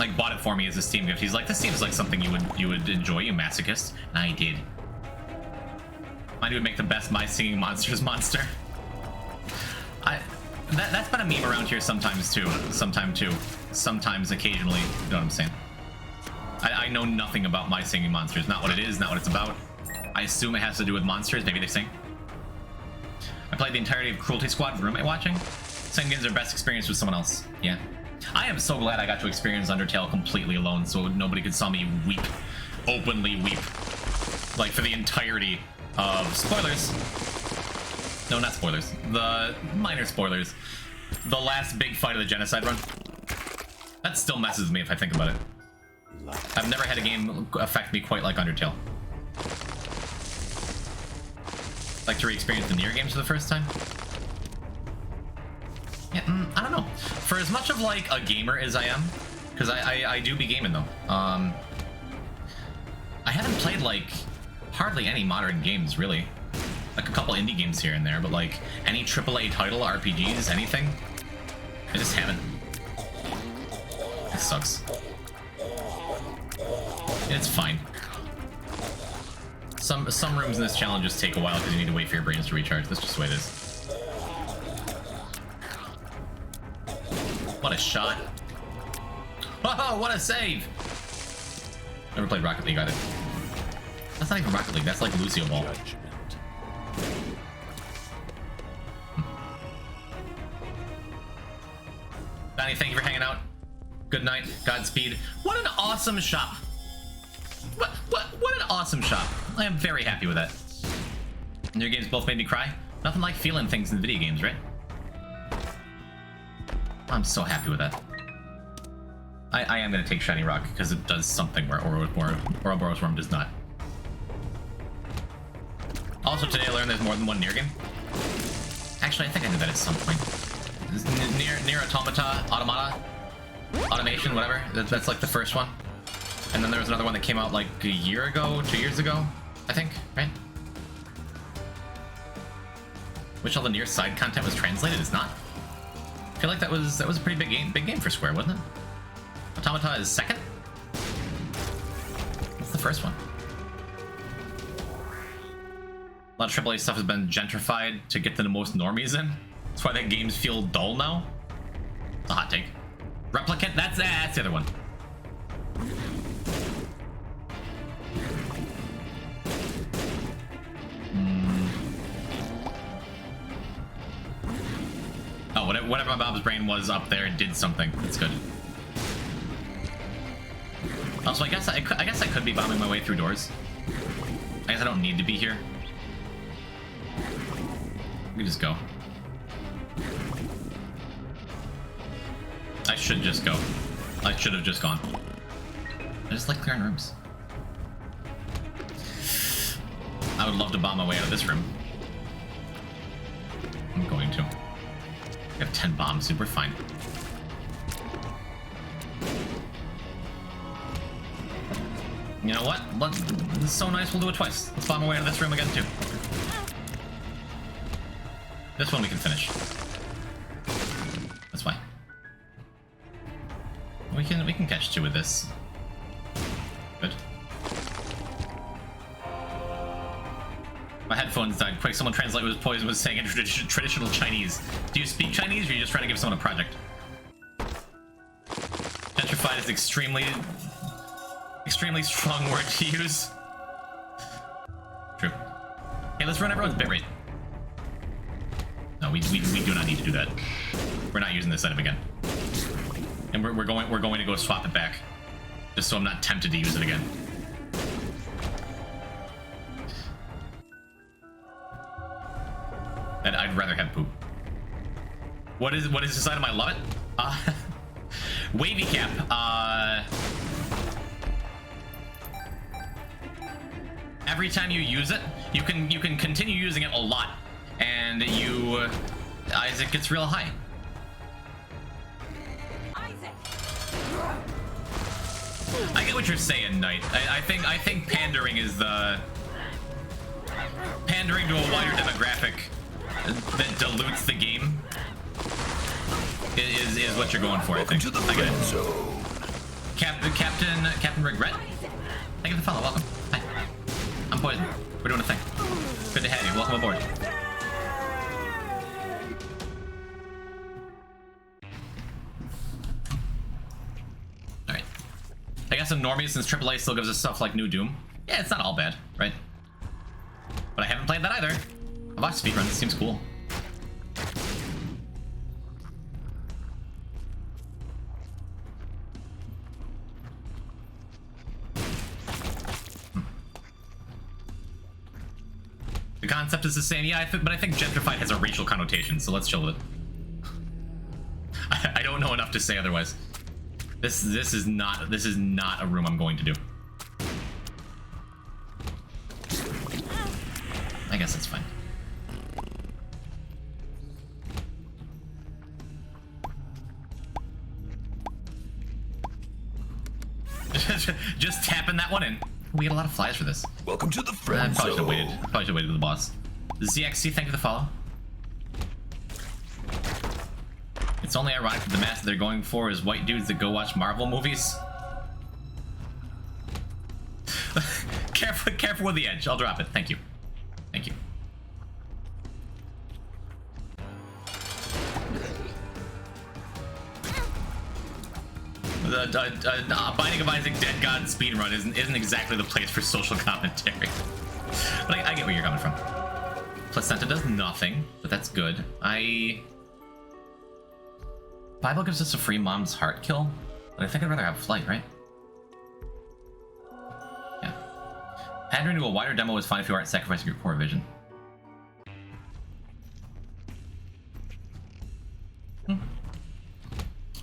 Like bought it for me as a Steam gift. He's like, this seems like something you would enjoy, you masochist. And I did. Mine would make the best My Singing Monsters monster. That's been a meme around here sometimes too. Sometimes, occasionally. You know what I'm saying? I know nothing about My Singing Monsters. Not what it is, not what it's about. I assume it has to do with monsters. Maybe they sing. I played the entirety of Cruelty Squad roommate watching. Same games are best experience with someone else. Yeah. I am so glad I got to experience Undertale completely alone so nobody could saw me weep. Openly weep. Like for the entirety of spoilers. No, not spoilers. The minor spoilers. The last big fight of the genocide run. That still messes with me if I think about it. I've never had a game affect me quite like Undertale. Like to re-experience the Nier games for the first time? Yeah, I don't know. For as much of like a gamer as I am, because I do be gaming though. I haven't played like hardly any modern games really. Like a couple indie games here and there, but like any AAA title, RPGs, anything, I just haven't. It sucks. It's fine. Some rooms in this challenge just take a while because you need to wait for your brains to recharge. That's just the way it is. What a shot. Oh, what a save! Never played Rocket League either. That's not even Rocket League, that's like Lucio Ball. Donnie, thank you for hanging out. Good night, Godspeed. What an awesome shop. What an awesome shop. I am very happy with that. Your games both made me cry. Nothing like feeling things in video games, right? I'm so happy with that. I am going to take Shiny Rock because it does something where Ouroboros Worm does not. Also today I learned there's more than one Nier game. Actually, I think I knew that at some point. Nier Automata, Automation, whatever. That's like the first one. And then there was another one that came out like a year ago, 2 years ago, I think, right? Which all the near side content was translated is not. I feel like that was a pretty big game for Square, wasn't it? Automata is second? What's the first one? A lot of AAA stuff has been gentrified to get the most normies in. That's why that games feel dull now. It's a hot take. Replicant, that's the other one. Oh, whatever my mom's brain was up there did something. That's good. Also, I guess I could be bombing my way through doors. I guess I don't need to be here. We can just go. I should just go. I should have just gone. I just like clearing rooms. I would love to bomb my way out of this room. I'm going to. I have 10 bombs, dude. We're fine. You know what? This is so nice, we'll do it twice. Let's bomb our way out of this room again, too. This one we can finish. That's fine. We can catch 2 with this. Good. My headphones died quick. Someone translate what Poison was saying in traditional Chinese. Do you speak Chinese, or are you just trying to give someone a project? Gentrified is extremely strong word to use. True. Hey, let's run everyone's bitrate. No, we do not need to do that. We're not using this item again. And we're going to go swap it back. Just so I'm not tempted to use it again. And I'd rather have poop. What is this item? I love it. Wavy cap. Every time you use it, you can continue using it a lot, and Isaac gets real high. I get what you're saying, Knight. I think pandering is pandering to a wider demographic that dilutes the game is what you're going for. Welcome I think. to the I get friend it. zone. Captain Regret. Thank you for the follow. Welcome. Hi. I'm Poison. We're doing a thing. Good to have you. Welcome aboard. Alright. I guess I'm normie since AAA still gives us stuff like New Doom. Yeah, it's not all bad, right? But I haven't played that either. I watched Speedrun. It seems cool. The concept is the same, yeah, but I think gentrified has a racial connotation, so let's chill with it. I don't know enough to say otherwise. This is not a room I'm going to do. I guess it's fine. Just tapping that one in. We get a lot of flies for this. Welcome to the I friend probably should have zone. waited. Probably should have waited to the boss. ZXC, thank you for the follow. It's only ironic that the mask that they're going for is white dudes that go watch Marvel movies. Careful with the edge. I'll drop it. Thank you. Thank you. Binding of Isaac Dead God speedrun isn't exactly the place for social commentary. But I get where you're coming from. Placenta does nothing, but that's good. Bible gives us a free mom's heart kill, but I think I'd rather have flight, right? Yeah. Pandering to a wider demo is fine if you aren't sacrificing your core vision.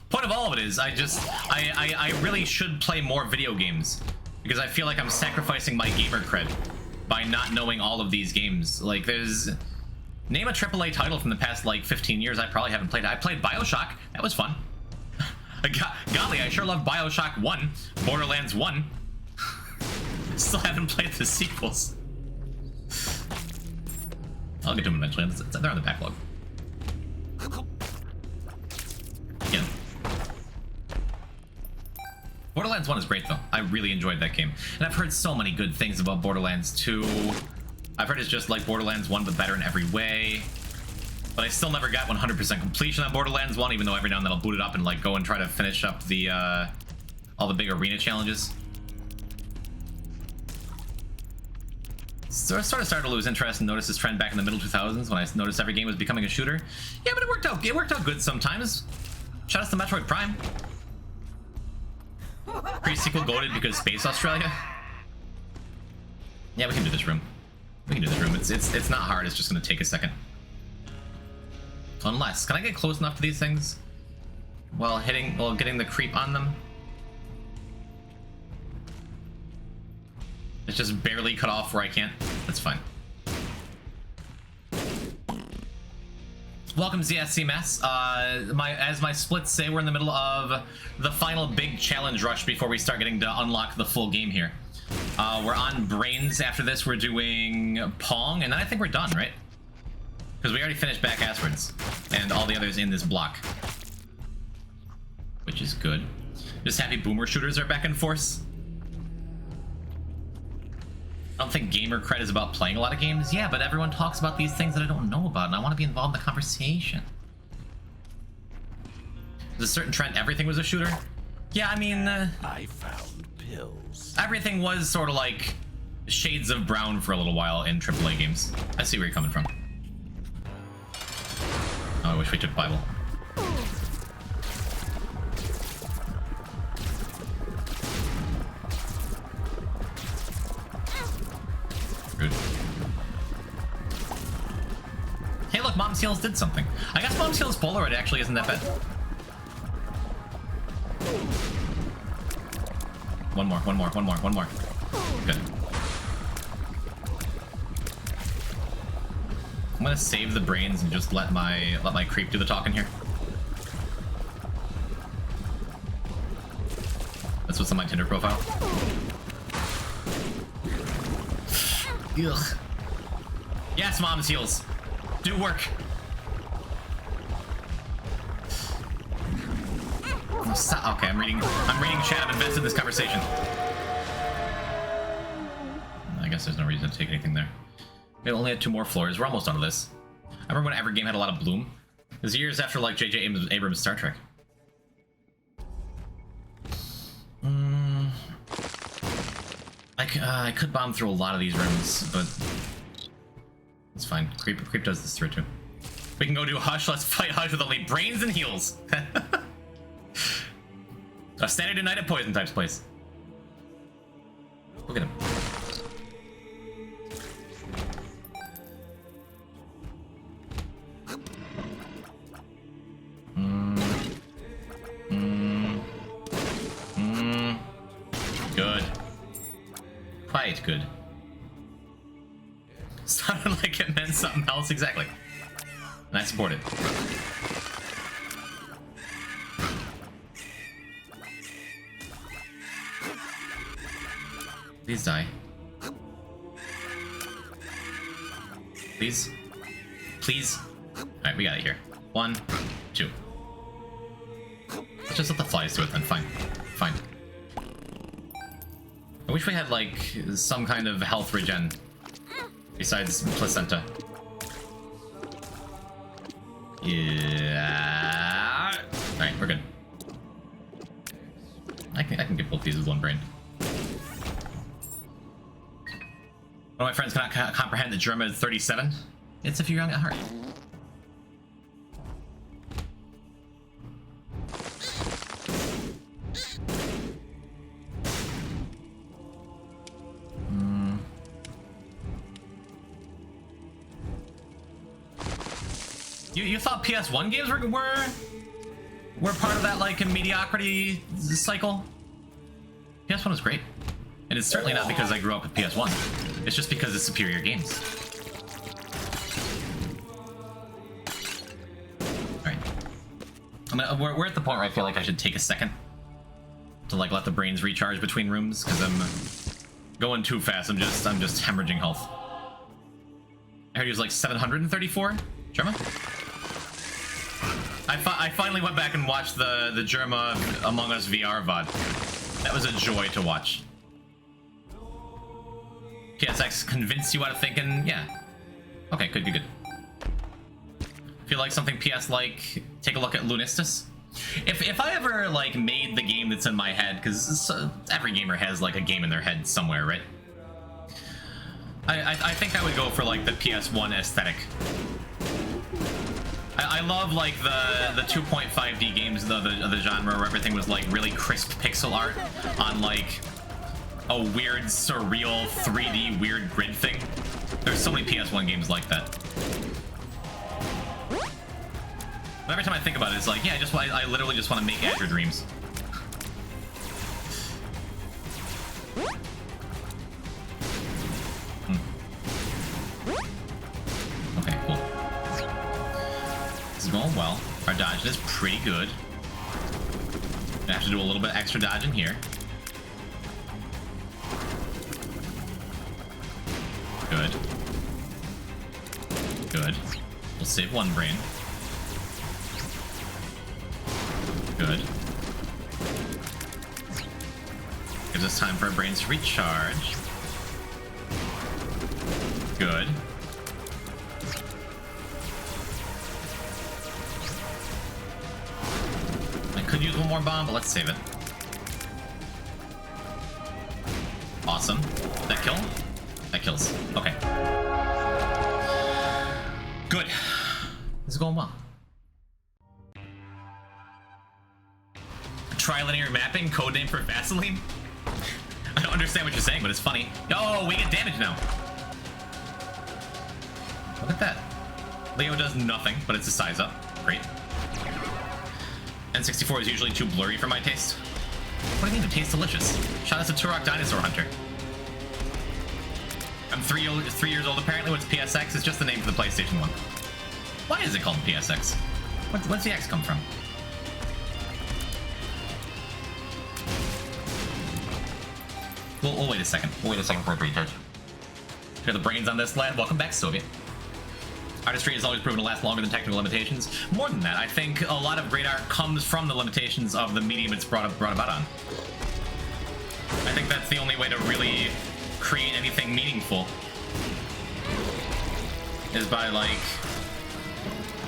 Point of all of it is, I really should play more video games, because I feel like I'm sacrificing my gamer cred by not knowing all of these games. Like, name a AAA title from the past, like, 15 years I probably haven't played. I played BioShock. That was fun. Golly, I sure love BioShock 1, Borderlands 1. Still haven't played the sequels. I'll get to them eventually. They're on the backlog. Again. Borderlands 1 is great, though. I really enjoyed that game. And I've heard so many good things about Borderlands 2. I've heard it's just like Borderlands 1, but better in every way. But I still never got 100% completion on Borderlands 1, even though every now and then I'll boot it up and like go and try to finish up the all the big arena challenges. So I sort of started to lose interest and notice this trend back in the middle 2000s when I noticed every game was becoming a shooter. Yeah, but it worked out. It worked out good sometimes. Shout out to Metroid Prime. Pre-sequel goated because Space Australia. Yeah, we can do this room. We can do this room. It's not hard. It's just gonna take a second. Unless, can I get close enough to these things while getting the creep on them? It's just barely cut off where I can't. That's fine. Welcome ZSC Mess. As my splits say, we're in the middle of the final big challenge rush before we start getting to unlock the full game here. We're on Brains after this. We're doing Pong, and then I think we're done, right? Because we already finished Backasswards and all the others in this block, which is good. Just happy boomer shooters are back in force. I don't think gamer cred is about playing a lot of games. Yeah, but everyone talks about these things that I don't know about, and I want to be involved in the conversation. There's a certain trend everything was a shooter. Yeah, I mean, I found pills. everything was sort of like shades of brown for a little while in AAA games. I see where you're coming from. Oh, I wish we took Bible. Rude. Hey, look, Mom's Heals did something. I guess Mom's Heals Polaroid actually isn't that bad. One more. Good. I'm gonna save the brains and just let my creep do the talking here. That's what's on my Tinder profile. Ugh. Yes, Mom's Heals. Do work. Oh, stop. Okay, I'm reading chat. I'm invested in this conversation. I guess there's no reason to take anything there. We only had 2 more floors. We're almost done with this. I remember when every game had a lot of bloom. It was years after like J.J. Abrams' Star Trek. I could bomb through a lot of these rooms, but it's fine. Creep does this through too. We can go do Hush. Let's fight Hush with only brains and heals. A Saturday night at Poison Type's place. Look at him. Good. Quite good. Sounded like it meant something else, exactly. And I support it. Please die. Please. Please. Alright, we got it here. 1, 2. Let's just let the flies do it then. Fine. Fine. I wish we had, like, some kind of health regen. Besides placenta. Yeah. Alright, we're good. I can get both these with 1 brain. One of my friends cannot comprehend that German is 37. It's if you're young at heart. You thought PS1 games were part of that like mediocrity cycle? PS1 was great. And it's certainly not because I grew up with PS1. It's just because it's superior games. Alright. We're at the point where I feel like I should take a second to like let the brains recharge between rooms because I'm going too fast. I'm just hemorrhaging health. heard he was like 734. Germa? I finally went back and watched the Germa Among Us VR VOD. That was a joy to watch. PSX convinced you out of thinking, yeah. Okay, good. Feel like something PS like, take a look at Lunistus. If I ever like made the game that's in my head, because every gamer has like a game in their head somewhere, right? I think I would go for like the PS1 aesthetic. I love like the 2.5D games, the genre where everything was like really crisp pixel art on like a weird surreal 3D weird grid thing. There's so many PS1 games like that. But every time I think about it, it's like, yeah, I literally just want to make Azure Dreams. Okay, cool. This is going well. Our dodging is pretty good. I have to do a little bit extra dodging here. Good. Good. We'll save one brain. Good. Gives us time for our brains to recharge. Good. I could use one more bomb, but let's save it. Awesome. That kill? That kills. Okay. Good. This is going well. Trilinear mapping, codename for Vaseline? I don't understand what you're saying, but it's funny. Oh, we get damage now. Look at that. Leo does nothing, but it's a size up. Great. N64 is usually too blurry for my taste. What do you mean it tastes delicious? Shout out to Turok Dinosaur Hunter. I'm 3 years old apparently. What's PSX? It's just the name for the PlayStation 1. Why is it called PSX? What's the X come from? We'll wait a second. We'll wait a second for a pre-judge. Hear the brains on this lad. Welcome back, Soviet. Artistry has always proven to last longer than technical limitations. More than that, I think a lot of great art comes from the limitations of the medium it's brought about on. I think that's the only way to really create anything meaningful. Is by like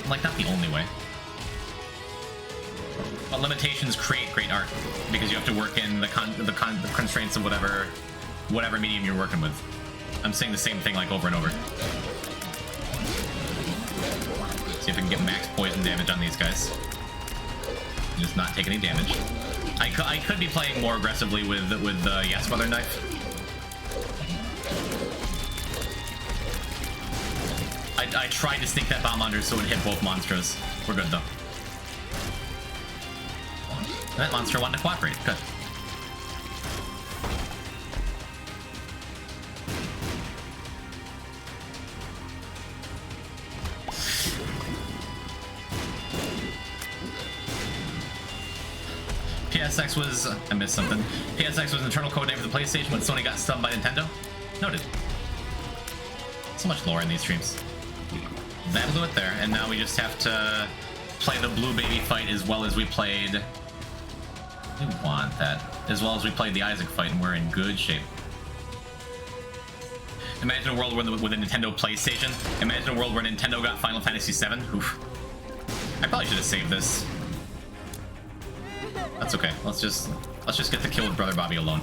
not the only way. But limitations create great art because you have to work in the constraints of whatever medium you're working with. I'm saying the same thing like over and over. See if we can get max poison damage on these guys. Just not take any damage. I could be playing more aggressively with the Yes Mother knife. I tried to sneak that bomb under so it would hit both monsters. We're good though. That monster wanted to cooperate. Good. PSX was... I missed something. PSX was an internal codename for the PlayStation when Sony got stubbed by Nintendo. Noted. So much lore in these streams. That'll do it there, and now we just have to play the Blue Baby fight as well as we played... We want that. As well as we played the Isaac fight, and we're in good shape. Imagine a world with a Nintendo PlayStation. Imagine a world where Nintendo got Final Fantasy VII. Oof. I probably should have saved this. That's okay. Let's just get the kill with Brother Bobby alone.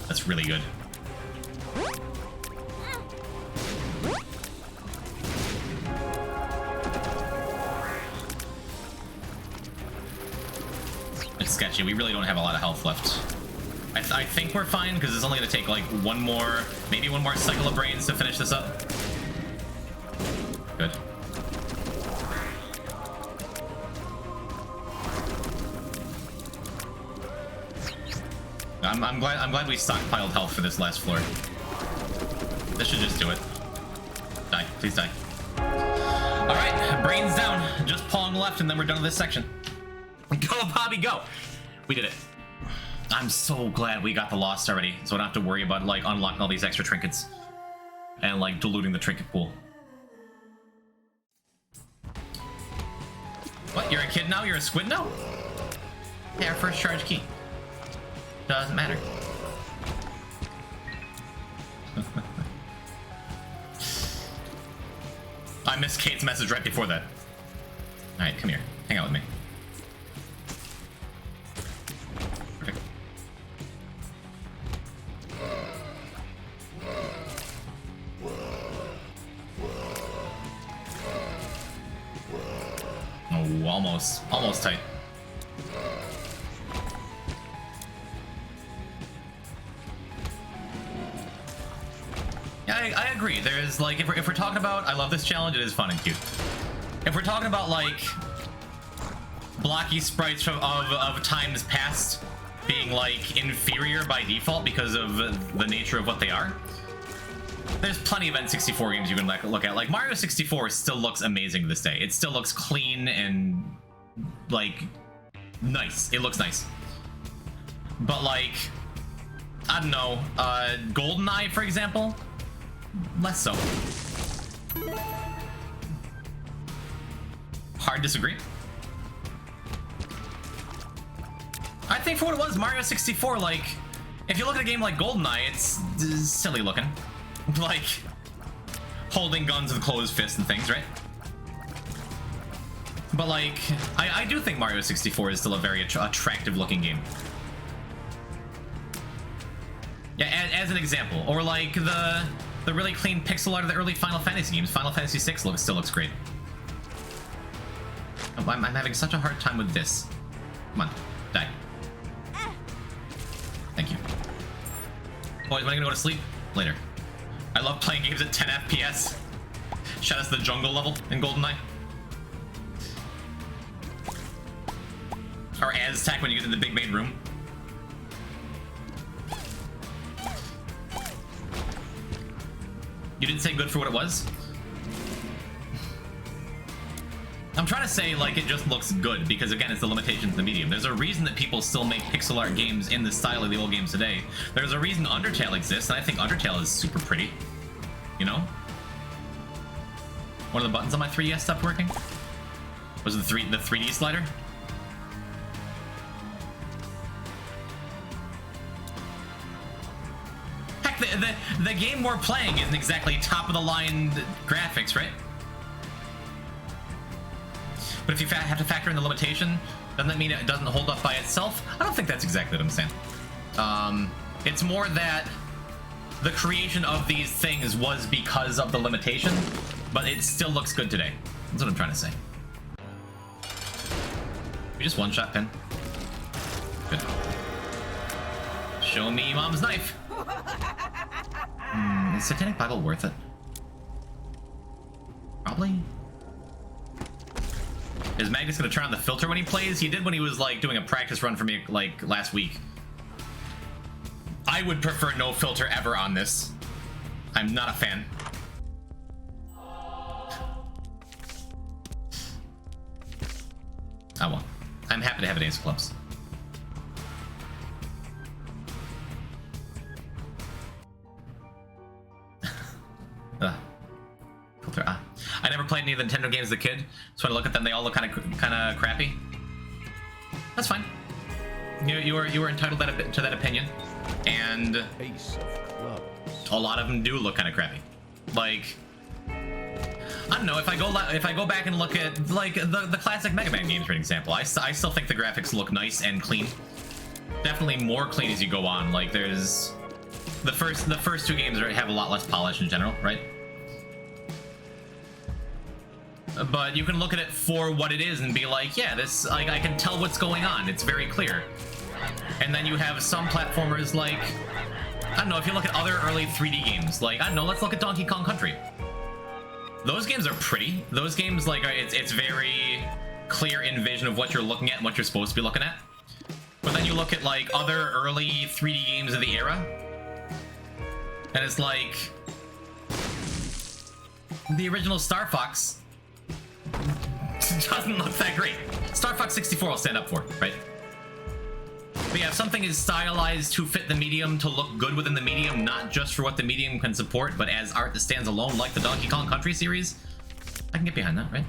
That's really good. It's sketchy. We really don't have a lot of health left. I think we're fine because it's only going to take like maybe one more cycle of brains to finish this up. Good. I'm glad we stockpiled health for this last floor. This should just do it. Die, please die. All right, brains down. Just pong left, and then we're done with this section. Go, Bobby, go! We did it. I'm so glad we got the Lost already, so I don't have to worry about, like, unlocking all these extra trinkets. And, like, diluting the trinket pool. What, you're a kid now? You're a squid now? Yeah, our first charge key. Doesn't matter. I missed Kate's message right before that. Alright, come here. Hang out with me. Perfect. Oh, almost. Almost tight. Yeah, I agree. There's, like, if we're talking about, I love this challenge, it is fun and cute. If we're talking about, like, blocky sprites from, of times past being, like, inferior by default because of the nature of what they are, there's plenty of N64 games you can, like, look at. Like, Mario 64 still looks amazing to this day. It still looks clean and, like, nice. It looks nice. But, like, I don't know, GoldenEye, for example, less so. Hard disagree. I think for what it was, Mario 64, like, if you look at a game like GoldenEye, it's silly looking. Like, holding guns with closed fists and things, right? But, like, I do think Mario 64 is still a very attractive looking game. Yeah, as an example. Or, like, the really clean pixel art of the early Final Fantasy games. Final Fantasy VI still looks great. Oh, I'm having such a hard time with this. Come on, die. Thank you. Boys, when are you gonna go to sleep? Later. I love playing games at 10 FPS. Shout out to the jungle level in GoldenEye. Or Aztec when you get in the big main room. You didn't say good for what it was? I'm trying to say, like, it just looks good, because, again, it's the limitations of the medium. There's a reason that people still make pixel art games in the style of the old games today. There's a reason Undertale exists, and I think Undertale is super pretty. You know? One of the buttons on my 3DS stopped working? Was it the 3D slider? Heck, the game we're playing isn't exactly top-of-the-line graphics, right? But if you have to factor in the limitation, doesn't that mean it doesn't hold up by itself? I don't think that's exactly what I'm saying. It's more that the creation of these things was because of the limitation, but it still looks good today. That's what I'm trying to say. We just one-shot pin. Good. Show me mom's knife. Is Satanic Bible worth it? Probably. Is Magnus gonna turn on the filter when he plays? He did when he was, like, doing a practice run for me, like, last week. I would prefer no filter ever on this. I'm not a fan. Oh well. I'm happy to have it Ace of Clubs. Filter, I never played any of the Nintendo games as a kid, so when I look at them, they all look kind of crappy. That's fine. You were entitled to that opinion, and Ace of clubs. a lot of them do look kind of crappy. Like, I don't know, if I go back and look at, like, the classic Mega Man games, for example, I still think the graphics look nice and clean. Definitely more clean as you go on. Like, there's the first two games have a lot less polish in general, right? But you can look at it for what it is and be like, yeah, this, like, I can tell what's going on. It's very clear. And then you have some platformers like, I don't know, if you look at other early 3D games, like, I don't know, let's look at Donkey Kong Country. Those games are pretty. Those games, like, it's very clear in vision of what you're looking at and what you're supposed to be looking at. But then you look at, like, other early 3D games of the era, and it's like, the original Star Fox doesn't look that great. Star Fox 64 will stand up for, right? But yeah, if something is stylized to fit the medium, to look good within the medium, not just for what the medium can support, but as art that stands alone, like the Donkey Kong Country series, I can get behind that, right?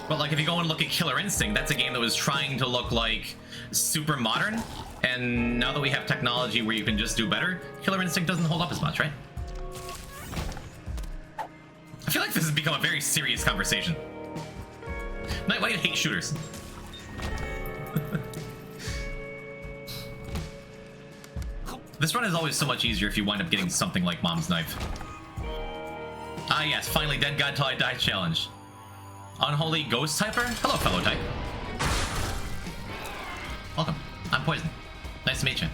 But like, if you go and look at Killer Instinct, that's a game that was trying to look like super modern, and now that we have technology where you can just do better, Killer Instinct doesn't hold up as much, right? I feel like this has become a very serious conversation. Knight, why do you hate shooters? This run is always so much easier if you wind up getting something like Mom's Knife. Ah yes, finally Dead God Till I Die challenge. Unholy Ghost Typer? Hello, fellow type. Welcome. I'm Poison. Nice to meet you.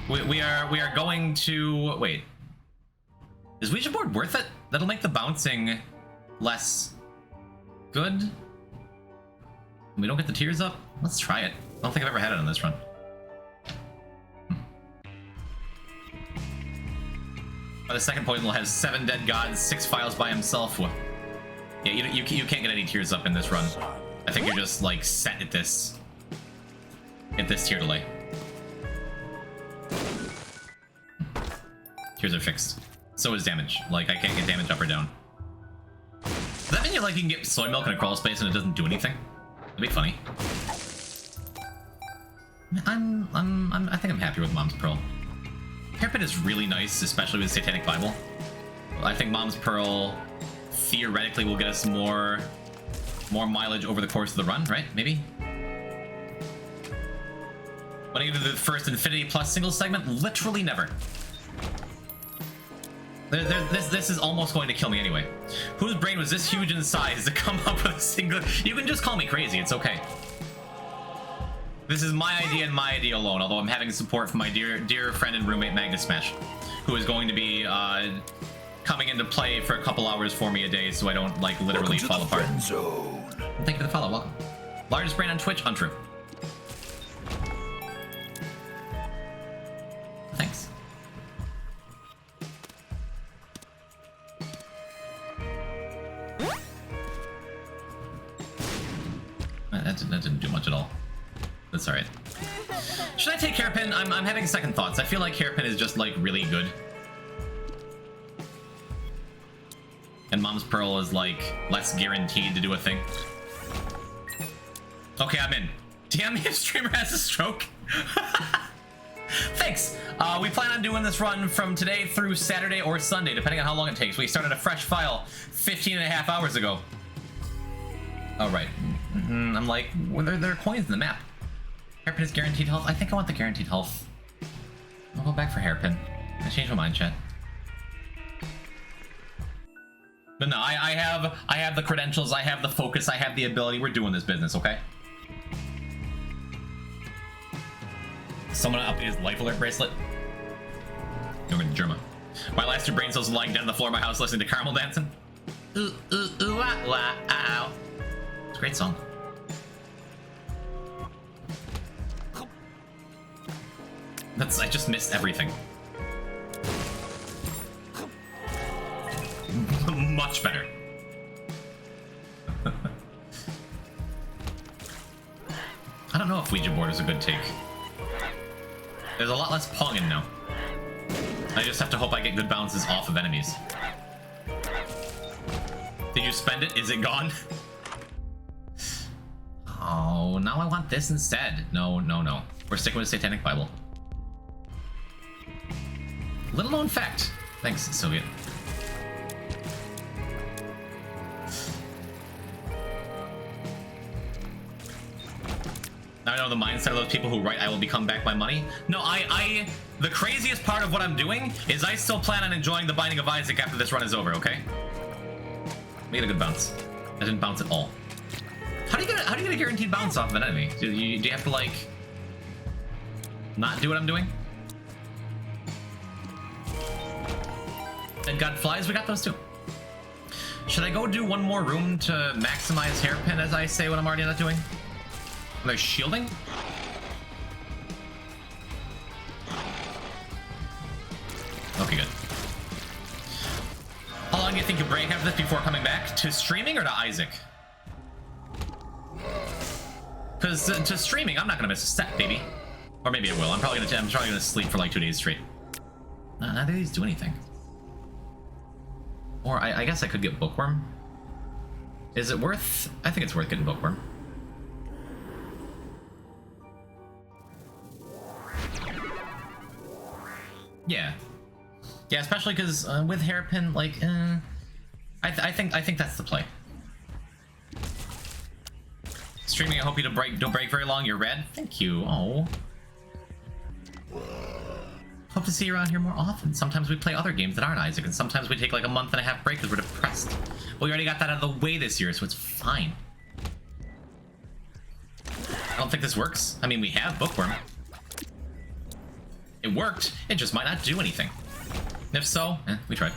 We are going to... Wait. Is Ouija board worth it? That'll make the bouncing less good. We don't get the tears up? Let's try it. I don't think I've ever had it on this run. The second poison will have 7 dead gods, 6 files by himself. Yeah, you can't get any tears up in this run. I think you're just like set at this tier delay. Tears are fixed. So is damage. Like, I can't get damage up or down. Does that mean you can get soy milk in a crawl space and it doesn't do anything? That'd be funny. I think I'm happy with Mom's Pearl. Hairpin is really nice, especially with Satanic Bible. I think Mom's Pearl theoretically will get us more mileage over the course of the run, right? Maybe? When I get to the first Infinity Plus single segment, literally never. This is almost going to kill me anyway. Whose brain was this huge in size to come up with a single... You can just call me crazy, it's okay. This is my idea and my idea alone, although I'm having support from my dear friend and roommate Magnus Smash, who is going to be coming into play for a couple hours for me a day so I don't, like, literally fall apart. Friend zone. Thank you for the follow, welcome. Largest brain on Twitch? Untrue. Thanks. That didn't do much at all. That's alright. Should I take Hairpin? I'm having second thoughts. I feel like Hairpin is just, like, really good. And Mom's Pearl is, like, less guaranteed to do a thing. Okay, I'm in. Damn, if streamer has a stroke. Thanks. We plan on doing this run from today through Saturday or Sunday, depending on how long it takes. We started a fresh file 15 and a half hours ago. Oh, right. I'm like, well, there are coins in the map. Hairpin is guaranteed health. I think I want the guaranteed health. I'll go back for Hairpin. I changed my mind, chat. But no, I have the credentials, I have the focus, I have the ability. We're doing this business, okay? Someone update his life alert bracelet. You're in German. My last 2 brain cells lying down on the floor of my house listening to Caramel dancing. Ooh, ooh, ooh, wah, wah, ow. It's a great song. I just missed everything. Much better. I don't know if Ouija board is a good take. There's a lot less ponging now. I just have to hope I get good bounces off of enemies. Did you spend it? Is it gone? Oh, now I want this instead. No, no, no. We're sticking with Satanic Bible. Little known fact. Thanks, Soviet. Now I know the mindset of those people who write, I will become back my money. No, the craziest part of what I'm doing is I still plan on enjoying the Binding of Isaac after this run is over, okay? Let me get a good bounce. I didn't bounce at all. How do you get a guaranteed bounce off of an enemy? Do you have to, like, not do what I'm doing? And God Flies, we got those too. Should I go do one more room to maximize Hairpin, as I say, when I'm already not doing? Am I shielding? Okay, good. How long long do you think you break after this before coming back? To streaming or to Isaac? Because to streaming, I'm not gonna miss a step, baby. Or maybe it will. I'm probably gonna sleep for like 2 days straight. Neither of these do anything. Or I guess I could get Bookworm. Is it worth? I think it's worth getting Bookworm. Yeah. Yeah, especially because with Hairpin, like, I think that's the play. Streaming, I hope you don't break very long. You're red. Thank you. Oh. Hope to see you around here more often. Sometimes we play other games that aren't Isaac, and sometimes we take like a month and a half break because we're depressed. Well, we already got that out of the way this year, so it's fine. I don't think this works. I mean, we have Bookworm. It worked. It just might not do anything. If so, we tried.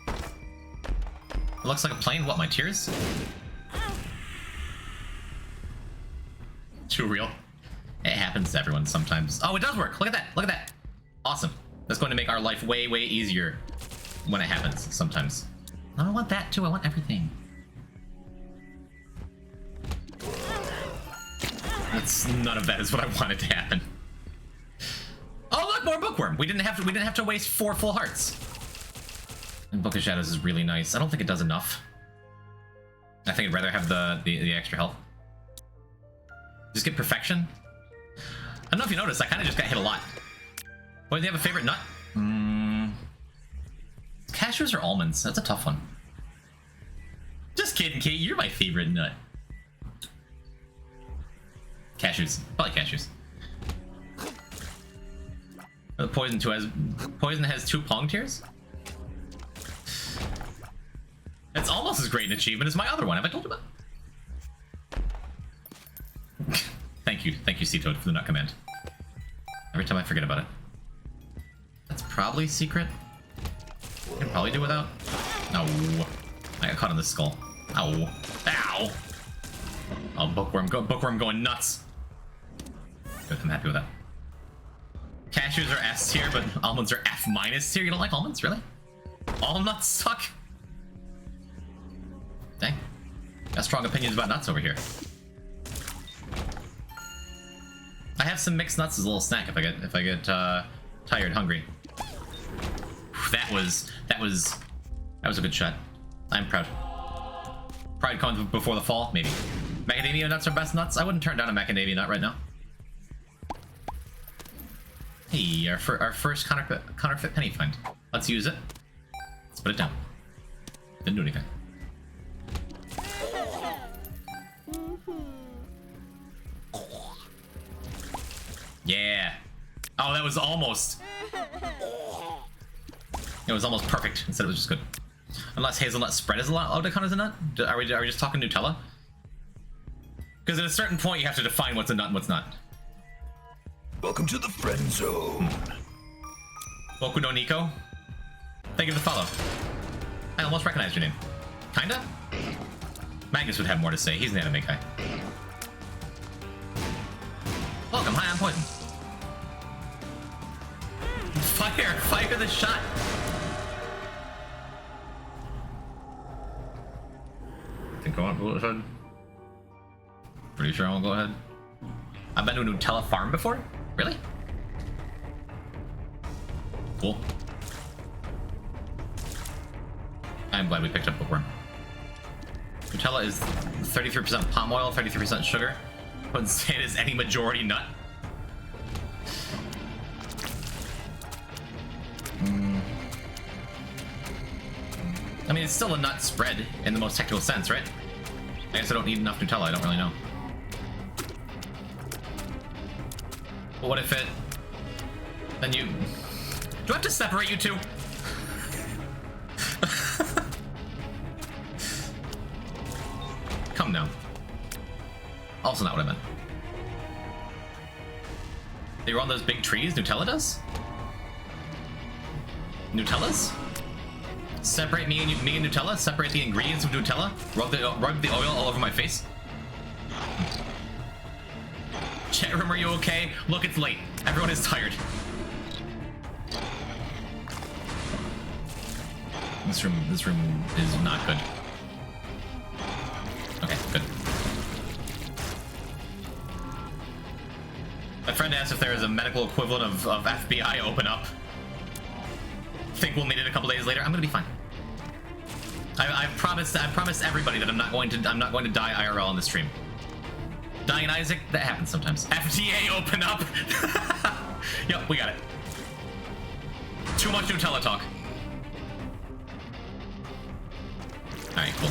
It looks like a plane. What, my tears? Too real. It happens to everyone sometimes. Oh, it does work. Look at that. Look at that. Awesome. That's going to make our life way, way easier when it happens sometimes. No, I want that too. I want everything. None of that is what I wanted to happen. Oh, look, more Bookworm. We didn't have to waste 4 full hearts. And Book of Shadows is really nice. I don't think it does enough. I think I'd rather have the extra health. Just get perfection. I don't know if you noticed, I kind of just got hit a lot. What, do you have a favorite nut? Cashews or almonds? That's a tough one. Just kidding, Kate. You're my favorite nut. Cashews. Probably cashews. The Poison has 2 Pong tears? It's almost as great an achievement as my other one. Have I told you about it? Thank you, Seatoad, for the nut command. Every time I forget about it. That's probably secret. I can probably do without. No. I got caught in the skull. Ow. Ow! Oh, Bookworm going nuts. Good, I'm happy with that. Cashews are S tier, but almonds are F minus tier. You don't like almonds, really? All nuts suck? Dang. Got strong opinions about nuts over here. I have some mixed nuts as a little snack if I get tired, hungry. That was a good shot. I'm proud. Pride comes before the fall, maybe. Macadamia nuts are best nuts. I wouldn't turn down a macadamia nut right now. Hey, our first counterfeit penny find. Let's use it. Let's put it down. Didn't do anything. Yeah. Oh, that was almost. It was almost perfect. Instead, it was just good. Unless hazelnut spread is allowed to count as a nut. Are we just talking Nutella? Because at a certain point, you have to define what's a nut and what's not. Welcome to the friend zone. Boku no Nico. Thank you for the follow. I almost recognized your name. Kinda? Magnus would have more to say. He's an anime guy. Welcome. Hi, I'm Poison. Fire the shot. I think I want to go ahead. Pretty sure I won't go ahead. I've been to a Nutella farm before? Really? Cool. I'm glad we picked up Bookworm. Nutella is 33% palm oil, 33% sugar. Wouldn't say it is any majority nut. I mean, it's still a nut spread in the most technical sense, right? I guess I don't need enough Nutella, I don't really know. But what if it... Then you... Do I have to separate you two? Come now. Also not what I meant. They were on those big trees, Nutella does? Nutellas? Separate me and Nutella? Separate the ingredients of Nutella? Rub the oil all over my face? Chat room, are you okay? Look, it's late. Everyone is tired. This room is not good. Okay, good. My friend asked if there is a medical equivalent of FBI open up. Think we'll meet it a couple days later. I'm gonna be fine. I promised everybody that I'm not going to die IRL on the stream. Dying Isaac, that happens sometimes. FDA open up. Yep, we got it. Too much Nutella talk. All right, cool.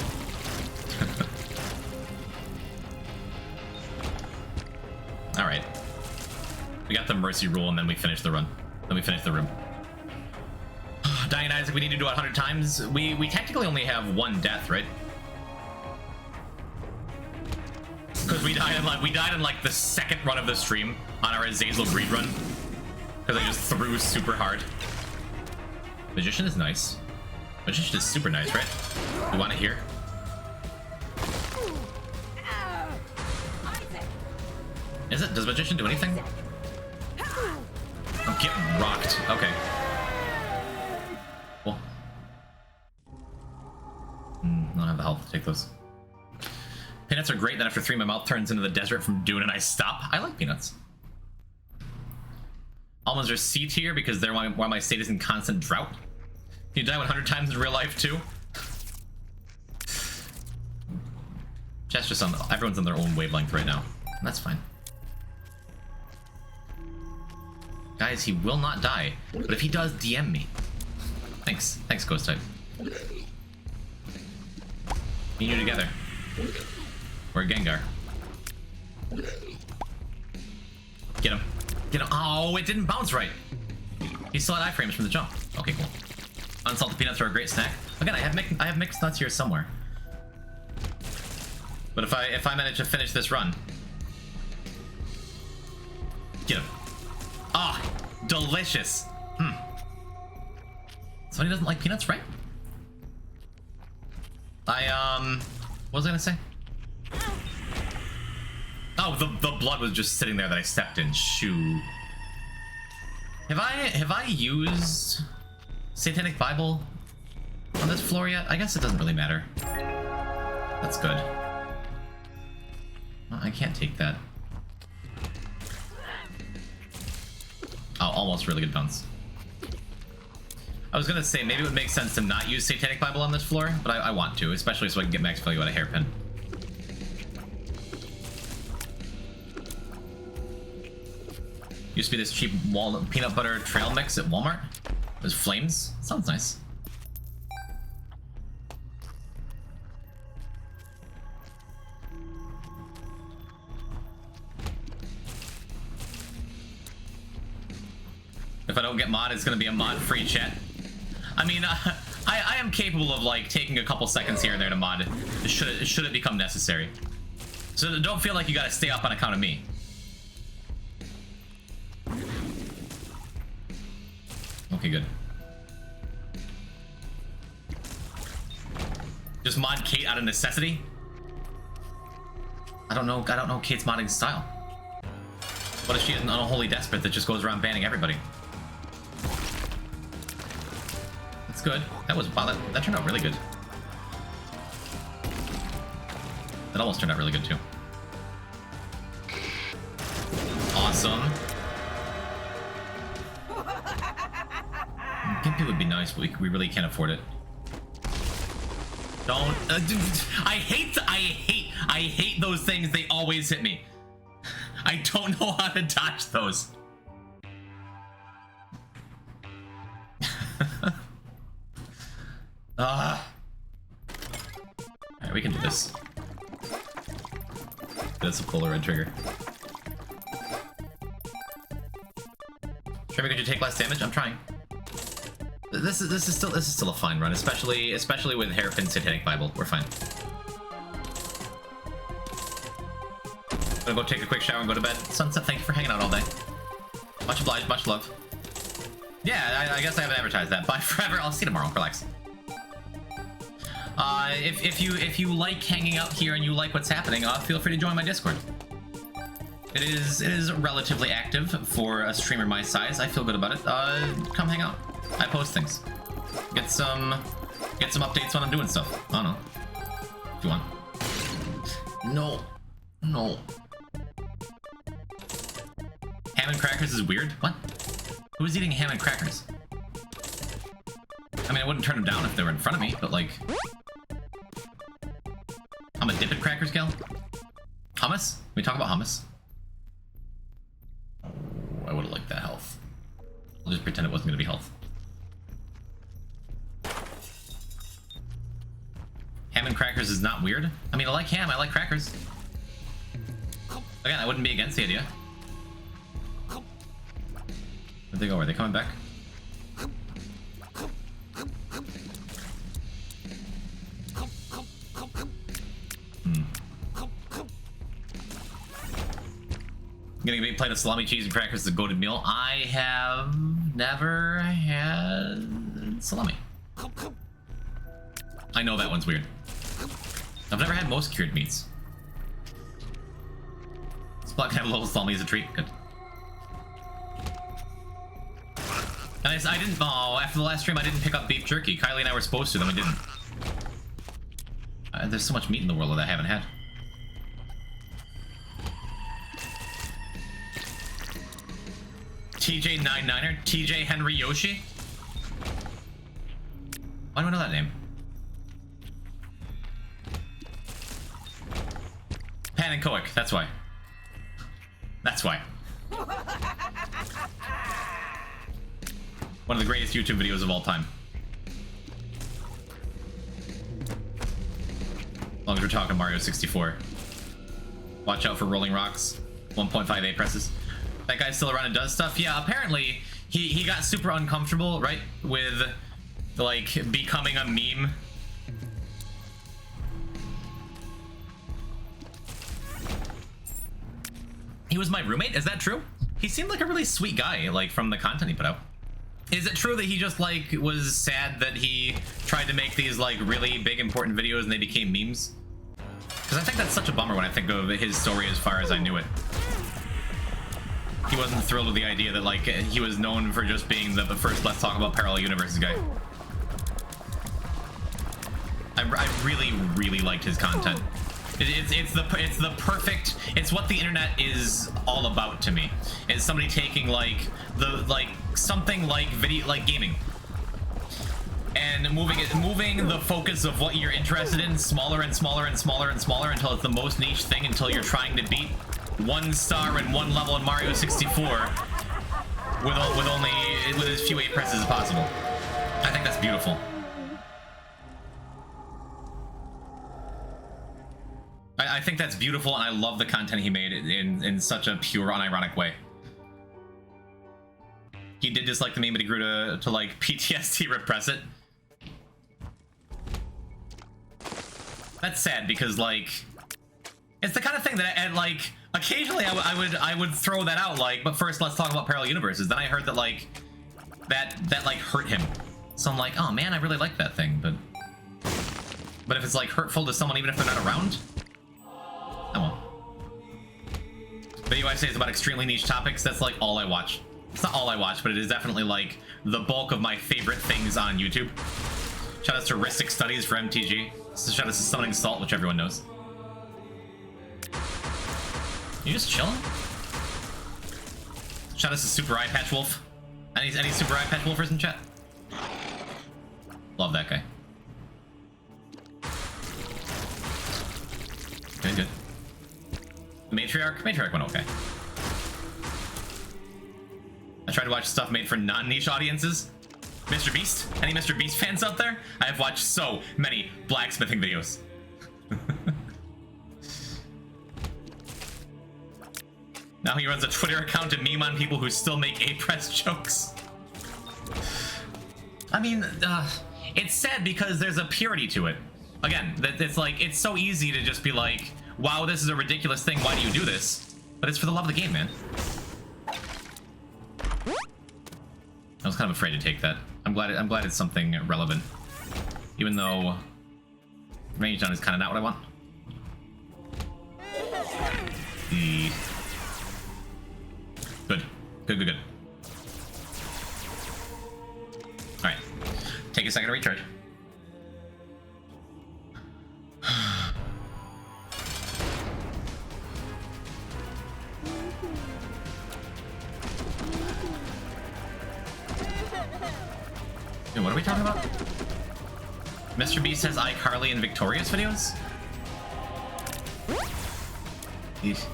All right. We got the mercy rule, and then we finish the run. Then we finish the room. Dying Isaac, we need to do it 100 times. We technically only have one death, right? Because we died in like the second run of the stream on our Azazel greed run. Because I just threw super hard. Magician is nice. Magician is super nice, right? We want it here. Is it? Does Magician do anything? Oh, get rocked. Okay. Cool. I don't have the health to take those. Peanuts are great, then after 3 my mouth turns into the desert from Dune and I stop. I like peanuts. Almonds are C tier because they're while my state is in constant drought. You die 100 times in real life too? Just everyone's on their own wavelength right now. That's fine. Guys, he will not die. But if he does, DM me. Thanks. Thanks, Ghost Type. Me and you together. We're Gengar. Get him. Get him. Oh, it didn't bounce right. He still had iframes from the jump. Okay, cool. Unsalted peanuts are a great snack. Again, I have mixed nuts here somewhere. But if I manage to finish this run. Get him. Ah, oh, delicious. Somebody doesn't like peanuts, right? What was I gonna say? Oh, the blood was just sitting there that I stepped in. Shoot. Have I used Satanic Bible on this floor yet? I guess it doesn't really matter. That's good. Well, I can't take that. Oh, almost really good bounce. I was gonna say maybe it would make sense to not use Satanic Bible on this floor, but I want to, especially so I can get max value out of Hairpin. Used to be this cheap walnut peanut butter trail mix at Walmart. There's flames. Sounds nice. If I don't get mod, it's gonna be a mod-free chat. I mean, I am capable of like taking a couple seconds here and there to mod should it become necessary. So don't feel like you gotta stay up on account of me. Okay, good. Just mod Kate out of necessity? I don't know Kate's modding style. What if she is an unholy despot that just goes around banning everybody? That's good. Wow, that turned out really good. That almost turned out really good too. Awesome. Gimpy would be nice, but we really can't afford it. Don't. I hate those things. They always hit me. I don't know how to dodge those. Alright, we can do this. That's a polaroid trigger. Trevor, could you take less damage? I'm trying. This is still a fine run, especially with Hairpin Satanic Bible. We're fine. I'm gonna go take a quick shower and go to bed. Sunset, thank you for hanging out all day. Much obliged, much love. Yeah, I guess I haven't advertised that. Bye forever. I'll see you tomorrow. Relax. If you like hanging out here and you like what's happening, feel free to join my Discord. It is relatively active for a streamer my size. I feel good about it. Come hang out. I post things. Get some Get some updates when I'm doing stuff. I don't know. If you want. No. No. Ham and crackers is weird? What? Who's eating ham and crackers? I mean, I wouldn't turn them down if they were in front of me, but like... I'm a dip in crackers, Gal? Hummus? Can we talk about hummus? Oh, I would've liked that health. I'll just pretend it wasn't gonna be health. Ham and crackers is not weird. I mean, I like ham, I like crackers. Again, I wouldn't be against the idea. Where'd they go? Are they coming back? Getting a big plate of salami, cheese, and crackers is a goated meal. I have never had salami. I know that one's weird. I've never had most cured meats. Splat can have a little salami as a treat. Good. And I didn't. Oh, after the last stream, I didn't pick up beef jerky. Kylie and I were supposed to, then we didn't. There's so much meat in the world that I haven't had. TJ99er, TJ Henry Yoshi. Why do I know that name? Pan and Coic, that's why. That's why. One of the greatest YouTube videos of all time. As long as we're talking Mario 64. Watch out for rolling rocks. 1.5A presses. That guy's still around and does stuff? Yeah, apparently he got super uncomfortable, right? With, like, becoming a meme. He was my roommate? Is that true? He seemed like a really sweet guy, like, from the content he put out. Is it true that he just, like, was sad that he tried to make these, like, really big, important videos and they became memes? Because I think that's such a bummer when I think of his story as far as I knew it. He wasn't thrilled with the idea that, like, he was known for just being the first Let's Talk About Parallel Universes guy. I really, really liked his content. It's the perfect. It's what the internet is all about to me. It's somebody taking something like video, like gaming, and moving the focus of what you're interested in smaller and smaller and smaller and smaller until it's the most niche thing, until you're trying to beat 1 star in 1 level in Mario 64 with as few 8 presses as possible. I think that's beautiful. I think that's beautiful, and I love the content he made in such a pure, unironic way. He did dislike the meme, but he grew to like PTSD repress it. That's sad because, like, it's the kind of thing that like occasionally I would throw that out, like, but first let's talk about parallel universes. Then I heard that like that like hurt him, so I'm like, oh man, I really like that thing, but if it's like hurtful to someone even if they're not around, I won't. Video I say is about extremely niche topics. That's like all I watch. It's not all I watch, but it is definitely like the bulk of my favorite things on YouTube. Shout outs to Ristic Studies for MTG. Shout outs to Summoning Salt, which everyone knows. You just chilling? Shout outs to Super Eye Patch Wolf. Any Super Eye Patch Wolfers in chat? Love that guy. Good, good. Matriarch went okay. I tried to watch stuff made for non-niche audiences. Mr. Beast? Any Mr. Beast fans out there? I have watched so many blacksmithing videos. Now he runs a Twitter account to meme on people who still make A-press jokes. I mean, it's sad because there's a purity to it. Again, it's like, it's so easy to just be like, wow, this is a ridiculous thing, why do you do this? But it's for the love of the game, man. I was kind of afraid to take that. I'm glad it's something relevant. Even though range down is kind of not what I want. Good. Good, good, good. Alright. Take a second to recharge. Dude, what are we talking about? Mr. Beast has iCarly and Victorious videos? Eesh.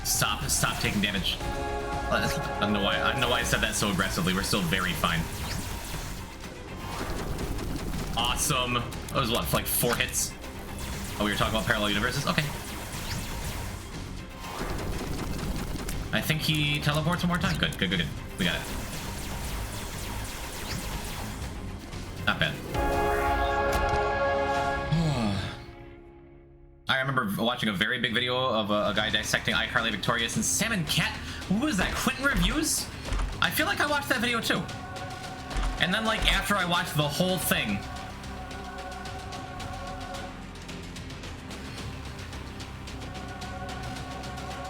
Stop taking damage. I don't know why I said that so aggressively. We're still very fine. Awesome. That was what, like 4 hits? Oh, we were talking about parallel universes? Okay. I think he teleports one more time. Good. We got it. Not bad. I remember watching a very big video of a guy dissecting iCarly, Victorious, and Salmon Cat. Who was that? Quentin Reviews? I feel like I watched that video too. And then, like, after I watched the whole thing,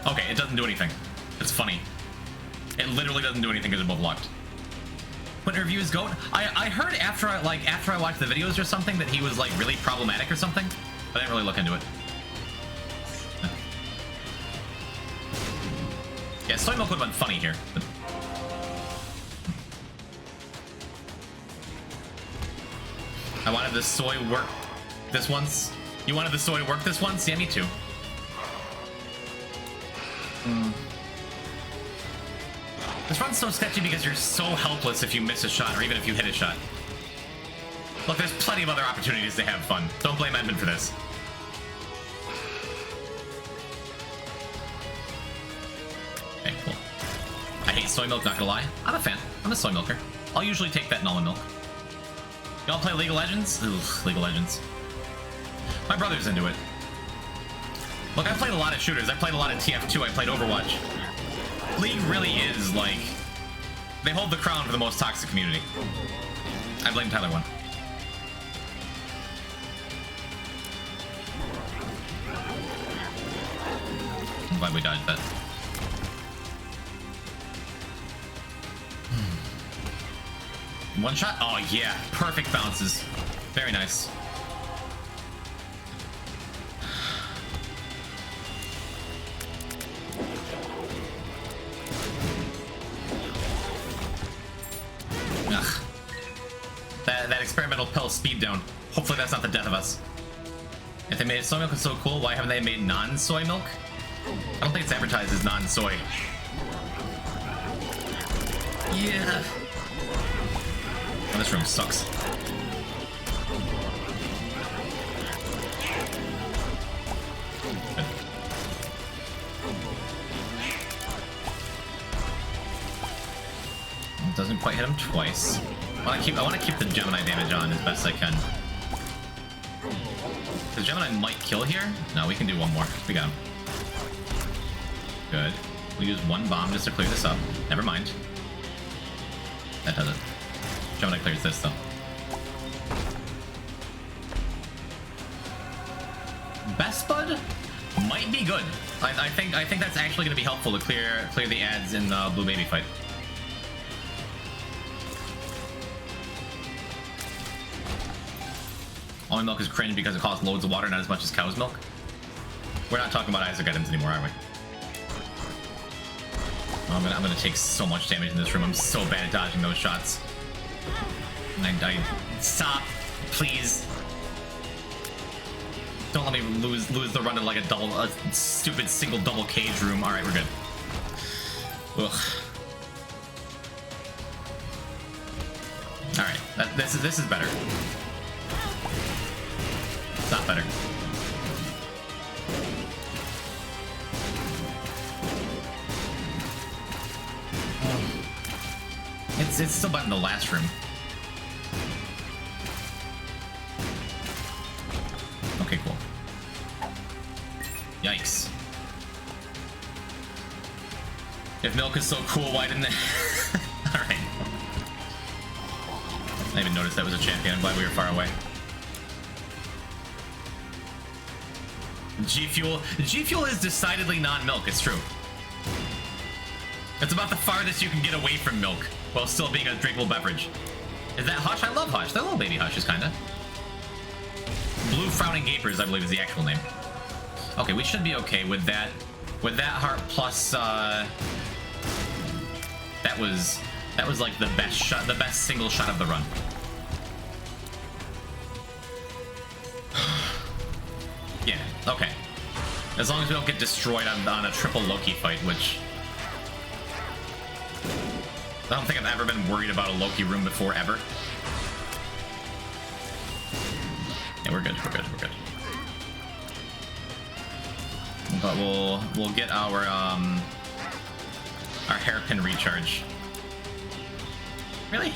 okay, it doesn't do anything. It's funny. It literally doesn't do anything because they're both locked. Quentin Reviews GOAT. I heard after I watched the videos or something that he was like really problematic or something, but I didn't really look into it. Yeah, soy milk would have been funny here. But... I wanted the soy work this once. You wanted the soy work this once? Yeah, me too. This run's so sketchy because you're so helpless if you miss a shot or even if you hit a shot. Look, there's plenty of other opportunities to have fun. Don't blame Edmund for this. Okay, cool. I hate soy milk, not gonna lie. I'm a fan. I'm a soy milker. I'll usually take that in almond milk. Y'all play League of Legends? Ugh, League of Legends. My brother's into it. Look, I played a lot of shooters. I played a lot of TF2. I played Overwatch. League really is, like... They hold the crown for the most toxic community. I blame Tyler 1. I'm glad we dodged that. One shot? Oh, yeah. Perfect bounces. Very nice. Ugh. That experimental pill speed down. Hopefully that's not the death of us. If they made soy milk so cool, why haven't they made non-soy milk? I don't think it's advertised as non-soy. Yeah. Oh, this room sucks. Good. Doesn't quite hit him twice. I want to keep the Gemini damage on as best I can. Because Gemini might kill here. No, we can do one more. We got him. Good. We'll use one bomb just to clear this up. Never mind. That does it. Gemini clears this though. Best Bud might be good. I think that's actually going to be helpful to clear the ads in the Blue Baby fight. Almond milk is cringe because it costs loads of water, not as much as cow's milk. We're not talking about Isaac items anymore, are we? Oh, I'm gonna take so much damage in this room. I'm so bad at dodging those shots. Stop, please. Don't let me lose the run to like a stupid single double cage room. All right, we're good. Ugh. All right, this is better. It's not better. It's still better in the last room. Okay, cool. Yikes. If milk is so cool, why didn't it? Alright. I didn't even notice that was a champion. I'm glad we were far away. G Fuel is decidedly non-milk, it's true. It's about the farthest you can get away from milk while still being a drinkable beverage. Is that Hush? I love Hush. They're little baby Hushes, kinda. Blue Frowning Gapers, I believe, is the actual name. Okay, we should be okay with that. With that heart plus, that was That was like the best shot, the best single shot of the run. Yeah, okay. As long as we don't get destroyed on a triple Loki fight, which... I don't think I've ever been worried about a Loki room before, ever. Yeah, we're good, we're good, we're good. But we'll get our hairpin recharge. Really?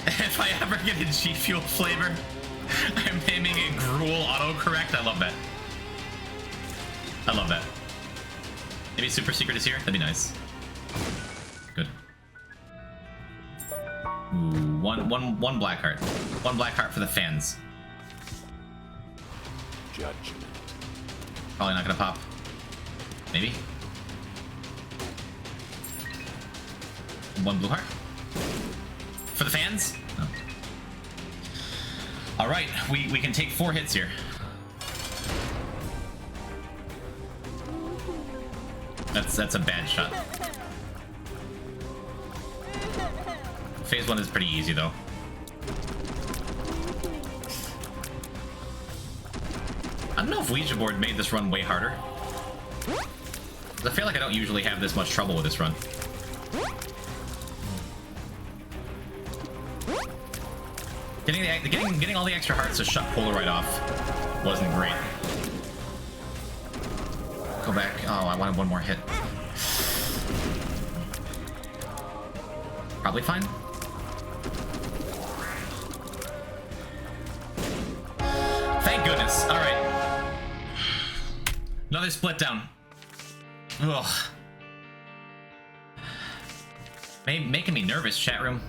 If I ever get a G Fuel flavor, I'm aiming a gruel autocorrect. I love that. I love that. Maybe Super Secret is here? That'd be nice. Good. Ooh, one black heart. One black heart for the fans. Judgment. Probably not gonna pop. Maybe. One blue heart. For the fans? No. Alright, we can take 4 hits here. That's a bad shot. Phase 1 is pretty easy though. I don't know if Ouija board made this run way harder. I feel like I don't usually have this much trouble with this run. Getting all the extra hearts to shut Polaroid off wasn't great. Go back. Oh, I wanted one more hit. Probably fine. Thank goodness. All right. Another split down. Ugh. Making me nervous, chat room.